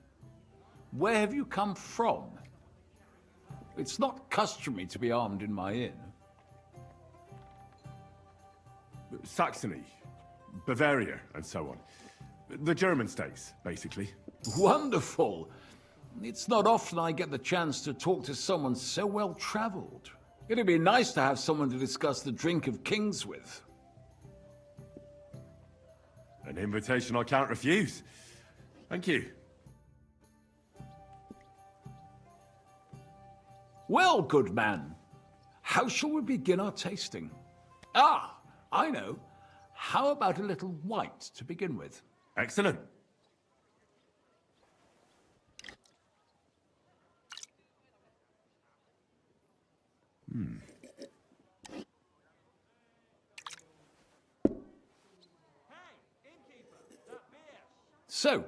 where have you come from? It's not customary to be armed in my inn. Saxony, Bavaria, and so on. The German states, basically. Wonderful! It's not often I get the chance to talk to someone so well-traveled. It'd be nice to have someone to discuss the drink of kings with. An invitation I can't refuse. Thank you. Well, good man, how shall we begin our tasting? Ah, I know. How about a little white to begin with? Excellent. So,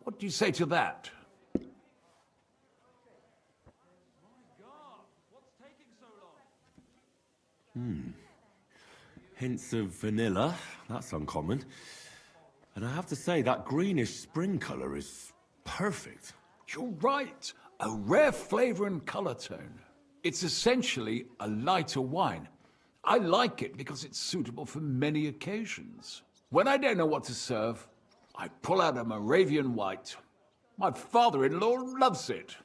what do you say to that? Hints of vanilla, that's uncommon. And I have to say, that greenish spring colour is perfect. You're right. A rare flavor and color tone. It's essentially a lighter wine. I like it because it's suitable for many occasions. When I don't know what to serve, I pull out a Moravian white. My father-in-law loves it.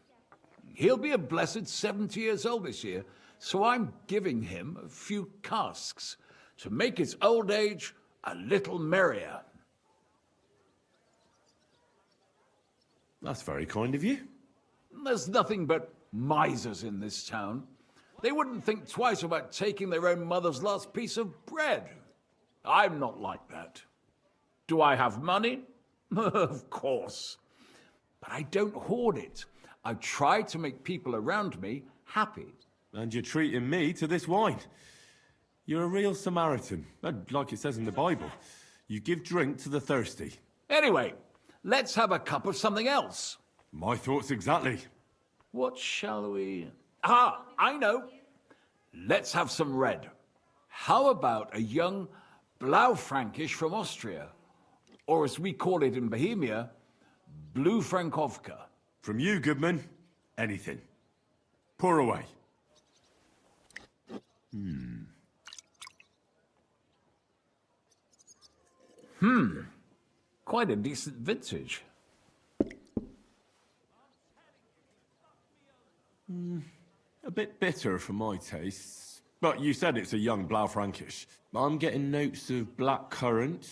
He'll be a blessed 70 years old this year, so I'm giving him a few casks to make his old age a little merrier. That's very kind of you. There's nothing but misers in this town. They wouldn't think twice about taking their own mother's last piece of bread. I'm not like that. Do I have money? Of course. But I don't hoard it. I try to make people around me happy. And you're treating me to this wine. You're a real Samaritan, like it says in the Bible. You give drink to the thirsty. Anyway, let's have a cup of something else. My thoughts exactly. What shall we... Ah, I know. Let's have some red. How about a young Blaufränkisch from Austria? Or as we call it in Bohemia, Blue Frankovka. From you, Goodman, anything. Pour away. Quite a decent vintage. A bit bitter for my tastes. But you said it's a young Blaufränkisch. I'm getting notes of black currant.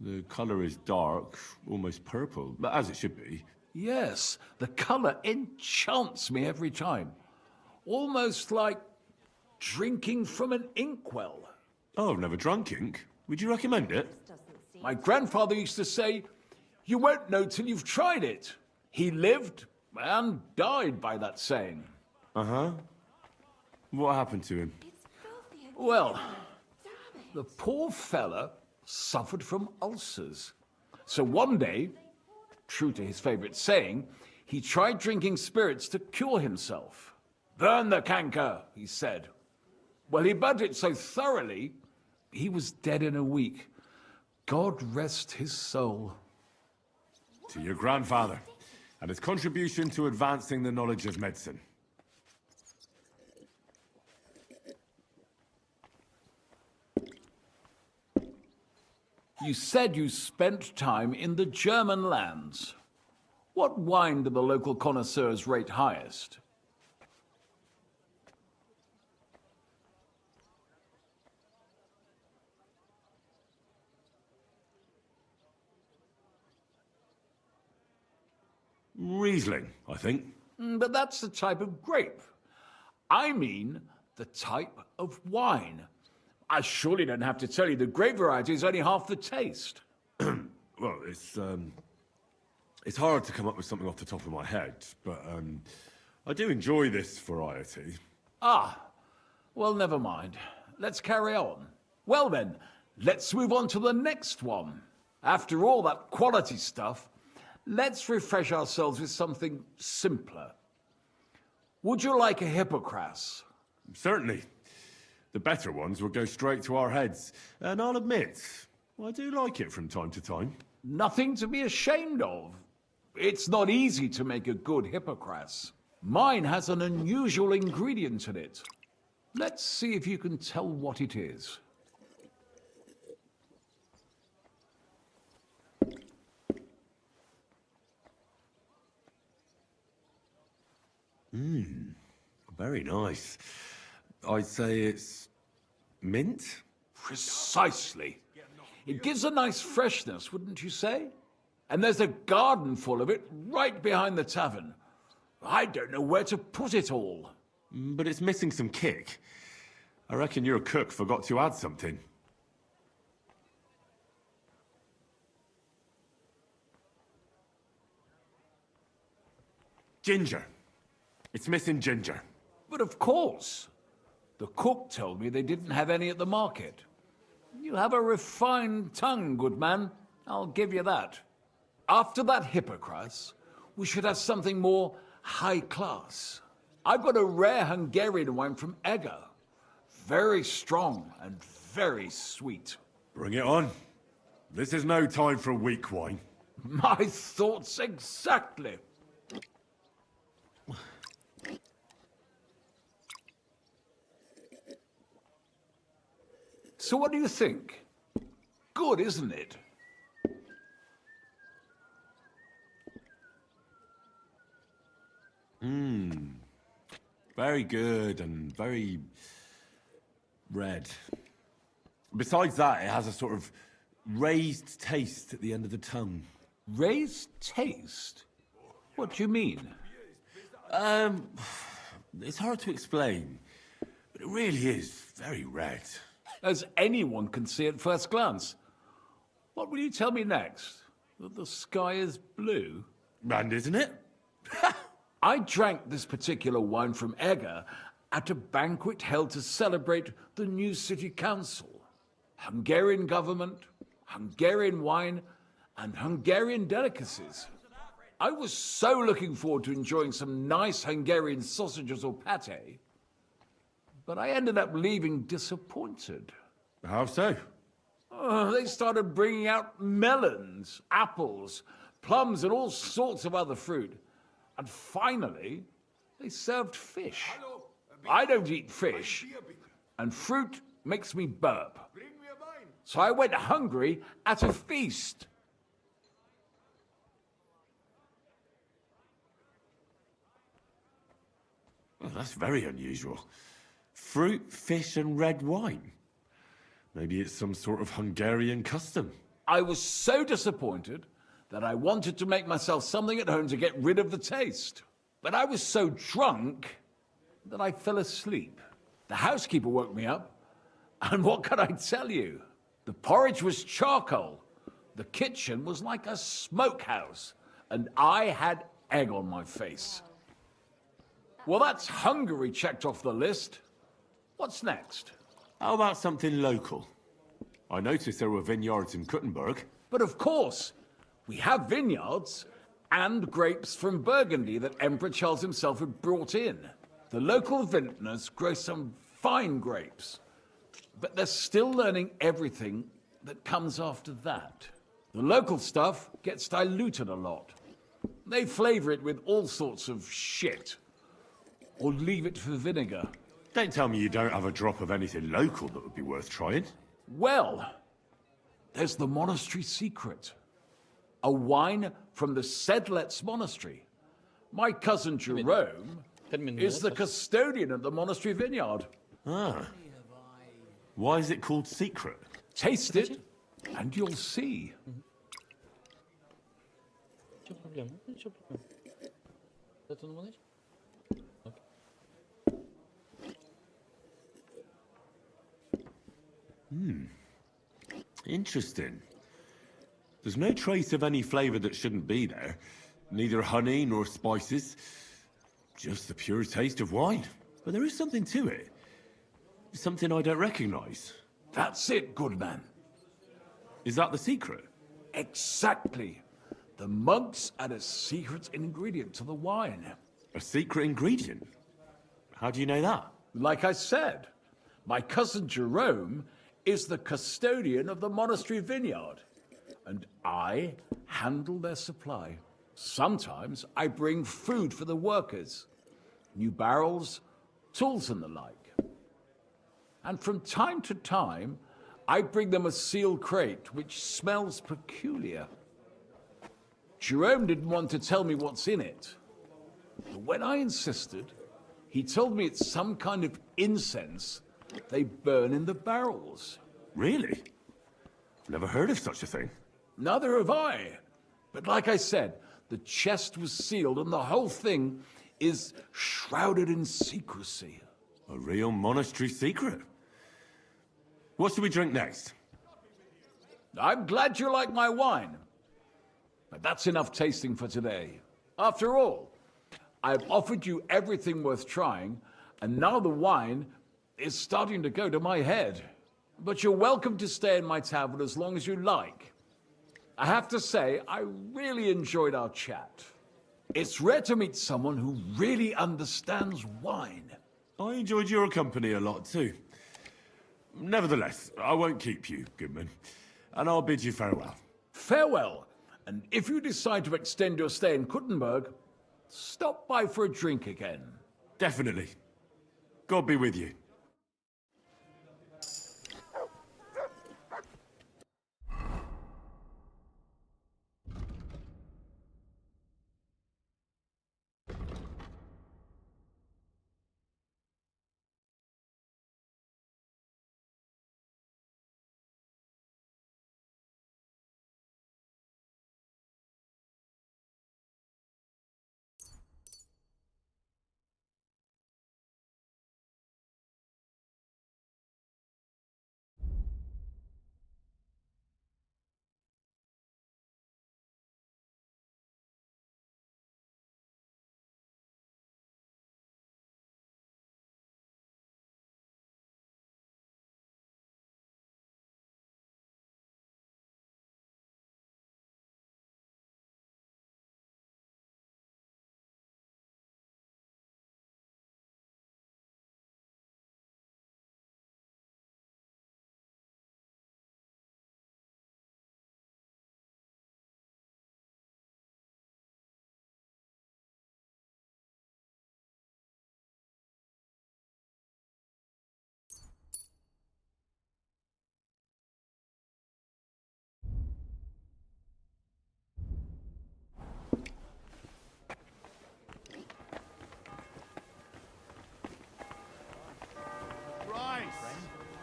The colour is dark, almost purple, but as it should be. Yes, the color enchants me every time. Almost like drinking from an inkwell. Oh, I've never drunk ink. Would you recommend it? My grandfather used to say, you won't know till you've tried it. He lived and died by that saying. Uh-huh. What happened to him? Well, the poor fella suffered from ulcers. So one day, true to his favorite saying, he tried drinking spirits to cure himself. Burn the canker, he said. Well, he burnt it so thoroughly, he was dead in a week. God rest his soul. To your grandfather, and his contribution to advancing the knowledge of medicine. You said you spent time in the German lands. What wine do the local connoisseurs rate highest? Riesling, I think. But that's the type of grape. I mean the type of wine. I surely don't have to tell you the grape variety is only half the taste. Well, it's hard to come up with something off the top of my head, but I do enjoy this variety. Ah, well, never mind. Let's carry on. Well then, let's move on to the next one. After all that quality stuff, let's refresh ourselves with something simpler. Would you like a hippocras? Certainly. The better ones will go straight to our heads, and I'll admit, I do like it from time to time. Nothing to be ashamed of. It's not easy to make a good hippocras. Mine has an unusual ingredient in it. Let's see if you can tell what it is. Very nice. I'd say it's mint? Precisely. It gives a nice freshness, wouldn't you say? And there's a garden full of it right behind the tavern. I don't know where to put it all. But it's missing some kick. I reckon your cook forgot to add something. Ginger. It's missing ginger. But of course. The cook told me they didn't have any at the market. You have a refined tongue, good man. I'll give you that. After that hippocras, we should have something more high class. I've got a rare Hungarian wine from Eger. Very strong and very sweet. Bring it on. This is no time for weak wine. My thoughts exactly. So what do you think? Good, isn't it? Very good and very red. Besides that, it has a sort of raised taste at the end of the tongue. Raised taste? What do you mean? It's hard to explain, but it really is very red. As anyone can see at first glance. What will you tell me next? That the sky is blue? And isn't it? I drank this particular wine from Eger at a banquet held to celebrate the new city council. Hungarian government, Hungarian wine, and Hungarian delicacies. I was so looking forward to enjoying some nice Hungarian sausages or pate, but I ended up leaving disappointed. How so? They started bringing out melons, apples, plums, and all sorts of other fruit. And finally, they served fish. I don't eat fish, and fruit makes me burp. So I went hungry at a feast. Well, that's very unusual. Fruit, fish, and red wine. Maybe it's some sort of Hungarian custom. I was so disappointed that I wanted to make myself something at home to get rid of the taste. But I was so drunk that I fell asleep. The housekeeper woke me up, and what can I tell you? The porridge was charcoal. The kitchen was like a smokehouse, and I had egg on my face. Well, that's Hungary checked off the list. What's next? How about something local? I noticed there were vineyards in Kuttenberg. But of course, we have vineyards and grapes from Burgundy that Emperor Charles himself had brought in. The local vintners grow some fine grapes, but they're still learning everything that comes after that. The local stuff gets diluted a lot. They flavor it with all sorts of shit, or leave it for vinegar. Don't tell me you don't have a drop of anything local that would be worth trying. Well, there's the monastery secret. A wine from the Sedlets Monastery. My cousin Jerome is the custodian of the monastery vineyard. Ah. Why is it called secret? Taste it, and you'll see. That's on the one. Okay. Interesting. There's no trace of any flavor that shouldn't be there. Neither honey nor spices. Just the pure taste of wine. But there is something to it. Something I don't recognize. That's it, good man. Is that the secret? Exactly. The monks add a secret ingredient to the wine. A secret ingredient? How do you know that? Like I said, my cousin Jerome is the custodian of the monastery vineyard, and I handle their supply. Sometimes I bring food for the workers, new barrels, tools and the like. And from time to time, I bring them a sealed crate which smells peculiar. Jerome didn't want to tell me what's in it, but when I insisted, he told me it's some kind of incense they burn in the barrels. Really? Never heard of such a thing. Neither have I. But like I said, the chest was sealed and the whole thing is shrouded in secrecy. A real monastery secret. What should we drink next? I'm glad you like my wine. But that's enough tasting for today. After all, I've offered you everything worth trying, and now the wine is starting to go to my head. But you're welcome to stay in my tavern as long as you like. I have to say, I really enjoyed our chat. It's rare to meet someone who really understands wine. I enjoyed your company a lot too. Nevertheless, I won't keep you, Goodman, and I'll bid you farewell. Farewell, and if you decide to extend your stay in Kuttenberg, stop by for a drink again. Definitely. God be with you.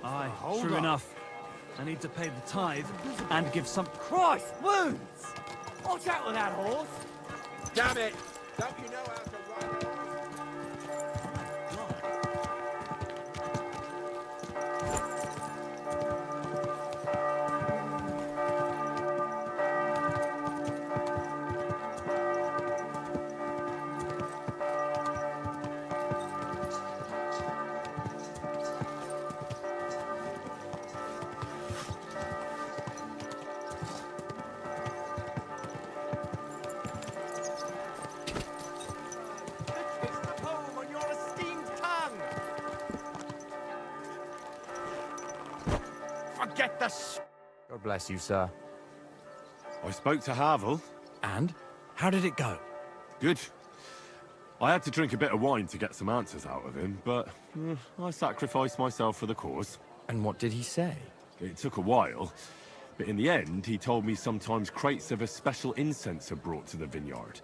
Aye, Hold true up. enough. I need to pay the tithe and give some... Christ, wounds! Watch out with that horse! Damn it! Don't you know how to ride? Forget the s... God bless you, sir. I spoke to Havel. And? How did it go? Good. I had to drink a bit of wine to get some answers out of him, but I sacrificed myself for the cause. And what did he say? It took a while, but in the end, he told me sometimes crates of a special incense are brought to the vineyard,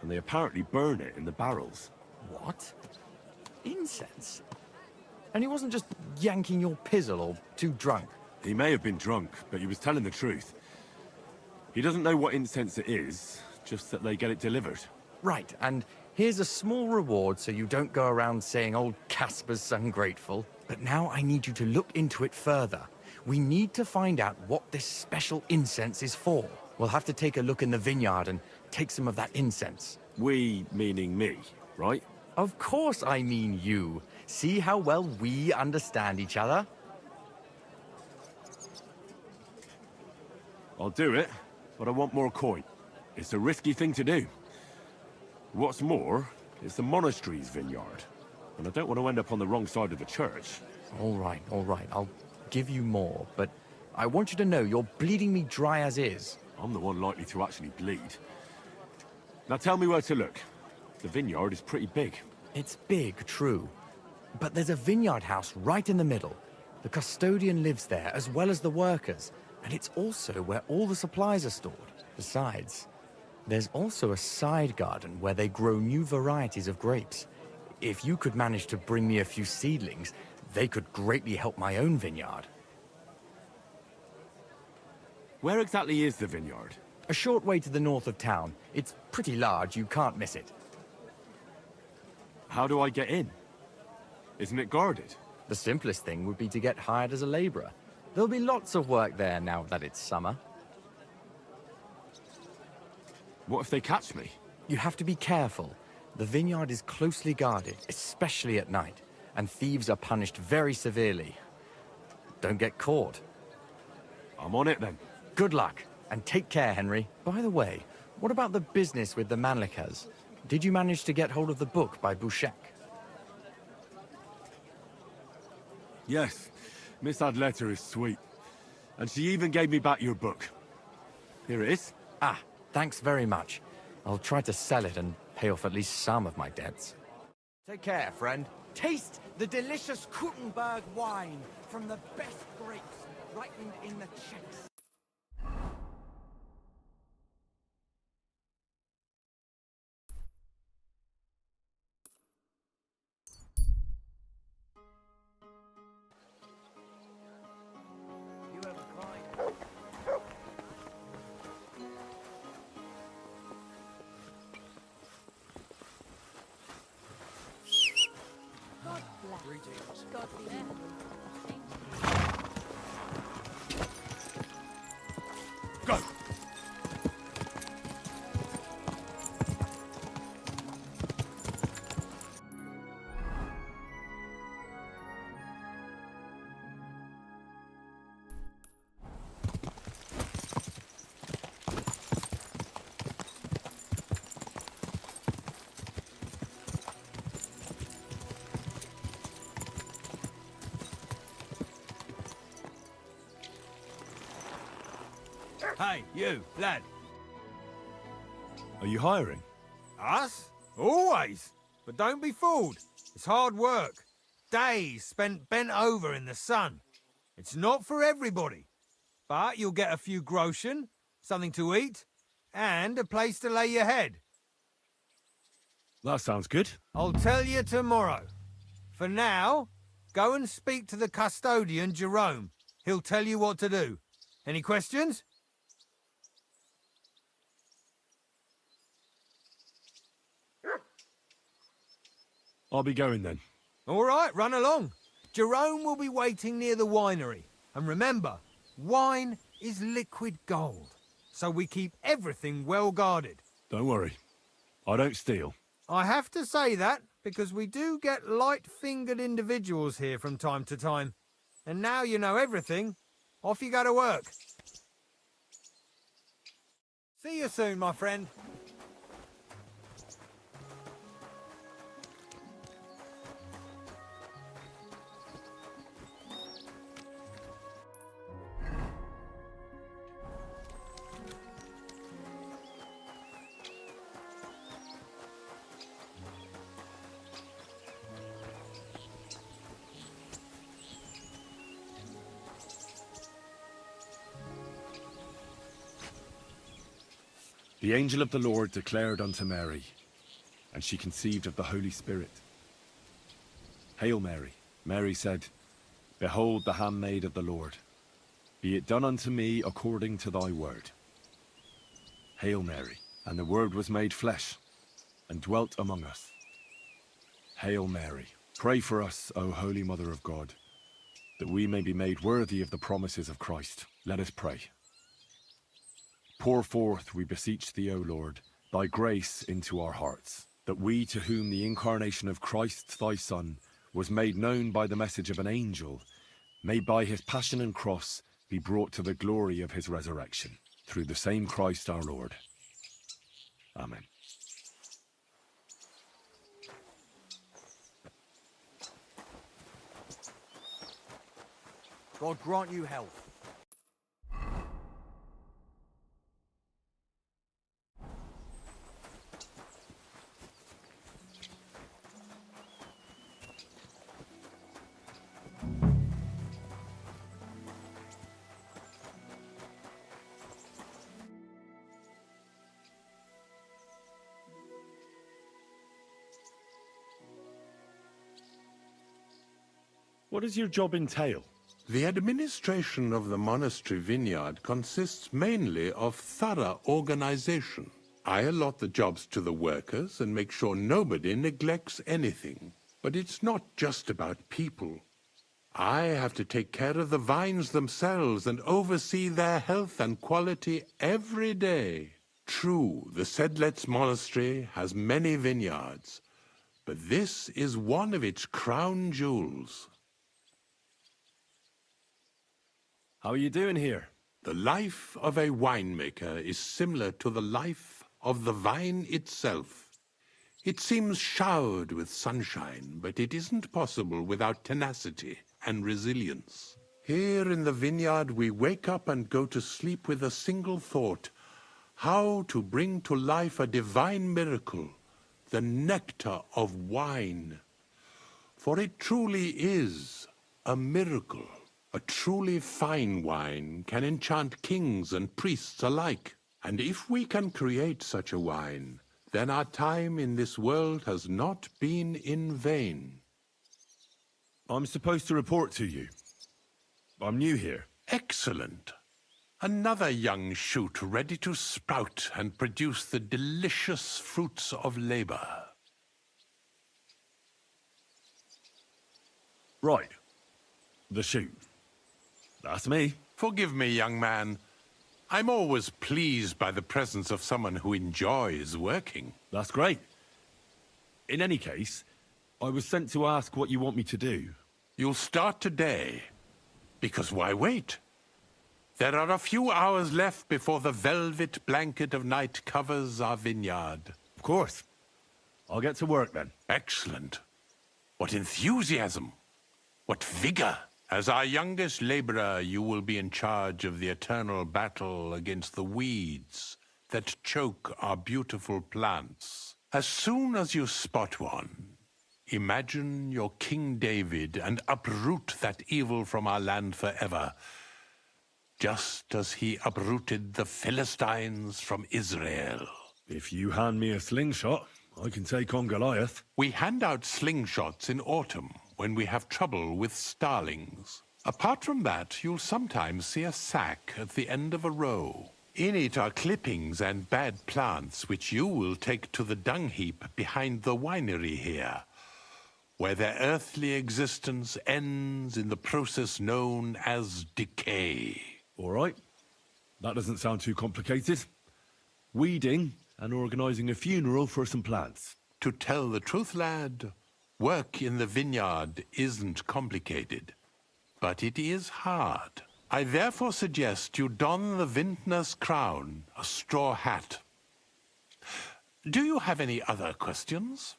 and they apparently burn it in the barrels. What? Incense? And he wasn't just yanking your pizzle or too drunk? He may have been drunk, but he was telling the truth. He doesn't know what incense it is, just that they get it delivered. Right, and Here's a small reward so you don't go around saying old Casper's ungrateful. But now I need you to look into it further. We need to find out what this special incense is for. We'll have to take a look in the vineyard and take some of that incense. We, meaning me, right? Of course I mean you. See how well we understand each other? I'll do it, but I want more coin. It's a risky thing to do. What's more, it's the monastery's vineyard, and I don't want to end up on the wrong side of the church. All right, I'll give you more, but I want you to know you're bleeding me dry as is. I'm the one likely to actually bleed. Now tell me where to look. The vineyard is pretty big. It's big, true. But there's a vineyard house right in the middle. The custodian lives there, as well as the workers. And it's also where all the supplies are stored. Besides, there's also a side garden where they grow new varieties of grapes. If you could manage to bring me a few seedlings, they could greatly help my own vineyard. Where exactly is the vineyard? A short way to the north of town. It's pretty large, you can't miss it. How do I get in? Isn't it guarded? The simplest thing would be to get hired as a laborer. There'll be lots of work there now that it's summer. What if they catch me? You have to be careful. The vineyard is closely guarded, especially at night, and thieves are punished very severely. Don't get caught. I'm on it then. Good luck, and take care, Henry. By the way, what about the business with the Manlikas? Did you manage to get hold of the book by Bouchek? Yes. Miss Adletter is sweet. And she even gave me back your book. Here it is. Ah, thanks very much. I'll try to sell it and pay off at least some of my debts. Take care, friend. Taste the delicious Kuttenberg wine from the best grapes, ripened in the Czechs. Go! Hey, you, lad. Are you hiring? Us? Always. But don't be fooled. It's hard work. Days spent bent over in the sun. It's not for everybody. But you'll get a few groschen, something to eat, and a place to lay your head. That sounds good. I'll tell you tomorrow. For now, go and speak to the custodian, Jerome. He'll tell you what to do. Any questions? I'll be going then. All right, run along. Jerome will be waiting near the winery. And remember, wine is liquid gold. So we keep everything well guarded. Don't worry. I don't steal. I have to say that because we do get light-fingered individuals here from time to time. And now you know everything, off you go to work. See you soon, my friend. The angel of the Lord declared unto Mary, and she conceived of the Holy Spirit. Hail Mary. Mary said, Behold the handmaid of the Lord. Be it done unto me according to thy word. Hail Mary. And the Word was made flesh, and dwelt among us. Hail Mary, pray for us, O Holy Mother of God, that we may be made worthy of the promises of Christ. Let us pray. Pour forth, we beseech thee, O Lord, thy grace into our hearts, that we, to whom the incarnation of Christ thy Son was made known by the message of an angel, may by his passion and cross be brought to the glory of his resurrection, through the same Christ our Lord. Amen. God grant you health. What does your job entail? The administration of the monastery vineyard consists mainly of thorough organization. I allot the jobs to the workers and make sure nobody neglects anything. But it's not just about people. I have to take care of the vines themselves and oversee their health and quality every day. True, the Sedlets monastery has many vineyards, but this is one of its crown jewels. How are you doing here? The life of a winemaker is similar to the life of the vine itself. It seems showered with sunshine, but it isn't possible without tenacity and resilience. Here in the vineyard, we wake up and go to sleep with a single thought: how to bring to life a divine miracle, the nectar of wine. For it truly is a miracle. A truly fine wine can enchant kings and priests alike. And if we can create such a wine, then our time in this world has not been in vain. I'm supposed to report to you. I'm new here. Excellent. Another young shoot ready to sprout and produce the delicious fruits of labor. Right. The shoot. That's me. Forgive me, young man. I'm always pleased by the presence of someone who enjoys working. That's great. In any case, I was sent to ask what you want me to do. You'll start today. Because why wait? There are a few hours left before the velvet blanket of night covers our vineyard. Of course. I'll get to work then. Excellent. What enthusiasm! What vigor! As our youngest laborer, you will be in charge of the eternal battle against the weeds that choke our beautiful plants. As soon as you spot one, imagine you're King David and uproot that evil from our land forever, just as he uprooted the Philistines from Israel. If you hand me a slingshot, I can take on Goliath. We hand out slingshots in autumn, when we have trouble with starlings. Apart from that, you'll sometimes see a sack at the end of a row. In it are clippings and bad plants, which you will take to the dung heap behind the winery here, where their earthly existence ends in the process known as decay. All right. That doesn't sound too complicated. Weeding and organizing a funeral for some plants. To tell the truth, lad, work in the vineyard isn't complicated, but it is hard. I therefore suggest you don the vintner's crown, a straw hat. Do you have any other questions?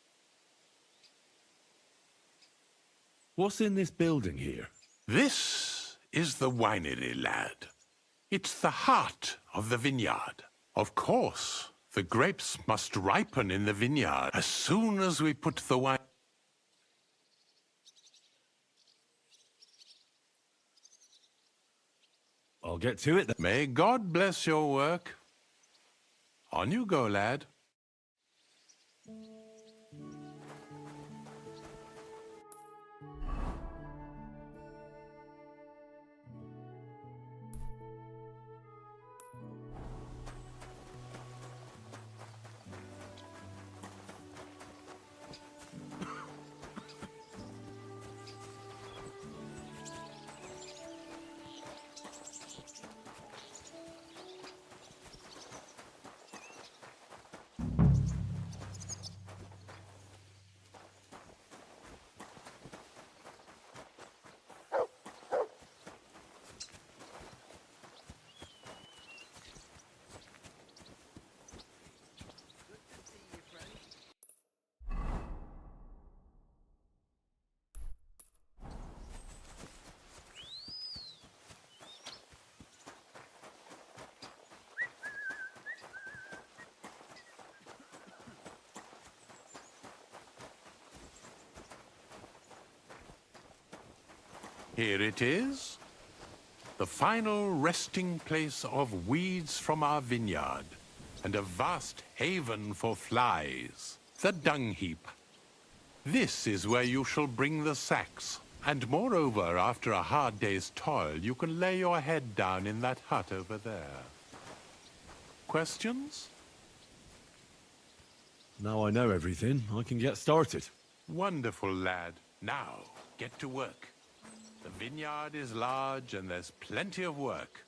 What's in this building here? This is the winery, lad. It's the heart of the vineyard. Of course, the grapes must ripen in the vineyard as soon as we put the wine... I'll get to it then. May God bless your work. On you go, lad. Here it is. The final resting place of weeds from our vineyard, and a vast haven for flies, the dung heap. This is where you shall bring the sacks, and moreover, after a hard day's toil, you can lay your head down in that hut over there. Questions? Now I know everything, I can get started. Wonderful, lad. Now, get to work. The vineyard is large and there's plenty of work.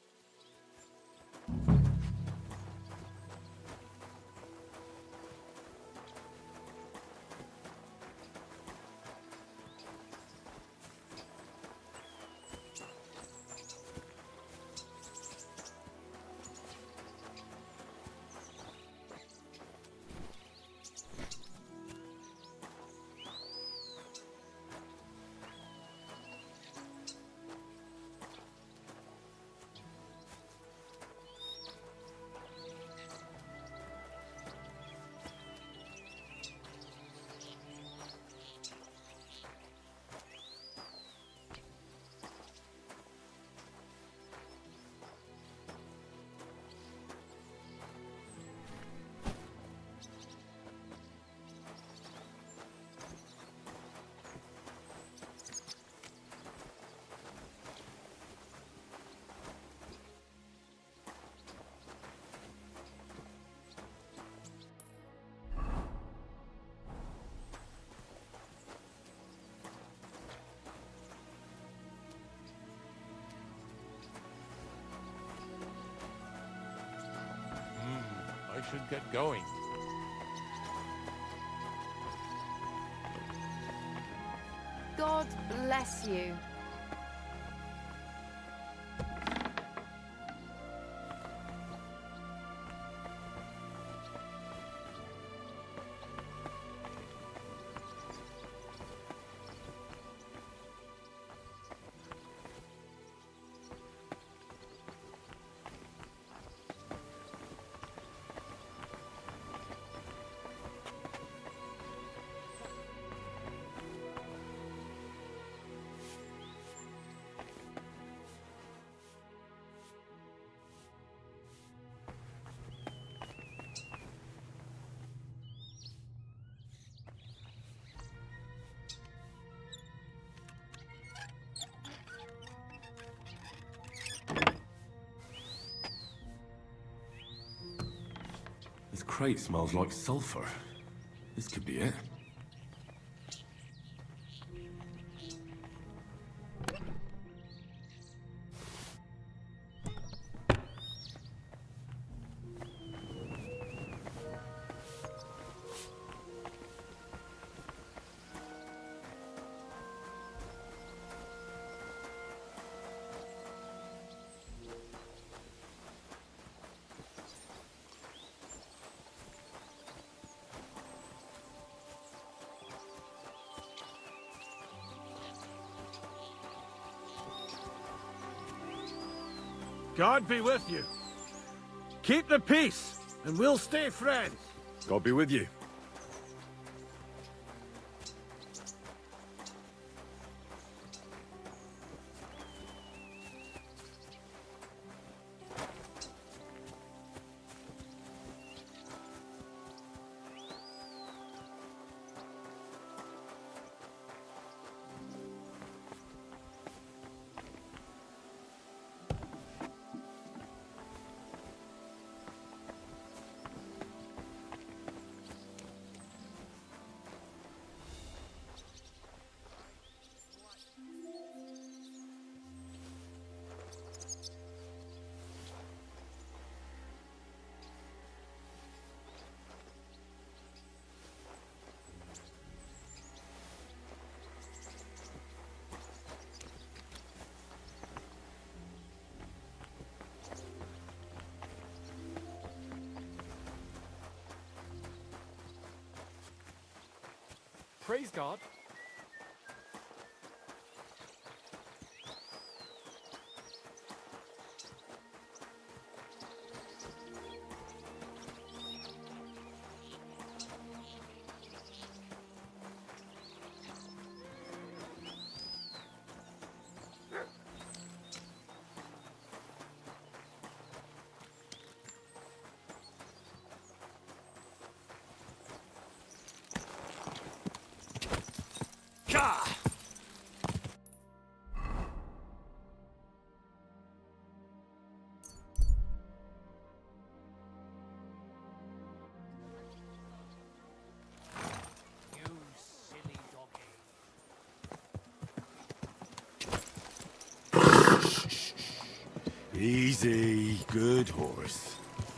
I should get going. God bless you. This crate smells like sulfur. This could be it. God be with you. Keep the peace, and we'll stay friends. God be with you. Praise God. Easy, good horse.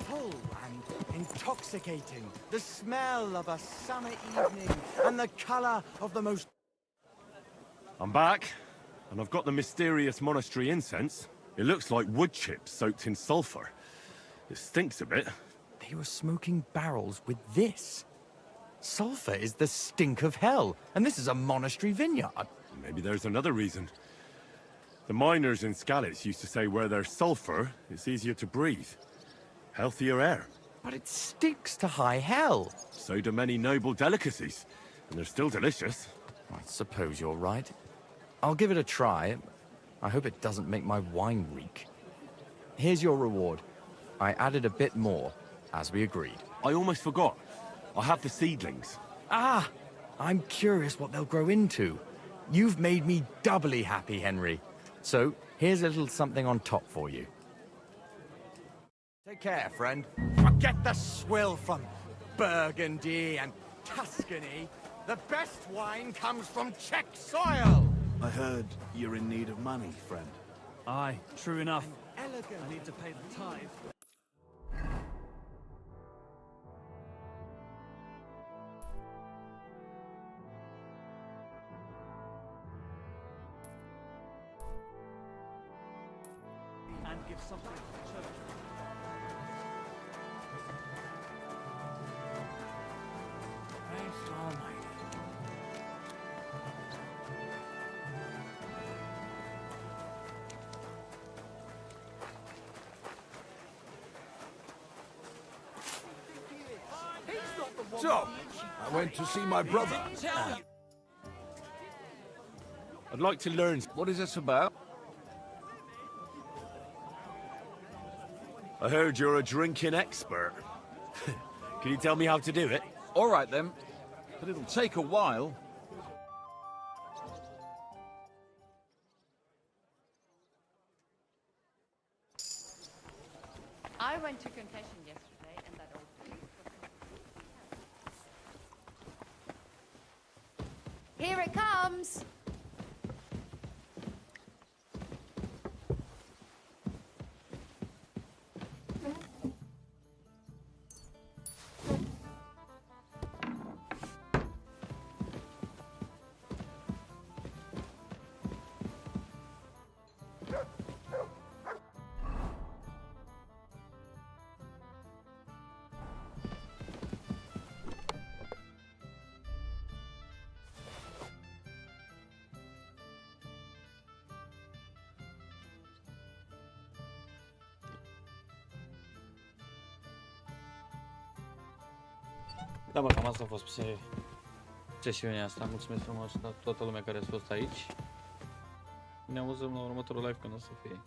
Full and intoxicating. The smell of a summer evening and the color of the most... I'm back, and I've got the mysterious monastery incense. It looks like wood chips soaked in sulfur. It stinks a bit. They were smoking barrels with this. Sulfur is the stink of hell, and this is a monastery vineyard. Maybe there's another reason. The miners in Skalitz used to say where there's sulfur, it's easier to breathe. Healthier air. But it stinks to high hell. So do many noble delicacies, and they're still delicious. I suppose you're right. I'll give it a try. I hope it doesn't make my wine reek. Here's your reward. I added a bit more, as we agreed. I almost forgot. I have the seedlings. Ah! I'm curious what they'll grow into. You've made me doubly happy, Henry. So, here's a little something on top for you. Take care, friend. Forget the swill from Burgundy and Tuscany. The best wine comes from Czech soil! I heard you're in need of money, friend. Aye, true enough. Elegant. I need to pay the tithe. And give something to the church. Christ almighty. So, I went to see my brother. I'd like to learn... What is this about? I heard you're a drinking expert. Can you tell me how to do it? All right then, but it'll take a while. I went to confession yesterday, and that old priest was... Here it comes! Da, bă, cam asta a fost sesiunea asta. Mulțumesc frumos la toată lumea care a fost aici. Ne auzim la următorul live când o să fie.